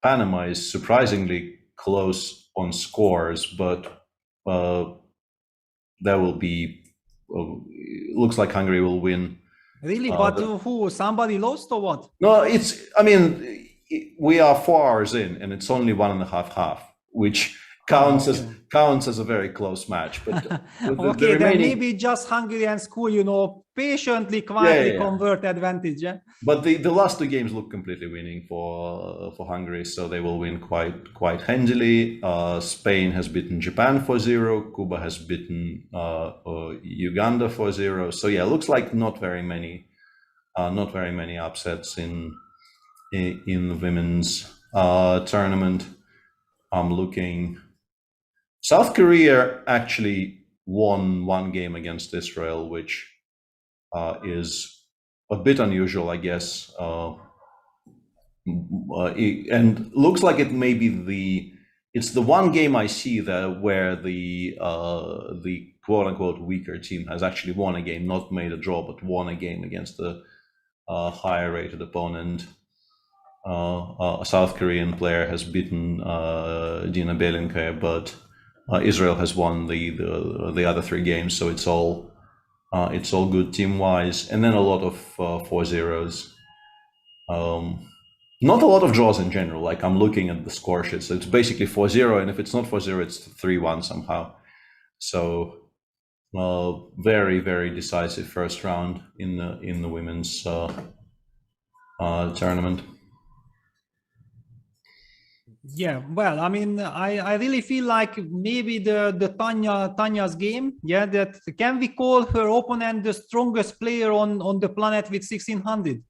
Panama is surprisingly close on scores, but that will be. Looks like Hungary will win. Really, but who? Somebody lost or what? No, we are 4 hours in, and it's only 1.5-1/2, which counts as a very close match. But okay, then maybe just Hungarian school, patiently, quietly convert advantage. Yeah. But the last 2 games look completely winning for Hungary, so they will win quite handily. Spain has beaten Japan 4-0. Cuba has beaten Uganda 4-0. So yeah, looks like not very many upsets in the women's tournament. I'm looking. South Korea actually won 1 game against Israel, which is a bit unusual, I guess, and looks like it may be it's the 1 game I see where the quote unquote weaker team has actually won a game, not made a draw, but won a game against a higher rated opponent. A South Korean player has beaten Dina Belinka, but Israel has won the other 3 games, so it's all good team-wise, and then a lot of 4-0s. Not a lot of draws in general. Like I'm looking at the score sheet, so it's basically 4-0, and if it's not 4-0, it's 3-1 somehow. So very, very decisive first round in the women's tournament. Yeah, well, I mean, I really feel like maybe the Tanya's game, that can we call her opponent the strongest player on the planet with 1600?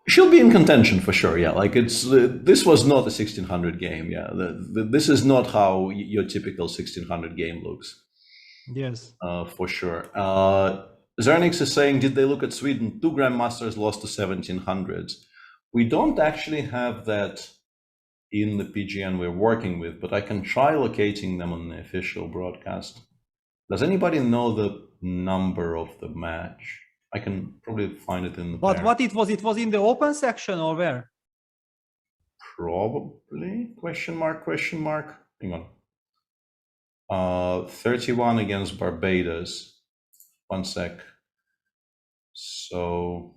She'll be in contention for sure. Yeah, like this was not a 1600 game. Yeah, this is not how your typical 1600 game looks. Yes, for sure. Zernix is saying, did they look at Sweden? 2 grandmasters lost to 1700s. We don't actually have that in the PGN we're working with, but I can try locating them on the official broadcast. Does anybody know the number of the match? I can probably find it in the But what it was in the open section or where? Probably, question mark. Hang on. 31 against Barbados. 1 sec. So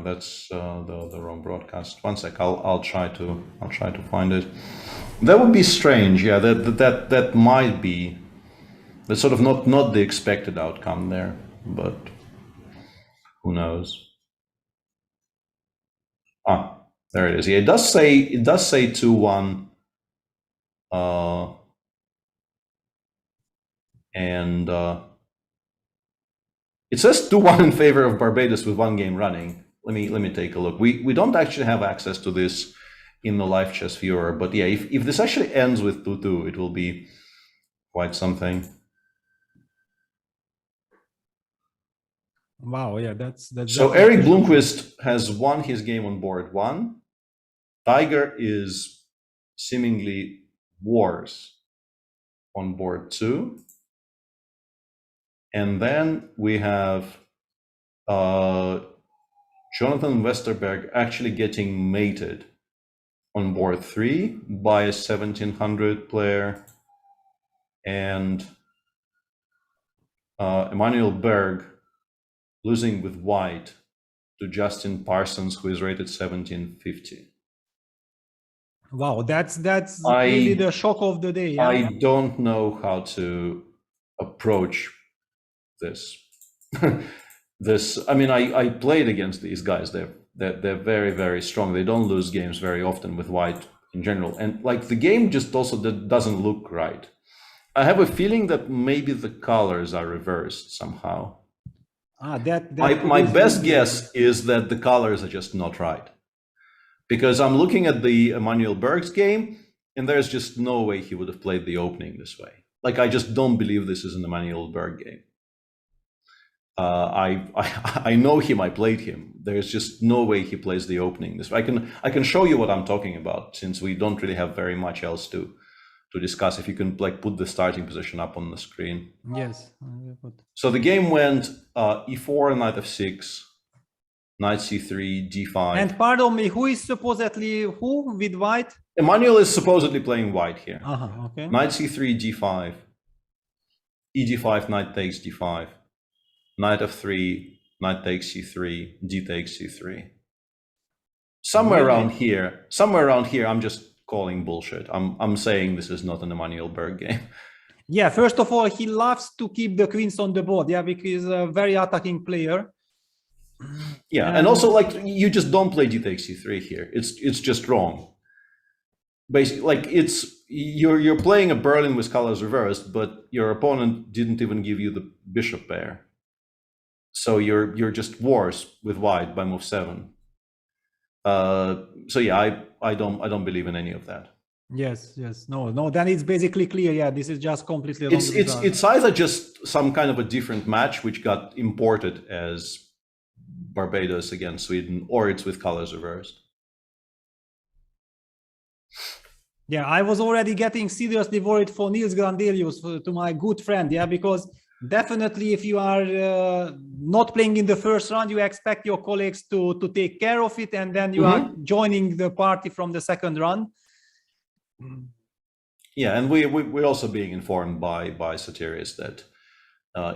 that's the wrong broadcast. 1 sec. I'll try to find it. That would be strange. Yeah, that might be. That's sort of not the expected outcome there, but who knows? There it is. Yeah, it does say 2-1. And it says 2-1 in favor of Barbados with 1 game running. Let me take a look. We don't actually have access to this in the live chess viewer, but yeah, if this actually ends with 2-2, it will be quite something. Wow, yeah, that's so Eric Blomqvist has won his game on board 1. Tiger is seemingly worse on board 2. And then we have Jonathan Westerberg actually getting mated on board 3 by a 1700 player, and Emmanuel Berg losing with white to Justin Parsons, who is rated 1750. Wow, that's really the shock of the day. Yeah? I don't know how to approach this. I mean, I played against these guys. They're very, very strong. They don't lose games very often with white in general, and like the game just also doesn't look right. I have a feeling that maybe the colors are reversed somehow. My best guess is that the colors are just not right. Because I'm looking at the Emmanuel Berg's game, and there's just no way he would have played the opening this way. Like, I just don't believe this is an Emmanuel Berg game. I know him, I played him. There's just no way he plays the opening this way. I can show you what I'm talking about, since we don't really have very much else to discuss. If you can like put the starting position up on the screen. Yes. So the game went e4, knight f6, knight c3, d5. And pardon me, who is supposedly who with white? Emmanuel is supposedly playing white here. Okay. Knight c3, d5, e d5, knight takes d5, knight f3, knight takes c3, d takes c3. Somewhere around here, I'm just calling bullshit. I'm saying this is not an Emmanuel Berg game. Yeah, first of all, he loves to keep the queens on the board, yeah, because he's a very attacking player. Yeah, and also like you just don't play d takes c3 here. It's just wrong. Basically, like you're playing a Berlin with colors reversed, but your opponent didn't even give you the bishop pair. So you're just worse with white by move 7. So yeah, I don't believe in any of that. Yes, no. Then it's basically clear. Yeah, this is just completely wrong. It's either just some kind of a different match which got imported as Barbados against Sweden, or it's with colors reversed. Yeah, I was already getting seriously worried for Niels Grandelius, to my good friend. Yeah, because definitely if you are not playing in the first round, you expect your colleagues to take care of it, and then you are joining the party from the second round. Yeah, and we're also being informed by Soterius that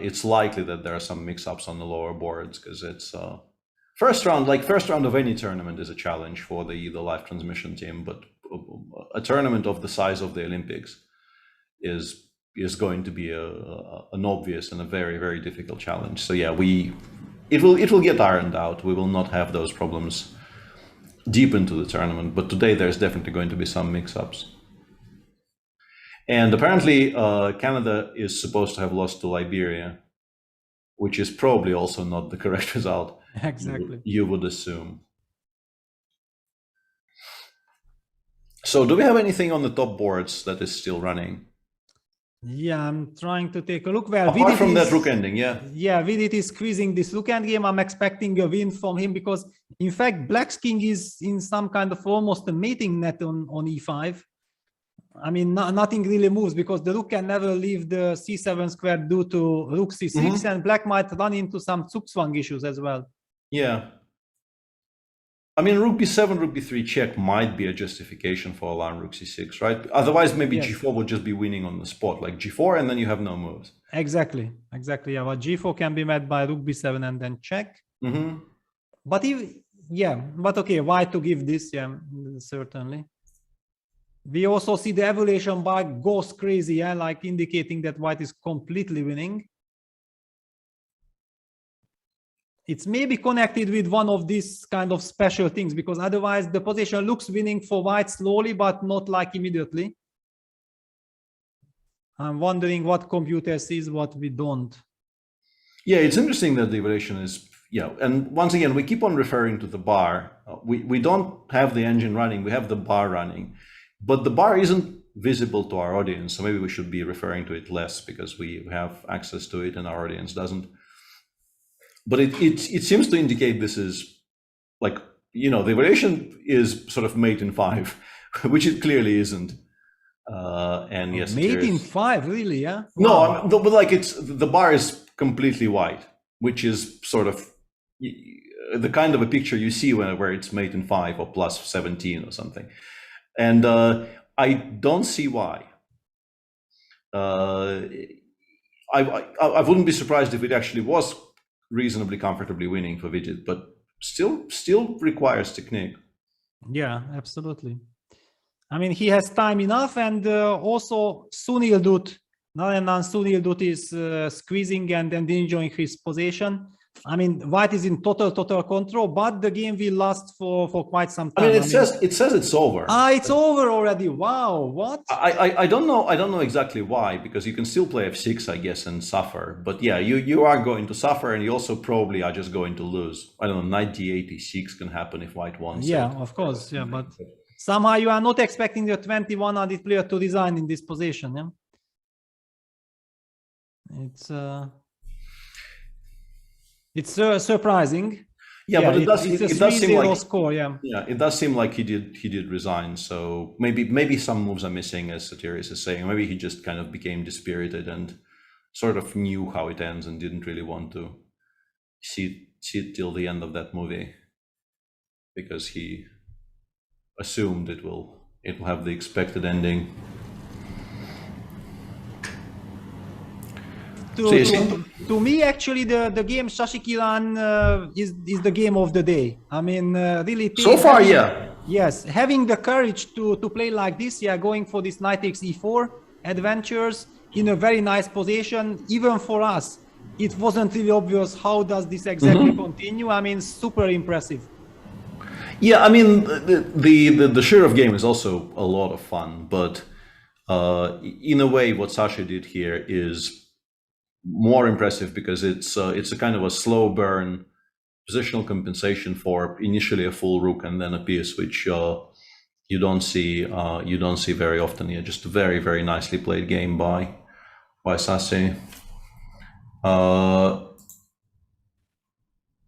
it's likely that there are some mix-ups on the lower boards, because it's first round of any tournament is a challenge for the live transmission team, but a tournament of the size of the Olympics is going to be an obvious and a very, very difficult challenge. So yeah, it will get ironed out. We will not have those problems deep into the tournament, but today there's definitely going to be some mix-ups. And apparently Canada is supposed to have lost to Liberia, which is probably also not the correct result. Exactly. You would assume. So do we have anything on the top boards that is still running? Yeah, I'm trying to take a look. Well, apart from that rook ending, yeah. Yeah, Vidit is squeezing this rook end game. I'm expecting a win from him because, in fact, Black's king is in some kind of almost a mating net on e5. I mean, nothing really moves because the rook can never leave the c7 square due to rook c6, and Black might run into some Zugzwang issues as well. Yeah. I mean, rook b7, rook b3 check might be a justification for allowing rook c6, right? Otherwise, maybe g4 would just be winning on the spot, like g4, and then you have no moves. Exactly. Yeah, but g4 can be met by rook b7 and then check. But but okay, why to give this? Yeah, certainly. We also see the evaluation bar goes crazy, yeah, like indicating that white is completely winning. It's maybe connected with one of these kind of special things, because otherwise the position looks winning for white slowly, but not like immediately. I'm wondering what computer sees what we don't. Yeah, it's interesting that the evaluation is, and once again, we keep on referring to the bar. We don't have the engine running, we have the bar running, but the bar isn't visible to our audience. So maybe we should be referring to it less because we have access to it and our audience doesn't. But it seems to indicate this is like, the evaluation is sort of mate in 5, which it clearly isn't. And yes, mate in 5, really? Yeah. No, but like the bar is completely white, which is sort of the kind of a picture you see where it's mate in 5 or plus 17 or something. And I don't see why. I wouldn't be surprised if it actually was reasonably comfortably winning for Vidit, but still requires technique. Yeah, absolutely. I mean, he has time enough, and also Sunil Dutt is squeezing and enjoying his position. I mean, white is in total control, but the game will last for quite some time. I mean, it says it's over. It's over already. Wow, what? I don't know exactly why, because you can still play f6, I guess, and suffer. But yeah, you are going to suffer, and you also probably are just going to lose. I don't know, knight d86 can happen if white wants. Yeah, of course. Yeah, but somehow you are not expecting the 2100 player to resign in this position. Yeah, it's surprising. Yeah, but it does seem like score. Yeah, it does seem like he did resign. So maybe some moves are missing, as Satiris is saying. Maybe he just kind of became dispirited and sort of knew how it ends and didn't really want to see it till the end of that movie, because he assumed it will have the expected ending. To me, actually, the game Shashikiran is the game of the day. I mean, really. So far, yeah. Yes, having the courage to play like this, yeah, going for this knight takes e4 adventures in a very nice position. Even for us, it wasn't really obvious how does this exactly continue. I mean, super impressive. Yeah, I mean, the Shirov game is also a lot of fun, but in a way, what Sasha did here is more impressive because it's a kind of a slow burn positional compensation for initially a full rook and then a piece, which you don't see very often here. Just a very, very nicely played game by Sassi.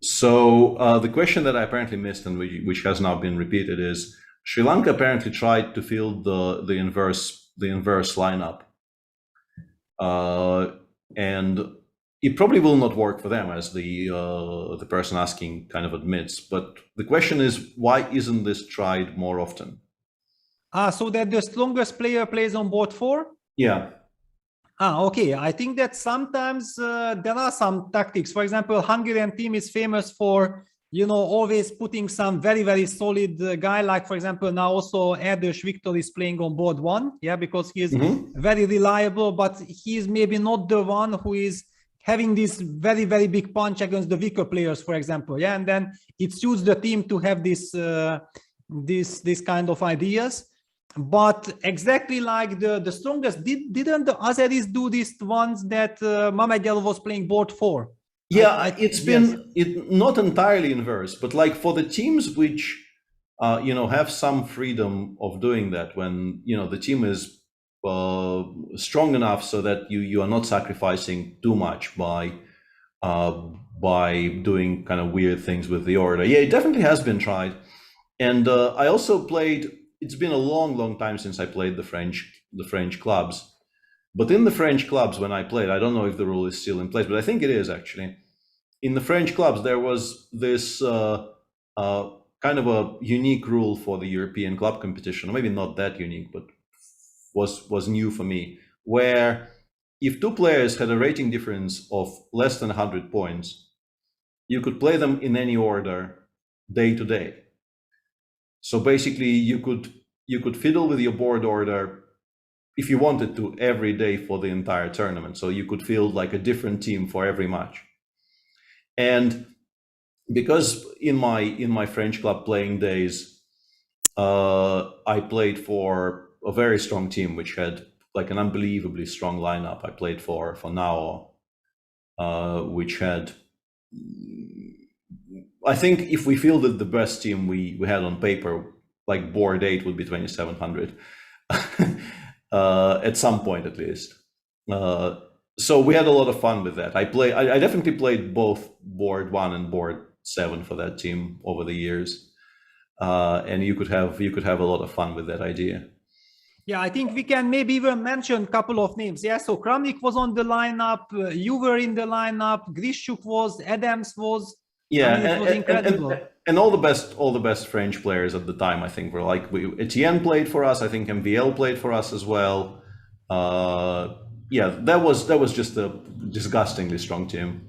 So the question that I apparently missed and which has now been repeated is Sri Lanka apparently tried to field the inverse lineup. And it probably will not work for them, as the person asking kind of admits. But the question is, why isn't this tried more often? So that the strongest player plays on board 4? Yeah. Okay. I think that sometimes there are some tactics. For example, Hungarian team is famous for, always putting some very, very solid guy. Like, for example, now also Erdős Viktor is playing on board 1. Yeah, because he is very reliable, but he is maybe not the one who is having this very, very big punch against the weaker players, for example. Yeah, and then it suits the team to have this kind of ideas. But exactly like the strongest, didn't the Azeris do these ones that Mamedov was playing board 4? Yeah, it's been not entirely inverse, but like for the teams which have some freedom of doing that, when the team is strong enough so that you are not sacrificing too much by doing kind of weird things with the order. Yeah, it definitely has been tried, and I also played. It's been a long time since I played the French clubs. But in the French clubs, when I played, I don't know if the rule is still in place, but I think it is actually. In the French clubs, there was this kind of a unique rule for the European club competition, or maybe not that unique, but was new for me, where if two players had a rating difference of less than 100 points, you could play them in any order, day to day. So basically, you could fiddle with your board order if you wanted to every day for the entire tournament. So you could field like a different team for every match. And because in my French club playing days, I played for a very strong team which had like an unbelievably strong lineup. I played for Nao, which had, I think if we fielded the best team we had on paper, like board 8 would be 2700 at some point at least. So we had a lot of fun with that. I definitely played both board 1 and board 7 for that team over the years, and you could have a lot of fun with that idea. Yeah, I think we can maybe even mention a couple of names. Yeah, so Kramnik was on the lineup, you were in the lineup, Grishuk was, Adams was. Yeah, I mean, it was incredible. And all the best French players at the time, I think, were like Etienne played for us. I think MVL played for us as well. Yeah, that was just a disgustingly strong team.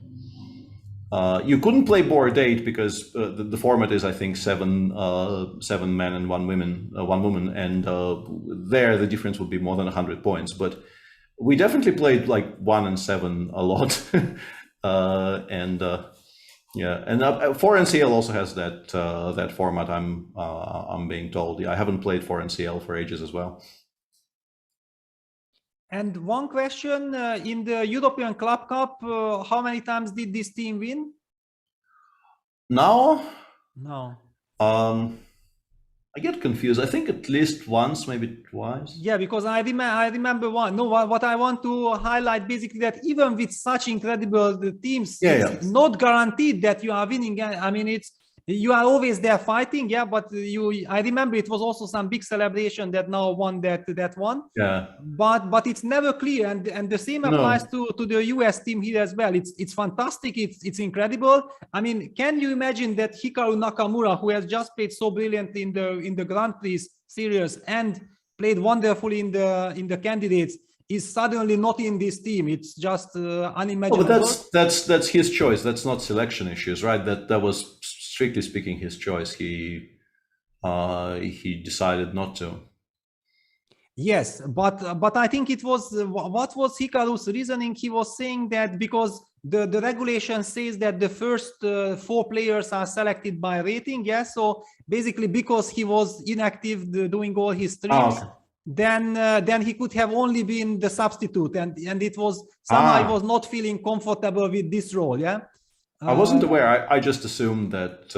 You couldn't play board 8 because the format is, I think, 7 men and 1 woman, and there the difference would be more than 100 points. But we definitely played like 1 and 7 a lot, and Yeah, and 4NCL also has that that format. I'm being told. Yeah, I haven't played 4NCL for ages as well. And one question, in the European Club Cup, how many times did this team win? Now, No. I get confused. I think at least once, maybe twice. Yeah, because I remember one. No, what I want to highlight basically that even with such incredible teams, it's not guaranteed that you are winning. I mean, you are always there fighting, yeah. But I remember it was also some big celebration that now won that one. Yeah. But it's never clear, and the same applies to the US team here as well. It's fantastic. It's incredible. I mean, can you imagine that Hikaru Nakamura, who has just played so brilliantly in the Grand Prix series and played wonderfully in the candidates, is suddenly not in this team? It's just unimaginable. Oh, but that's his choice. That's not selection issues, right? That was strictly speaking his choice. He decided not to. Yes, but I think it was what was Hikaru's reasoning? He was saying that because the regulation says that the first 4 players are selected by rating. Yes, so basically because he was inactive doing all his streams. Okay. Then he could have only been the substitute, and it was somehow he was not feeling comfortable with this role. Yeah, I wasn't aware. I just assumed that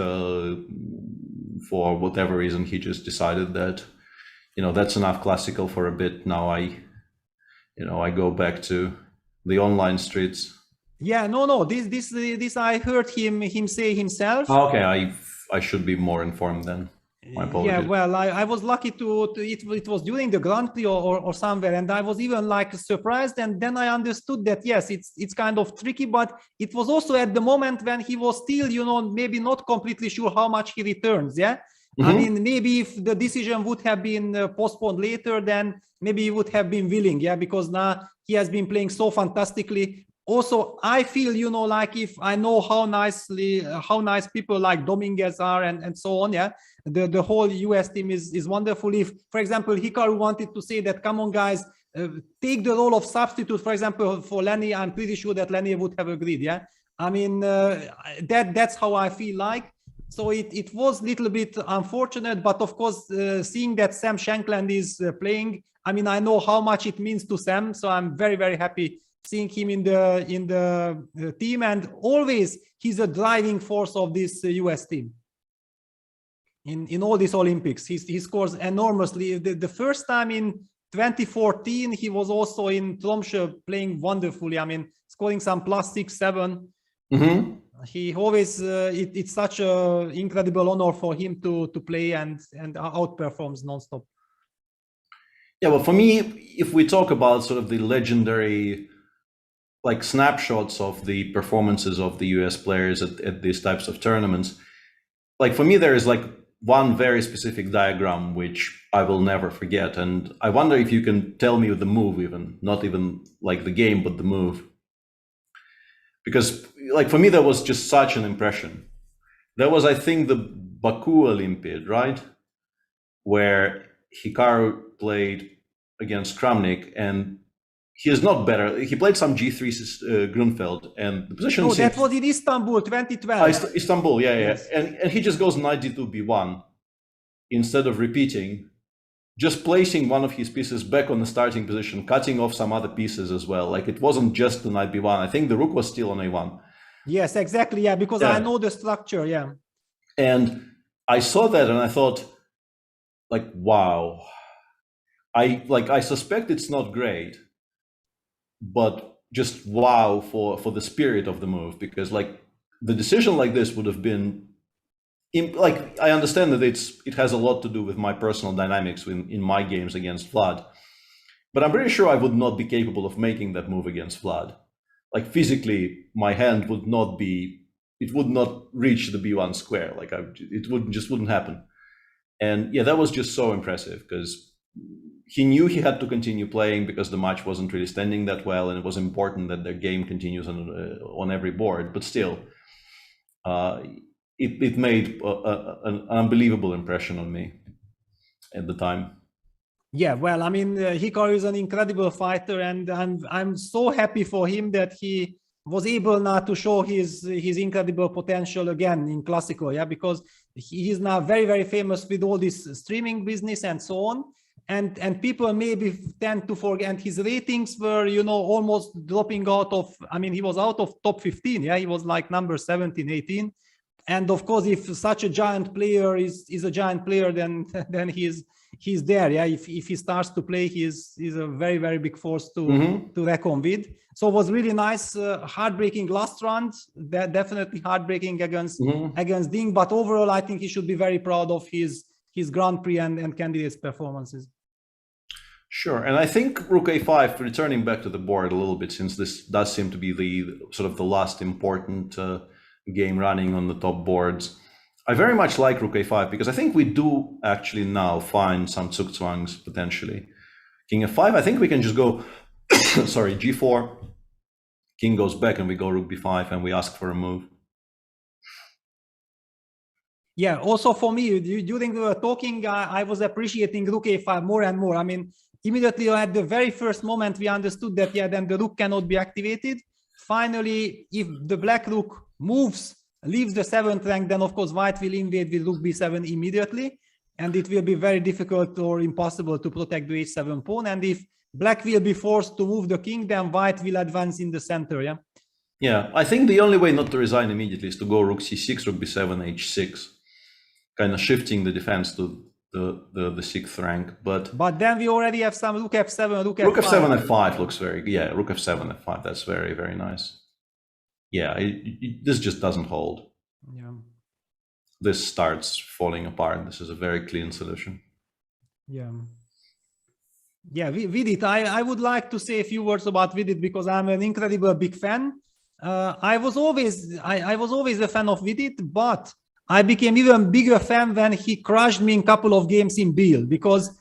for whatever reason he just decided that, you know, that's enough classical for a bit. Now I go back to the online streets. Yeah, no. This I heard him say himself. Okay, I should be more informed then. My apologies. Yeah, well, I was lucky it was during the Grand Prix or somewhere, and I was even like surprised, and then I understood that yes, it's kind of tricky, but it was also at the moment when he was still, you know, maybe not completely sure how much he returns. Yeah. I mean, maybe if the decision would have been postponed later, then maybe he would have been willing, yeah, because now he has been playing so fantastically. Also, I feel, you know, like if I know how nice people like Dominguez are and so on, yeah, the whole US team is wonderful. If, for example, Hikaru wanted to say that, come on, guys, take the role of substitute, for example, for Lenny, I'm pretty sure that Lenny would have agreed, yeah. I mean, that's how I feel like. So it was a little bit unfortunate, but of course, seeing that Sam Shankland is playing, I mean, I know how much it means to Sam, so I'm very, very happy seeing him in the team, and always he's a driving force of this US team. In all these Olympics, he scores enormously. The first time in 2014, he was also in Tromsø playing wonderfully. I mean, scoring some +6, 7. He always it's such an incredible honor for him to play and outperforms nonstop. Yeah, well, for me, if we talk about sort of the legendary like snapshots of the performances of the US players at these types of tournaments, like for me, there is like one very specific diagram which I will never forget. And I wonder if you can tell me the move, even not even like the game, but the move. Because like for me, that was just such an impression. That was, I think, the Baku Olympiad, right? Where Hikaru played against Kramnik, and he is not better. He played some G3 Grunfeld, and the position. No, that was in Istanbul, 2012. Istanbul, yeah. Yes. And he just goes knight d2 b1 instead of repeating, just placing one of his pieces back on the starting position, cutting off some other pieces as well. Like it wasn't just the knight b1. I think the rook was still on a1. Yes, exactly. Yeah, because I know the structure. Yeah. And I saw that and I thought, like, wow. I suspect it's not great, but just wow for the spirit of the move, because like the decision like this would have been like, I understand that it has a lot to do with my personal dynamics in my games against Vlad, but I'm pretty sure I would not be capable of making that move against Vlad. Like physically, my hand would not reach the b1 square. Like it wouldn't happen. And yeah, that was just so impressive because he knew he had to continue playing because the match wasn't really standing that well, and it was important that their game continues on every board. But still, it made an unbelievable impression on me at the time. Yeah, well, I mean, Hikaru is an incredible fighter, and I'm so happy for him that he was able now to show his incredible potential again in classical, yeah, because he is now very, very famous with all this streaming business and so on. And people maybe tend to forget, and his ratings were, you know, almost dropping out of, I mean, he was out of top 15, yeah, he was like number 17, 18. And of course, if such a giant player is a giant player, then he's there, yeah. If he starts to play, he's a very, very big force to reckon with. So it was really nice, heartbreaking last round, definitely heartbreaking against Ding, but overall, I think he should be very proud of his Grand Prix and candidates performances. Sure, and I think Rook A5, returning back to the board a little bit, since this does seem to be the sort of the last important game running on the top boards. I very much like Rook A5 because I think we do actually now find some Zugzwangs potentially. King F5, I think we can just go, sorry, G4, King goes back and we go Rook B5 and we ask for a move. Yeah, also for me, during we were talking, I was appreciating Rook A5 more and more. I mean, immediately at the very first moment, we understood that, yeah, then the Rook cannot be activated. Finally, if the Black Rook moves, leaves the 7th rank, then of course White will invade with Rook B7 immediately. And it will be very difficult or impossible to protect the H7 pawn. And if Black will be forced to move the king, then White will advance in the center, yeah? Yeah, I think the only way not to resign immediately is to go Rook C6, Rook B7, H6. Kind of shifting the defense to the 6th rank, but then we already have some Rook F7, Rook F5. Rook F7, F5 looks very, yeah, Rook F7, F5, that's very, very nice. Yeah, this just doesn't hold. Yeah. This starts falling apart. This is a very clean solution. Yeah. Yeah, Vidit, I would like to say a few words about Vidit because I'm an incredible big fan. I was always a fan of Vidit, but I became even bigger fan when he crushed me in a couple of games in Biel, because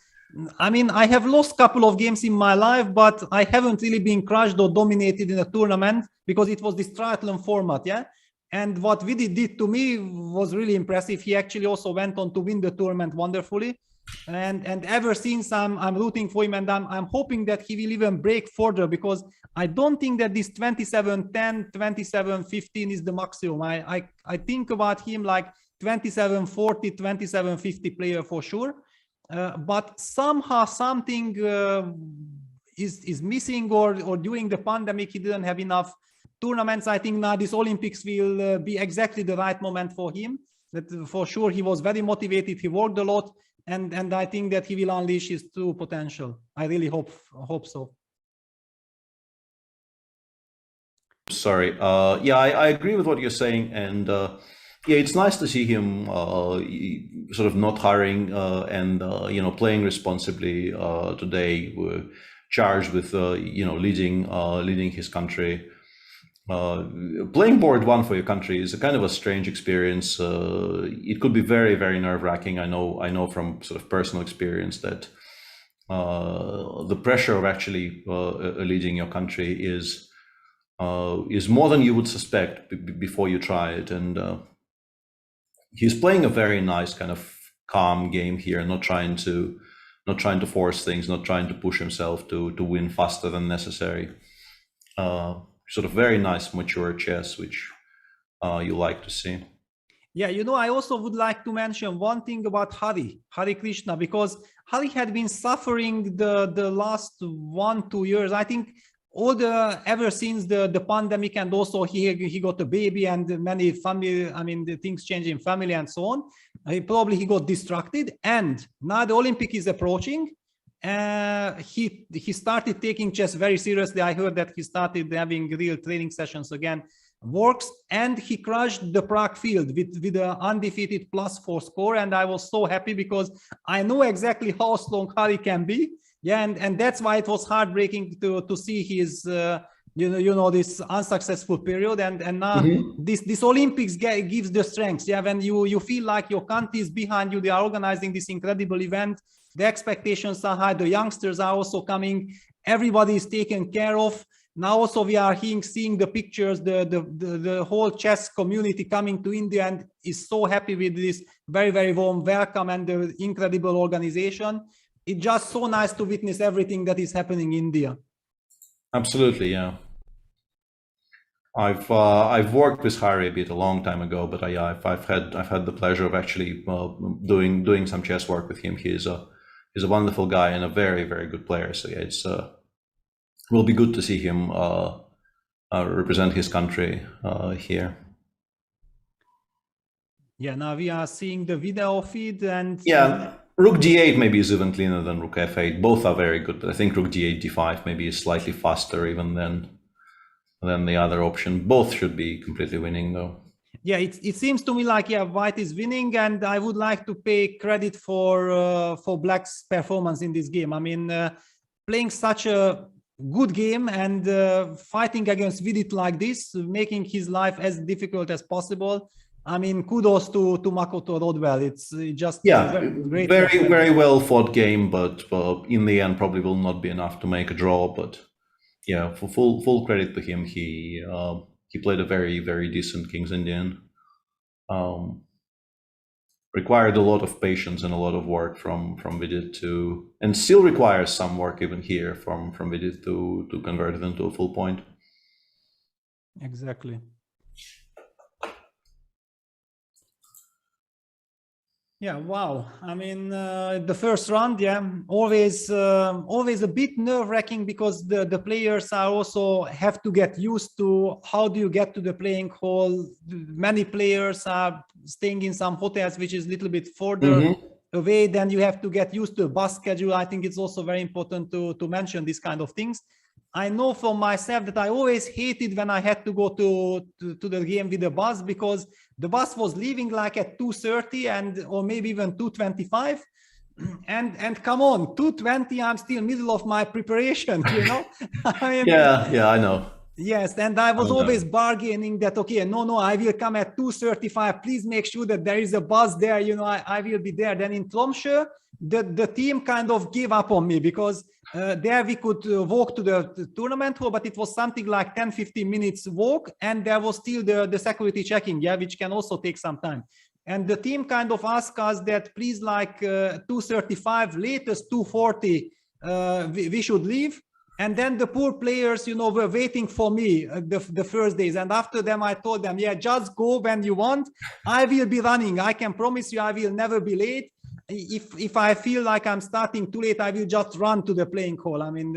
I mean, I have lost a couple of games in my life, but I haven't really been crushed or dominated in a tournament because it was this triathlon format, yeah? And what Vidit did to me was really impressive. He actually also went on to win the tournament wonderfully. And ever since I'm rooting for him, and I'm hoping that he will even break further, because I don't think that this 27-10, 27-15 is the maximum. I think about him like 27-40, 27-50 player for sure. But somehow something is missing, or during the pandemic he didn't have enough tournaments. I think now this Olympics will be exactly the right moment for him. That for sure he was very motivated, he worked a lot, and I think that he will unleash his true potential. I really hope so. Sorry, yeah, I agree with what you're saying, and yeah, it's nice to see him sort of not hurrying and you know, playing responsibly. Today we're charged with you know, leading his country. Playing board one for your country is a kind of a strange experience. It could be very, very nerve-wracking. I know from sort of personal experience that the pressure of actually leading your country is more than you would suspect before you try it. And he's playing a very nice kind of calm game here, not trying to force things, not trying to push himself to win faster than necessary. Sort of very nice, mature chess, which you like to see. Yeah, you know, I also would like to mention one thing about Hari Krishna, because Hari had been suffering the last 1-2 years. I think ever since the pandemic, and also he got a baby and many family, I mean, the things change in family and so on. He got distracted, and now the Olympic is approaching. He started taking chess very seriously. I heard that he started having real training sessions again, works, and he crushed the Prague field with an undefeated +4 score. And I was so happy because I know exactly how strong Hari can be. Yeah, and that's why it was heartbreaking to see his you know this unsuccessful period. And now this Olympics gives the strength. Yeah, when you feel like your country is behind you, they are organizing this incredible event. The expectations are high. The youngsters are also coming. Everybody is taken care of. Now also we are seeing the pictures, the whole chess community coming to India and is so happy with this very, very warm welcome and the incredible organization. It's just so nice to witness everything that is happening in India. Absolutely, yeah. I've worked with Harry a bit a long time ago, but I've had the pleasure of actually doing some chess work with him. He's a wonderful guy and a very, very good player. So yeah, it's will be good to see him represent his country here. Yeah, now we are seeing the video feed, and yeah, Rook D8 maybe is even cleaner than Rook F8. Both are very good, but I think Rook D8 D5 maybe is slightly faster even than the other option. Both should be completely winning though. Yeah, it seems to me like, yeah, white is winning, and I would like to pay credit for black's performance in this game. I mean, playing such a good game and fighting against Vidit like this, making his life as difficult as possible. I mean, kudos to Makoto Rodwell. It's just great. Very well fought game, but in the end probably will not be enough to make a draw. But yeah, for full credit to him, he played a very, very decent King's Indian. Required a lot of patience and a lot of work from Vidit to, and still requires some work even here from Vidit to convert it into a full point. Exactly. Yeah, wow. I mean, the first round, yeah, always a bit nerve-wracking, because the players are also have to get used to how do you get to the playing hall. Many players are staying in some hotels which is a little bit further away. Then you have to get used to a bus schedule. I think it's also very important to mention these kind of things. I know for myself that I always hated when I had to go to the game with the bus, because the bus was leaving like at 2:30 or maybe even 2:25. And come on, 2:20, I'm still middle of my preparation, you know? I mean, yeah, I know. Yes, and I was always bargaining that, okay, no, I will come at 2:35. Please make sure that there is a bus there, you know, I will be there. Then in Tromsø, the team kind of gave up on me, because there we could walk to the tournament hall, but it was something like 10-15 minutes walk, and there was still the security checking, yeah, which can also take some time. And the team kind of asked us that please, like 2:35, latest 2:40, we should leave. And then the poor players, you know, were waiting for me the first days. And after them, I told them, yeah, just go when you want. I will be running. I can promise you I will never be late. If I feel like I'm starting too late, I will just run to the playing hall. I mean,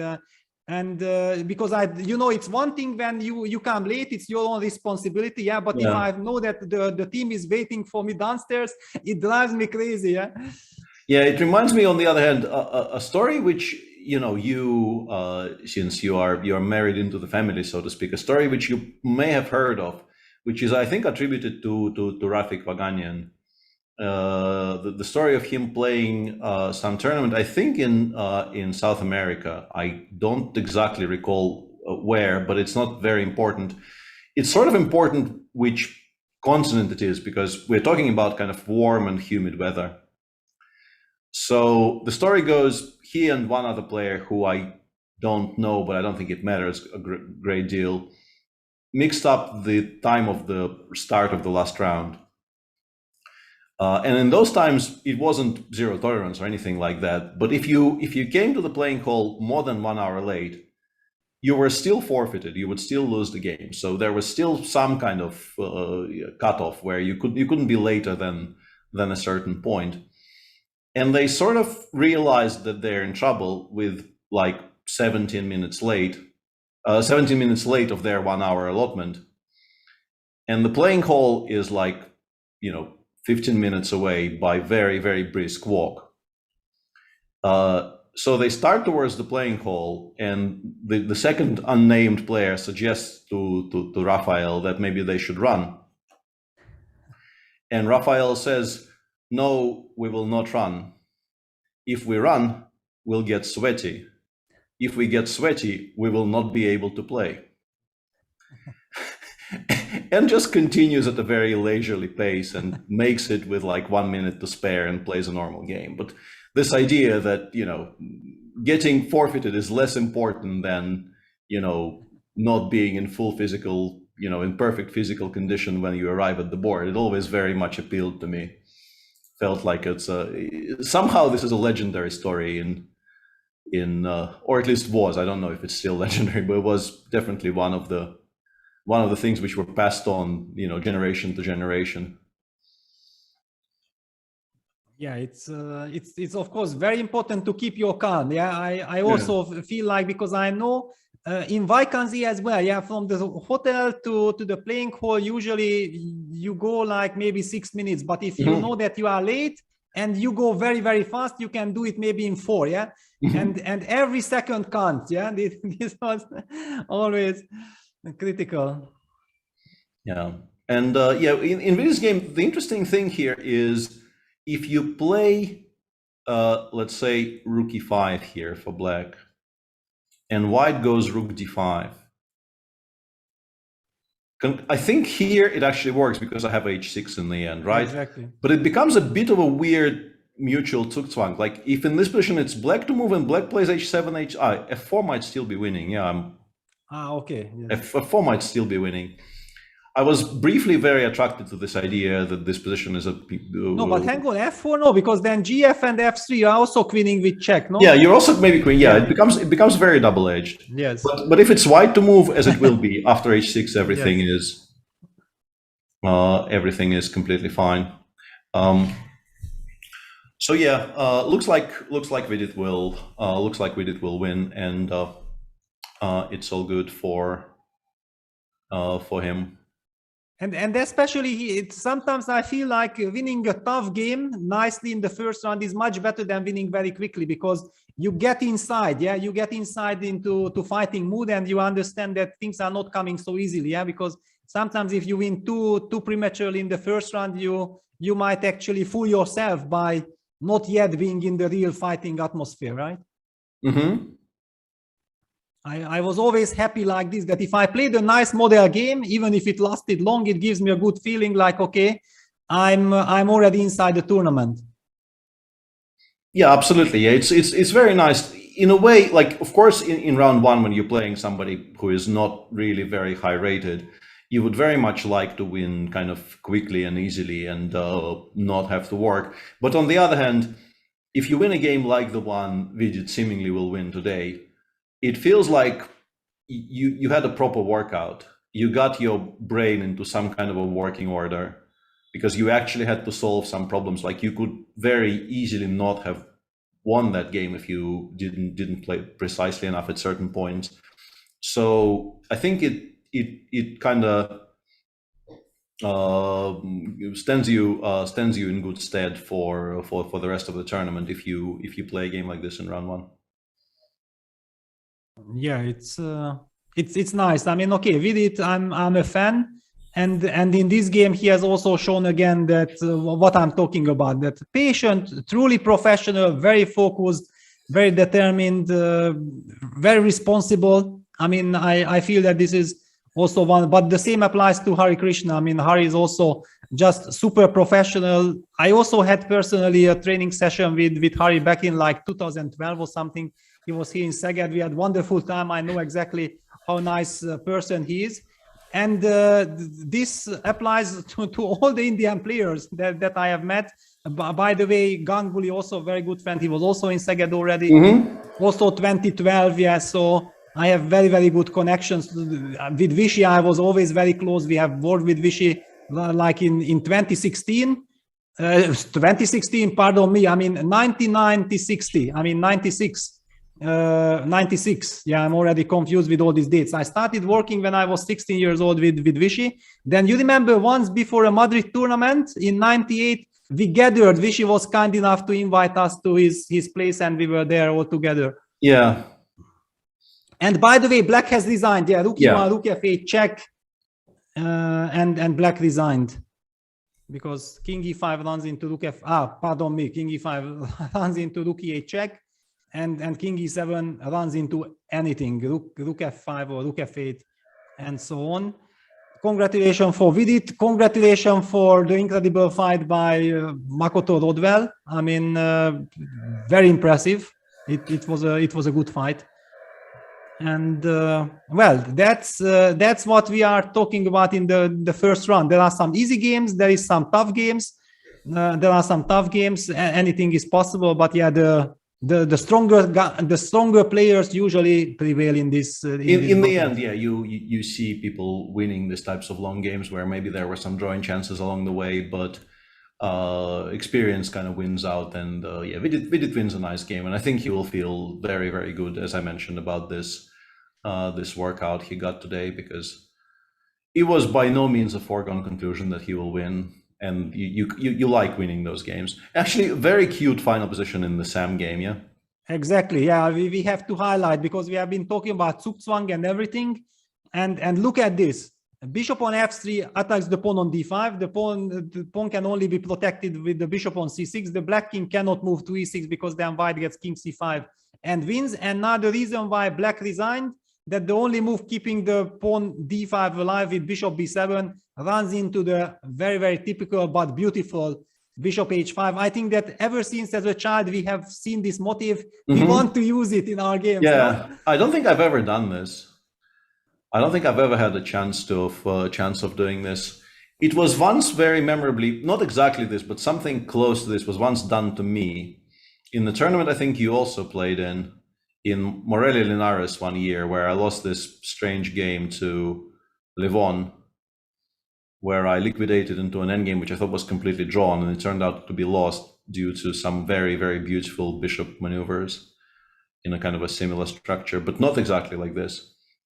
because you know, it's one thing when you come late, it's your own responsibility. Yeah. But if I know that the team is waiting for me downstairs, it drives me crazy. Yeah. Yeah. It reminds me, on the other hand, a story which, you know, since you are married into the family, so to speak, a story which you may have heard of, which is, I think, attributed to Rafik Vaganian. The story of him playing some tournament, I think in South America. I don't exactly recall where, but it's not very important. It's sort of important which continent it is, because we're talking about kind of warm and humid weather. So the story goes, he and one other player who I don't know, but I don't think it matters a great deal, mixed up the time of the start of the last round. And in those times, it wasn't zero tolerance or anything like that. But if you came to the playing hall more than 1 hour late, you were still forfeited. You would still lose the game. So there was still some kind of cutoff where you couldn't be later than a certain point. And they sort of realized that they're in trouble with like 17 minutes late of their 1 hour allotment. And the playing hall is like, you know, 15 minutes away by very, very brisk walk. So they start towards the playing hall, and the second unnamed player suggests to Raphael that maybe they should run. And Raphael says, no, we will not run. If we run, we'll get sweaty. If we get sweaty, we will not be able to play. And just continues at a very leisurely pace and makes it with like 1 minute to spare and plays a normal game. But this idea that, you know, getting forfeited is less important than, you know, not being in full physical, you know, in perfect physical condition when you arrive at the board, it always very much appealed to me. Felt like it's somehow this is a legendary story in or at least was, I don't know if it's still legendary, but it was definitely one of the one of the things which were passed on, generation to generation. Yeah, it's of course very important to keep your calm. Yeah, I also feel like, because I know in vacancy as well. Yeah, from the hotel to the playing hall, usually you go like maybe 6 minutes. But if you know that you are late and you go very, very fast, you can do it maybe in 4. Yeah, and every second counts. Yeah, this was always critical. Yeah, and in this game, the interesting thing here is, if you play, let's say, rook e5 here for black, and white goes rook d5, I think here it actually works because I have h6 in the end, right? Exactly. But it becomes a bit of a weird mutual zugzwang. Like, if in this position it's black to move and black plays h7, f4 might still be winning. Yeah, okay. Yes. f4 might still be winning. I was briefly very attracted to this idea that this position is a... No, but hang on, f4, no, because then gf and f3 are also queening with check, no? Yeah, you're also maybe queen. Yeah, it becomes very double-edged. Yes. But if it's white to move, as it will be, after h6, everything is completely fine. So yeah, looks like Vidit will win, and it's all good for him. And especially, sometimes I feel like winning a tough game nicely in the first round is much better than winning very quickly, because you get inside, you get inside into fighting mood, and you understand that things are not coming so easily, because sometimes if you win too prematurely in the first round, you might actually fool yourself by not yet being in the real fighting atmosphere, right? Mm-hmm. I was always happy like this, that if I played a nice model game, even if it lasted long, it gives me a good feeling like, okay, I'm already inside the tournament. Yeah, absolutely. Yeah, it's very nice in a way. Like, of course, in round one, when you're playing somebody who is not really very high rated, you would very much like to win kind of quickly and easily and not have to work. But on the other hand, if you win a game like the one Vidit seemingly will win today, it feels like you had a proper workout. You got your brain into some kind of a working order, because you actually had to solve some problems. Like, you could very easily not have won that game if you didn't play precisely enough at certain points. So I think it kind of stands you in good stead for the rest of the tournament if you play a game like this in round one. Yeah, it's nice. I mean, okay, Vidit, I'm a fan, and in this game he has also shown again that what I'm talking about, that patient, truly professional, very focused, very determined, very responsible. I mean, I feel that this is also one, but the same applies to Hari Krishna. I mean, Hari is also just super professional. I also had personally a training session with Hari back in like 2012 or something. He was here in Szeged. We had wonderful time. I know exactly how nice a person he is. And this applies to all the Indian players that I have met. By the way, Ganguly, also a very good friend. He was also in Szeged already. Mm-hmm. Also 2012, yeah. So I have very, very good connections. With Vishy, I was always very close. We have worked with Vishy like in 2016. 2016, pardon me. I mean, 1990-60. I mean, 96. 96. Yeah, I'm already confused with all these dates. I started working when I was 16 years old with Vishy. Then you remember once before a Madrid tournament in 98, we gathered. Vishy was kind enough to invite us to his place, and we were there all together. Yeah. And by the way, Black has resigned. Yeah, Rook E1, Rook F8, check, and Black resigned because King E5 runs into Rook F. Pardon me, King E5 runs into Rook E8 check. And King E7 runs into anything, Rook F5 or Rook F8, and so on. Congratulations for Vidit. Congratulations for the incredible fight by Makoto Rodwell. I mean, very impressive. It was a good fight. And well, that's what we are talking about in the first round. There are some easy games. There is some tough games. Anything is possible. But yeah, the stronger players usually prevail in this. In the end, yeah, you see people winning these types of long games where maybe there were some drawing chances along the way, but experience kind of wins out. And yeah, Vidit wins a nice game, and I think he will feel very, very good, as I mentioned, about this this workout he got today, because it was by no means a foregone conclusion that he will win. And you like winning those games. Actually, very cute final position in the Sam game, yeah? Exactly, yeah, we have to highlight, because we have been talking about Zugzwang and everything. And look at this. Bishop on f3 attacks the pawn on d5. The pawn can only be protected with the bishop on c6. The black king cannot move to e6 because then white gets king c5 and wins. And now the reason why black resigned, that the only move keeping the pawn d5 alive with bishop b7 runs into the very, very typical but beautiful bishop h5. I think that ever since as a child we have seen this motif. We want to use it in our games. Yeah, no? I don't think I've ever done this. I don't think I've ever had a chance of doing this. It was once very memorably, not exactly this, but something close to this was once done to me in the tournament I think you also played in Morelia Linares one year, where I lost this strange game to Levon, where I liquidated into an endgame which I thought was completely drawn, and it turned out to be lost due to some very, very beautiful bishop maneuvers in a kind of a similar structure, but not exactly like this.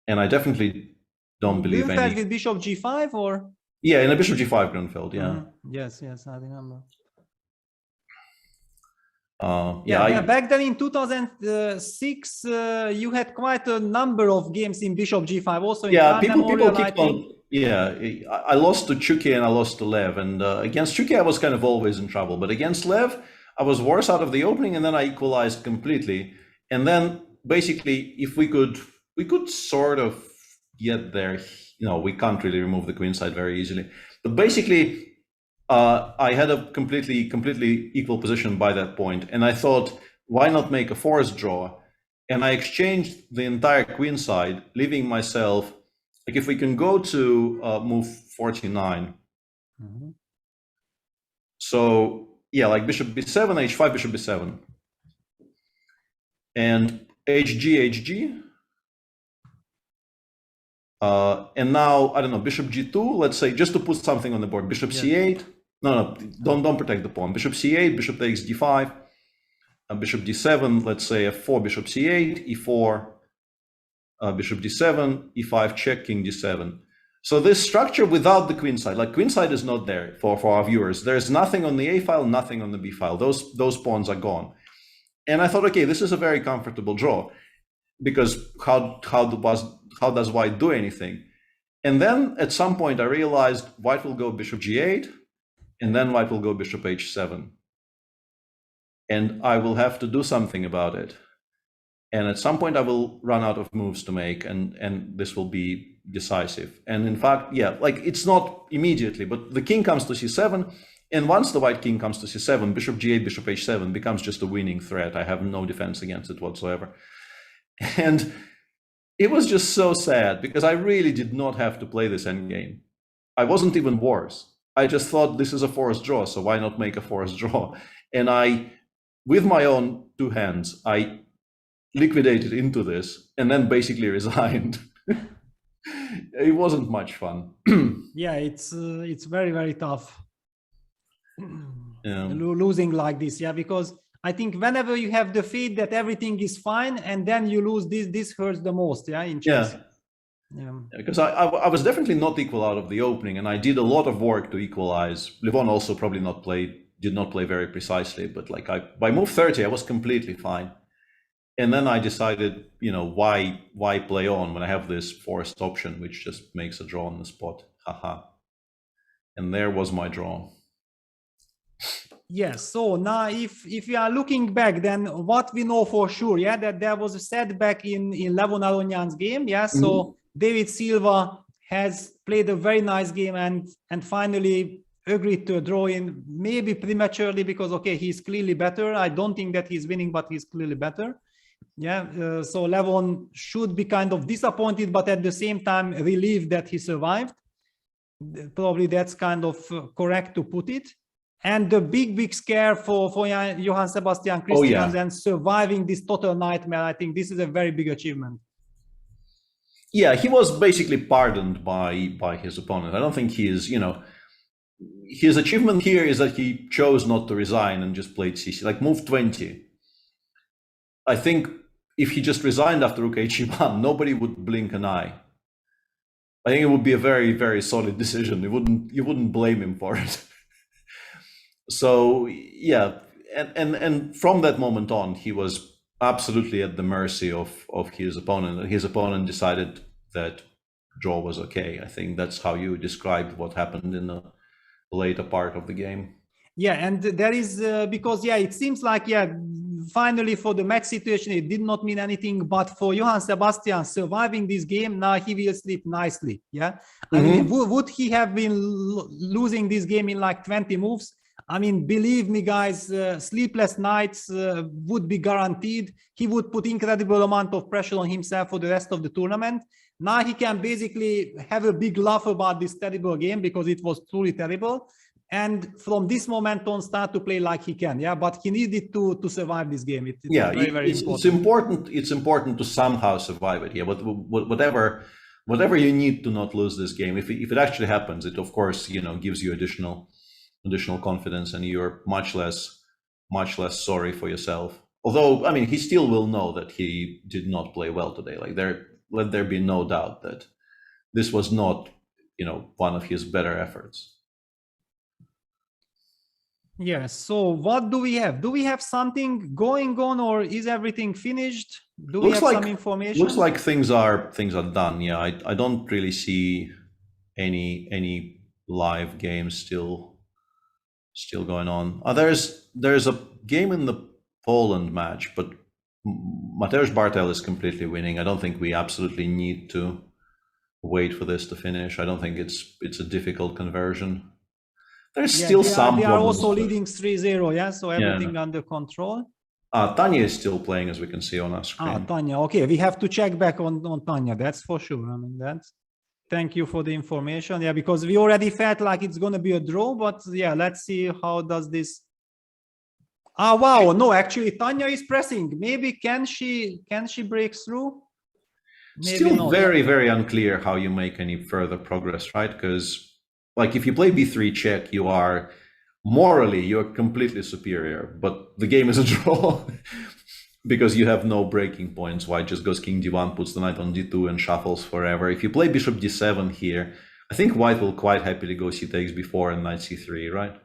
And I definitely don't believe any. Grunfeld with bishop g5 or? Yeah, in a bishop g5 Grunfeld, yeah. Yes, I remember. Yeah, back then in 2006, you had quite a number of games in bishop g5. Also, in people keep on. Yeah, I lost to Chuky and I lost to Lev, and against Chuky I was kind of always in trouble, but against Lev I was worse out of the opening, and then I equalized completely. And then basically, if we could sort of get there. You know, we can't really remove the queen side very easily, but basically. I had a completely equal position by that point, and I thought, why not make a forced draw? And I exchanged the entire queen side, leaving myself, like, if we can go to move 49. So yeah, like bishop b7, h5, bishop b7, and hg. And now, I don't know, bishop g2, let's say, just to put something on the board, bishop c8. No, don't protect the pawn. Bishop c8, bishop takes d5, bishop d7, let's say f4, bishop c8, e4, bishop d7, e5, check, king d7. So this structure without the queen side, like queen side is not there for our viewers. There's nothing on the a file, nothing on the b file. Those pawns are gone. And I thought, okay, this is a very comfortable draw, because how does white do anything? And then at some point I realized white will go bishop g8, and then white will go bishop h7. And I will have to do something about it. And at some point I will run out of moves to make, and this will be decisive. And in fact, yeah, like, it's not immediately, but the king comes to c7, and once the white king comes to c7, bishop g8, bishop h7 becomes just a winning threat. I have no defense against it whatsoever. And it was just so sad, because I really did not have to play this endgame. I wasn't even worse. I just thought, this is a forced draw, so why not make a forced draw? And I, with my own two hands, I liquidated into this and then basically resigned. It wasn't much fun. Yeah, it's very, very tough. Yeah. Losing like this, yeah, because I think whenever you have the faith that everything is fine and then you lose, this hurts the most, yeah, in chess. Yeah, because I was definitely not equal out of the opening, and I did a lot of work to equalize. Levon also probably did not play very precisely, but like by move 30, I was completely fine. And then I decided, you know, why play on when I have this forced option, which just makes a draw on the spot. Haha. And there was my draw. Yes, so now if we are looking back, then what we know for sure, yeah, that there was a setback in Levon Aronian's game, yeah, so David Silva has played a very nice game and finally agreed to a draw in, maybe prematurely, because, okay, he's clearly better. I don't think that he's winning, but he's clearly better. Yeah, so Levon should be kind of disappointed, but at the same time relieved that he survived. Probably that's kind of correct to put it. And the big scare for Johann Sebastian Christians and surviving this total nightmare, I think this is a very big achievement. Yeah, he was basically pardoned by his opponent. I don't think he is, his achievement here is that he chose not to resign and just played CC, like move 20. I think if he just resigned after Rook H1, nobody would blink an eye. I think it would be a very, very solid decision. You wouldn't blame him for it. So yeah, and from that moment on, he was absolutely at the mercy of his opponent. His opponent decided that draw was okay. I think that's how you described what happened in the later part of the game. Yeah, and there is because it seems like finally for the match situation it did not mean anything, but for Johann Sebastian surviving this game, now he will sleep nicely. I mean, would he have been losing this game in like 20 moves? I mean, believe me, guys, sleepless nights would be guaranteed. He would put incredible amount of pressure on himself for the rest of the tournament. Now he can basically have a big laugh about this terrible game because it was truly terrible. And from this moment on, start to play like he can. But he needed to survive this game. It's very, very important. It's important to somehow survive it. But whatever you need to not lose this game, if it actually happens, it of course gives you additional confidence, and you're much less sorry for yourself. Although, I mean, he still will know that he did not play well today. Like let there be no doubt that this was not, one of his better efforts. Yes. So what do we have? Do we have something going on, or is everything finished? Do we have some information? Looks like things are done. Yeah, I don't really see any live games still going on. There's a game in the Poland match, but Mateusz Bartel is completely winning. I don't think we absolutely need to wait for this to finish. I don't think it's a difficult conversion. There's still some. They are also leading 3-0, so everything under control. Tanya is still playing, as we can see on our screen. Tanya. Okay, we have to check back on Tanya. That's for sure. I mean, thank you for the information. Yeah, because we already felt like it's going to be a draw, but let's see how does this. Wow, no, actually Tanya is pressing. Maybe can she break through? Maybe still not. Very, very unclear how you make any further progress, right? Because like if you play b3 check, you're completely superior, but the game is a draw because you have no breaking points. White just goes king d1, puts the knight on d2 and shuffles forever. If you play bishop d7 here, I think white will quite happily go c takes b4 and knight c3, right?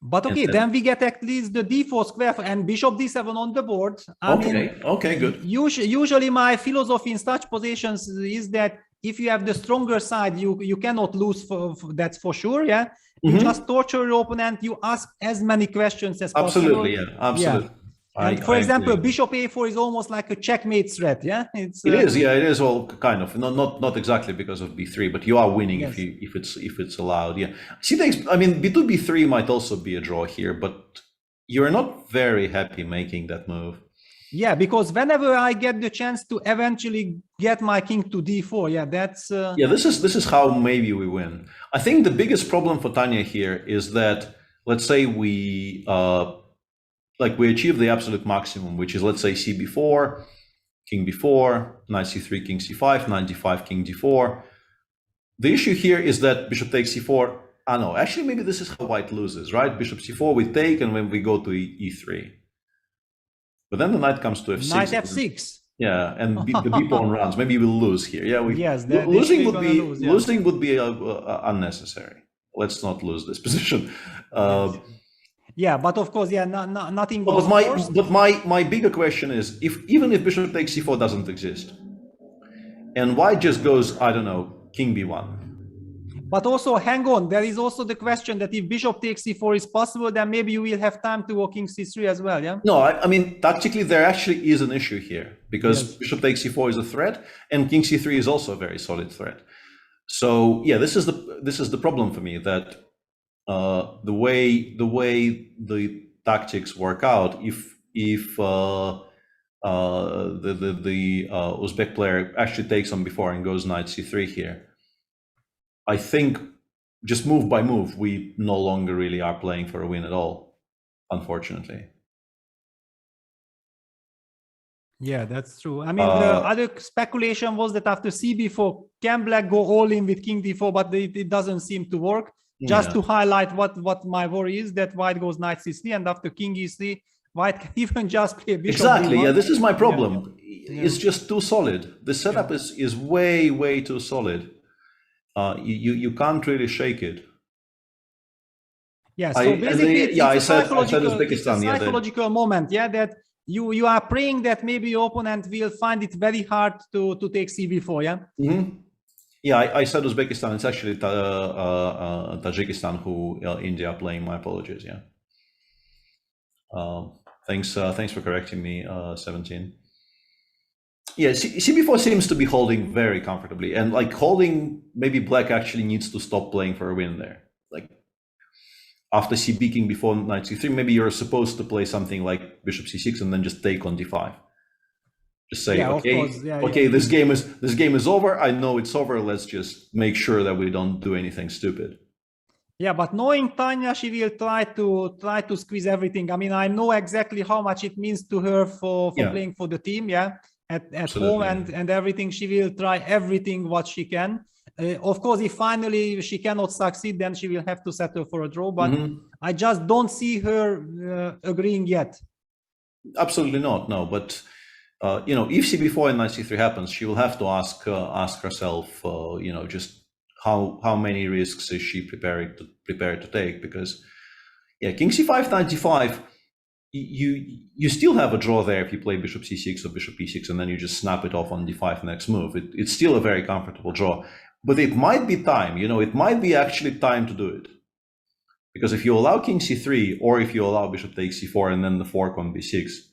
But okay, then we get at least the d4 square and bishop d7 on the board. Okay, good. Usually my philosophy in such positions is that if you have the stronger side, you cannot lose, that's for sure, You just torture your opponent, you ask as many questions as possible. Absolutely. And for example, bishop a4 is almost like a checkmate threat, It is all kind of, not exactly because of b3, but you are winning if it's allowed, c takes, I mean, b2, b3 might also be a draw here, but you're not very happy making that move. Yeah, because whenever I get the chance to eventually get my king to d4, that's this is how maybe we win. I think the biggest problem for Tanya here is that, let's say we achieve the absolute maximum, which is, let's say, cb4, king b4, knight c3, king c5, knight d5, king d4. The issue here is that bishop takes c4. No, actually maybe this is how white loses, right? Bishop c4 we take, and when we go to e3. But then the knight comes to f6. Knight f6. Yeah, and the b pawn runs. Maybe we'll lose here. Losing would be unnecessary. Let's not lose this position. But of course, nothing. But my bigger question is, even if bishop takes c4 doesn't exist, and white just goes, I don't know, king b1. But also, hang on, there is also the question that if bishop takes c4 is possible, then maybe you will have time to go king c3 as well, No, I mean, tactically, there actually is an issue here, because bishop takes c4 is a threat, and king c3 is also a very solid threat. So, this is the problem for me, that the way the tactics work out, if the Uzbek player actually takes on before and goes knight c3 here, I think just move by move, we no longer really are playing for a win at all, unfortunately. Yeah, that's true. I mean, the other speculation was that after CB4, can black go all in with king d4, but it doesn't seem to work. Just to highlight what my worry is, that white goes knight c3, and after king e3, white can even just play bishop Exactly, d1. yeah, this is my problem. It's just too solid. The setup is way too solid. You can't really shake it. Yeah, so basically it's a Uzbekistan, psychological moment, that you are praying that maybe your opponent will find it very hard to take cb4, yeah? Yeah, I said Uzbekistan. It's actually Tajikistan who India are playing. My apologies. Yeah. Thanks for correcting me. 17. Yeah, CB4 seems to be holding very comfortably, and like holding. Maybe black actually needs to stop playing for a win there. Like after CB king before knight c3, maybe you're supposed to play something like bishop c6 and then just take on d5. Just say, okay, this game is over. I know it's over. Let's just make sure that we don't do anything stupid. Yeah, but knowing Tanya, she will try to squeeze everything. I mean, I know exactly how much it means to her for playing for the team, at home and everything. She will try everything what she can. Of course, if finally she cannot succeed, then she will have to settle for a draw. But I just don't see her agreeing yet. Absolutely not. No, but. If CB4 and knight c3 happens, she will have to ask herself, just how many risks is she prepared to take? Because, king c5, knight d5, you still have a draw there if you play bishop c6 or bishop e6, and then you just snap it off on d5 next move. It's still a very comfortable draw, but it might be time. It might be actually time to do it, because if you allow king c3 or if you allow bishop takes c4 and then the fork on b6.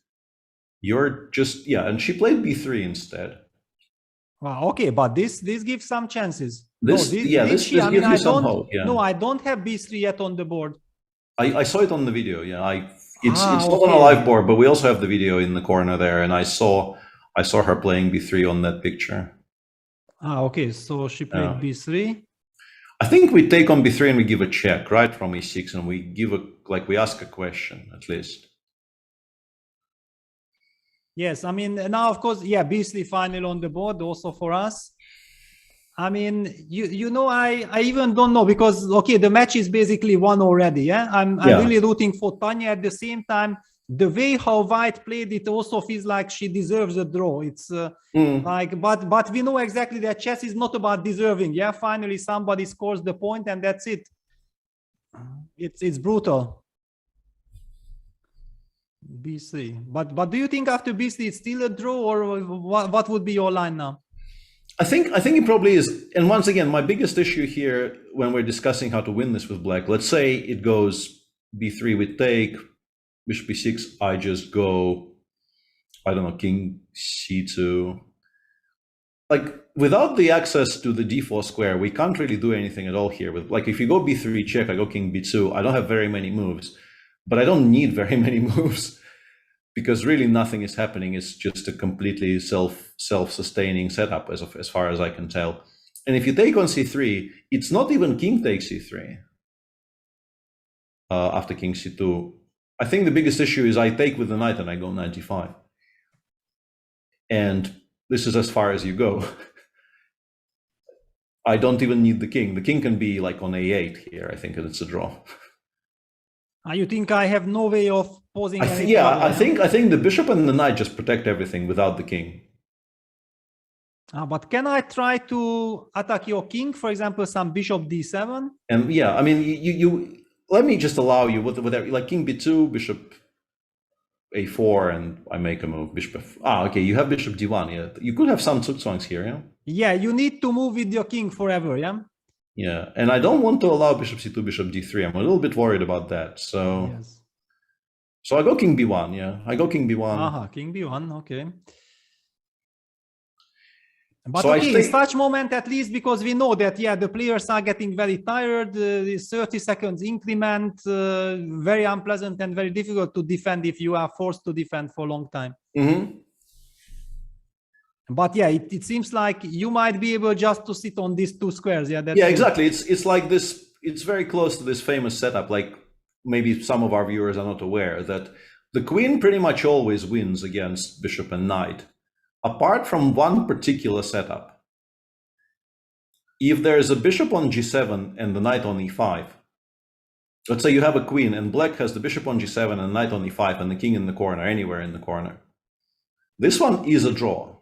You're just and she played b3 instead. Wow, okay, but this gives some chances. This gives you some hope. Yeah. No, I don't have b3 yet on the board. I saw it on the video. Yeah, it's not on a live board, but we also have the video in the corner there, and I saw her playing b3 on that picture. Okay, so she played b3. I think we take on b3 and we give a check right from e6, and we give we ask a question at least. Yes, I mean, now, of course, b3 final on the board also for us. I mean, I even don't know, because, the match is basically won already, I'm really rooting for Tanya. At the same time, the way how white played it also feels like she deserves a draw. It's but we know exactly that chess is not about deserving, Finally, somebody scores the point and that's it. It's brutal. b3, but do you think after b3 it's still a draw, or what would be your line now? I think it probably is. And once again, my biggest issue here when we're discussing how to win this with black, let's say it goes b3 with take, bishop b6, I just go, I don't know, king c2. Like without the access to the d4 square, we can't really do anything at all here. With like if you go b3 check, I go king b2, I don't have very many moves. But I don't need very many moves, because really nothing is happening. It's just a completely self-sustaining setup as far as I can tell. And if you take on c3, it's not even king takes c3 after king c2. I think the biggest issue is I take with the knight and I go knight d5. And this is as far as you go. I don't even need the king. The king can be like on a8 here, I think, and it's a draw. You think I have no way of posing? I think the bishop and the knight just protect everything without the king. But can I try to attack your king, for example, some bishop d7? And I mean, you let me just allow you whatever, like king b2, bishop a4, and I make a move. Bishop okay, you have bishop d1. Yeah, you could have some zugzwangs here. Yeah. You need to move with your king forever. Yeah, and I don't want to allow bishop c2, bishop d3. I'm a little bit worried about that. So, so I go king b1. I go king b1. King b1. Okay. But so in such moment, at least, because we know that the players are getting very tired. 30 seconds increment, very unpleasant and very difficult to defend if you are forced to defend for a long time. But it seems like you might be able just to sit on these two squares. Exactly. It's like this it's very close to this famous setup, like maybe some of our viewers are not aware, that the queen pretty much always wins against bishop and knight, apart from one particular setup. If there is a bishop on g7 and the knight on e5, let's say you have a queen and black has the bishop on g7 and knight on e5 and the king in the corner, anywhere in the corner. This one is a draw,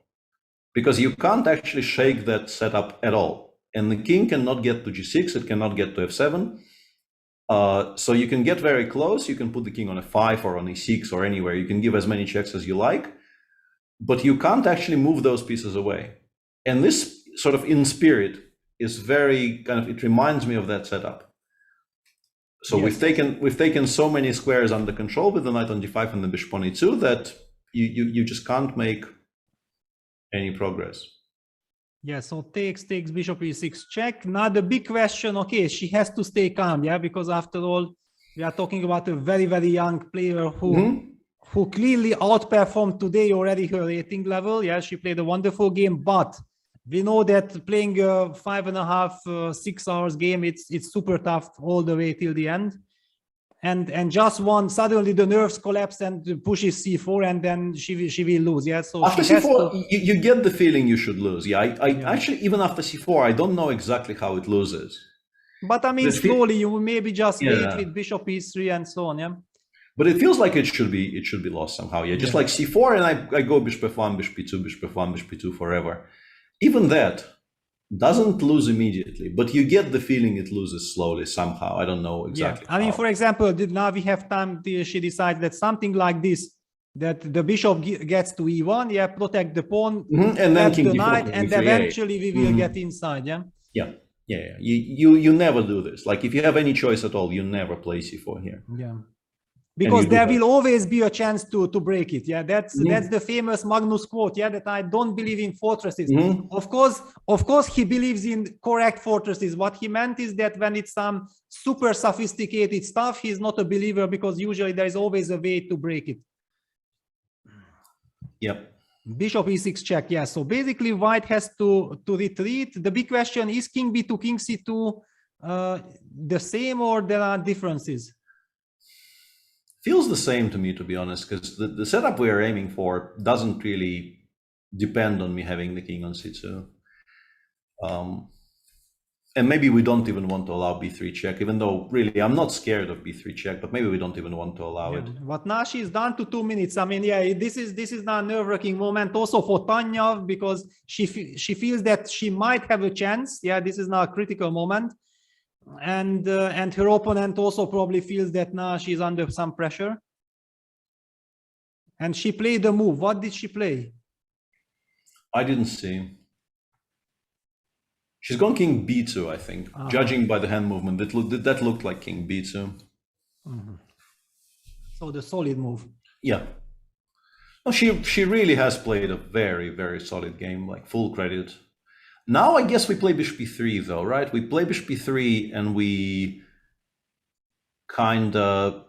because you can't actually shake that setup at all. And the king cannot get to g6, it cannot get to f7. So you can get very close, you can put the king on f5 or on e6 or anywhere, you can give as many checks as you like, but you can't actually move those pieces away. And this sort of in spirit is very kind of, it reminds me of that setup. So yes, we've taken so many squares under control with the knight on d5 and the bishop on e2 that you just can't make any progress. Yeah, so takes bishop e6 check. Now the big question, okay, she has to stay calm, yeah, because after all, we are talking about a very, very young player who clearly outperformed today already her rating level. Yeah, she played a wonderful game, but we know that playing a 5.5, 6 hours game, it's super tough all the way till the end. And just one, suddenly the nerves collapse and pushes c4, and then she will lose. Yeah. So after c4, you get the feeling you should lose. Yeah. I actually, even after c4, I don't know exactly how it loses. But I mean, slowly you maybe just wait with bishop e3 and so on. Yeah. But it feels like it should be lost somehow. Yeah. Just like c4, and I go bishop f1, bishop e2, bishop f1, bishop e2 forever. Even that doesn't lose immediately, but you get the feeling it loses slowly somehow. I don't know exactly. Yeah. I mean, for example, now we have time till she decides that something like this, that the bishop gets to e1, yeah, protect the pawn, and then king the knight, and eventually we will get inside, yeah. Yeah. You never do this. Like if you have any choice at all, you never play c4 here. Yeah. Because there will always be a chance to break it. Yeah, that's the famous Magnus quote. Yeah, that I don't believe in fortresses. Of course, he believes in correct fortresses. What he meant is that when it's some super sophisticated stuff, he's not a believer, because usually there is always a way to break it. Yep. Bishop e6 check. Yeah. So basically, white has to retreat. The big question is king b2, king c2 the same, or there are differences? Feels the same to me, to be honest, because the setup we are aiming for doesn't really depend on me having the king on c2. And maybe we don't even want to allow b3 check, even though really I'm not scared of b3 check, but maybe we don't even want to allow it. But now she's down to 2 minutes. I mean, yeah, this is now a nerve-wracking moment also for Tanya, because she feels that she might have a chance. Yeah, this is now a critical moment. And her opponent also probably feels that now she's under some pressure. And she played a move. What did she play? I didn't see. She's gone king b2, I think. Judging by the hand movement, that looked like king b2. So the solid move. Yeah. No, she really has played a very, very solid game, like full credit. Now I guess we play bishop e3 though, right? We play bishop e3 and we kind of,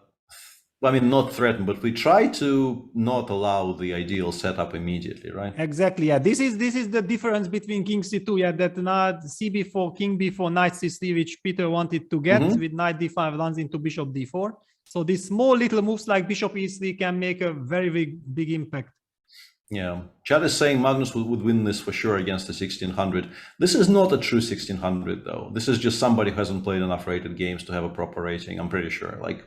I mean, not threaten, but we try to not allow the ideal setup immediately, right? Exactly. Yeah. This is the difference between king c2. Yeah, that now c4, king b4, knight c3, which Peter wanted to get with knight d5 runs into bishop d4. So these small little moves like bishop e3 can make a very big impact. Yeah, Chad is saying Magnus would win this for sure against the 1600. This is not a true 1600 though. This is just somebody who hasn't played enough rated games to have a proper rating, I'm pretty sure. Like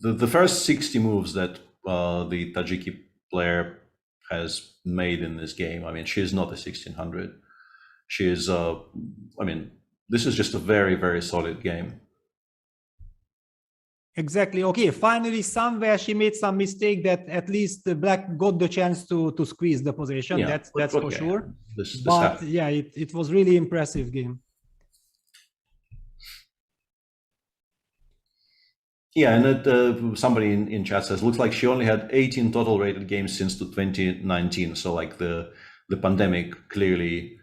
the first 60 moves that the Tajiki player has made in this game, I mean, she is not a 1600. She is, I mean, this is just a very solid game. Exactly. Okay, finally somewhere she made some mistake that at least the black got the chance to squeeze the position. Yeah, that's for sure. But yeah, it was really impressive game. Yeah, and somebody in chat says, looks like she only had 18 total rated games since 2019. So like the pandemic clearly,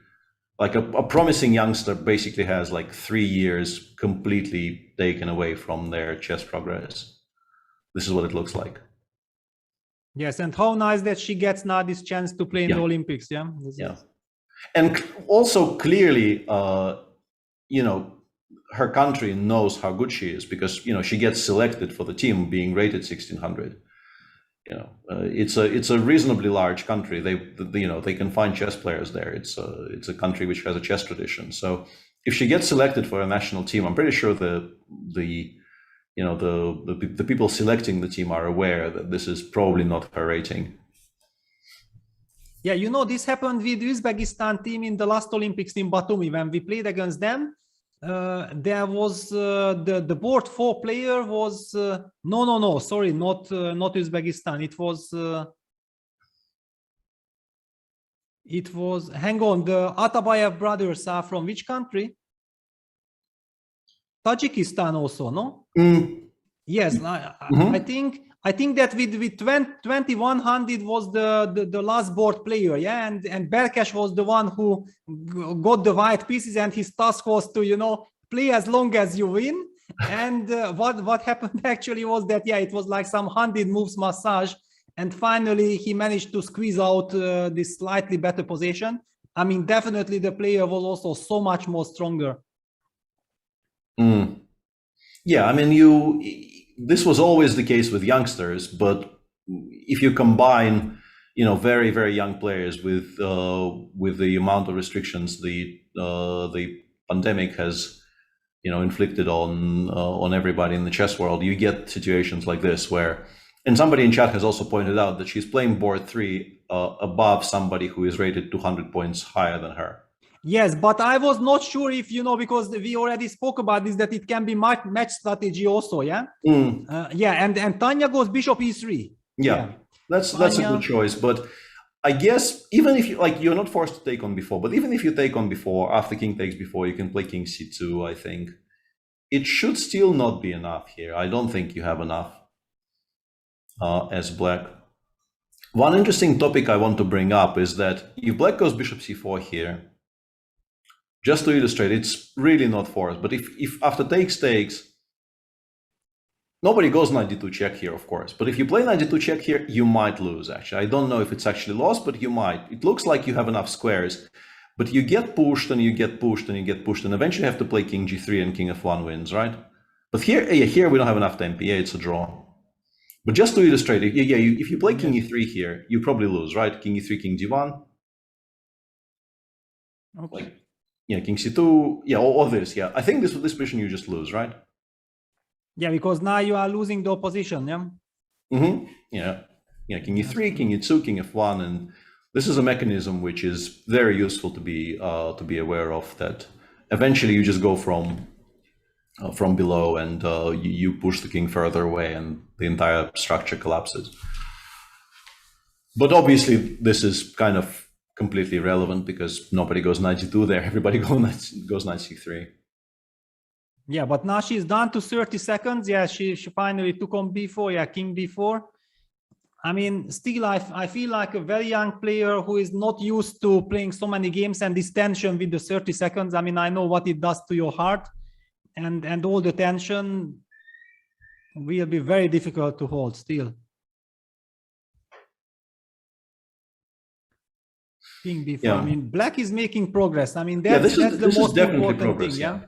like a promising youngster basically has like 3 years completely taken away from their chess progress. This is what it looks like. Yes, and how nice that she gets now this chance to play in the Olympics. Yeah. And also clearly, you know, her country knows how good she is, because she gets selected for the team being rated 1600. It's a reasonably large country. They can find chess players there. It's a country which has a chess tradition. So if she gets selected for a national team, I'm pretty sure the people selecting the team are aware that this is probably not her rating. Yeah, this happened with Uzbekistan team in the last Olympics in Batumi when we played against them. There was the board 4 player was no, sorry, not Uzbekistan. It was hang on, the Atabayev brothers are from which country? Tajikistan also, no? Yes, I think that with 2100 was the last board player, yeah, and Berkesh was the one who got the white pieces, and his task was to play as long as you win. And what happened actually was that it was like some 100 moves massage, and finally he managed to squeeze out this slightly better position. I mean, definitely the player was also so much more stronger. Yeah, I mean, this was always the case with youngsters, but if you combine, very, very young players with the amount of restrictions the pandemic has, inflicted on everybody in the chess world, you get situations like this where, and somebody in chat has also pointed out that she's playing board 3 above somebody who is rated 200 points higher than her. Yes, but I was not sure if, because we already spoke about this, that it can be match strategy also, yeah? And Tanya goes bishop e3. Yeah. That's a good choice. But I guess even if you're not forced to take on before, but even if you take on before, after king takes before, you can play king c2, I think. It should still not be enough here. I don't think you have enough as black. One interesting topic I want to bring up is that if black goes bishop c4 here, just to illustrate, it's really not forced. But if after takes, nobody goes knight d2 check here, of course. But if you play knight d2 check here, you might lose, actually. I don't know if it's actually lost, but you might. It looks like you have enough squares. But you get pushed, and you get pushed, and you get pushed, and eventually you have to play king g3 and king f1 wins, right? But here we don't have enough tempi. Yeah, it's a draw. But just to illustrate it, if you play king e3 here, you probably lose, right? King e3, king d1. Okay. King c2, or this, I think this position you just lose, right? Yeah, because now you are losing the opposition, yeah? King e3, king e2, king f1, and this is a mechanism which is very useful to be aware of, that eventually you just go from below, and you push the king further away, and the entire structure collapses. But obviously this is kind of completely irrelevant because nobody goes knight g2 there. Everybody goes knight c3. Yeah, but now she's down to 30 seconds. Yeah, she finally took on b4. Yeah, king b4. I mean, still, I feel like a very young player who is not used to playing so many games, and this tension with the 30 seconds. I mean, I know what it does to your heart, and all the tension will be very difficult to hold still. King b4. I mean, black is making progress. I mean, that's the most important thing. Yeah,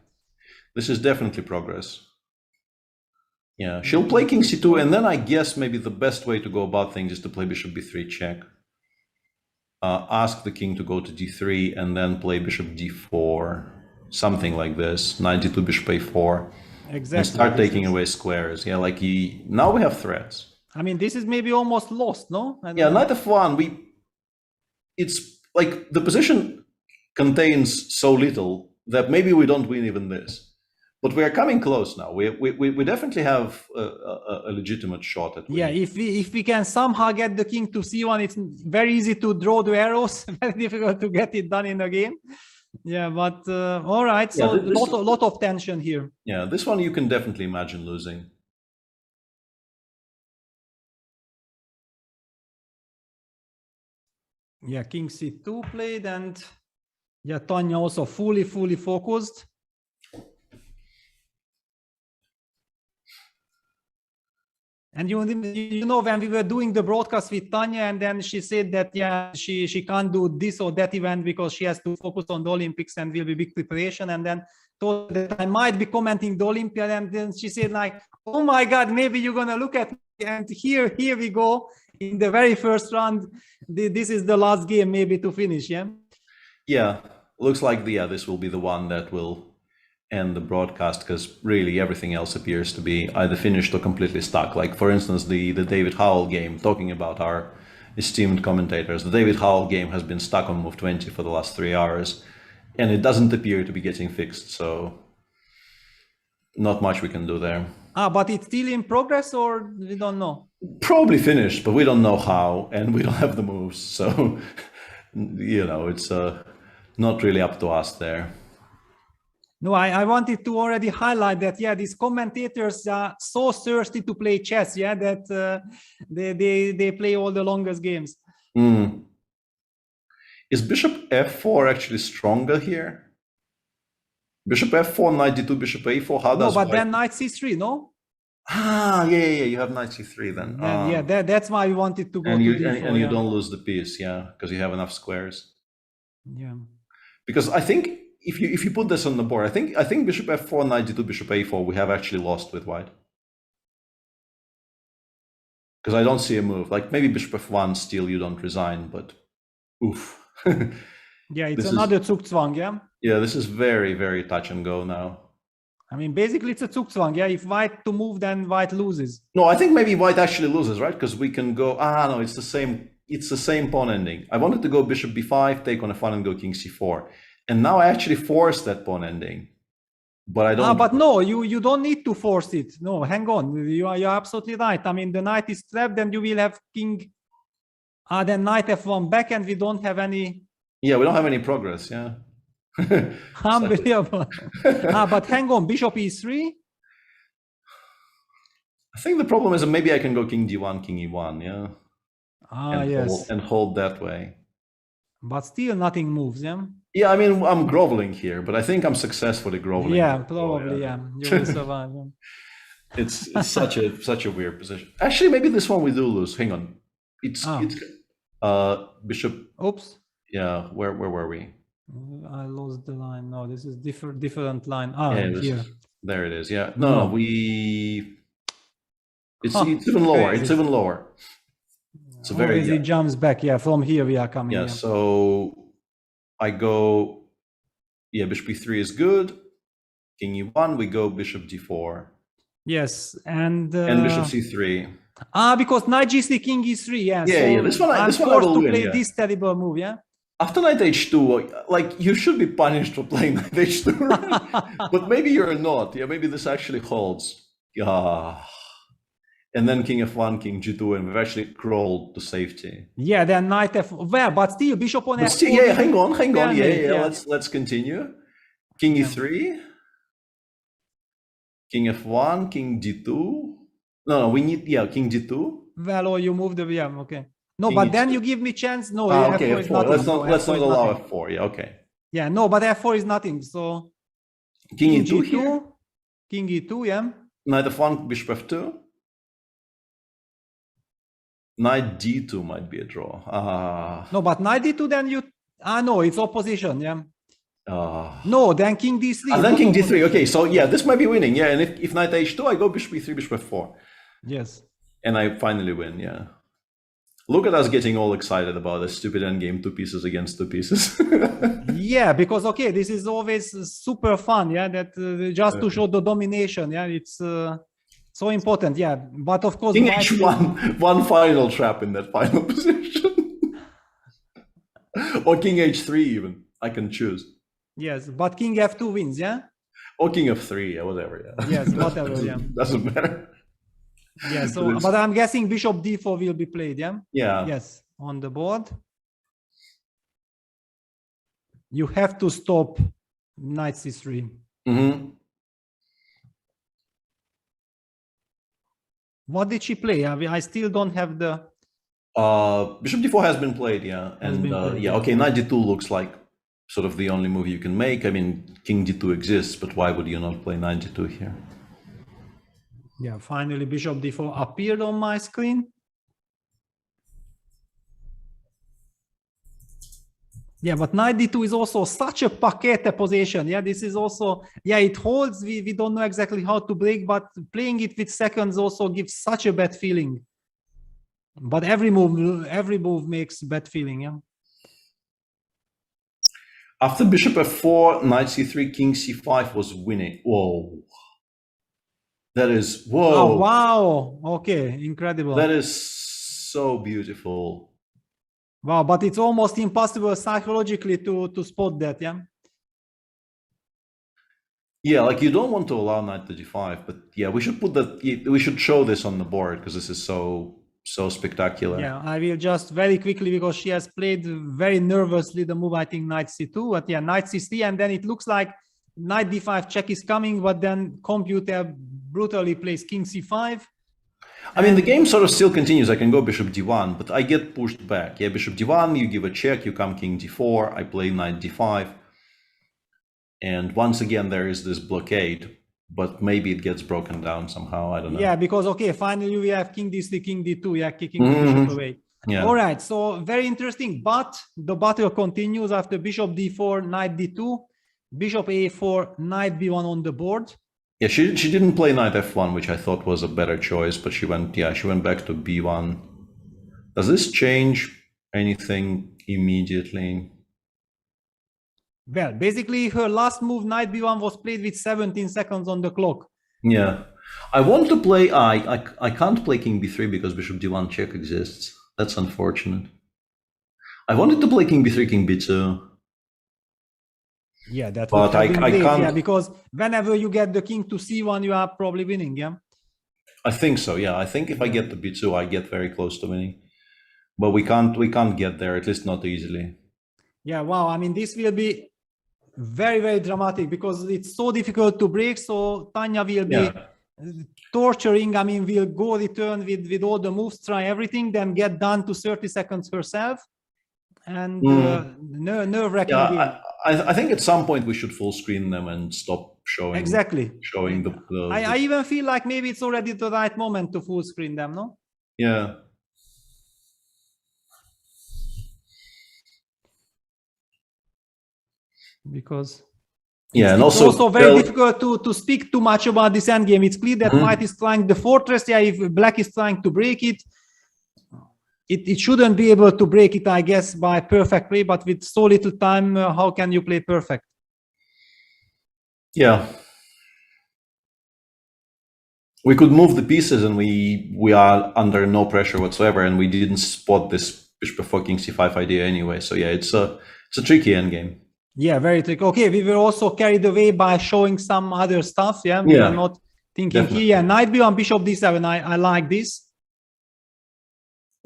this is definitely progress. Yeah, she'll play king c2, and then I guess maybe the best way to go about things is to play bishop b3 check. Ask the king to go to d3, and then play bishop d4, something like this. Knight d2, bishop a4. Exactly. And start taking away squares. Yeah, like now we have threats. I mean, this is maybe almost lost, no? Yeah, knight f1. It's like the position contains so little that maybe we don't win even this. But we are coming close now. We definitely have a legitimate shot at winning. Yeah, if we can somehow get the king to c1, it's very easy to draw the arrows. Very difficult to get it done in a game. Yeah, but all right. So a lot of tension here. Yeah, this one you can definitely imagine losing. Yeah, king c2 played, and yeah, Tanya also fully focused. And you know, when we were doing the broadcast with Tanya, and then she said that, yeah, she can't do this or that event because she has to focus on the Olympics and will be big preparation. And then told that I might be commenting the Olympiad. And then she said like, oh my God, maybe you're going to look at me. And here we go in the very first round. This is the last game maybe to finish. Yeah. Yeah. Looks like this will be the one that will end the broadcast, because really everything else appears to be either finished or completely stuck. Like, for instance, the David Howell game, talking about our esteemed commentators, the David Howell game has been stuck on move 20 for the last 3 hours, and it doesn't appear to be getting fixed, so not much we can do there. But it's still in progress, or we don't know? Probably finished, but we don't know how, and we don't have the moves, so you know, it's not really up to us there. No, I wanted to already highlight that, yeah, these commentators are so thirsty to play chess, yeah, that they play all the longest games. Is bishop f4 actually stronger here? Bishop f4, knight d2, bishop a4, how does... No, but then knight c3, no? Yeah, you have knight c3 then. Yeah, that's why we wanted to go and to you, d4, and you don't lose the piece, yeah, because you have enough squares. Yeah. Because I think if you put this on the board, I think bishop f4, knight d2, bishop a4, we have actually lost with white. Because I don't see a move. Like maybe bishop f1 still you don't resign, but oof. Yeah, it's another Zugzwang, yeah? Yeah, this is very, very touch and go now. I mean, basically it's a Zugzwang, yeah? If white to move, then white loses. No, I think maybe white actually loses, right? Because we can go, no, it's the same pawn ending. I wanted to go bishop b5, take on f1 and go king c4. And now I actually force that pawn ending. But I don't... but no, you don't need to force it. No, hang on. You're absolutely right. I mean, the knight is trapped, and you will have king... then knight f1 back, and we don't have any... Yeah, we don't have any progress, yeah. Unbelievable. But hang on, bishop e3? I think the problem is that maybe I can go king d1, king e1, yeah? Yes. And hold that way. But still nothing moves, yeah? Yeah, I mean, I'm groveling here, but I think I'm successfully groveling. Yeah, probably, yeah. You will survive. Yeah. It's such a weird position. Actually, maybe this one we do lose. Hang on. It's bishop. Oops. Yeah, where were we? I lost the line. No, this is different line. Here. There it is. Yeah. No, it's even lower. Crazy. It's even lower. It's a very... It jumps back. Yeah, from here we are coming. Yeah, so I go, bishop e3 is good. King e1, we go bishop d4. Yes, and bishop c3. Because knight g3, king e3. Yeah. Yeah, so this one I will win. Play this terrible move. Yeah. After knight h2, like you should be punished for playing knight h2, right? But maybe you're not. Yeah, maybe this actually holds. And then king f1, king g2, and we've actually crawled to safety. Yeah, then knight f1. Well, but still bishop on f4. Yeah, hang on. Yeah. Let's continue. King e3, king f1, king d2. No, we need king d2. Well, or you move the okay. No, king but e2. then you give me chance. No, okay, f4. Let's not allow f4. Yeah, okay. Yeah, no, but f4 is nothing. So king e2 g2, here. King e2, yeah. Knight f1, bishop f2. Knight d2 might be a draw. No, but knight d2, then you... no, it's opposition, yeah. No, then king d3. Then king d3, okay, so yeah, this might be winning, yeah, and if knight h2, I go bishop e3, bishop f4. Yes. And I finally win, yeah. Look at us getting all excited about a stupid endgame, 2 pieces against 2 pieces. Yeah, because, okay, this is always super fun, yeah, that just to show the domination, yeah, it's... so important, yeah, but of course... King h1, one final trap in that final position. Or king h3 even, I can choose. Yes, but king f2 wins, yeah? Or king f3, yeah, whatever, yeah. Yes, whatever, yeah. Doesn't matter. Yeah, so, but I'm guessing bishop d4 will be played, yeah? Yeah. Yes, on the board. You have to stop knight c3. Mm-hmm. What did she play? I still don't have the... Bishop d4 has been played, yeah. And okay, knight d2 looks like sort of the only move you can make. I mean, king d2 exists, but why would you not play knight d2 here? Yeah, finally bishop d4 appeared on my screen. Yeah, but knight d2 is also such a paquete position. Yeah, this is also, yeah, it holds. We don't know exactly how to break, but playing it with seconds also gives such a bad feeling. But every move makes bad feeling. Yeah. After bishop f4, knight c3, king c5 was winning. Whoa. That is, whoa. Oh, wow. Okay, incredible. That is so beautiful. Wow, but it's almost impossible psychologically to spot that, yeah? Yeah, like you don't want to allow knight to d5, but yeah, we should put that, we should show this on the board because this is so spectacular. Yeah, I will just very quickly, because she has played very nervously the move, I think knight c2, but yeah, knight c3, and then it looks like knight d5 check is coming, but then computer brutally plays king c5. I mean, the game sort of still continues. I can go bishop d1, but I get pushed back. Yeah, bishop d1, you give a check, you come king d4, I play knight d5. And once again, there is this blockade, but maybe it gets broken down somehow. I don't know. Yeah, because, okay, finally we have king d3, king d2, yeah, kicking the bishop away. Yeah. All right, so very interesting, but the battle continues after bishop d4, knight d2, bishop a4, knight b1 on the board. Yeah, she didn't play knight f1, which I thought was a better choice, but she went back to b1. Does this change anything immediately? Well, basically her last move, knight b1, was played with 17 seconds on the clock. Yeah, I want to play, I can't play king b3 because bishop d1 check exists. That's unfortunate. I wanted to play king b3, king b2. Yeah, that but would have been great, can't. Yeah, because whenever you get the king to c1, you are probably winning, yeah? I think so, yeah. I think if I get the b2, I get very close to winning. But we can't get there, at least not easily. Yeah, wow. I mean, this will be very, very dramatic because it's so difficult to break. So Tanya will be torturing. I mean, will go return with all the moves, try everything, then get down to 30 seconds herself. And nerve-wracking game. I think at some point we should full screen them and stop showing. Exactly. Showing the I even feel like maybe it's already the right moment to full screen them, no? Yeah. Because yeah, and it's also very difficult to speak too much about this endgame. It's clear that white is trying the fortress. Yeah, if black is trying to break it, it shouldn't be able to break it, I guess, by perfect play. But with so little time, how can you play perfect? Yeah. We could move the pieces and we are under no pressure whatsoever, and we didn't spot this bishop before king c5 idea anyway. So yeah, it's a tricky endgame. Yeah, very tricky. Okay, we were also carried away by showing some other stuff. Yeah, we are not thinking definitely. here. Yeah, knight b1, bishop d7. I like this.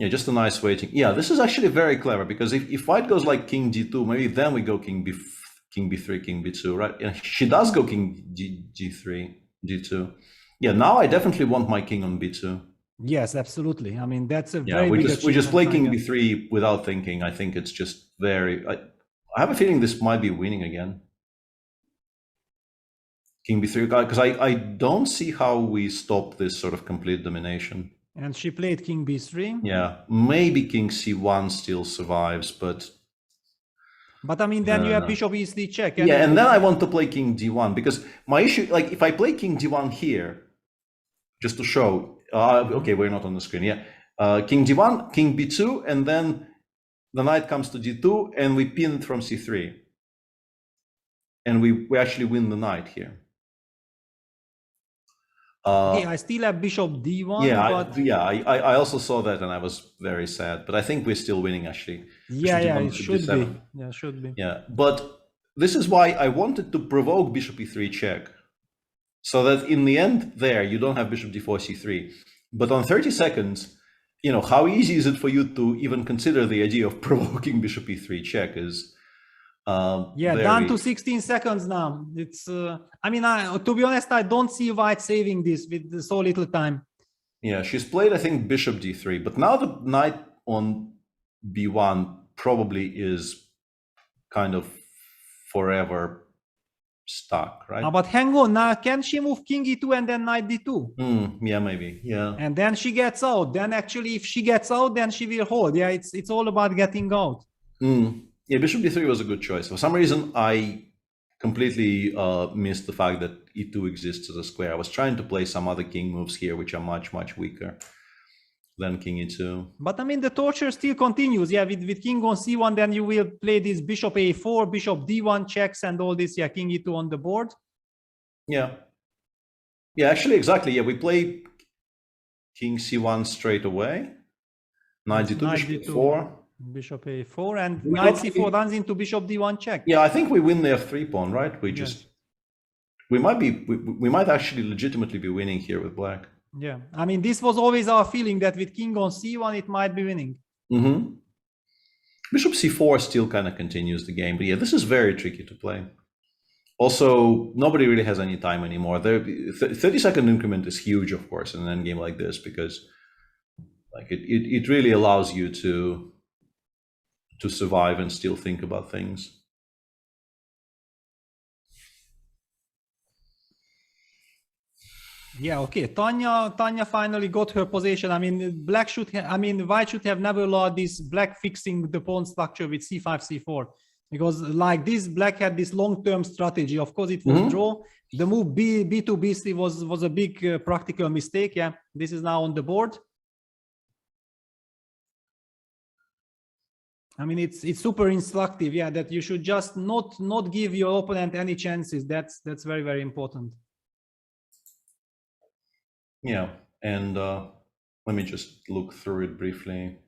Yeah, just a nice waiting. Yeah, this is actually very clever because if white goes like king d2, maybe then we go king b3, king b2, right? Yeah, she does go king g3, d2. Yeah, now I definitely want my king on b2. Yes, absolutely. I mean, that's a very we big just play king b3 without thinking. I think it's just very. I have a feeling this might be winning again. King b3, because I don't see how we stop this sort of complete domination. And she played king b3. Yeah, maybe king c1 still survives, but I mean, then you have bishop e3 check. Yeah, and then I want to play king d1 because my issue, like if I play king d1 here, just to show, okay, we're not on the screen. Yeah, king d1, king b2, and then the knight comes to d2, and we pin it from c3, and we actually win the knight here. Okay, I still have bishop d1. Yeah, I also saw that, and I was very sad. But I think we're still winning, actually. Yeah, it should be. Yeah, should be. Yeah, but this is why I wanted to provoke bishop e3 check, so that in the end there you don't have bishop d4 c3. But on 30 seconds, you know, how easy is it for you to even consider the idea of provoking bishop e3 check is. Down to 16 seconds now. It's I mean, to be honest, I don't see white saving this with so little time. Yeah, she's played, I think, bishop d3, but now the knight on b1 probably is kind of forever stuck, right? But hang on, now can she move king e2 and then knight d2? Yeah, maybe. Yeah. And then she gets out. Then actually, if she gets out, then she will hold. Yeah, it's all about getting out. Yeah, bishop d3 was a good choice. For some reason, I completely missed the fact that e2 exists as a square. I was trying to play some other king moves here, which are much, much weaker than king e2. But I mean, the torture still continues. Yeah, with king on c1, then you will play this bishop a4, bishop d1 checks, and all this. Yeah, king e2 on the board. Yeah. Yeah, actually, exactly. Yeah, we play king c1 straight away. Knight d2, bishop d4. Bishop a4, and knight c4 runs into bishop d1 check. Yeah, I think we win the f3 pawn, right? We just we might actually legitimately be winning here with black. Yeah, I mean, this was always our feeling that with king on c1 it might be winning. Bishop c4 still kind of continues the game, but yeah, this is very tricky to play. Also, nobody really has any time anymore. The 30-second increment is huge, of course, in an endgame like this, because like it really allows you to survive and still think about things. Yeah, okay. Tanya finally got her position. I mean, white should have never allowed this black fixing the pawn structure with c5, c4, because like this, black had this long-term strategy. Of course, it was draw. The move b2, b3 was a big practical mistake. Yeah, this is now on the board. I mean, it's super instructive. Yeah, that you should just not give your opponent any chances. That's very, very important. Yeah, and let me just look through it briefly.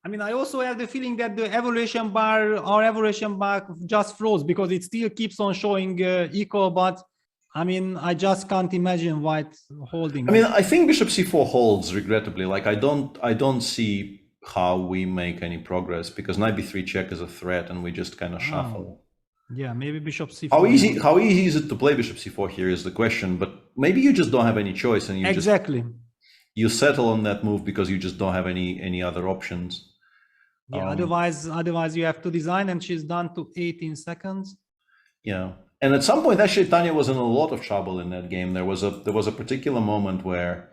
I mean, I also have the feeling that the evaluation bar just froze because it still keeps on showing equal, but I mean, I just can't imagine white holding. I mean, I think bishop c4 holds, regrettably. Like, I don't see how we make any progress because knight b3 check is a threat and we just kind of shuffle. Yeah, maybe bishop c4. How easy is it to play bishop c4 here is the question, but maybe you just don't have any choice and you settle on that move because you just don't have any other options. Yeah, otherwise you have to design, and she's done to 18 seconds. Yeah. And at some point, actually, Tanya was in a lot of trouble in that game. There was a particular moment where,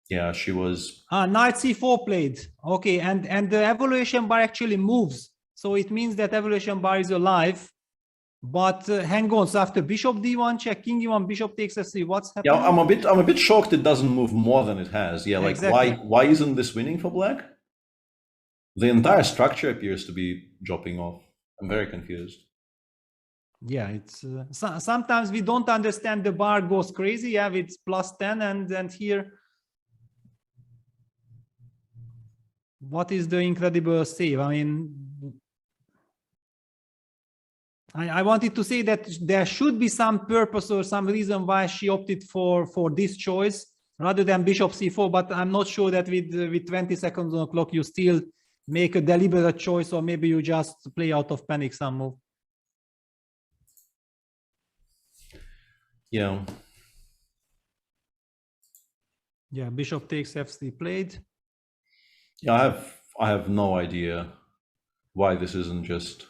yeah, she was. Knight c4 played. Okay, and the evaluation bar actually moves, so it means that evaluation bar is alive. But hang on, so after bishop d1 check, king e1, bishop takes f3, what's happening? Yeah, I'm a bit shocked it doesn't move more than it has. Yeah, like exactly. Why isn't this winning for black? The entire structure appears to be dropping off. I'm very confused. Yeah, it's sometimes we don't understand, the bar goes crazy. Yeah, it's +10 and here what is the incredible save? I mean, I wanted to say that there should be some purpose or some reason why she opted for this choice rather than bishop c4, but I'm not sure that with 20 seconds on the clock you still make a deliberate choice, or maybe you just play out of panic some move. Yeah. Yeah, bishop takes f3 played. Yeah, I have no idea why this isn't just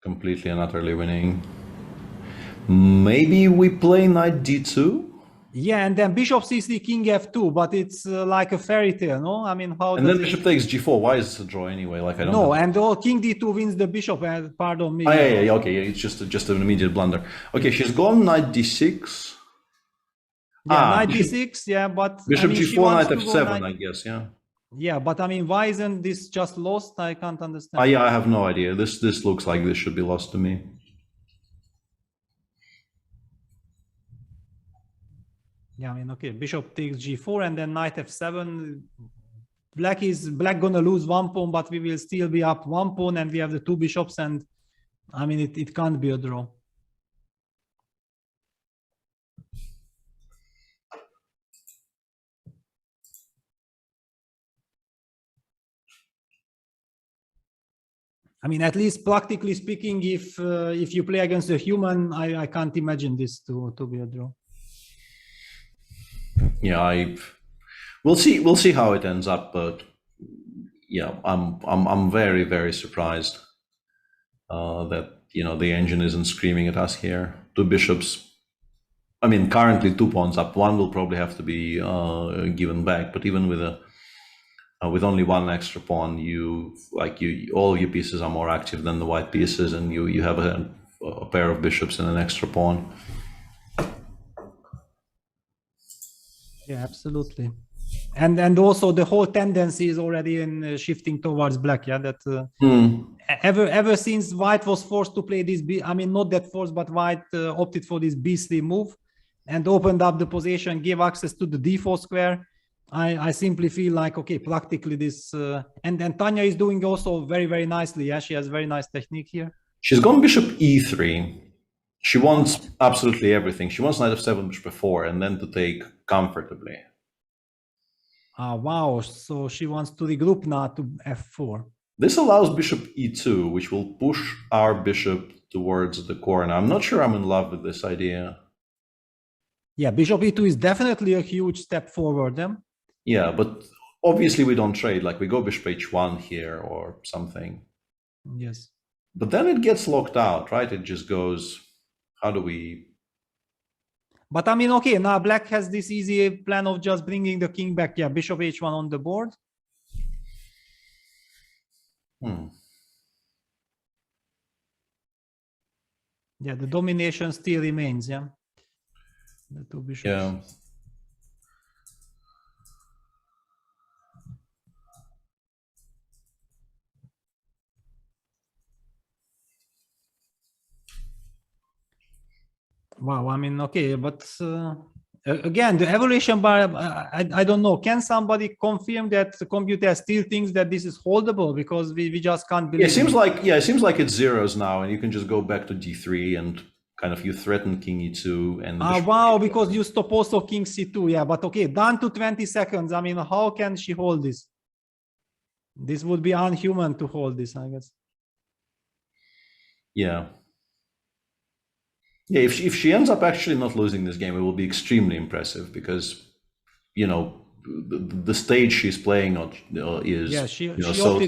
completely and utterly winning. Maybe we play knight d2. Yeah, and then bishop c3, king f2, but it's like a fairy tale, no? I mean, how? And then bishop takes g4. Why is it a draw anyway? Like I don't. No, and king d2 wins the bishop. Pardon me. Oh, yeah, okay, yeah, it's just an immediate blunder. Okay, she's gone knight d6. Yeah, knight d6. Yeah, but bishop I mean, g4, knight f7. I guess, yeah. Yeah, but I mean, why isn't this just lost? I can't understand. Yeah, I have no idea. This looks like this should be lost to me. Yeah, I mean, okay, bishop takes g4 and then knight f7. Black gonna lose one pawn, but we will still be up one pawn, and we have the two bishops, and I mean, it can't be a draw. I mean, at least practically speaking, if you play against a human, I can't imagine this to be a draw. Yeah, we'll see how it ends up, but yeah, I'm very, very surprised. that, the engine isn't screaming at us here. Two bishops. I mean, currently 2 pawns up. One will probably have to be given back, but even with only one extra pawn, all your pieces are more active than the white pieces, and you have a pair of bishops and an extra pawn. Yeah, absolutely. And also the whole tendency is already in shifting towards black. Yeah, that ever since white was forced to play this, I mean, not that forced, but white opted for this b3 move and opened up the position, gave access to the d4 square. I simply feel like, okay, practically this, and then Tanya is doing also very, very nicely. Yeah, she has very nice technique here. She's gone bishop e3. She wants absolutely everything. She wants knight f7, bishop f4, and then to take comfortably. Wow, so she wants to regroup now to f4. This allows bishop e2, which will push our bishop towards the corner. I'm not sure I'm in love with this idea. Yeah, bishop e2 is definitely a huge step forward. Yeah, but obviously we don't trade, like we go bishop h1 here or something. Yes. But then it gets locked out, right? It just goes, how do we... But I mean, okay, now black has this easy plan of just bringing the king back. Yeah, bishop h1 on the board. Yeah, the domination still remains, yeah. The two bishops. Yeah. Wow, I mean, okay, but again, the evaluation bar, I don't know. Can somebody confirm that the computer still thinks that this is holdable? Because we just can't believe it. It seems like it's zeros now, and you can just go back to d3 and kind of you threaten king e2 and... wow, because you stop also king c2, yeah, but okay, down to 20 seconds. I mean, how can she hold this? This would be unhuman to hold this, I guess. Yeah. Yeah, if she ends up actually not losing this game, it will be extremely impressive because, the stage she's playing on is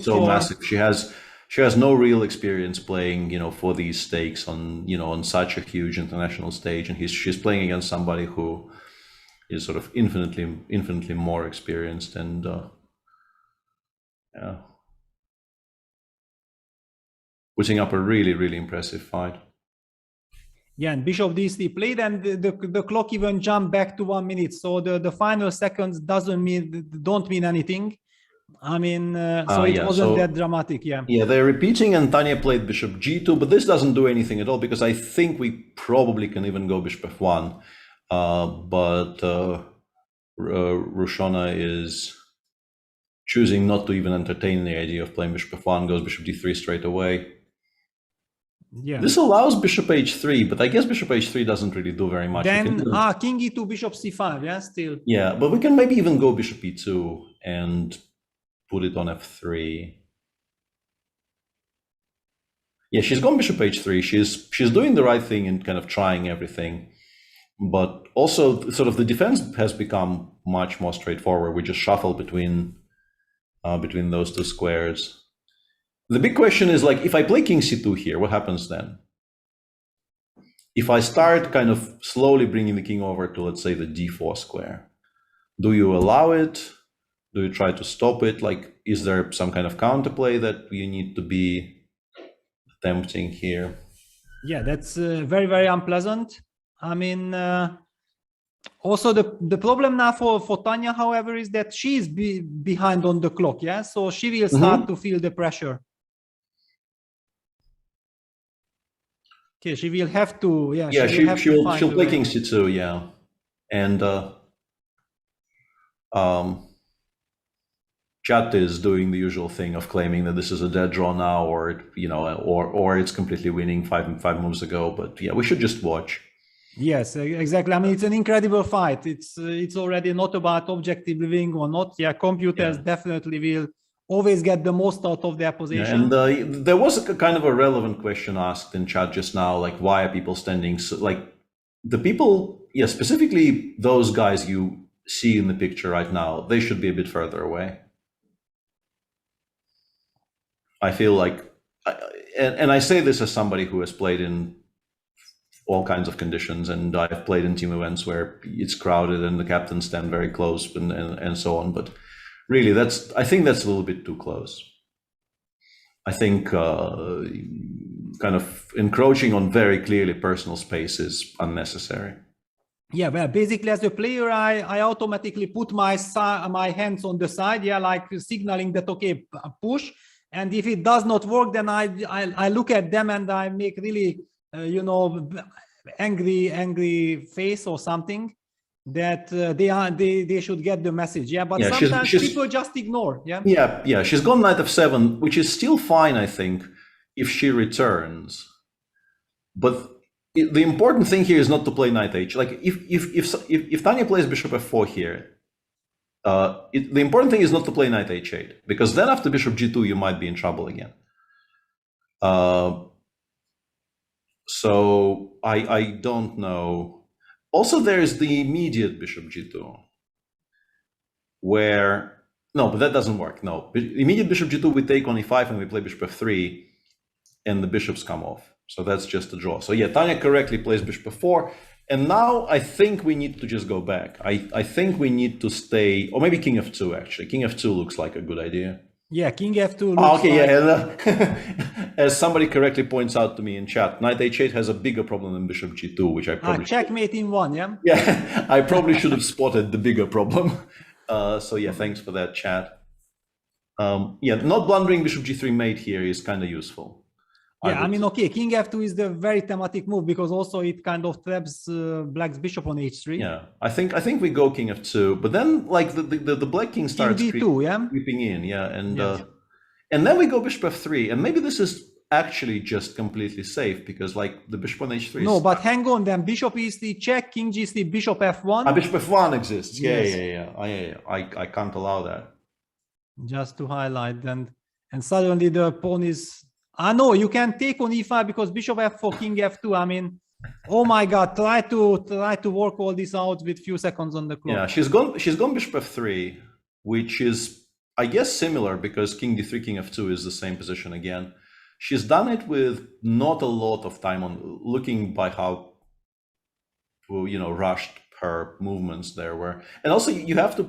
so massive. She has no real experience playing, for these stakes on such a huge international stage, and she's playing against somebody who is sort of infinitely more experienced, and yeah, putting up a really, really impressive fight. Yeah, and bishop d3 played, and the clock even jumped back to 1 minute. So the final seconds don't mean anything. I mean, so it wasn't that dramatic. Yeah. Yeah, they're repeating, and Tanya played bishop g2, but this doesn't do anything at all because I think we probably can even go bishop f1. But Roshana is choosing not to even entertain the idea of playing bishop f1, goes bishop d3 straight away. Yeah. This allows bishop h3, but I guess bishop h3 doesn't really do very much. Then king e2, bishop c5, yeah, still. Yeah, but we can maybe even go bishop e2 and put it on f3. Yeah, she's gone bishop h3. She's doing the right thing and kind of trying everything, but also sort of the defense has become much more straightforward. We just shuffle between those two squares. The big question is, like, if I play king c2 here, what happens then? If I start kind of slowly bringing the king over to, let's say, the d4 square, do you allow it? Do you try to stop it? Like, is there some kind of counterplay that you need to be attempting here? Yeah, that's very, very unpleasant. I mean, also the problem now for Tanya, however, is that she's behind on the clock, yeah? So she will start to feel the pressure. Okay, she will have to, yeah. Yeah, she'll play king c2, yeah. And chat is doing the usual thing of claiming that this is a dead draw now, or or it's completely winning five moves ago. But yeah, we should just watch. Yes, exactly. I mean, it's an incredible fight. It's already not about objectively winning or not. Yeah, computers definitely will always get the most out of their position. Yeah, and there was a kind of a relevant question asked in chat just now, like, why are people standing so, like, the people, yeah, specifically those guys you see in the picture right now, they should be a bit further away. I feel like and I say this as somebody who has played in all kinds of conditions, and I've played in team events where it's crowded and the captains stand very close and so on. But really, I think that's a little bit too close. I think kind of encroaching on very clearly personal space is unnecessary. Yeah, well, basically as a player, I automatically put my hands on the side, yeah, like signaling that, okay, push. And if it does not work, then I look at them and I make really, you know, angry face or something that they should get the message. Yeah, but sometimes people just ignore. Yeah. Yeah. She's gone knight f7, which is still fine, I think, if she returns. But the important thing here is not to play knight h. Like if Tanya plays bishop f4 here, the important thing is not to play knight h8, because then after bishop g2 you might be in trouble again. So I don't know. Also, there's the immediate bishop g2, where no, but that doesn't work. No, immediate bishop g2 we take on e5 and we play bishop f3, and the bishops come off. So that's just a draw. So yeah, Tanya correctly plays bishop f4. And now I think we need to just go back. I think we need to stay, or maybe king f2 actually. King f2 looks like a good idea. Yeah, king f2 looks yeah. As somebody correctly points out to me in chat, knight h8 has a bigger problem than bishop g2, which I probably checkmate in one, yeah? Yeah, I probably should have spotted the bigger problem. So yeah, thanks for that, chat. Yeah, not blundering bishop g3 mate here is kind of useful. Yeah, I mean, okay, king f2 is the very thematic move because also it kind of traps black's bishop on h3. Yeah, I think we go king f2, but then like the black king starts creeping in, yeah, and then we go bishop f3, and maybe this is actually just completely safe because like the bishop on h3. No, but hang on, then bishop e3 check, king g3, bishop f1. Bishop f1 exists. Yeah. I can't allow that. Just to highlight, and suddenly the pawn is. No, you can take on e5 because bishop f4, king f2. I mean, oh my God! Try to work all this out with few seconds on the clock. Yeah, she's gone bishop f3, which is I guess similar because king d3, king f2 is the same position again. She's done it with not a lot of time on looking by how rushed her movements there were, and also you have to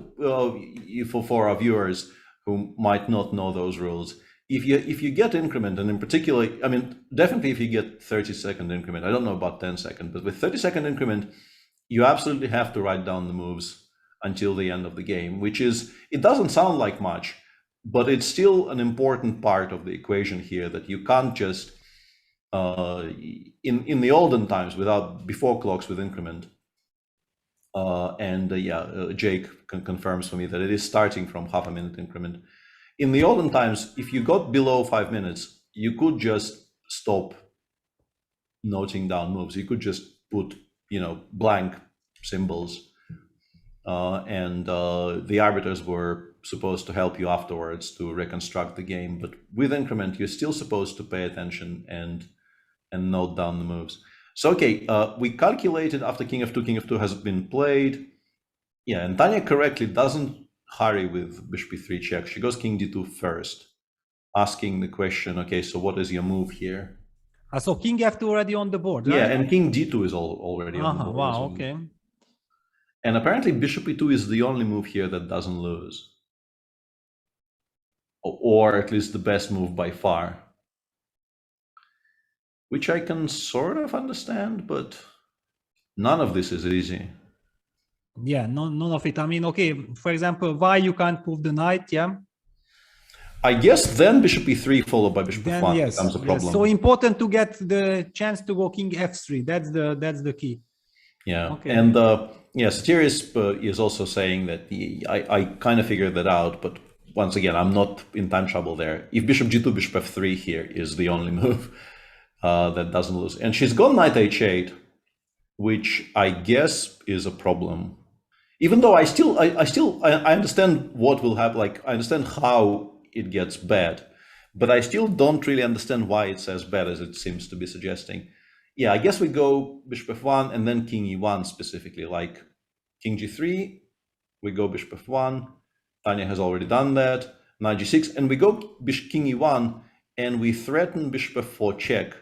for our viewers who might not know those rules. If you get increment, and in particular, I mean, definitely if you get 30-second increment, I don't know about 10-second, but with 30-second increment, you absolutely have to write down the moves until the end of the game, which is, it doesn't sound like much, but it's still an important part of the equation here that you can't just, in the olden times, before clocks with increment, Jake confirms for me that it is starting from half a minute increment. In the olden times, if you got below 5 minutes, you could just stop noting down moves. You could just put, blank symbols, and the arbiters were supposed to help you afterwards to reconstruct the game. But with increment, you're still supposed to pay attention and note down the moves. So, okay, we calculated after king f2 has been played. Yeah, and Tanya correctly doesn't hurry with bishop e3 check. She goes king d2 first, asking the question, okay, so what is your move here? So king f2 already on the board, right? Yeah, and king d2 is already on the board. Wow, okay. And apparently bishop e2 is the only move here that doesn't lose. Or at least the best move by far. Which I can sort of understand, but none of this is easy. Yeah, none of it. I mean, okay, for example, why you can't move the knight, yeah? I guess then bishop e3 followed by bishop f1 becomes a problem. Yes. So important to get the chance to go king f3. That's the key. Yeah, okay. And Satiris is also saying that I kind of figured that out, but once again, I'm not in time trouble there. If bishop g2, bishop f3 here is the only move that doesn't lose. And she's gone knight h8, which I guess is a problem. Even though I understand what will happen, like I understand how it gets bad, but I still don't really understand why it's as bad as it seems to be suggesting. Yeah, I guess we go bishop f1 and then king e1 specifically, like king g3, we go bishop f1, Tanya has already done that, knight g6, and we go king e1, and we threaten bishop f4 check,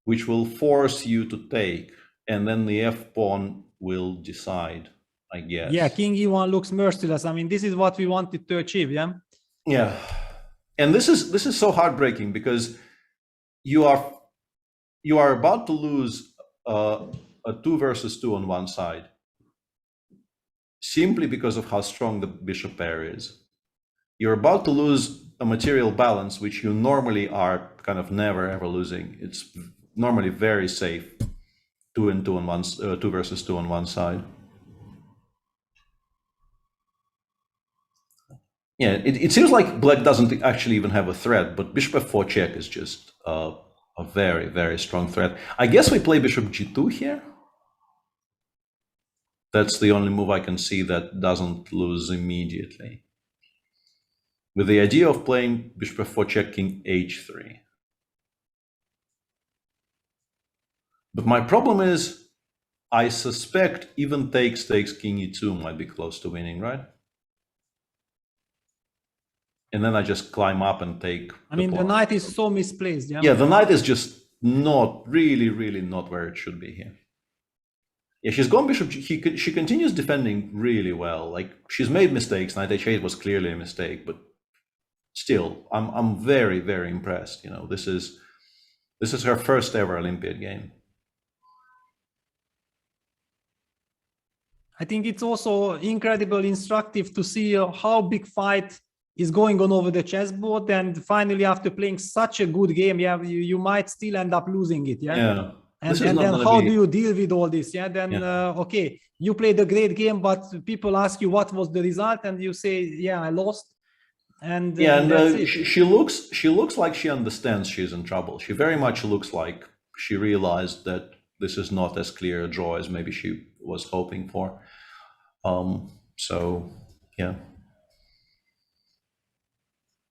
which will force you to take, and then the f pawn will decide, I guess. Yeah, king e1 looks merciless. I mean, this is what we wanted to achieve, yeah? Yeah. And this is so heartbreaking because you are about to lose a 2 versus 2 on one side simply because of how strong the bishop pair is. You're about to lose a material balance, which you normally are kind of never ever losing. It's normally very safe, 2 and 2 on one, 2 versus 2 on one side. Yeah, it seems like black doesn't actually even have a threat, but bishop f4 check is just a very, very strong threat. I guess we play bishop g2 here. That's the only move I can see that doesn't lose immediately. With the idea of playing bishop f4 check, king h3. But my problem is, I suspect even takes king e2 might be close to winning, right? And then I just climb up and take. I mean, the knight is so misplaced. Yeah, yeah, the knight is just not really not where it should be here. Yeah, she's gone bishop. She continues defending really well. Like, she's made mistakes. Knight h8 was clearly a mistake, but still, I'm very, very impressed. You know, this is her first ever Olympiad game. I think it's also incredible, instructive to see how big fight is going on over the chessboard, and finally, after playing such a good game, yeah, you might still end up losing it. Yeah. And then how do you deal with all this? Yeah. Then okay, you played a great game, but people ask you what was the result, and you say, yeah, I lost. And she looks like she understands she's in trouble. She very much looks like she realized that this is not as clear a draw as maybe she was hoping for. So yeah.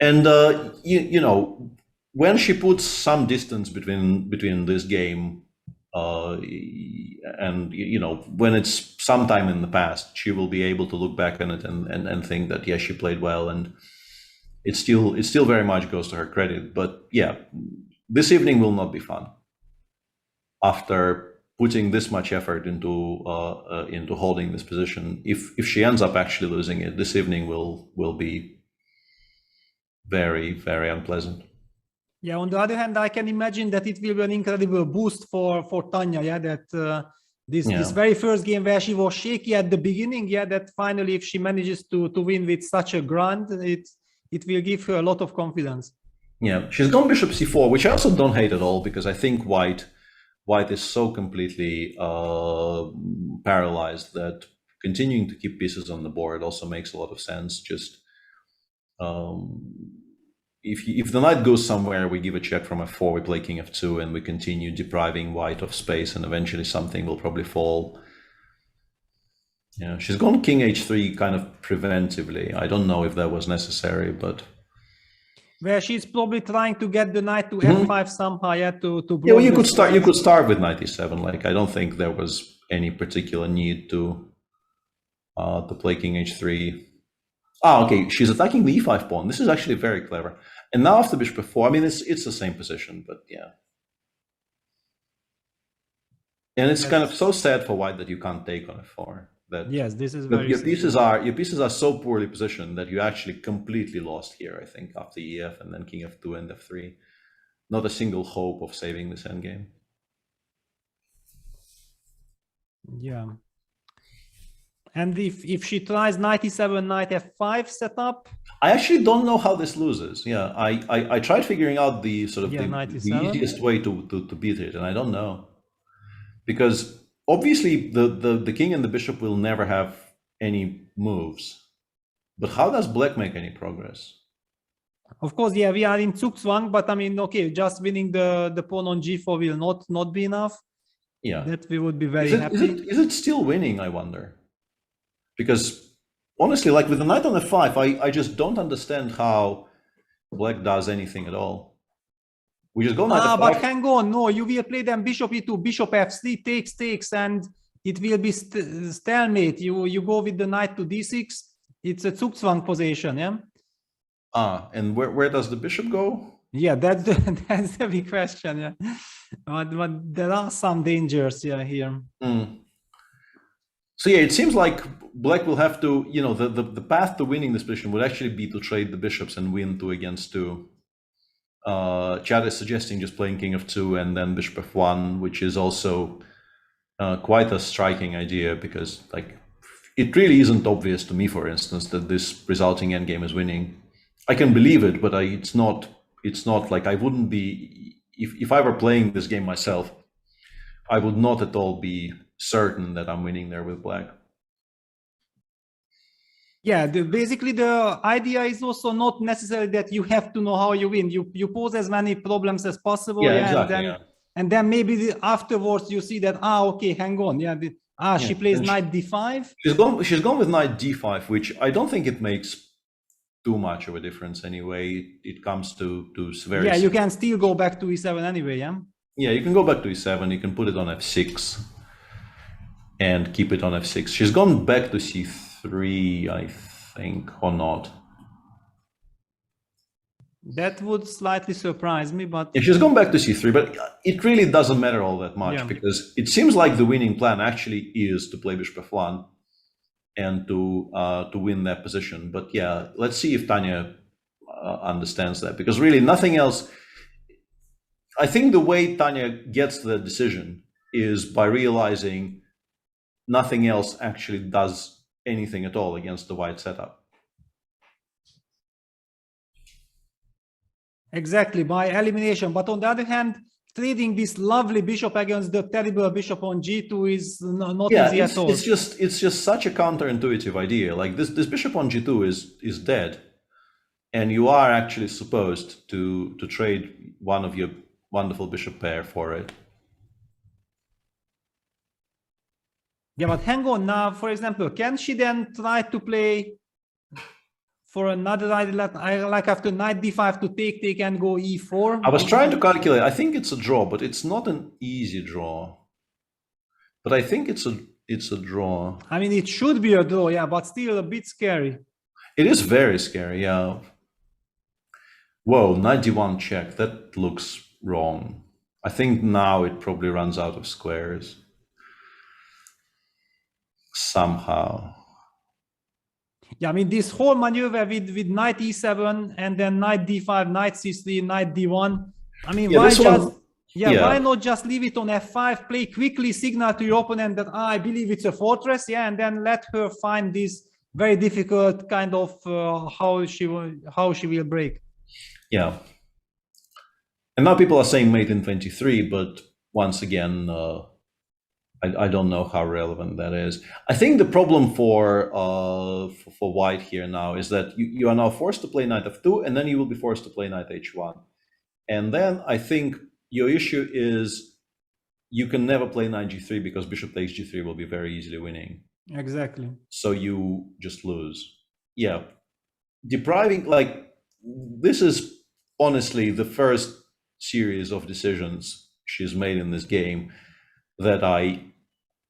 And you know, when she puts some distance between this game and you know, when it's sometime in the past, she will be able to look back on it and think that yes, she played well, and it still very much goes to her credit. But yeah, this evening will not be fun after putting this much effort into holding this position. If she ends up actually losing it, this evening will be very, very unpleasant. Yeah, on the other hand, I can imagine that it will be an incredible boost for Tanya, yeah, that this very first game where she was shaky at the beginning, yeah, that finally if she manages to win with such a grunt, it will give her a lot of confidence. Yeah, she's gone bishop c4, which I also don't hate at all, because I think white is so completely paralyzed that continuing to keep pieces on the board also makes a lot of sense. Just if the knight goes somewhere, we give a check from f4, we play king f2, and we continue depriving white of space, and eventually something will probably fall. Yeah, she's gone king h3 kind of preventively. I don't know if that was necessary, but where she's probably trying to get the knight to f5 somehow, yeah, to yeah. Well, you could start with knight e7. Like, I don't think there was any particular need to play king h3. Okay, she's attacking the e5 pawn. This is actually very clever. And now after bishop f4, I mean, it's the same position, but yeah. And it's kind of so sad for white that you can't take on f4. That yes, this is very your pieces are so poorly positioned that you actually completely lost here, I think, after ef and then king f2 and f3. Not a single hope of saving this endgame. Yeah. And if she tries knight e7, knight f5 setup, I actually don't know how this loses. Yeah, I tried figuring out the sort of the easiest way to beat it, and I don't know, because obviously the king and the bishop will never have any moves. But how does black make any progress? Of course, yeah, we are in Zugzwang, but I mean, okay, just winning the pawn on g4 will not be enough. Yeah, that we would be very happy. Is it still winning, I wonder? Because honestly, like with the knight on f5, I just don't understand how black does anything at all. We just go knight f5. But hang on, no, you will play them bishop e2, bishop f3, takes, and it will be stalemate. You go with the knight to d6. It's a Zugzwang position, yeah. And where does the bishop go? Yeah, that's that's the big question. Yeah, but there are some dangers, yeah, here. So yeah, it seems like Black will have to, you know, the path to winning this position would actually be to trade the bishops and win 2 against 2. Chad is suggesting just playing king of 2 and then bishop f1, which is also quite a striking idea, because like it really isn't obvious to me, for instance, that this resulting endgame is winning. I can believe it, but it's not like I wouldn't be, if I were playing this game myself, I would not at all be certain that I'm winning there with Black. Yeah, basically the idea is also not necessarily that you have to know how you win. You pose as many problems as possible, Yeah, yeah, exactly, and then maybe afterwards you see that, okay, hang on, yeah, she plays knight d5. She's gone with knight d5, which I don't think it makes too much of a difference anyway. It comes to very... Yeah, you can still go back to e7 anyway, yeah? Yeah, you can go back to e7, you can put it on f6 and keep it on f6. She's gone back to c3, I think, or not. That would slightly surprise me, but... Yeah, she's gone back to c3, but it really doesn't matter all that much, because it seems like the winning plan actually is to play bishop f1 and to win that position. But yeah, let's see if Tanya understands that, because really nothing else... I think the way Tanya gets the decision is by realizing nothing else actually does anything at all against the white setup. Exactly, by elimination. But on the other hand, trading this lovely bishop against the terrible bishop on g2 is not easy at all. It's just such a counterintuitive idea. Like this bishop on g2 is dead, and you are actually supposed to trade one of your wonderful bishop pair for it. Yeah, but hang on now, for example, can she then try to play for another idea, like after knight d5 to take and go e4? I was trying to calculate. I think it's a draw, but it's not an easy draw. But I think it's a draw. I mean, it should be a draw, yeah, but still a bit scary. It is very scary, yeah. Whoa, knight d1 check. That looks wrong. I think now it probably runs out of squares. Somehow. Yeah, I mean, this whole maneuver with knight e7 and then knight d5, knight c3, knight d1. I mean, yeah, why not just leave it on f5, play quickly, signal to your opponent that I believe it's a fortress, yeah, and then let her find this very difficult kind of how she will break. Yeah. And now people are saying mate in 23, but once again, I don't know how relevant that is. I think the problem for white here now is that you are now forced to play knight f2, and then you will be forced to play knight h1. And then I think your issue is you can never play knight g3 because bishop takes g3 will be very easily winning. Exactly. So you just lose. Yeah. Depriving, like, this is honestly the first series of decisions she's made in this game that I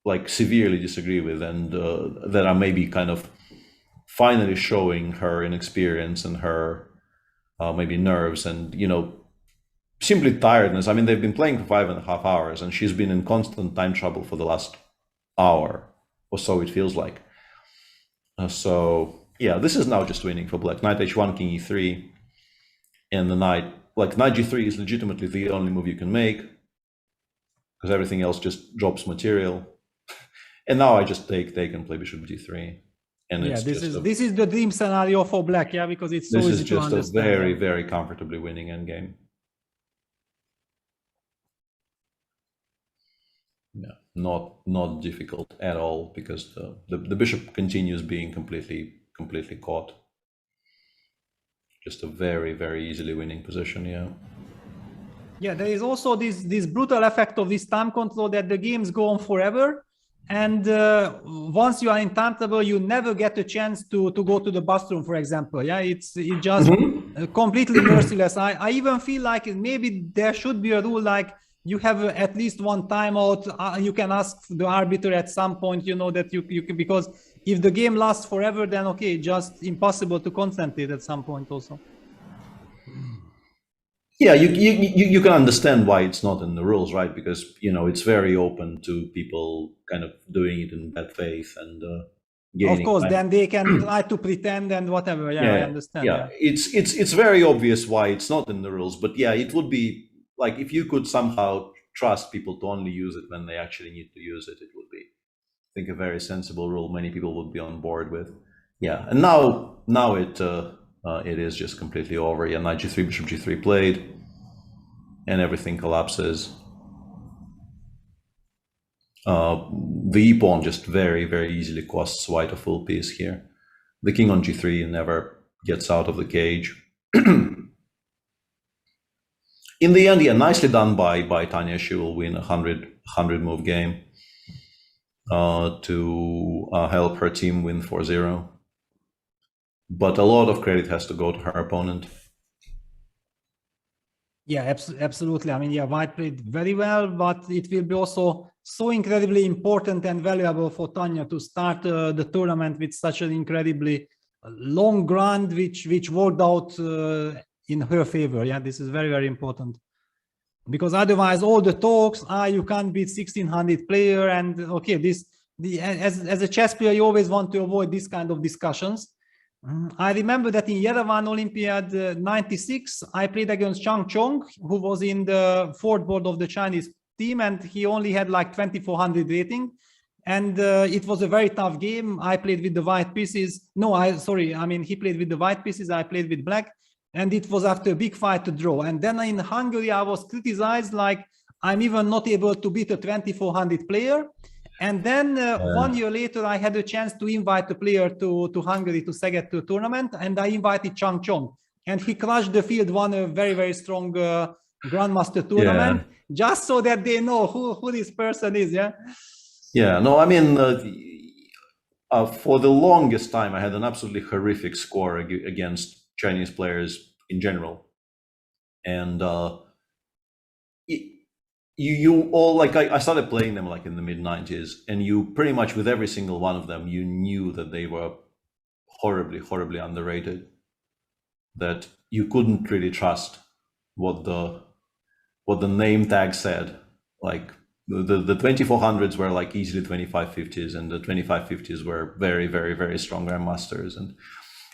like severely disagree with, and that are maybe kind of finally showing her inexperience and her maybe nerves and, you know, simply tiredness. I mean, they've been playing for 5.5 hours and she's been in constant time trouble for the last hour or so, it feels like. So yeah, this is now just winning for black. Knight h1, king e3, and the knight, like knight g3 is legitimately the only move you can make because everything else just drops material. And now I just take and play bishop d3. And yeah, this is the dream scenario for black, yeah, because it's so easy to understand. This is just a very, very comfortably winning endgame. Yeah, not difficult at all, because the bishop continues being completely caught. Just a very, very easily winning position, yeah. Yeah, there is also this brutal effect of this time control that the games go on forever. And once you are in time trouble, you never get a chance to go to the bathroom, for example. Yeah, it just completely merciless. I even feel like maybe there should be a rule like you have at least one timeout. You can ask the arbiter at some point, you know, that you can, because if the game lasts forever, then okay, just impossible to concentrate at some point also. Yeah, you can understand why it's not in the rules, right? Because it's very open to people kind of doing it in bad faith and Of gaining course, time. then they can try to pretend and whatever. Yeah, I understand. Yeah. It's very obvious why it's not in the rules, but yeah, it would be like if you could somehow trust people to only use it when they actually need to use it, it would be, I think, a very sensible rule. Many people would be on board with. Yeah, and now it is just completely over. Yeah, knight g3, bishop g3 played, and everything collapses. The e-pawn just very, very easily costs white a full piece here. The king on g3 never gets out of the cage. In the end, yeah, nicely done by Tanya. She will win a 100 move game to help her team win 4-0. But a lot of credit has to go to her opponent. Yeah, absolutely. I mean, yeah, white played very well, but it will be also so incredibly important and valuable for Tanya to start the tournament with such an incredibly long run, which worked out in her favor. Yeah, this is very, very important. Because otherwise, all the talks, you can't beat 1600 player, and okay, as a chess player, you always want to avoid this kind of discussions. I remember that in Yerevan Olympiad 96, I played against Chang Chong, who was in the fourth board of the Chinese team, and he only had like 2400 rating. And it was a very tough game. I played with the white pieces. No, he played with the white pieces. I played with black. And it was after a big fight to draw. And then in Hungary, I was criticized like I'm even not able to beat a 2400 player. And then 1 year later, I had a chance to invite a player to Hungary, to Szeged, to a tournament, and I invited Chang Chong. And he crushed the field, won a very, very strong Grandmaster tournament, just so that they know who this person is, yeah? Yeah, no, I mean, for the longest time, I had an absolutely horrific score against Chinese players in general. And you all, like, I started playing them like in the mid-90s, and you pretty much with every single one of them, you knew that they were horribly, horribly underrated, that you couldn't really trust what the name tag said. Like the 2400s were like easily 2550s, and the 2550s were very, very, very strong grandmasters. And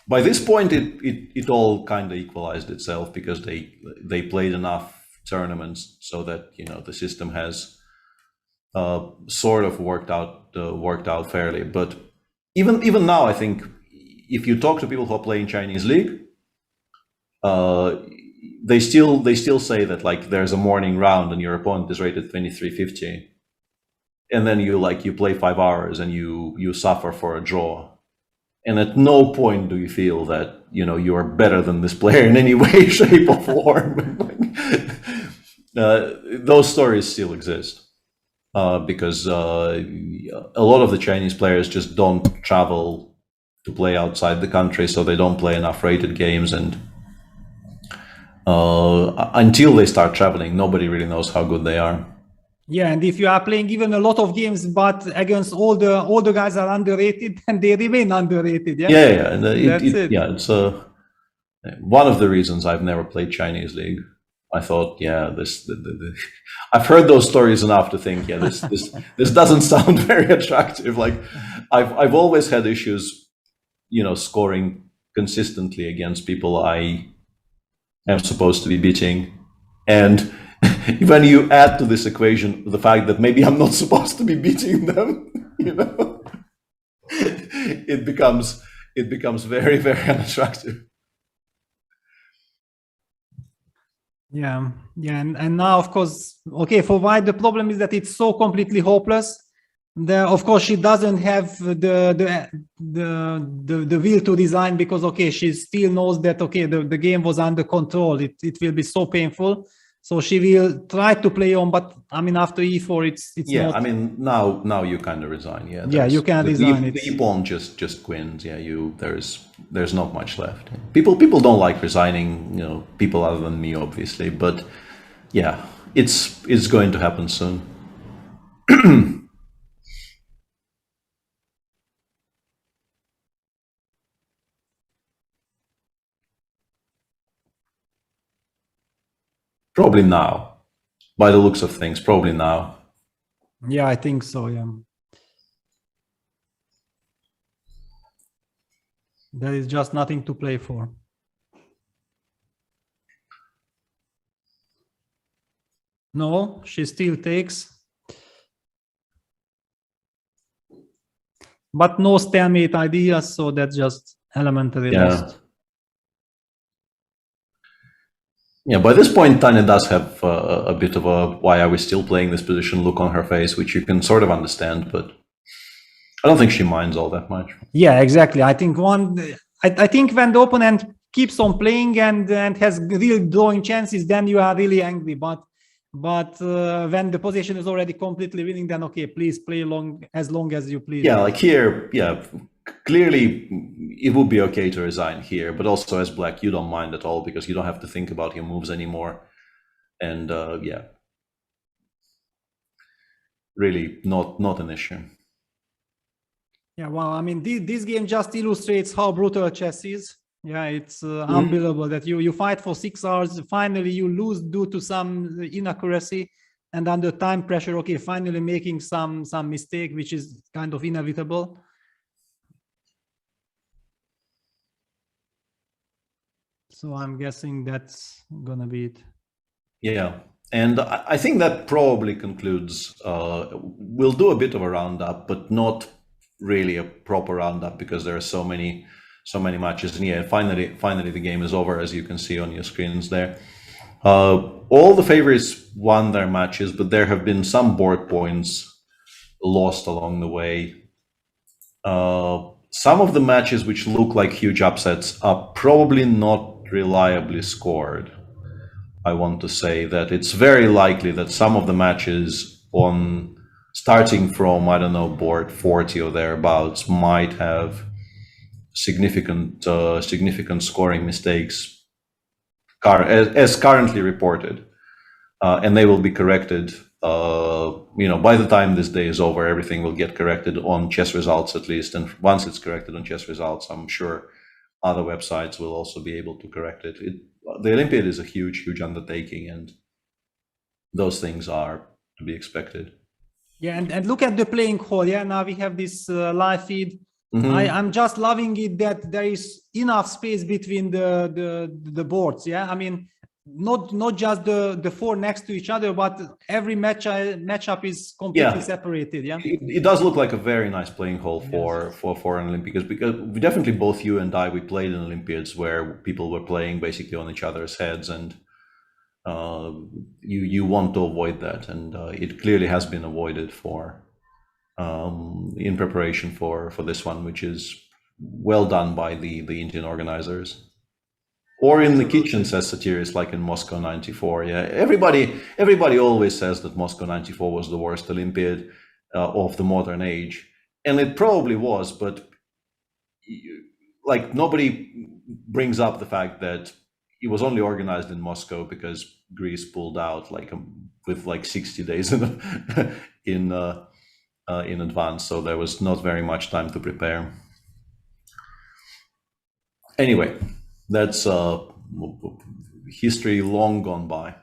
by this point, it all kind of equalized itself, because they played enough tournaments so that the system has sort of worked out fairly. But even now, I think if you talk to people who are playing Chinese League, they still say that like there's a morning round and your opponent is rated 2350, and then you play 5 hours and you suffer for a draw. And at no point do you feel that you are better than this player in any way, shape, or form. Those stories still exist because a lot of the Chinese players just don't travel to play outside the country, so they don't play enough rated games, and until they start traveling, nobody really knows how good they are. Yeah, and if you are playing even a lot of games, but against all the guys are underrated, and they remain underrated. Yeah, and that's it. Yeah, it's one of the reasons I've never played Chinese League. I thought, I've heard those stories enough to think, this doesn't sound very attractive. Like, I've always had issues, scoring consistently against people I am supposed to be beating, and when you add to this equation the fact that maybe I'm not supposed to be beating them, it becomes very, very unattractive. Yeah, and now, of course, okay, for white, the problem is that it's so completely hopeless. Of course, she doesn't have the will to resign, because okay, she still knows that okay, the game was under control. It will be so painful, so she will try to play on. But I mean, after e4, it's not. I mean, now you kind of resign. Yeah, you can resign. The e-pawn just wins. Yeah, there's not much left. People don't like resigning. People other than me, obviously. But yeah, it's going to happen soon. Probably now, by the looks of things, probably now. Yeah, I think so, yeah. There is just nothing to play for. No, she still takes. But no stalemate ideas, so that's just elementary lost. Yeah, by this point, Tanya does have a bit of a "why are we still playing this position" look on her face, which you can sort of understand, but I don't think she minds all that much. Yeah, exactly. I think I think when the opponent keeps on playing and has real drawing chances, then you are really angry. But when the position is already completely winning, then okay, please play as long as you please. Yeah, like here, yeah, clearly it would be okay to resign here, but also as black, you don't mind at all because you don't have to think about your moves anymore. And yeah, really not an issue. Yeah, well, I mean, this game just illustrates how brutal chess is. Yeah, it's unbelievable that you fight for 6 hours, finally you lose due to some inaccuracy, and under time pressure, okay, finally making some mistake, which is kind of inevitable. So I'm guessing that's gonna be it. Yeah, and I think that probably concludes. We'll do a bit of a roundup, but not really a proper roundup because there are so many matches. And yeah, finally the game is over, as you can see on your screens there. All the favorites won their matches, but there have been some board points lost along the way. Some of the matches which look like huge upsets are probably not reliably scored. I want to say that it's very likely that some of the matches on starting from, I don't know, board 40 or thereabouts might have significant scoring mistakes as currently reported, and they will be corrected. By the time this day is over, everything will get corrected on chess results at least, and once it's corrected on chess results, I'm sure other websites will also be able to correct it. The Olympiad is a huge undertaking, and those things are to be expected. Yeah, and look at the playing hall. Yeah, now we have this live feed. I'm just loving it that there is enough space between the boards. Yeah, I mean, not just the four next to each other, but every matchup is completely separated. Yeah, it does look like a very nice playing hall for an Olympiad, because we definitely, both you and I, we played in Olympiads where people were playing basically on each other's heads, and you want to avoid that, and it clearly has been avoided in preparation for this one, which is well done by the Indian organizers. Or in the kitchen, says Satiris, like in Moscow 94. Yeah, everybody always says that Moscow 94 was the worst Olympiad of the modern age, and it probably was, but like nobody brings up the fact that it was only organized in Moscow because Greece pulled out with 60 days in advance, so there was not very much time to prepare. Anyway, that's history long gone by.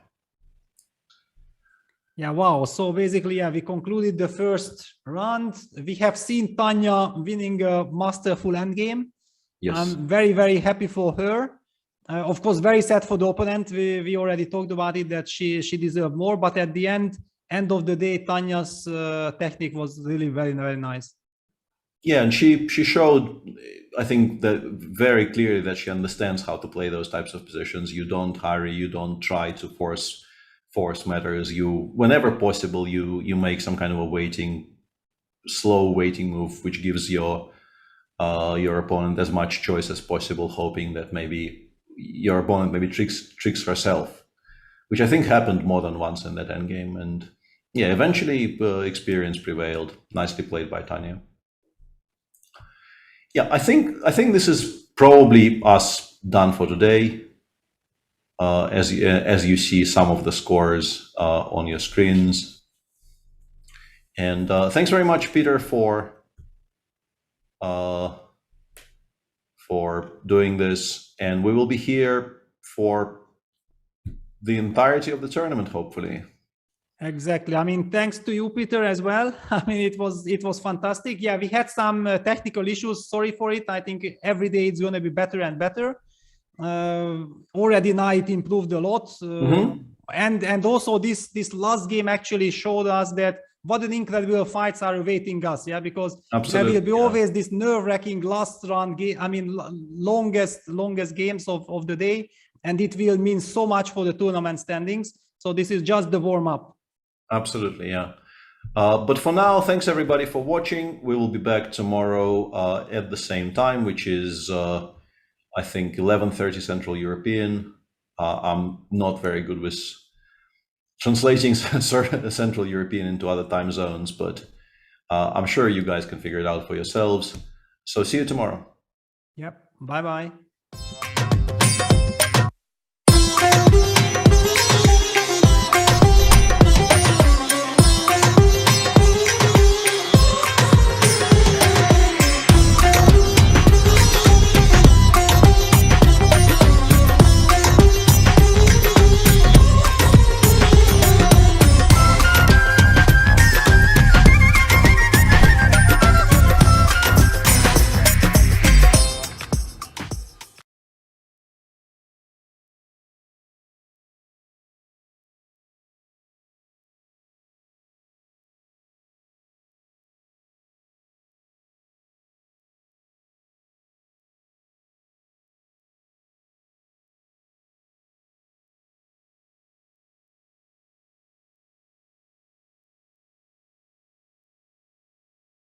Yeah, wow. So basically, yeah, we concluded the first round. We have seen Tanya winning a masterful endgame. Yes. I'm very, very happy for her. Of course, very sad for the opponent. We already talked about it, that she deserved more. But at the end of the day, Tanya's technique was really very, very nice. Yeah, and she showed, I think, that very clearly that she understands how to play those types of positions. You don't hurry, you don't try to force matters. You, whenever possible, you make some kind of a slow waiting move, which gives your opponent as much choice as possible, hoping that maybe your opponent maybe tricks herself, which I think happened more than once in that endgame. And yeah, eventually experience prevailed. Nicely played by Tanya. Yeah, I think this is probably us done for today. As you see some of the scores on your screens, and thanks very much, Peter, for doing this. And we will be here for the entirety of the tournament, hopefully. Exactly. I mean, thanks to you, Peter, as well. I mean, it was fantastic. Yeah, we had some technical issues. Sorry for it. I think every day it's going to be better and better. Already now it improved a lot. And also this last game actually showed us that what an incredible fights are awaiting us. Yeah, because there will be always this nerve-wracking last round game. I mean, longest games of the day, and it will mean so much for the tournament standings. So this is just the warm-up. Absolutely, yeah. But for now, thanks everybody for watching. We will be back tomorrow at the same time, which is, I think, 11:30 Central European. I'm not very good with translating Central European into other time zones, but I'm sure you guys can figure it out for yourselves. So see you tomorrow. Yep. Bye-bye.